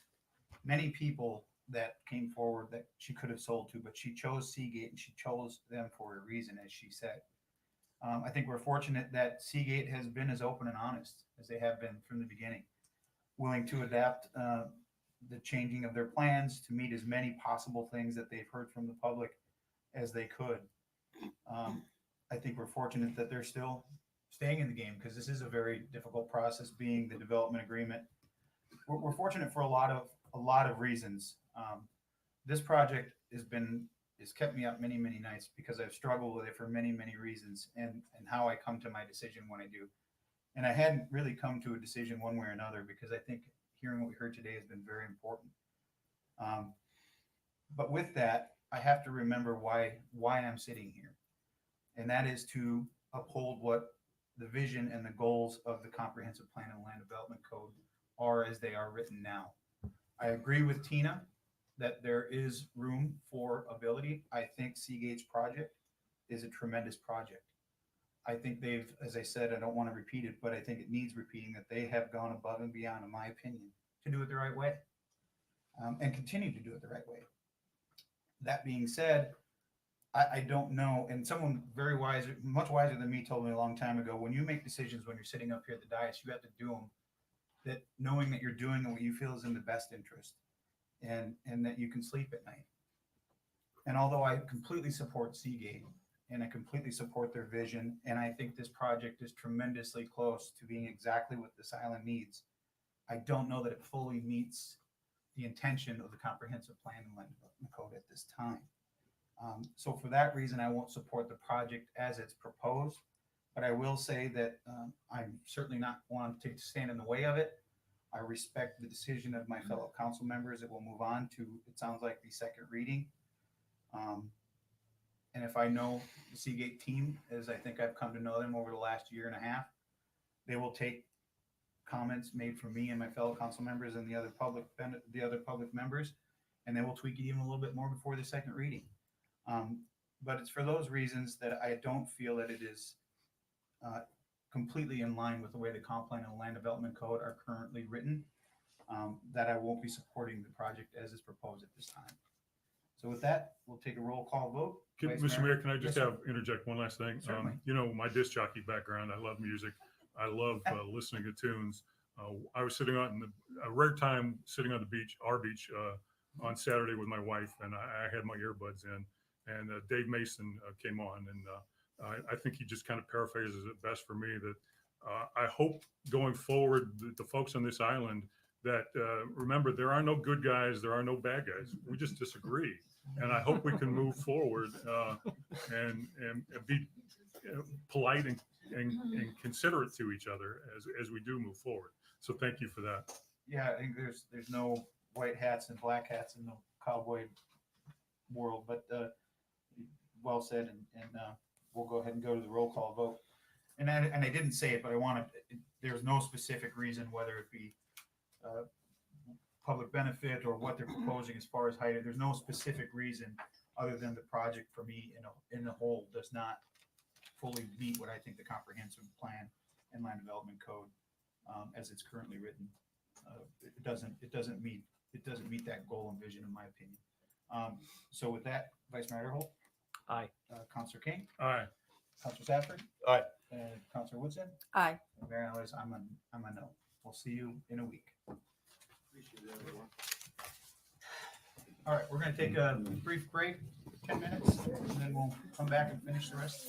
many people that came forward that she could have sold to, but she chose Seagate, and she chose them for a reason, as she said. I think we're fortunate that Seagate has been as open and honest as they have been from the beginning, willing to adapt the changing of their plans to meet as many possible things that they've heard from the public as they could. I think we're fortunate that they're still staying in the game, because this is a very difficult process, being the development agreement. We're fortunate for a lot of reasons. This project has kept me up many nights, because I've struggled with it for many reasons, and how I come to my decision when I do. And I hadn't really come to a decision one way or another, because I think hearing what we heard today has been very important. But with that, I have to remember why I'm sitting here. And that is to uphold what the vision and the goals of the Comprehensive Plan and Land Development Code are as they are written now. I agree with Tina that there is room for ability. I think Seagate's project is a tremendous project. I think they've, as I said, I don't want to repeat it, but I think it needs repeating, that they have gone above and beyond, in my opinion, to do it the right way, and continue to do it the right way. That being said, I don't know, and someone very wise, much wiser than me, told me a long time ago, when you make decisions when you're sitting up here at the dais, you have to do them that knowing that you're doing what you feel is in the best interest, and that you can sleep at night. And although I completely support Seagate, and I completely support their vision, and I think this project is tremendously close to being exactly what this island needs, I don't know that it fully meets the intention of the Comprehensive Plan and Land Development Code at this time. So for that reason, I won't support the project as it's proposed, but I will say that I'm certainly not wanting to stand in the way of it. I respect the decision of my fellow council members. It will move on to, it sounds like, the second reading. And if I know the Seagate team, as I think I've come to know them over the last year and a half, they will take comments made from me and my fellow council members and the other public members, and they will tweak it even a little bit more before the second reading. But it's for those reasons that I don't feel that it is completely in line with the way the Comp Plan and Land Development Code are currently written, that I won't be supporting the project as is proposed at this time. So with that, we'll take a roll call vote. Mr. Mayor, can I just Yes, interject one last thing? Certainly. My disc jockey background, I love music. I love listening to tunes. I was sitting on a rare time sitting on the beach, our beach, on Saturday with my wife, and I had my earbuds in, and Dave Mason came on, and I think he just kind of paraphrases it best for me, that I hope going forward, the folks on this island, that remember, there are no good guys, there are no bad guys. We just disagree. And I hope we can move forward and be polite and considerate to each other as we do move forward. So thank you for that. Yeah, I think there's no white hats and black hats in the cowboy world, but well said, and we'll go ahead and go to the roll call vote. And I didn't say it, but I wanted, there's no specific reason, whether it be public benefit or what they're proposing as far as height. There's no specific reason other than the project for me in the whole does not fully meet what I think the Comprehensive Plan and Land Development Code as it's currently written. It doesn't meet that goal and vision, in my opinion. So with that, Vice Mayor Holt. Aye. Councilor King. Aye. Councilor Safford. Aye. And Councilor Woodson. Aye. And Mayor Alves, I'm a no. We'll see you in a week. All right, we're going to take a brief break, 10 minutes, and then we'll come back and finish the rest.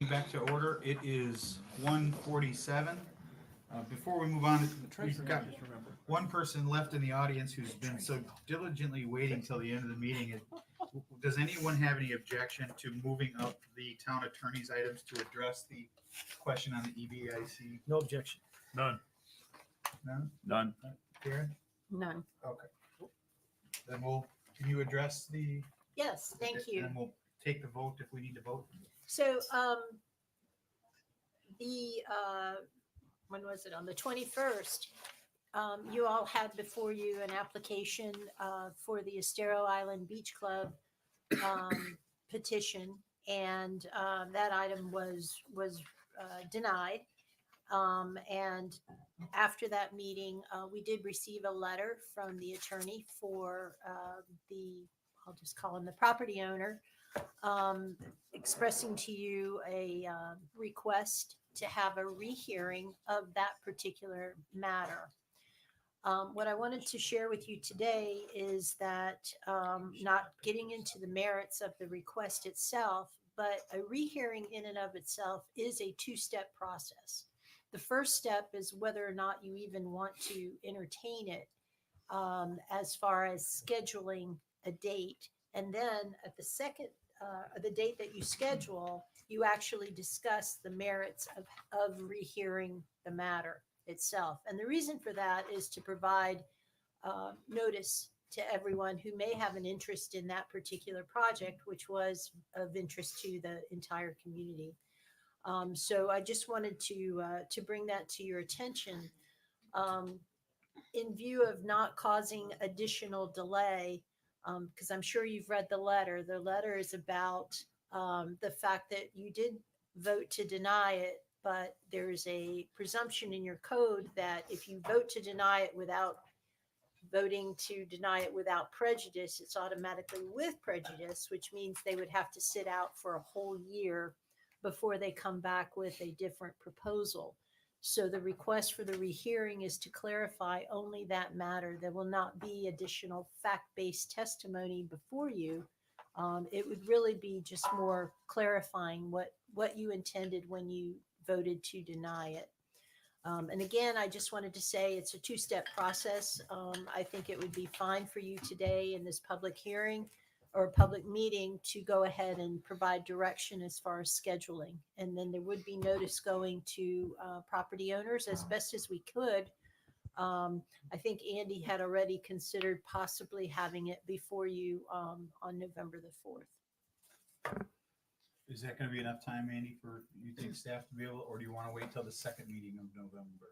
back to order. It is 1:47. Before we move on, we've got one person left in the audience who's been so diligently waiting till the end of the meeting. Does anyone have any objection to moving up the town attorney's items to address the question on the EBIC? No objection. None. None? None. Karen? None. Okay. Then can you address the? Yes, thank you. And we'll take the vote if we need to vote. So, when was it? On the 21st, you all had before you an application, for the Estero Island Beach Club, petition. And, that item was denied. And after that meeting, we did receive a letter from the attorney for, I'll just call him the property owner, expressing to you a request to have a rehearing of that particular matter. What I wanted to share with you today is that, not getting into the merits of the request itself, but a rehearing in and of itself is a two-step process. The first step is whether or not you even want to entertain it, as far as scheduling a date. And then at the second, the date that you schedule, you actually discuss the merits of rehearing the matter itself. And the reason for that is to provide notice to everyone who may have an interest in that particular project, which was of interest to the entire community. So I just wanted to bring that to your attention. In view of not causing additional delay, because I'm sure you've read the letter. The letter is about the fact that you did vote to deny it, but there's a presumption in your code that if you vote to deny it without voting to deny it without prejudice, it's automatically with prejudice, which means they would have to sit out for a whole year before they come back with a different proposal. So the request for the rehearing is to clarify only that matter. There will not be additional fact-based testimony before you. It would really be just more clarifying what you intended when you voted to deny it. And again, I just wanted to say it's a two-step process. I think it would be fine for you today in this public hearing or public meeting to go ahead and provide direction as far as scheduling. And then there would be notice going to property owners as best as we could. I think Andy had already considered possibly having it before you on November the 4th. Is that going to be enough time, Andy, for you think staff to be able, or do you want to wait till the second meeting of November?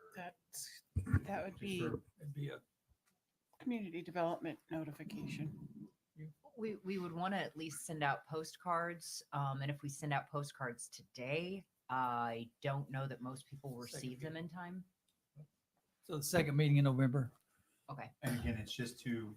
That would be It'd be a community development notification. We would want to at least send out postcards. And if we send out postcards today, I don't know that most people will receive them in time. So the second meeting in November. Okay. And again, it's just to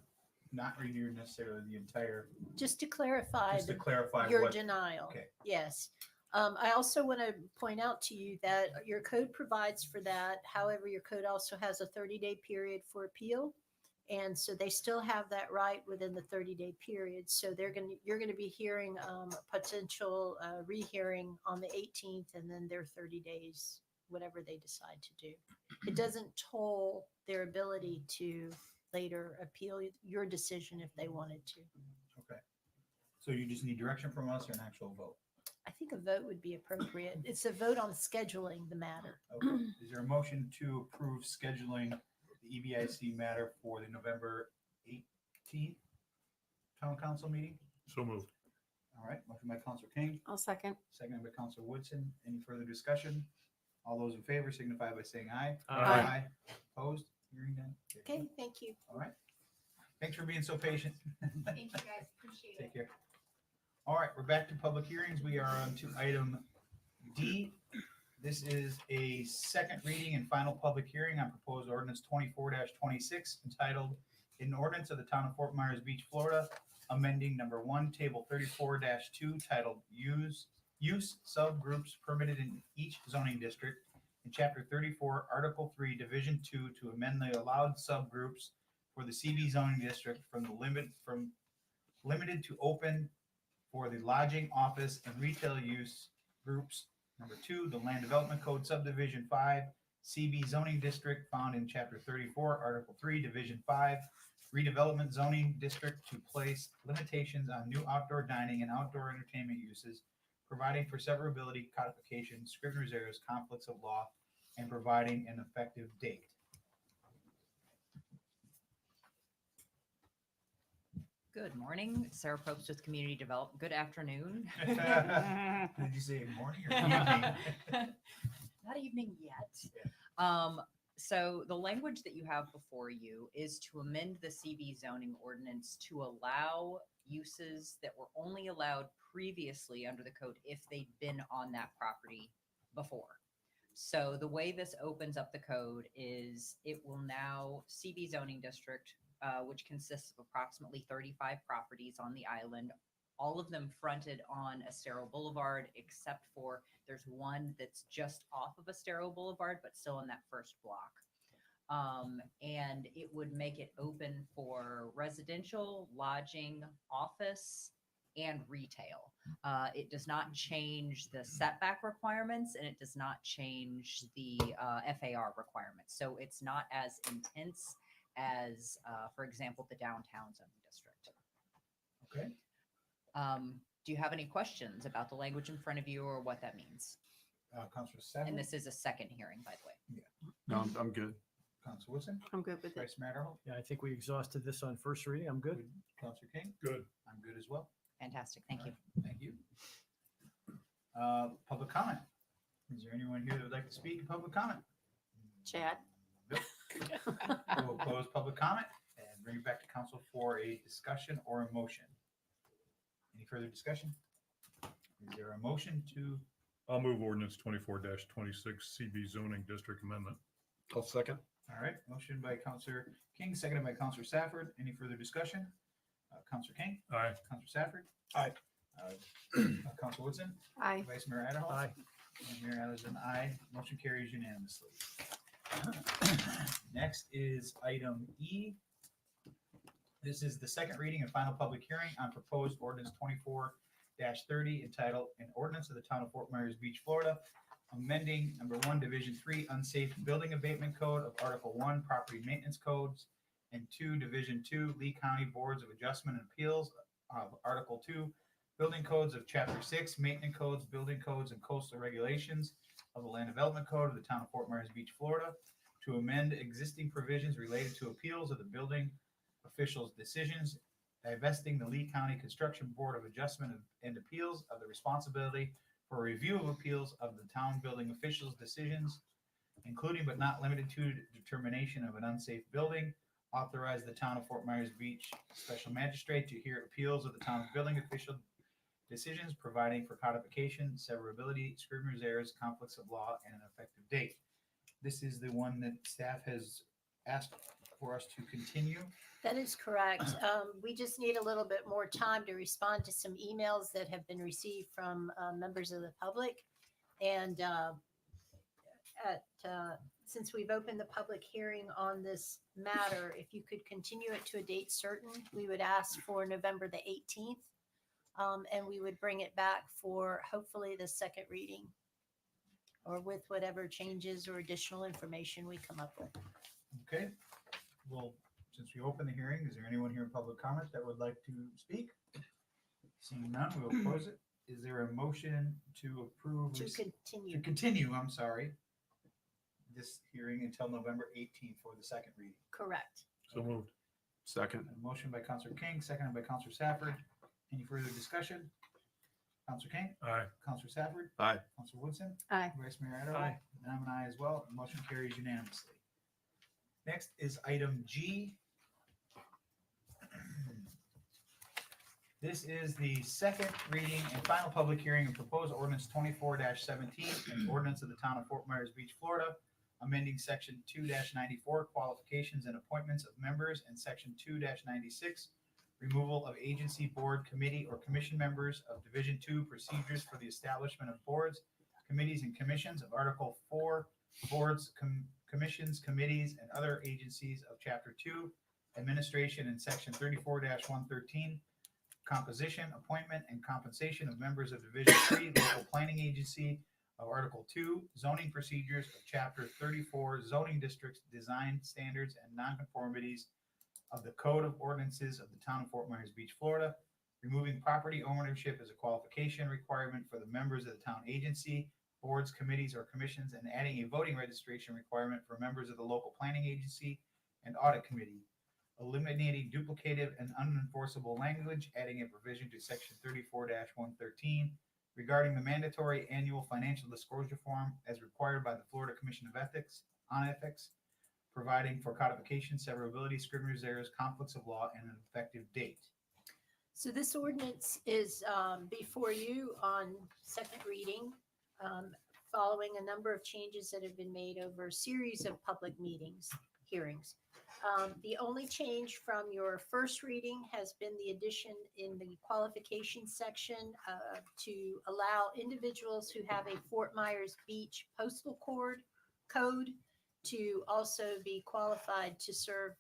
not renew necessarily the entire. Just to clarify, Just to clarify your what- denial. Okay. Yes. I also want to point out to you that your code provides for that. However, your code also has a 30-day period for appeal. And so they still have that right within the 30-day period. So you're going to be hearing a potential rehearing on the 18th, and then their 30 days, whatever they decide to do. It doesn't toll their ability to later appeal your decision if they wanted to. Okay. So you just need direction from us or an actual vote? I think a vote would be appropriate. It's a vote on scheduling the matter. Okay. Is there a motion to approve scheduling the EBIC matter for the November 18th town council meeting? So moved. All right, motion by Councilor King, I'll second. seconded by Councilor Woodson. Any further discussion? All those in favor signify by saying aye. Aye. Opposed? Hearing none. Okay, thank you. All right. Thanks for being so patient. Thank you, guys. Appreciate it. Take care. All right, we're back to public hearings. We are on to item D. This is a second reading and final public hearing on proposed ordinance 24-26 entitled "An Ordinance of the Town of Fort Myers Beach, Florida, amending number 1, table 34-2, titled Use Subgroups Permitted in Each Zoning District, in Chapter 34, Article 3, Division 2, to amend the allowed subgroups for the CB zoning district from limited to open for the lodging, office, and retail use groups Number 2, the Land Development Code Subdivision 5, CB zoning district found in Chapter 34, Article 3, Division 5, redevelopment zoning district to place limitations on new outdoor dining and outdoor entertainment uses, providing for severability, codification, scrivener's errors, conflicts of law, and providing an effective date. Good morning, Sarah Probst with Community Development. Good afternoon. Did you say morning or evening? Not evening yet. So the language that you have before you is to amend the CB zoning ordinance to allow uses that were only allowed previously under the code if they'd been on that property before. So the way this opens up the code is it will now CB zoning district, which consists of approximately 35 properties on the island, all of them fronted on Estero Boulevard, except for there's one that's just off of Estero Boulevard, but still in that first block. And it would make it open for residential, lodging, office, and retail. It does not change the setback requirements, and it does not change the FAR requirements. So it's not as intense as, for example, the downtown zoning district. Okay. Do you have any questions about the language in front of you or what that means? Councilor Savage? And this is a second hearing, by the way. Yeah. No, I'm good. Councilor Wilson? I'm good with it. Vice Mayor Adderholt? Yeah, I think we exhausted this on first reading. I'm good. Councilor King? Good. I'm good as well. Fantastic. Thank you. Thank you. Public comment. Is there anyone here that would like to speak in public comment? Chad? We'll close public comment and bring it back to council for a discussion or a motion. Any further discussion? Is there a motion to? I'll move ordinance 24-26 CB zoning district amendment. I'll second. All right, motion by Councilor King, seconded by Councilor Safford. Any further discussion? Councilor King? Aye. Councilor Safford? Aye. Councilor Woodson? Aye. Vice Mayor Adderholt? Aye. And Mayor Adler's an aye. Motion carries unanimously. Next is item E. This is the second reading and final public hearing on proposed ordinance 24-30 entitled an ordinance of the town of Fort Myers Beach, Florida, amending number 1, Division 3 unsafe building abatement code of Article 1 property maintenance codes, and 2, Division 2 Lee County Boards of Adjustment and Appeals of Article 2 building codes of Chapter 6 maintenance codes, building codes, and coastal regulations of the Land Development Code of the town of Fort Myers Beach, Florida, to amend existing provisions related to appeals of the building officials' decisions, divesting the Lee County Construction Board of Adjustment and Appeals of the responsibility for review of appeals of the town building officials' decisions, including but not limited to determination of an unsafe building, authorize the town of Fort Myers Beach special magistrate to hear appeals of the town's building official decisions, providing for codification, severability, scrivener's errors, conflicts of law, and an effective date. This is the one that staff has asked for us to continue. That is correct. We just need a little bit more time to respond to some emails that have been received from members of the public. And since we've opened the public hearing on this matter, if you could continue it to a date certain, we would ask for November the 18th. And we would bring it back for hopefully the second reading, or with whatever changes or additional information we come up with. Okay. Well, since we opened the hearing, is there anyone here in public comment that would like to speak? Seeing none, we'll close it. Is there a motion to approve? To continue. To continue, I'm sorry, this hearing until November 18th for the second reading. Correct. So moved. Second. A motion by Councilor King, seconded by Councilor Safford. Any further discussion? Councilor King? Aye. Councilor Safford? Aye. Councilor Woodson? Aye. Vice Mayor Adderholt? Aye. And I'm an aye as well. Motion carries unanimously. Next is item G. This is the second reading and final public hearing of proposed ordinance 24-17, an ordinance of the town of Fort Myers Beach, Florida, amending section 2-94 qualifications and appointments of members, and section 2-96 removal of agency, board, committee, or commission members of Division 2 procedures for the establishment of boards, committees, and commissions of Article 4 boards, commissions, committees, and other agencies of Chapter 2 administration, and section 34-113 composition, appointment, and compensation of members of Division 3 local planning agency of Article 2, zoning procedures of Chapter 34, zoning districts, design standards, and nonconformities of the Code of Ordinances of the Town of Fort Myers Beach, Florida, removing property ownership as a qualification requirement for the members of the town agency, boards, committees, or commissions, and adding a voting registration requirement for members of the local planning agency and audit committee, eliminating duplicative and unenforceable language, adding a provision to section 34-113 regarding the mandatory annual financial disclosure form as required by the Florida Commission of Ethics on Ethics, providing for codification, severability, scrivener's errors, conflicts of law, and an effective date. So this ordinance is before you on second reading, following a number of changes that have been made over a series of public hearings. The only change from your first reading has been the addition in the qualification section to allow individuals who have a Fort Myers Beach postal code to also be qualified to serve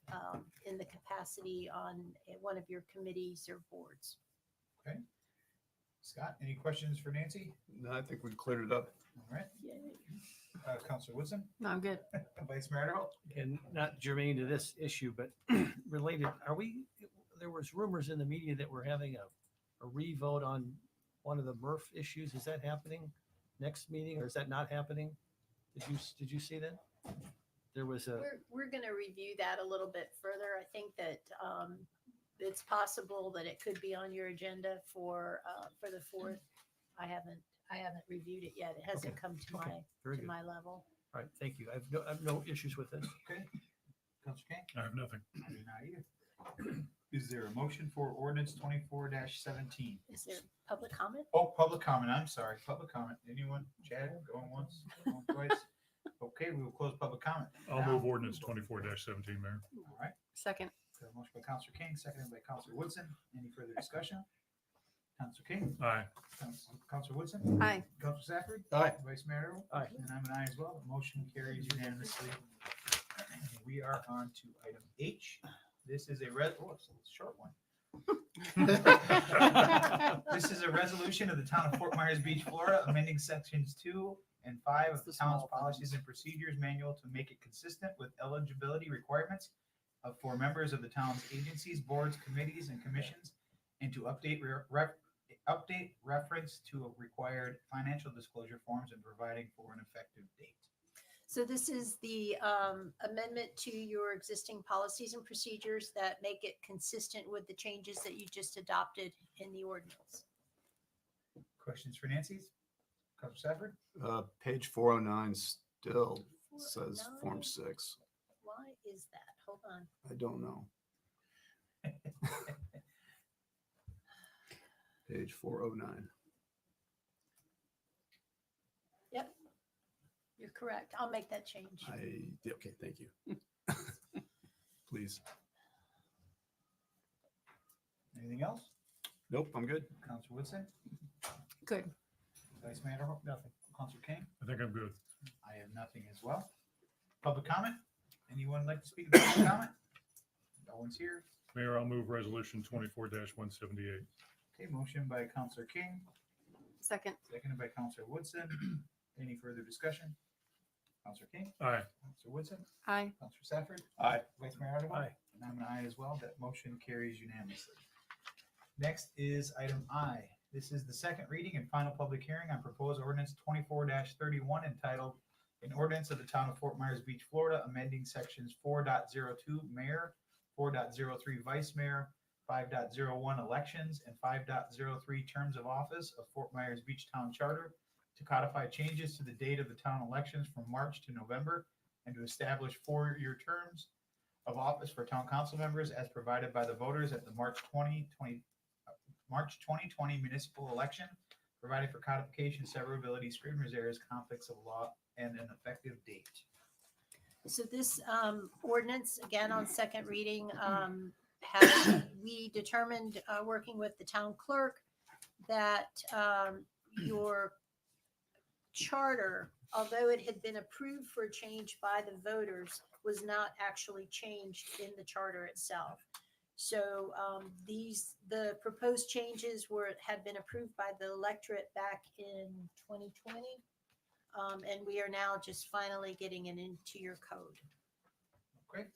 in the capacity on one of your committees or boards. Okay. Scott, any questions for Nancy? No, I think we cleared it up. All right. Councilor Woodson? No, I'm good. Vice Mayor Adderholt? And not germane to this issue, but related, there was rumors in the media that we're having a revote on one of the MRF issues. Is that happening next meeting or is that not happening? Did you see that? There was a. We're going to review that a little bit further. I think that it's possible that it could be on your agenda for the 4th. I haven't reviewed it yet. It hasn't come to my level. All right, thank you. I have no issues with this. Okay. Councilor King? I have nothing. I do not either. Is there a motion for ordinance 24-17? Is there public comment? Oh, public comment. I'm sorry. Public comment. Anyone? Chad, going once, going twice? Okay, we will close public comment. I'll move ordinance 24-17, Mayor. All right. Second. Got a motion by Councilor King, seconded by Councilor Woodson. Any further discussion? Councilor King? Aye. Councilor Woodson? Aye. Councilor Safford? Aye. Vice Mayor Adderholt? Aye. And I'm an aye as well. The motion carries unanimously. We are on to item H. This is a it's a short one. This is a resolution of the Town of Fort Myers Beach, Florida, amending sections 2 and 5 of the town's policies and procedures manual to make it consistent with eligibility requirements for members of the town's agencies, boards, committees, and commissions, and to update reference to required financial disclosure forms and providing for an effective date. So this is the amendment to your existing policies and procedures that make it consistent with the changes that you just adopted in the ordinance. Questions for Nancy? Councilor Safford? Page 409 still says Form 6. Why is that? Hold on. I don't know. Page 409. Yep, you're correct. I'll make that change. Okay, thank you. Please. Anything else? Nope, I'm good. Councilor Woodson? Good. Vice Mayor Adderholt? Nothing. Councilor King? I think I'm good. I have nothing as well. Public comment? Anyone like to speak about public comment? No one's here. Mayor, I'll move resolution 24-178. Okay, motion by Councilor King, Second. seconded by Councilor Woodson. Any further discussion? Councilor King? Aye. Councilor Woodson? Aye. Councilor Safford? Aye. Vice Mayor Adderholt? Aye. And I'm an aye as well. That motion carries unanimously. Next is item I. This is the second reading and final public hearing on proposed ordinance 24-31 entitled An Ordinance of the Town of Fort Myers Beach, Florida, amending sections 4.02 Mayor, 4.03 Vice Mayor, 5.01 Elections, and 5.03 Terms of Office of Fort Myers Beach Town Charter to codify changes to the date of the town elections from March to November and to establish 4-year terms of office for town council members as provided by the voters at the March 2020 municipal election, providing for codification, severability, scrivener's errors, conflicts of law, and an effective date. So this ordinance, again, on second reading, we determined, working with the town clerk, that your charter, although it had been approved for a change by the voters, was not actually changed in the charter itself. So the proposed changes had been approved by the electorate back in 2020. And we are now just finally getting it into your code. Great.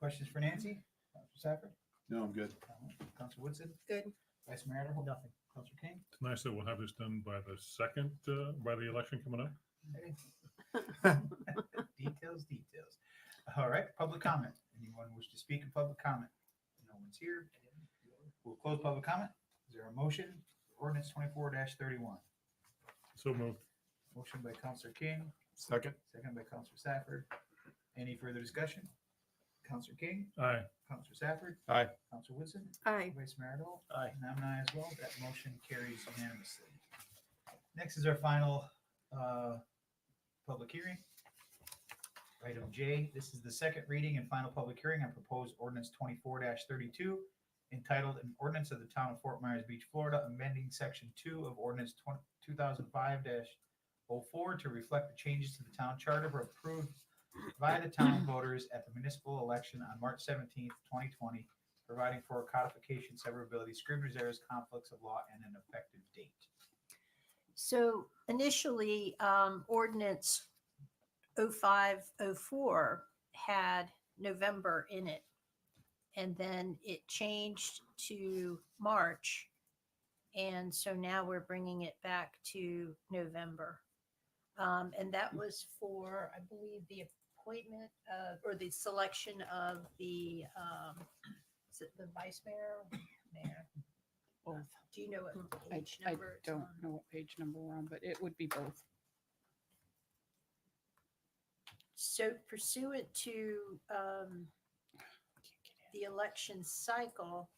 Questions for Nancy? Counselor Safford? No, I'm good. Counselor Woodson? Good. Vice Mayor Adderholt? Nothing. Counselor King? It's nice that we'll have this done by the second, by the election coming up. Details. All right, public comment. Anyone wish to speak in public comment? No one's here. We'll close public comment. Is there a motion? Ordinance 24-31. So moved. Motion by Counselor King, Second. second by Counselor Safford. Any further discussion? Counselor King? Aye. Counselor Safford? Aye. Counselor Woodson? Aye. Vice Mayor Adderholt? Aye. And I'm an aye as well. That motion carries unanimously. Next is our final public hearing. Item J, this is the second reading and final public hearing on proposed ordinance 24-32, entitled an ordinance of the town of Fort Myers Beach, Florida, amending section 2 of ordinance 2005-04 to reflect the changes to the town charter were approved by the town voters at the municipal election on March 17th, 2020, providing for codification, severability, scrivener's errors, conflicts of law, and an effective date. So initially, ordinance 0504 had November in it. And then it changed to March. And so now we're bringing it back to November. And that was for, I believe, the appointment of, or the selection of the, is it the vice mayor? Mayor. Both. Do you know what I page number? it's don't on? know what page number we're on, but it would be both. So pursuant to the election cycle,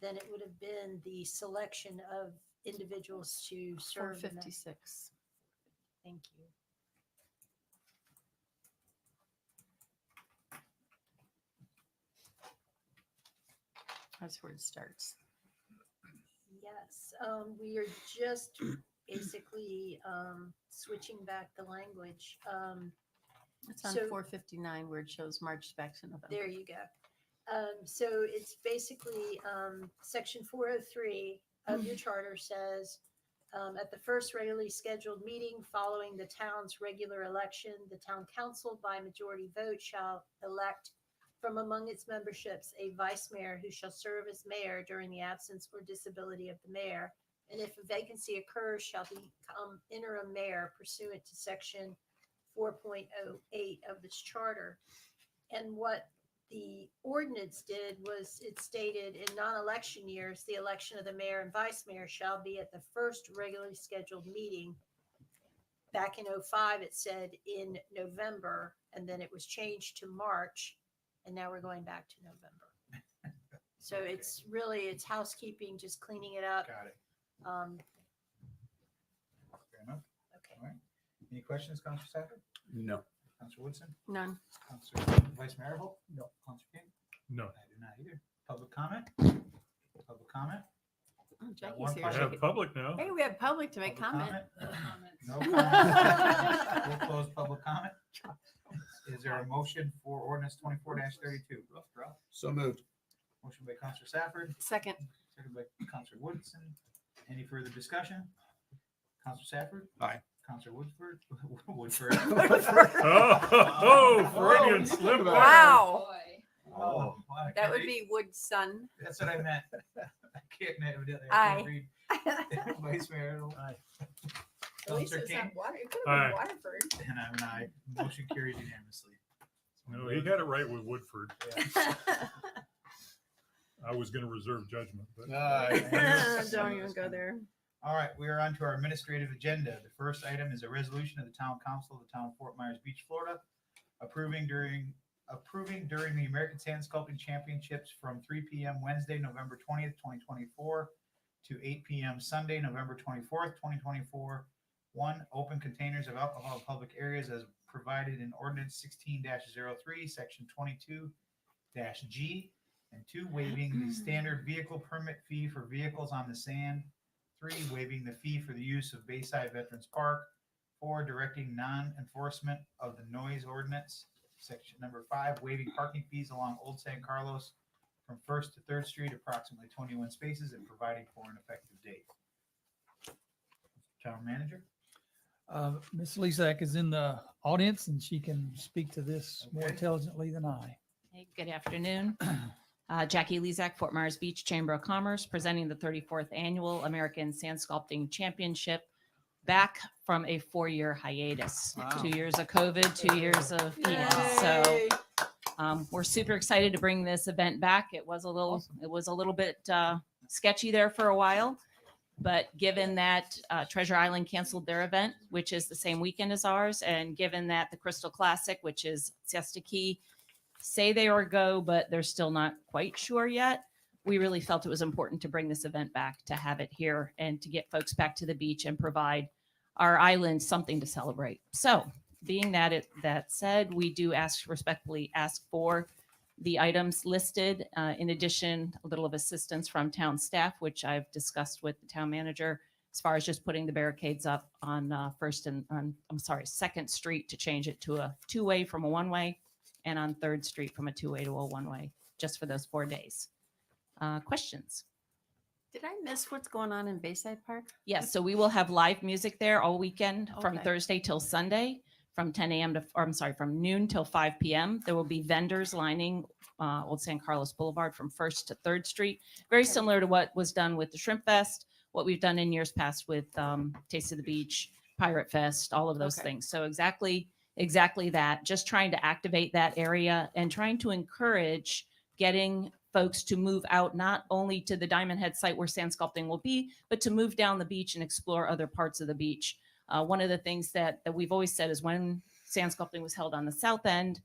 then it would have been the selection of individuals to serve. in that- 456. Thank you. That's where it starts. Yes, we are just basically switching back the language. It's on So- 459 where it shows March back to November. There you go. So it's basically section 403 of your charter says, at the first regularly scheduled meeting following the town's regular election, the town council by majority vote shall elect from among its memberships a vice mayor who shall serve as mayor during the absence or disability of the mayor. And if a vacancy occurs, shall become interim mayor pursuant to section 4.08 of this charter. And what the ordinance did was it stated in non-election years, the election of the mayor and vice mayor shall be at the first regularly scheduled meeting. Back in 05, it said in November, and then it was changed to March, and now we're going back to November. So it's really, it's housekeeping, just cleaning it up. Got it. Fair enough. Okay. All right. Any questions, Counselor Safford? No. Counselor Woodson? None. Counselor Vice Mayor Adderholt? No. Counselor King? No. I do not either. Public comment? Public comment? Oh, Got Jackie's one here. I have public now. Hey, we have public to make Public comment. No comment. We'll close public comment. Is there a motion for ordinance 24-32? So moved. Motion by Counselor Safford, Second. second by Counselor Woodson. Any further discussion? Counselor Safford? Aye. Counselor Woodford? Woodford. Oh, Freudian slip. Wow. Oh, wow, I That can't would read. be Woodson. That's what I meant. I can't evidently. Aye. Read. Vice Mayor Adderholt. Aye. At least Counselor it's King? not water. It could Aye. have been Waterford. And I'm an aye. Motion carries unanimously. No, he had it right with Woodford. Yeah. I was going to reserve judgment, but Don't even go there. All right, we are on to our administrative agenda. The first item is a resolution of the town council of the town of Fort Myers Beach, Florida, approving during the American Sand Sculpting Championships from 3 p.m. Wednesday, November 20th, 2024 to 8 p.m. Sunday, November 24th, 2024. 1, open containers of alcohol in public areas as provided in ordinance 16-03, section 22-G. And 2, waiving the standard vehicle permit fee for vehicles on the sand. 3, waiving the fee for the use of Bayside Veterans Park. 4, directing non-enforcement of the noise ordinance. Section number 5, waiving parking fees along Old San Carlos from 1st to 3rd Street, approximately 21 spaces, and providing for an effective date. Town manager? Ms. Lezak is in the audience and she can speak to this more Okay. intelligently than I. Hey, good afternoon. Jackie Lezak, Fort Myers Beach Chamber of Commerce, presenting the 34th Annual American Sand Sculpting Championship, back from a 4-year hiatus. Wow. 2 years of COVID, 2 years of so we're super excited to bring this event back. It was a little bit sketchy there for a while, but given that Treasure Island canceled their event, which is the same weekend as ours, and given that the Crystal Classic, which is Siesta Key, say they are go, but they're still not quite sure yet, we really felt it was important to bring this event back, to have it here and to get folks back to the beach and provide our island something to celebrate. So being that said, we do respectfully ask for the items listed. In addition, a little of assistance from town staff, which I've discussed with the town manager, as far as just putting the barricades up on Second Street to change it to a 2-way from a 1-way, and on Third Street from a 2-way to a 1-way, just for those 4 days. Questions? Did I miss what's going on in Bayside Park? Yes, so we will have live music there all weekend from Okay. Thursday till Sunday, from 10 a.m. from noon till 5 p.m. There will be vendors lining Old San Carlos Boulevard from 1st to 3rd Street, very similar to what was done with the Shrimp Fest, what we've done in years past with Taste of the Beach, Pirate Fest, all of those things. So exactly that, just trying to activate that area and trying to encourage getting folks to move out, not only to the Diamond Head site where sand sculpting will be, but to move down the beach and explore other parts of the beach. One of the things that we've always said is when sand sculpting was held on the south end,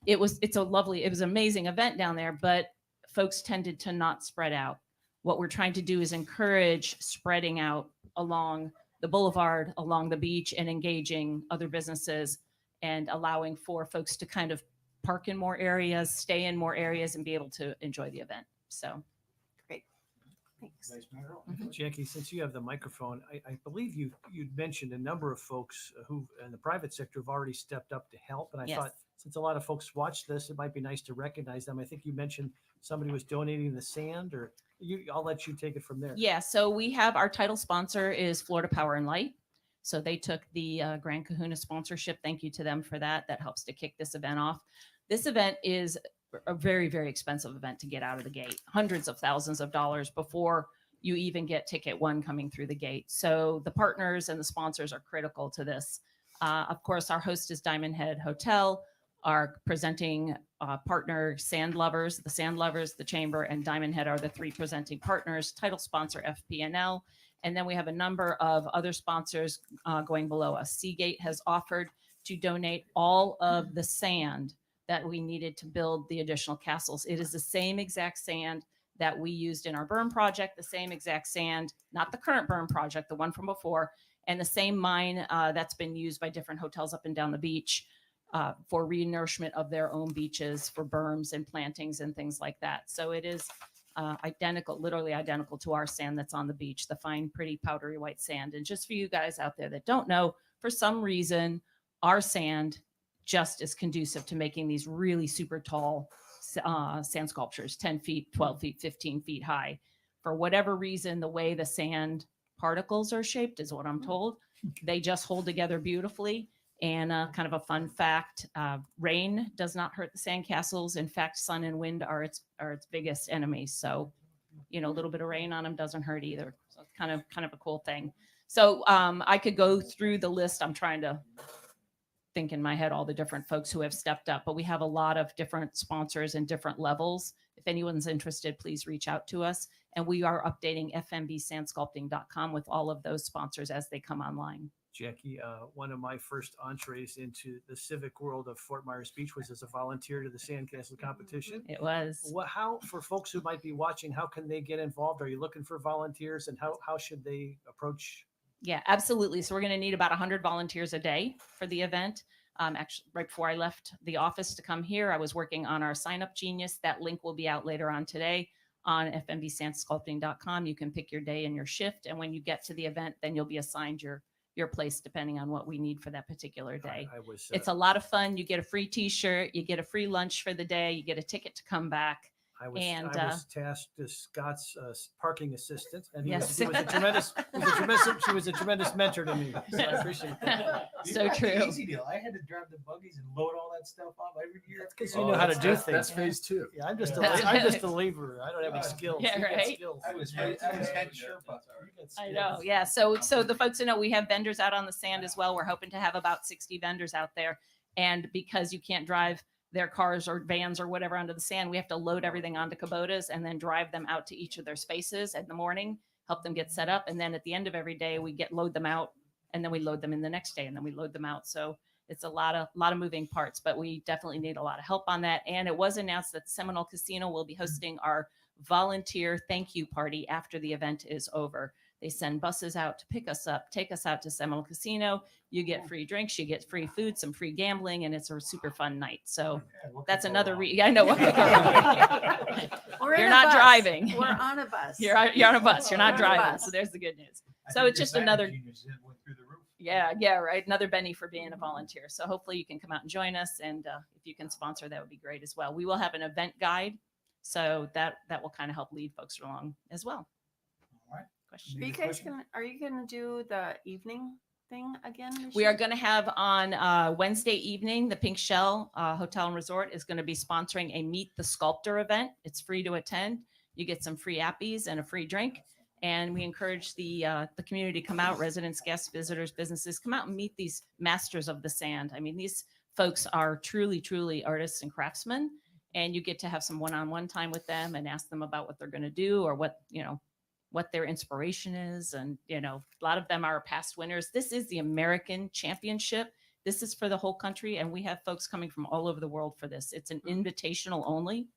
it was an amazing event down there, but folks tended to not spread out. What we're trying to do is encourage spreading out along the boulevard, along the beach, and engaging other businesses and allowing for folks to kind of park in more areas, stay in more areas, and be able to enjoy the event. So great. Thanks. Jackie, since you have the microphone, I believe you'd mentioned a number of folks who in the private sector have already stepped up to help. And I Yes. thought since a lot of folks watch this, it might be nice to recognize them. I think you mentioned somebody was donating the sand, or I'll let you take it from there. yeah, so we have our title sponsor is Florida Power and Light. So they took the Grand Kahuna sponsorship. Thank you to them for that. That helps to kick this event off. This event is a very, very expensive event to get out of the gate. Hundreds of thousands of dollars before you even get ticket one coming through the gate. So the partners and the sponsors are critical to this. Of course, our host is Diamond Head Hotel. Our presenting partner, Sand Lovers, the Chamber, and Diamond Head are the 3 presenting partners. Title sponsor, FP&L. And then we have a number of other sponsors going below us. Seagate has offered to donate all of the sand that we needed to build the additional castles. It is the same exact sand that we used in our berm project, the same exact sand, not the current berm project, the one from before, and the same mine that's been used by different hotels up and down the beach for re-nourishment of their own beaches, for berms and plantings and things like that. So it is identical, literally identical to our sand that's on the beach, the fine, pretty, powdery white sand. And just for you guys out there that don't know, for some reason, our sand just is conducive to making these really super tall sand sculptures, 10 feet, 12 feet, 15 feet high. For whatever reason, the way the sand particles are shaped is what I'm told. They just hold together beautifully. And kind of a fun fact, rain does not hurt the sandcastles. In fact, sun and wind are its biggest enemies. So, a little bit of rain on them doesn't hurt either. So it's kind of a cool thing. So I could go through the list. I'm trying to think in my head all the different folks who have stepped up, but we have a lot of different sponsors and different levels. If anyone's interested, please reach out to us. And we are updating fmbsandsculpting.com with all of those sponsors as they come online. Jackie, one of my first entrees into the civic world of Fort Myers Beach was as a volunteer to the sandcastle competition. It was. How, for folks who might be watching, how can they get involved? Are you looking for volunteers, and how should they approach? Yeah, absolutely. So we're going to need about 100 volunteers a day for the event. Actually, right before I left the office to come here, I was working on our sign up genius. That link will be out later on today on fmbsandsculpting.com. You can pick your day and your shift. And when you get to the event, then you'll be assigned your place depending on what we need for that particular day. It's a lot of fun. You get a free t-shirt, you get a free lunch for the day, you get a ticket to come back. I was And, tasked as Scott's parking assistant, and Yes. he was she was a tremendous mentor to me. So I appreciate that. So That's the true. Easy deal. I had to drive the buggies and load all that stuff up every year. Because you know how to do things. That's phase two. Yeah, I'm just Yeah. I'm just a laborer. I don't have any skills. Yeah, You got right? skills. I was head Sherpa. I know. Yeah. So the folks who know, we have vendors out on the sand as well. We're hoping to have about 60 vendors out there. And because you can't drive their cars or vans or whatever onto the sand, we have to load everything onto Kubotas and then drive them out to each of their spaces in the morning, help them get set up. And then at the end of every day, we load them out, and then we load them in the next day, and then we load them out. So it's a lot of moving parts, but we definitely need a lot of help on that. And it was announced that Seminole Casino will be hosting our volunteer thank you party after the event is over. They send buses out to pick us up, take us out to Seminole Casino. You get free drinks, you get free food, some free gambling, and it's a super fun night. So that's another I know what could go wrong. We're in You're a not bus. driving. We're on a bus. You're on a bus. You're We're not on a driving. bus. So there's the good news. I So think it's your just signage another. units went through the roof. Yeah, right. Another Benny for being a volunteer. So hopefully you can come out and join us. And if you can sponsor, that would be great as well. We will have an event guide. So that will kind of help lead folks along as well. All right. Question. Are you gonna do the evening thing again? this We year? are going to have on Wednesday evening, the Pink Shell Hotel and Resort is going to be sponsoring a Meet the Sculptor event. It's free to attend. You get some free appies and a free drink. And we encourage the community to come out, residents, guests, visitors, businesses, come out and meet these masters of the sand. I mean, these folks are truly, truly artists and craftsmen. And you get to have some one-on-one time with them and ask them about what they're going to do or what their inspiration is. And, a lot of them are past winners. This is the American Championship. This is for the whole country. And we have folks coming from all over the world for this. It's an invitational only,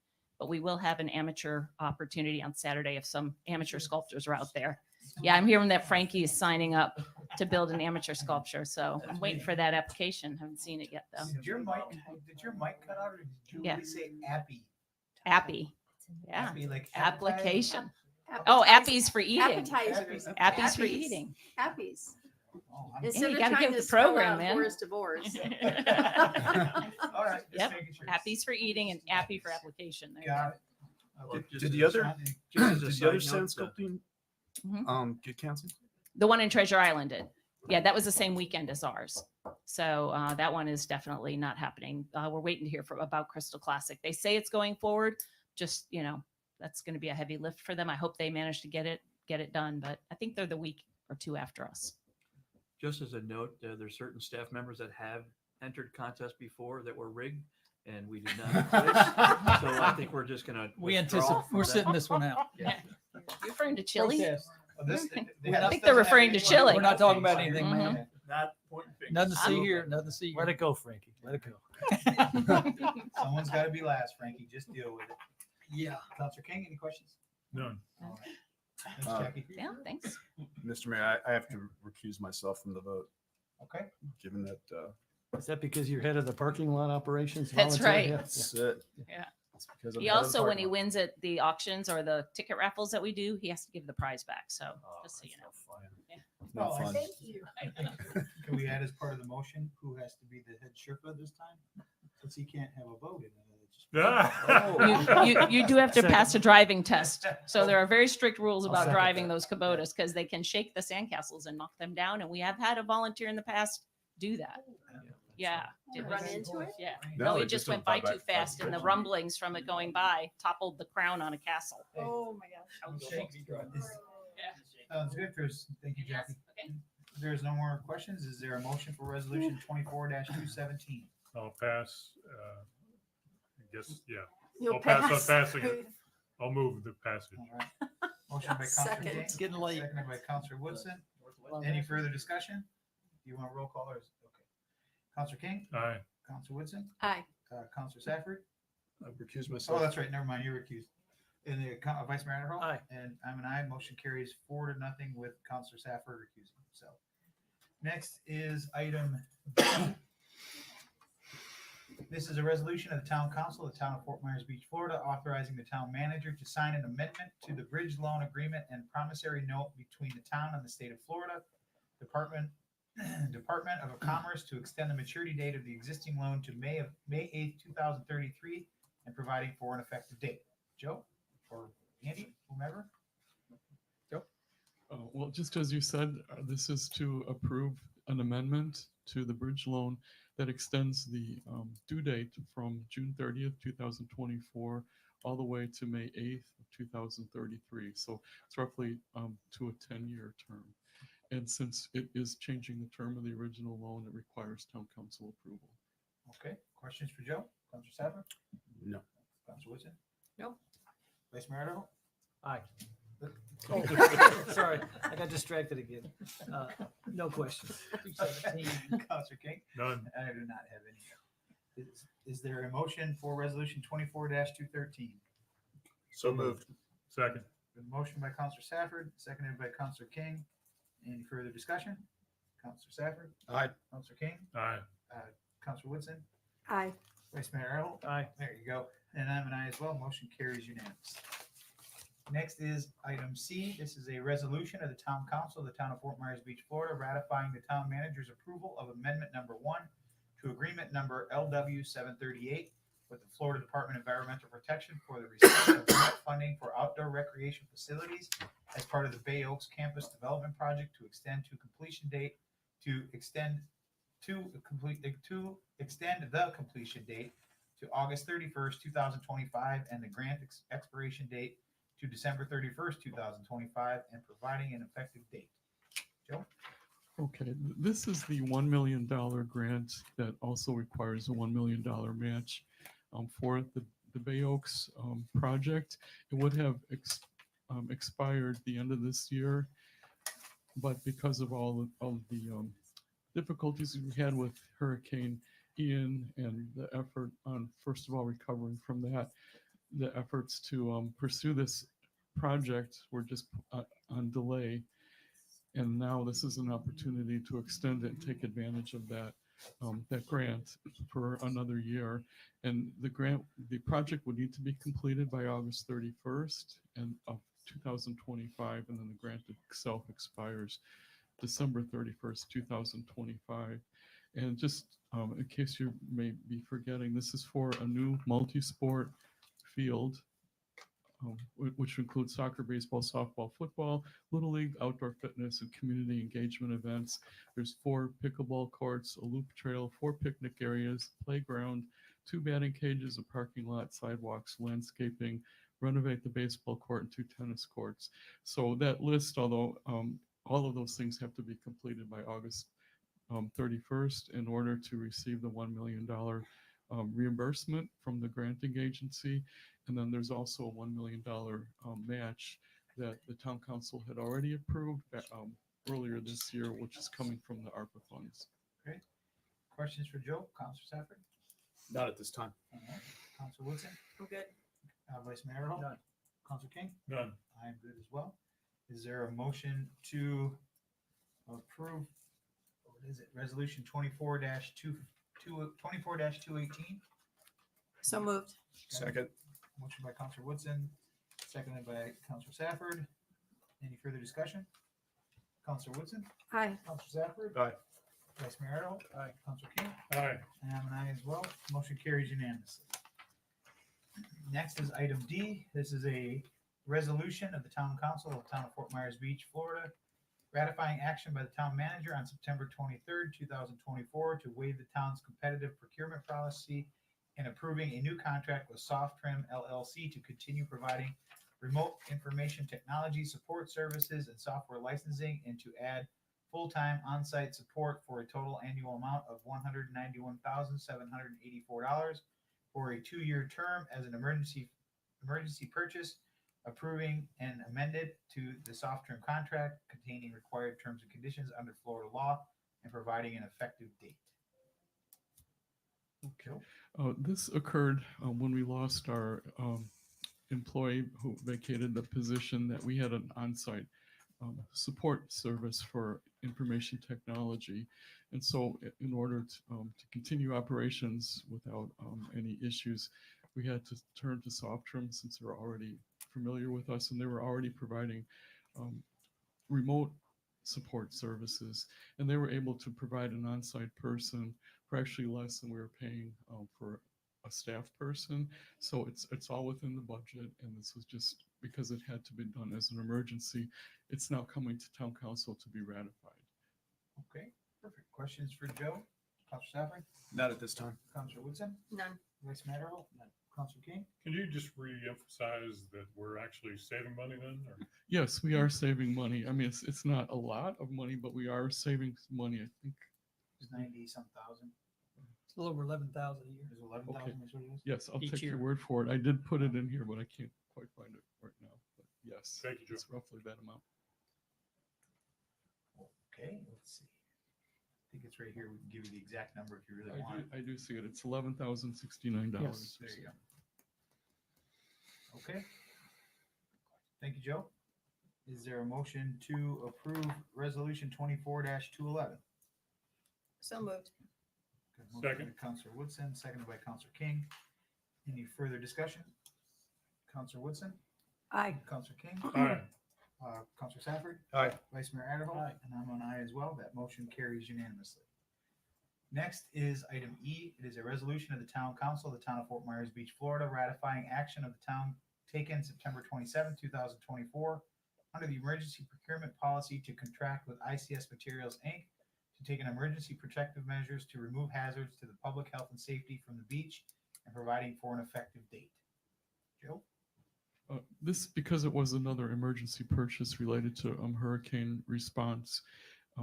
but we will have an amateur opportunity on Saturday if some amateur sculptors are out there. Yeah, I'm hearing that Frankie is signing up to build an amateur sculpture. So I'm waiting for that application. Haven't seen it yet though. Did your mic cut out, or did you Yeah. really say appy? Appy. Yeah. Appy, like Application. Oh, appies for eating. Appetizers. Appies for eating. Appies. Yeah, Instead you of gotta trying give to the spell program, out man. Boris divorce. All right. Yep. Appies for eating and appy for application. There you Got go. it. Did the other, Just as a did the other side sand note, sculpting, Mhm. get canceled? The one in Treasure Island did. Yeah, that was the same weekend as ours. So that one is definitely not happening. We're waiting to hear about Crystal Classic. They say it's going forward. Just, that's going to be a heavy lift for them. I hope they manage to get it done, but I think they're the week or two after us. Just as a note, there's certain staff members that have entered contests before that were rigged, and we did not. place. So I think we're just gonna. We withdraw anticipate, from we're that. sitting this one out. Yeah. You referring to chili? Protest. I think they're referring to chili. We're not talking about anything, Mhm. man. Not pointing fingers. Nothing to see here, nothing to see. Let it go, Frankie. Let it go. Someone's got to be last, Frankie. Just deal with it. Yeah. Counselor King, any questions? None. All right. Thanks, Uh, Jackie. Yeah, thanks. Mr. Mayor, I have to recuse myself from the vote, Okay. given that, Is that because you're head of the parking lot operations? That's volunteer? right. Yeah. that's it. Yeah. It's because I'm He head of the also, when parking he lot. wins at the auctions or the ticket raffles that we do, he has to give the prize back. So just so you know. No Oh, fun. thank you. Can we add as part of the motion who has to be the head Sherpa this time? Since he can't have a vote in it. You do have to Second. pass a driving test. So there are very strict rules I'll about second driving that. those Kubotas because they can shake the sandcastles and knock them down. And we have had a volunteer in the past do that. Yeah. It Run was- into it? Yeah. No, No, it it just just went went by by too fast and the rumblings from it going by toppled the crown on a castle. Oh my gosh. Sounds good, Chris. Thank you, Jackie. Okay. If there's no more questions, is there a motion for resolution 24-217? I'll pass, I guess, yeah. You'll I'll pass on pass. passing it. I'll move the passage. All right. Motion by Counselor Second. King. It's getting late. Seconded by Counselor Woodson. Any further discussion? Do you want a roll call or? Okay. Counselor King? Aye. Counselor Woodson? Aye. Counselor Safford? I've recused Oh, myself. that's right. Never mind. You're recused. And the Vice Mayor Adderall? Aye. And I'm an aye. Motion carries 4-0 with Counselor Safford recusing himself. Next is item B. This is a resolution of the Town Council of the Town of Fort Myers Beach, Florida, authorizing the town manager to sign an amendment to the bridge loan agreement and promissory note between the town and the state of Florida Department of Commerce to extend the maturity date of the existing loan to May 8th, 2033, and providing for an effective date. Joe or Andy, whomever? Well, just as you said, this is to approve an amendment to the bridge loan that extends the due date from June 30th, 2024, all the way to May 8th, of 2033. So it's roughly to a 10-year term. And since it is changing the term of the original loan, it requires town council approval. Okay, questions for Joe? Counselor Sapper? No. Counselor Woodson? No. Vice Mayor Adderall? Aye. Oh, sorry, I got distracted again. No questions. Counselor King? None. I do not have any. Is there a motion for resolution 24-213? So moved. Second. A motion by Counselor Safford, seconded by Counselor King. Any further discussion? Counselor Safford? Aye. Counselor King? Aye. Counselor Woodson? Aye. Vice Mayor Errol? Aye. There you go. And I'm an aye as well. Motion carries unanimous. Next is item C. This is a resolution of the Town Council of the Town of Fort Myers Beach, Florida, ratifying the town manager's approval of amendment number 1 to agreement number LW 738 with the Florida Department of Environmental Protection for the receipt of grant funding for outdoor recreation facilities as part of the Bay Oaks Campus Development Project to extend the completion date to August 31st, 2025, and the grant expiration date to December 31st, 2025, and providing an effective date. Joe? Okay, this is the $1 million grant that also requires a $1 million match for the Bay Oaks project. It would have expired the end of this year, but because of all of the difficulties we had with Hurricane Ian and the effort on, first of all, recovering from that, the efforts to pursue this project were just on delay. And now this is an opportunity to extend it and take advantage of that grant for another year. And the project would need to be completed by August 31st and of 2025, and then the grant itself expires December 31st, 2025. And just in case you may be forgetting, this is for a new multi-sport field, which includes soccer, baseball, softball, football, Little League, outdoor fitness, and community engagement events. There's 4 pickleball courts, a loop trail, 4 picnic areas, playground, 2 batting cages, a parking lot, sidewalks, landscaping, renovate the baseball court, and 2 tennis courts. So that list, although all of those things have to be completed by August 31st in order to receive the $1 million reimbursement from the granting agency. And then there's also a $1 million match that the town council had already approved earlier this year, which is coming from the ARPA funds. Okay. Questions for Joe? Counselor Safford? Not at this time. Counselor Woodson? I'm good. Vice Mayor Errol? None. Counselor King? None. I am good as well. Is there a motion to approve, what is it, resolution 24-218? So moved. Second. Motion by Counselor Woodson, seconded by Counselor Safford. Any further discussion? Counselor Woodson? Aye. Counselor Safford? Aye. Vice Mayor Errol? Aye. Counselor King? Aye. And I'm an aye as well. Motion carries unanimously. Next is item D. This is a resolution of the Town Council of the Town of Fort Myers Beach, Florida, ratifying action by the town manager on September 23rd, 2024 to waive the town's competitive procurement policy and approving a new contract with Soft Trim LLC to continue providing remote information technology support services and software licensing, and to add full-time on-site support for a total annual amount of $191,784 for a 2-year term as an emergency purchase, approving and amended to the Soft Trim contract containing required terms and conditions under Florida law and providing an effective date. Okay. This occurred when we lost our employee who vacated the position that we had an on-site support service for information technology. And so in order to continue operations without any issues, we had to turn to Soft Trim since they're already familiar with us and they were already providing remote support services. And they were able to provide an on-site person for actually less than we were paying for a staff person. So it's all within the budget, and this was just because it had to be done as an emergency. It's now coming to town council to be ratified. Okay, perfect. Questions for Joe? Counselor Safford? Not at this time. Counselor Woodson? None. Vice Mayor Adderholt? None. Counselor King? Can you just re-emphasize that we're actually saving money then? Or? Yes, we are saving money. I mean, it's not a lot of money, but we are saving some money. I think. It's 90-some thousand. It's a little over 11,000 a year. Is 11,000 is what it is? Yes, I'll Each take your year. word for it. I did put it in here, but I can't quite find it right now. But yes, Thank you, Joe. it's roughly that amount. Okay, let's see. I think it's right here. We can give you the exact number if you really I want it. do, I do see it. It's $11,069. Yes. There you go. Okay. Thank you, Joe. Is there a motion to approve resolution 24-211? So moved. Second. Counselor Woodson, seconded by Counselor King. Any further discussion? Counselor Woodson? Aye. Counselor King? Aye. Counselor Safford? Aye. Vice Mayor Adderholt? And I'm an aye as well. That motion carries unanimously. Next is item E. It is a resolution of the Town Council of the Town of Fort Myers Beach, Florida, ratifying action of the town taken September 27, 2024, under the emergency procurement policy to contract with ICS Materials, Inc. to take an emergency protective measures to remove hazards to the public health and safety from the beach and providing for an effective date. Joe? This, because it was another emergency purchase related to hurricane response,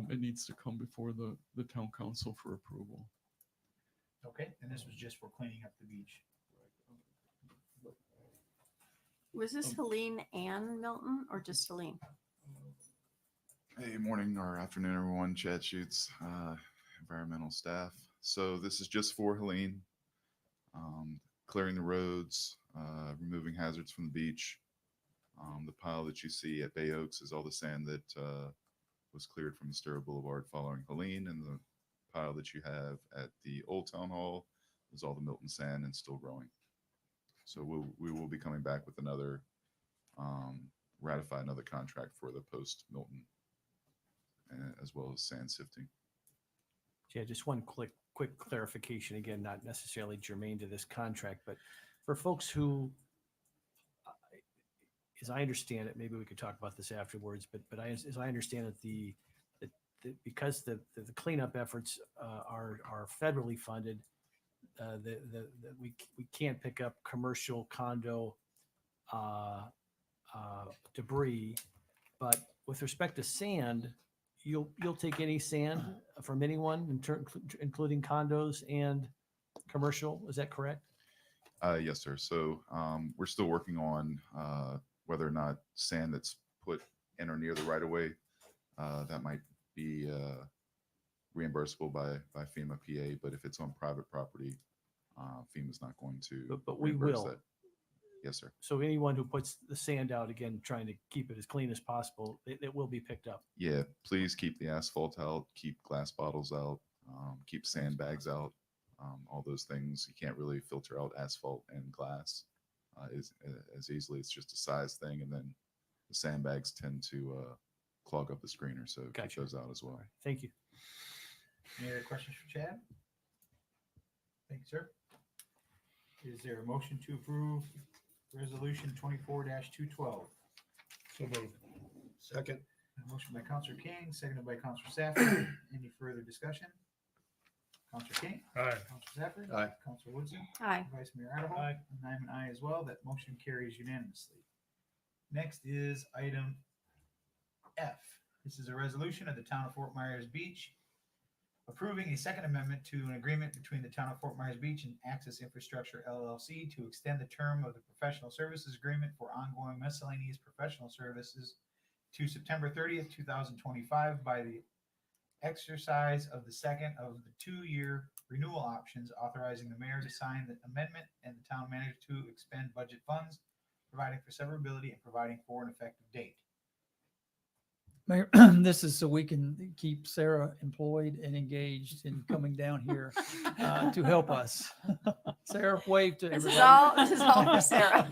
it needs to come before the town council for approval. Okay, and this was just for cleaning up the beach. Was this Helene and Milton or just Helene? Hey, morning or afternoon, everyone. Chad Schutz, environmental staff. So this is just for Helene, clearing the roads, removing hazards from the beach. The pile that you see at Bay Oaks is all the sand that was cleared from the Sturrow Boulevard following Helene, and the pile that you have at the Old Town Hall is all the Milton sand and still growing. So we will be coming back with another, ratify another contract for the post Milton, as well as sand sifting. Yeah, just one quick clarification, again, not necessarily germane to this contract, but for folks who, as I understand it, maybe we could talk about this afterwards, but as I understand it, because the cleanup efforts are federally funded, we can't pick up commercial condo debris, but with respect to sand, you'll take any sand from anyone, including condos and commercial. Is that correct? Yes, sir. So we're still working on whether or not sand that's put in or near the right of way that might be reimbursable by FEMA PA. But if it's on private property, FEMA's not going to. But we reimburse will. that. Yes, sir. So anyone who puts the sand out, again, trying to keep it as clean as possible, it will be picked up. Yeah, please keep the asphalt out, keep glass bottles out, keep sandbags out. All those things, you can't really filter out asphalt and glass as easily. It's just a size thing, and then the sandbags tend to clog up the screener, so keep those out as well. Thank you. Any other questions for Chad? Thank you, sir. Is there a motion to approve resolution 24-212? So moved. Second. A motion by Counselor King, seconded by Counselor Safford. Any further discussion? Counselor King? Aye. Counselor Safford? Aye. Counselor Woodson? Aye. Vice Mayor Adderholt? Aye. And I'm an aye as well. That motion carries unanimously. Next is item F. This is a resolution of the Town of Fort Myers Beach approving a second amendment to an agreement between the Town of Fort Myers Beach and Access Infrastructure LLC to extend the term of the professional services agreement for ongoing miscellaneous professional services to September 30th, 2025 by the exercise of the second of the 2-year renewal options, authorizing the mayor to sign the amendment and the town manager to expend budget funds, providing for severability and providing for an effective date. Mayor, this is so we can keep Sarah employed and engaged and coming down here to help us. Sarah, wave to This everybody. is all for Sarah.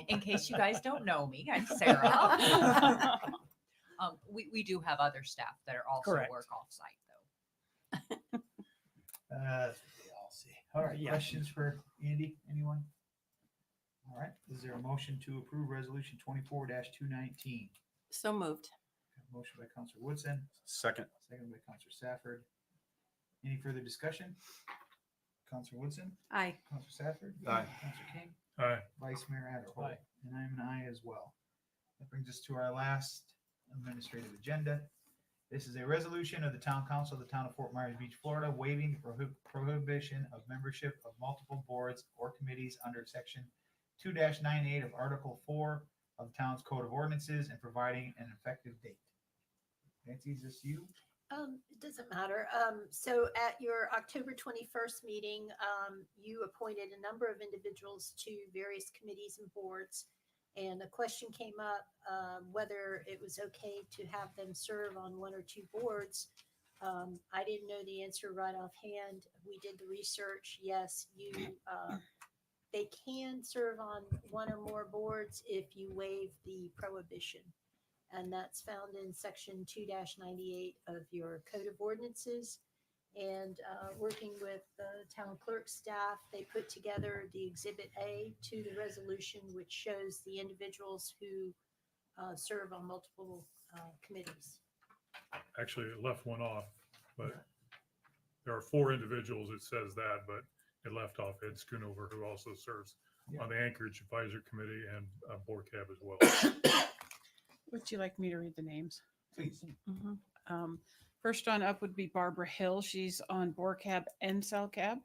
In case you guys don't know me, I'm Sarah. We do have other staff that are also Correct. work off-site, though. That's what they all see. All right, Yeah. questions for Andy? Anyone? All right, is there a motion to approve resolution 24-219? So moved. Motion by Counselor Woodson, Second. second by Counselor Safford. Any further discussion? Counselor Woodson, Aye. Counselor Safford. Aye. Counselor King, Aye. Vice Mayor Adderholt. Aye. And I'm an aye as well. That brings us to our last administrative agenda. This is a resolution of the Town Council of the Town of Fort Myers Beach, Florida, waiving the prohibition of membership of multiple boards or committees under section 2-98 of Article 4 of the town's Code of Ordinances and providing an effective date. Nancy, is this you? It doesn't matter. So at your October 21st meeting, you appointed a number of individuals to various committees and boards. And a question came up whether it was okay to have them serve on one or two boards. I didn't know the answer right offhand. We did the research. Yes, they can serve on one or more boards if you waive the prohibition. And that's found in section 2-98 of your Code of Ordinances. And working with the town clerk staff, they put together the Exhibit A to the resolution, which shows the individuals who serve on multiple committees. Actually, it left one off, but there are 4 individuals. It says that, but it left off Ed Schoonover, who also serves on the Anchorage Advisory Committee and Board Cab as well. Would you like me to read the names? Please. First on up would be Barbara Hill. She's on BORCAB and CellCab.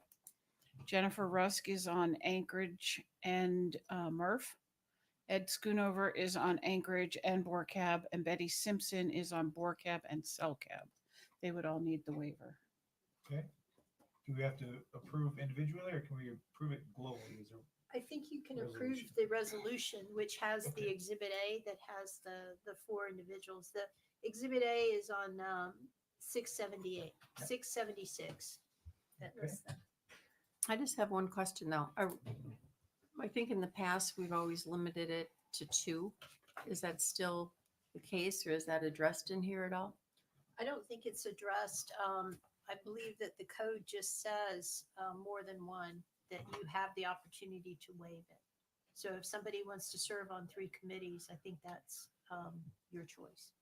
Jennifer Rusk is on Anchorage and Murph. Ed Schoonover is on Anchorage and BORCAB, and Betty Simpson is on BORCAB and CellCab. They would all need the waiver. Okay. Do we have to approve individually or can we approve it globally? Is there I think you can approve Resolution. the resolution, which has the Okay. Exhibit A that has the 4 individuals. The Exhibit A is on 678, 676. That lists them. I just have one question though. I think in the past, we've always limited it to 2. Is that still the case or is that addressed in here at all? I don't think it's addressed. I believe that the code just says more than one, that you have the opportunity to waive it. So if somebody wants to serve on 3 committees, I think that's your choice.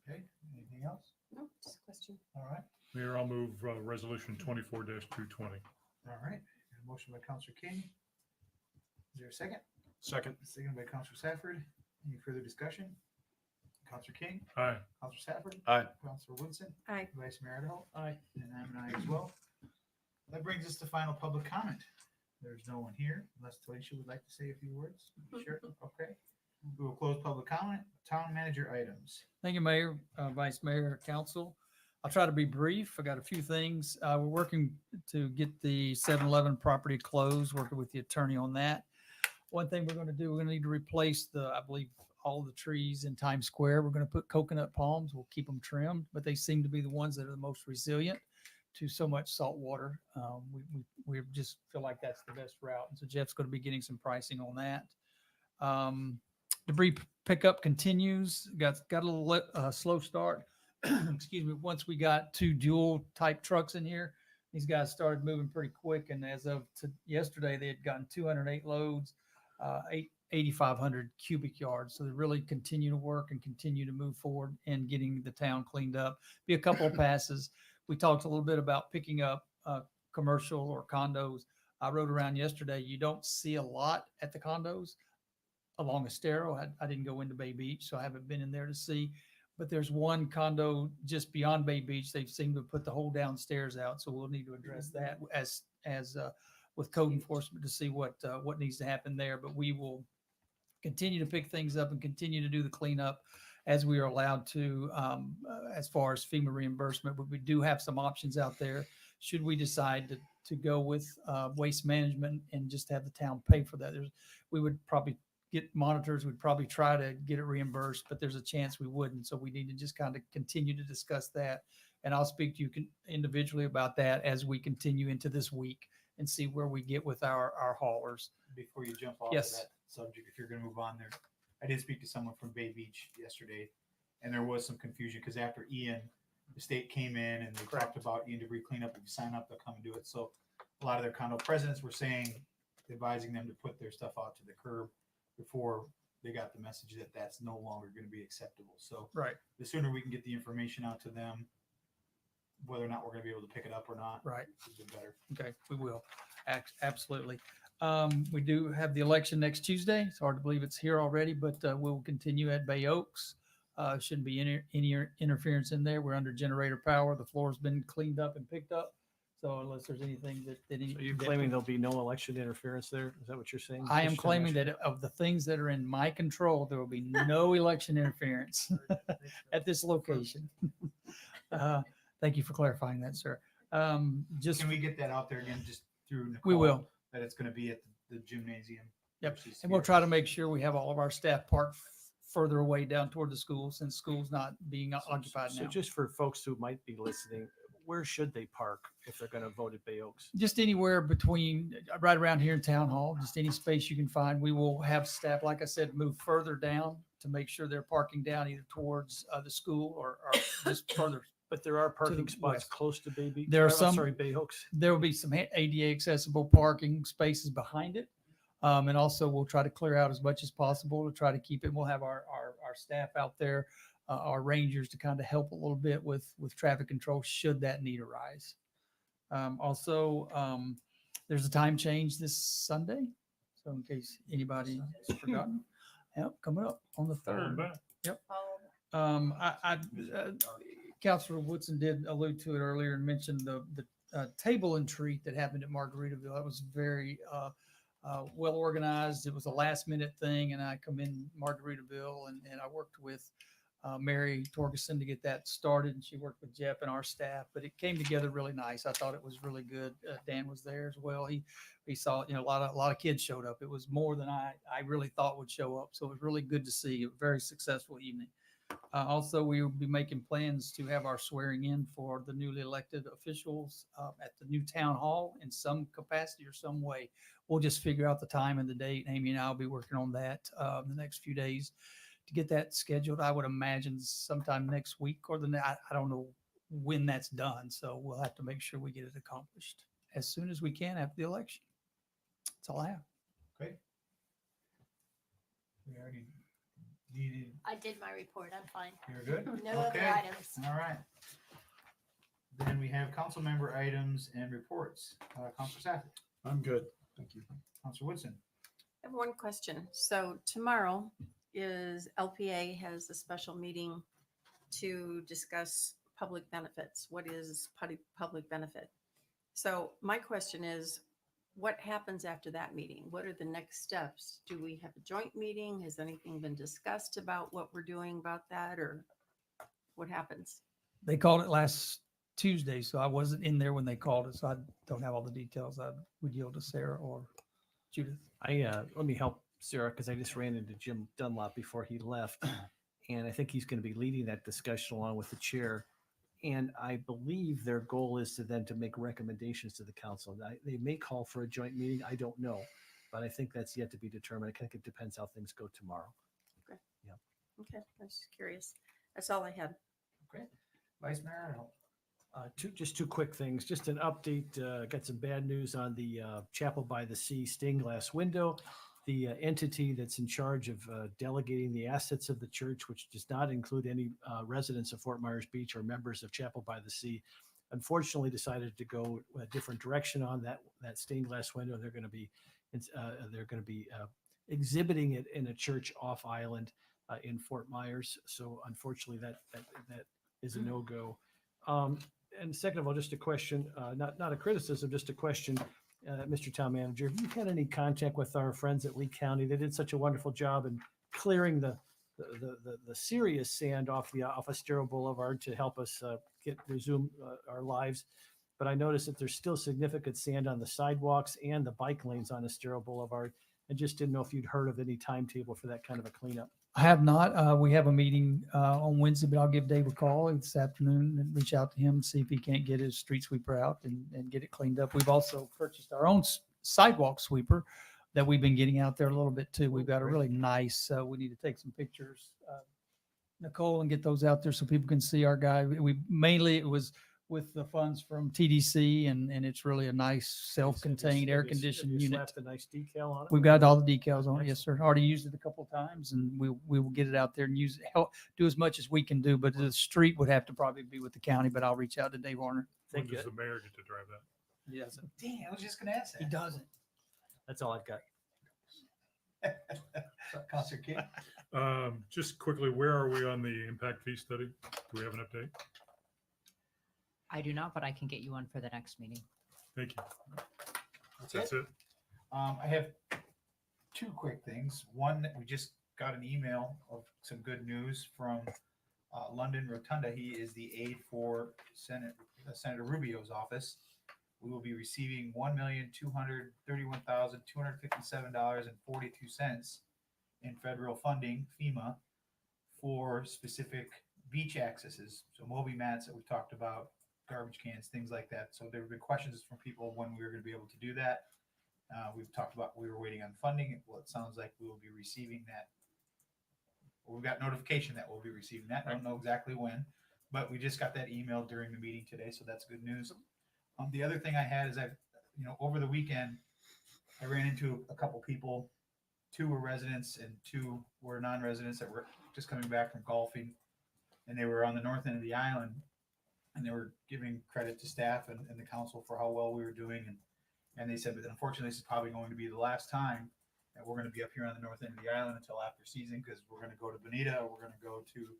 okay? Anything else? No, just a question. All right. Mayor, I'll move resolution 24-220. All right. Got a motion by Counselor King. Is there a second? Second. Second by Counselor Safford. Any further discussion? Counselor King, Aye. Counselor Safford, Aye. Counselor Woodson, Aye. Vice Mayor Adderholt, Aye. and I'm an aye as well. That brings us to final public comment. There's no one here unless Talisha would like to say a few words. Sure. Okay. We will close public comment. Town manager items. Thank you, Mayor, Vice Mayor, Council. I'll try to be brief. I got a few things. We're working to get the 7-Eleven property closed, working with the attorney on that. One thing we're going to do, we're going to need to replace I believe, all the trees in Times Square. We're going to put coconut palms. We'll keep them trimmed, but they seem to be the ones that are the most resilient to so much salt water. We just feel like that's the best route. And so Jeff's going to be getting some pricing on that. Debris pickup continues. Got a little slow start. Excuse me. Once we got 2 dual type trucks in here, these guys started moving pretty quick. And as of yesterday, they had gotten 208 loads, 8,500 cubic yards. So they really continue to work and continue to move forward and getting the town cleaned up. Be a couple of passes. We talked a little bit about picking up commercial or condos. I rode around yesterday. You don't see a lot at the condos along Estero. I didn't go into Bay Beach, so I haven't been in there to see. But there's one condo just beyond Bay Beach. They seem to put the whole downstairs out, so we'll need to address that as with code enforcement to see what needs to happen there. But we will continue to pick things up and continue to do the cleanup as we are allowed to, as far as FEMA reimbursement. But we do have some options out there should we decide to go with waste management and just have the town pay for that. We would probably get monitors. We'd probably try to get it reimbursed, but there's a chance we wouldn't. So we need to just kind of continue to discuss that. And I'll speak to you individually about that as we continue into this week and see where we get with our haulers. Before you jump off Yes. of that subject, if you're going to move on there, I did speak to someone from Bay Beach yesterday, and there was some confusion because after Ian, the state came in and they talked about debris cleanup. If you sign up, they'll come and do it. So a lot of their condo presidents were saying, advising them to put their stuff out to the curb before they got the message that that's no longer going to be acceptable. So Right. the sooner we can get the information out to them, whether or not we're going to be able to pick it up or not, Right. the better. Okay, we will. Absolutely. We do have the election next Tuesday. It's hard to believe it's here already, but we'll continue at Bay Oaks. Shouldn't be any interference in there. We're under generator power. The floor's been cleaned up and picked up. So unless there's anything that So you're claiming there'll be no election interference there? Is that what you're saying? I am Just claiming election? that of the things that are in my control, there will be no election interference at this location. Thank you for clarifying that, sir. Just Can we get that out there again, just through Nicole? We will. That it's going to be at the gymnasium. Yep. versus And we'll here. try to make sure we have all of our staff parked further away down toward the school, since school's not being occupied So now. just for folks who might be listening, where should they park if they're going to vote at Bay Oaks? Just anywhere between, right around here in Town Hall, just any space you can find. We will have staff, like I said, move further down to make sure they're parking down either towards the school or just further. But there are to parking the spots west. close to Baby. There are I'm some. sorry, Bay Oaks. There will be some ADA accessible parking spaces behind it. And also we'll try to clear out as much as possible to try to keep it. We'll have our staff out there, our rangers, to kind of help a little bit with traffic control should that need arise. There's a time change this Sunday. So in case anybody's forgotten, yep, coming up on the 3rd. Yep. Councilor Woodson did allude to it earlier and mentioned the table and treat that happened at Margaritaville. That was very well organized. It was a last minute thing, and I commend Margaritaville, and I worked with Mary Torgerson to get that started, and she worked with Jeff and our staff, but it came together really nice. I thought it was really good. Dan was there as well. He saw, a lot of kids showed up. It was more than I really thought would show up. So it was really good to see. A very successful evening. Also, we will be making plans to have our swearing in for the newly elected officials at the new town hall in some capacity or some way. We'll just figure out the time and the date. Amy and I will be working on that the next few days to get that scheduled. I would imagine sometime next week or I don't know when that's done. So we'll have to make sure we get it accomplished as soon as we can after the election. That's all I have. Okay. We already needed. I did my report. I'm fine. You're good? No other Okay. items. All right. Then we have council member items and reports. Councilor Safford. I'm good. Thank you. Councilor Woodson. I have one question. So tomorrow is LPA has a special meeting to discuss public benefits. What is public benefit? So my question is, what happens after that meeting? What are the next steps? Do we have a joint meeting? Has anything been discussed about what we're doing about that, or what happens? They called it last Tuesday, so I wasn't in there when they called it, so I don't have all the details. I would yield to Sarah or Judith. Let me help Sarah, because I just ran into Jim Dunlop before he left, and I think he's going to be leading that discussion along with the chair. And I believe their goal is to then to make recommendations to the council. They may call for a joint meeting. I don't know, but I think that's yet to be determined. I think it depends how things go tomorrow. Okay. Yeah. Okay. I was just curious. That's all I had. Okay. Vice Mayor. Just two quick things. Just an update. Got some bad news on the Chapel by the Sea stained glass window. The entity that's in charge of delegating the assets of the church, which does not include any residents of Fort Myers Beach or members of Chapel by the Sea, unfortunately decided to go a different direction on that stained glass window. They're going to be exhibiting it in a church off island in Fort Myers. So unfortunately, that is a no-go. And second of all, just a question, not a criticism, just a question. Mr. Town Manager, have you had any contact with our friends at Lee County? They did such a wonderful job in clearing the serious sand off Estero Boulevard to help us resume our lives. But I noticed that there's still significant sand on the sidewalks and the bike lanes on Estero Boulevard. I just didn't know if you'd heard of any timetable for that kind of a cleanup. I have not. We have a meeting on Wednesday, but I'll give Dave a call this afternoon and reach out to him, see if he can't get his street sweeper out and get it cleaned up. We've also purchased our own sidewalk sweeper that we've been getting out there a little bit too. We've got a really nice, we need to take some pictures Nicole, and get those out there so people can see our guy. We mainly, it was with the funds from TDC, and it's really a nice self-contained air conditioned unit. Slapped a nice decal on it. We've got all the decals on it. Yes, sir. Already used it a couple of times, and we will get it out there and use it, help do as much as we can do. But the street would have to probably be with the county, but I'll reach out to Dave Warner. When does the mayor get to drive that? He doesn't. Dang, I was just gonna ask that. He doesn't. That's all I've got. Counselor King? Just quickly, where are we on the impact fee study? Do we have an update? I do not, but I can get you one for the next meeting. Thank you. That's it. I have two quick things. One, that we just got an email of some good news from London Rotunda. He is the aide for Senator Rubio's office. We will be receiving $1,231,257.42 in federal funding, FEMA, for specific beach accesses. So Moby mats that we talked about, garbage cans, things like that. So there have been questions from people when we were going to be able to do that. We've talked about, we were waiting on funding. Well, it sounds like we will be receiving that. We've got notification that we'll be receiving that. I don't know exactly when, but we just got that email during the meeting today. So that's good news. The other thing I had is over the weekend, I ran into a couple people. 2 were residents and 2 were non-residents that were just coming back from golfing, and they were on the north end of the island, and they were giving credit to staff and the council for how well we were doing. And they said, but unfortunately, this is probably going to be the last time that we're going to be up here on the north end of the island until after season, because we're going to go to Bonita, or we're going to go to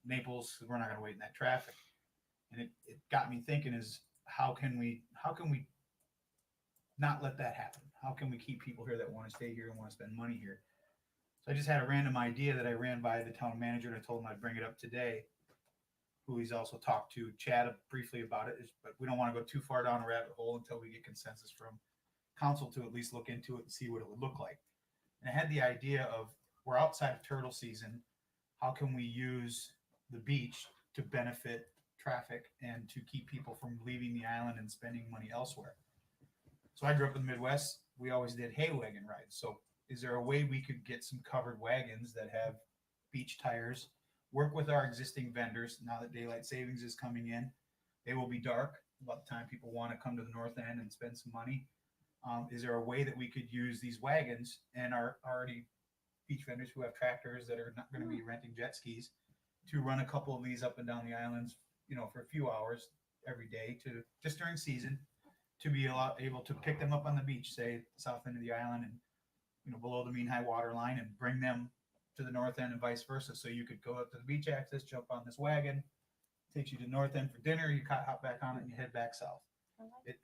Naples, because we're not going to wait in that traffic. And it got me thinking, is how can we not let that happen? How can we keep people here that want to stay here and want to spend money here? So I just had a random idea that I ran by the town manager, and I told him I'd bring it up today, who he's also talked to Chad briefly about it. But we don't want to go too far down a rabbit hole until we get consensus from council to at least look into it and see what it would look like. And I had the idea of, we're outside of turtle season. How can we use the beach to benefit traffic and to keep people from leaving the island and spending money elsewhere? So I grew up in the Midwest. We always did hay wagon rides. So is there a way we could get some covered wagons that have beach tires, work with our existing vendors now that daylight savings is coming in? They will be dark about the time people want to come to the north end and spend some money. Is there a way that we could use these wagons and our already beach vendors who have tractors that are not going to be renting jet skis to run a couple of these up and down the islands, for a few hours every day, to just during season, to be able to pick them up on the beach, say south end of the island, and below the mean high water line, and bring them to the north end and vice versa. So you could go up to the beach access, jump on this wagon, takes you to the north end for dinner, you hop back on it, and you head back south.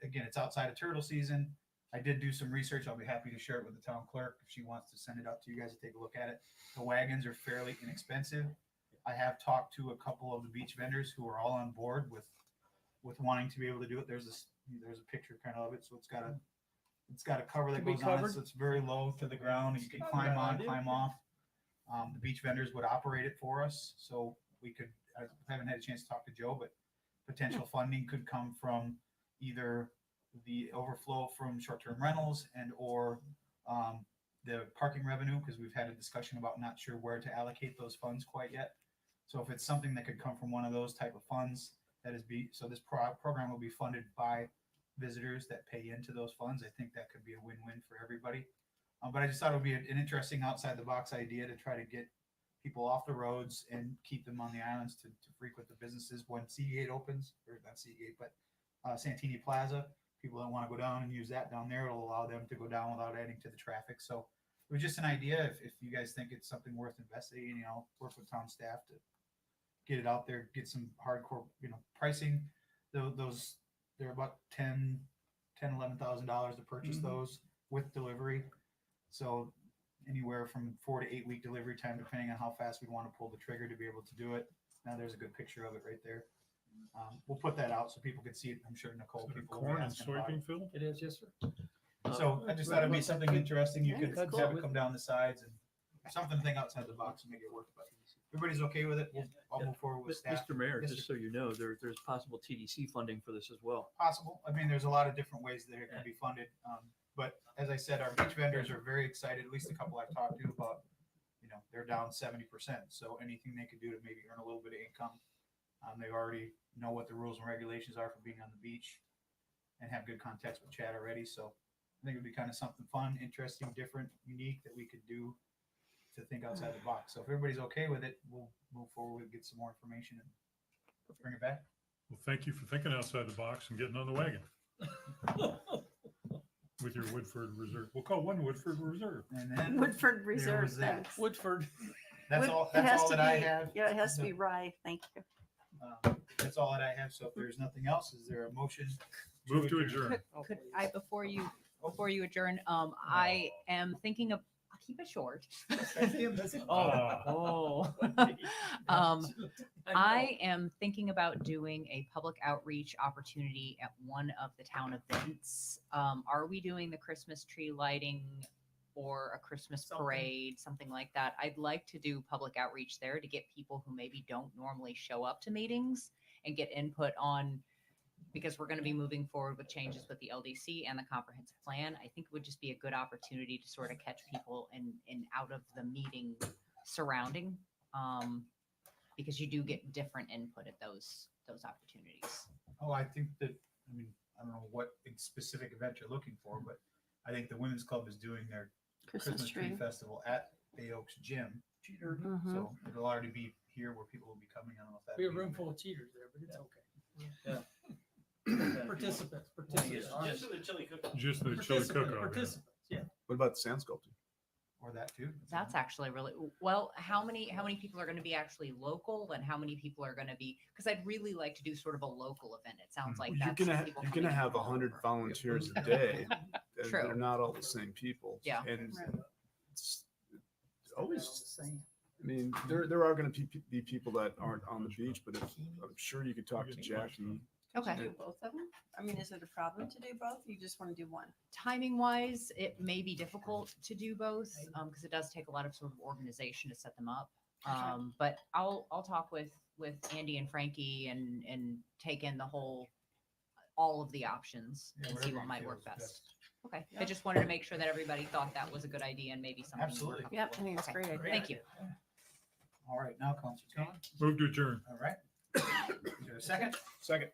Again, it's outside of turtle season. I did do some research. I'll be happy to share it with the town clerk if she wants to send it out to you guys to take a look at it. The wagons are fairly inexpensive. I have talked to a couple of the beach vendors who are all on board with wanting to be able to do it. There's a picture kind of it, so it's got a cover that goes on it, so it's very low to the ground. You can climb on, climb off. The beach vendors would operate it for us, so we could. I haven't had a chance to talk to Joe, but potential funding could come from either the overflow from short-term rentals or the parking revenue, because we've had a discussion about not sure where to allocate those funds quite yet. So if it's something that could come from one of those type of funds, so this program will be funded by visitors that pay into those funds. I think that could be a win-win for everybody. But I just thought it would be an interesting outside the box idea to try to get people off the roads and keep them on the islands to frequent the businesses when Seagate opens, or not Seagate, but Santini Plaza. People that want to go down and use that down there, it'll allow them to go down without adding to the traffic. So it was just an idea. If you guys think it's something worth investigating, work with town staff to get it out there, get some hardcore, pricing. Those they're about $11,000 to purchase those with delivery. So anywhere from 4 to 8 week delivery time, depending on how fast we want to pull the trigger to be able to do it. Now there's a good picture of it right there. We'll put that out so people can see it. I'm sure Nicole, people will be Corn and asking about it. soybean field? It is, yes, sir. So I just thought it'd be something interesting. You could that's have cool. it come down the sides and something to think outside the box and make it work. But everybody's okay with it. I'll move forward with staff. Mr. Mayor, Yes, just sir. so you know, there's possible TDC funding for this as well. Possible. I mean, there's a lot of different ways that it can be funded. But as I said, our beach vendors are very excited, at least a couple I've talked to, about, they're down 70%. So anything they could do to maybe earn a little bit of income. They already know what the rules and regulations are for being on the beach and have good contacts with Chad already. So I think it'd be kind of something fun, interesting, different, unique that we could do to think outside the box. So if everybody's okay with it, we'll move forward, get some more information and bring it back. Well, thank you for thinking outside the box and getting on the wagon with your Woodford Reserve. We'll call one Woodford Reserve. And then Woodford there Reserve, was that. thanks. Woodford. That's Wood- all. it has That's all to that I be- have. Yeah, it has to be rye. Thank you. That's all that I have. So if there's nothing else, is there a motion? Move to adjourn. Could I, before you adjourn, I am thinking of, I'll keep it short. Oh. I am thinking about doing a public outreach opportunity at one of the town events. Are we doing the Christmas tree lighting or a Christmas parade, something like that? I'd like to do public outreach there to get people who maybe don't normally show up to meetings and get input on, because we're going to be moving forward with changes with the LDC and the comprehensive plan. I think it would just be a good opportunity to sort of catch people in out of the meeting surrounding, because you do get different input at those opportunities. Oh, I think that, I mean, I don't know what specific event you're looking for, but I think the Women's Club is doing their Christmas Tree Festival at Bay Oaks Gym. So it'll already be here where people will be coming. I don't know if that Be a room full of cheaters there, but it's okay. Participants. Just the chili cook. Just the chili cook-off. Participants, yeah. What about sand sculpting? Or that too. That's actually really well. How many people are going to be actually local, and how many people are going to be? Because I'd really like to do sort of a local event. It sounds like You're that's gonna people you're coming gonna in have from all 100 over. volunteers a day. And True. they're not all the same people. Yeah. And it's always. I mean, there are going to be people that aren't on the beach, but I'm sure you could talk to Jackie. Okay. Do both of them? I mean, is it a problem to do both? You just want to do one? Timing wise, it may be difficult to do both because it does take a lot of sort of organization to set them up. But I'll talk with Andy and Frankie and take in all of the options and see what might work best. Okay. I just wanted to make sure that everybody thought that was a good idea and maybe something. Absolutely. Yep, I think it's a great idea. Thank you. All right, now Councilor Kane. Move to adjourn. All right. Is there a second? Second.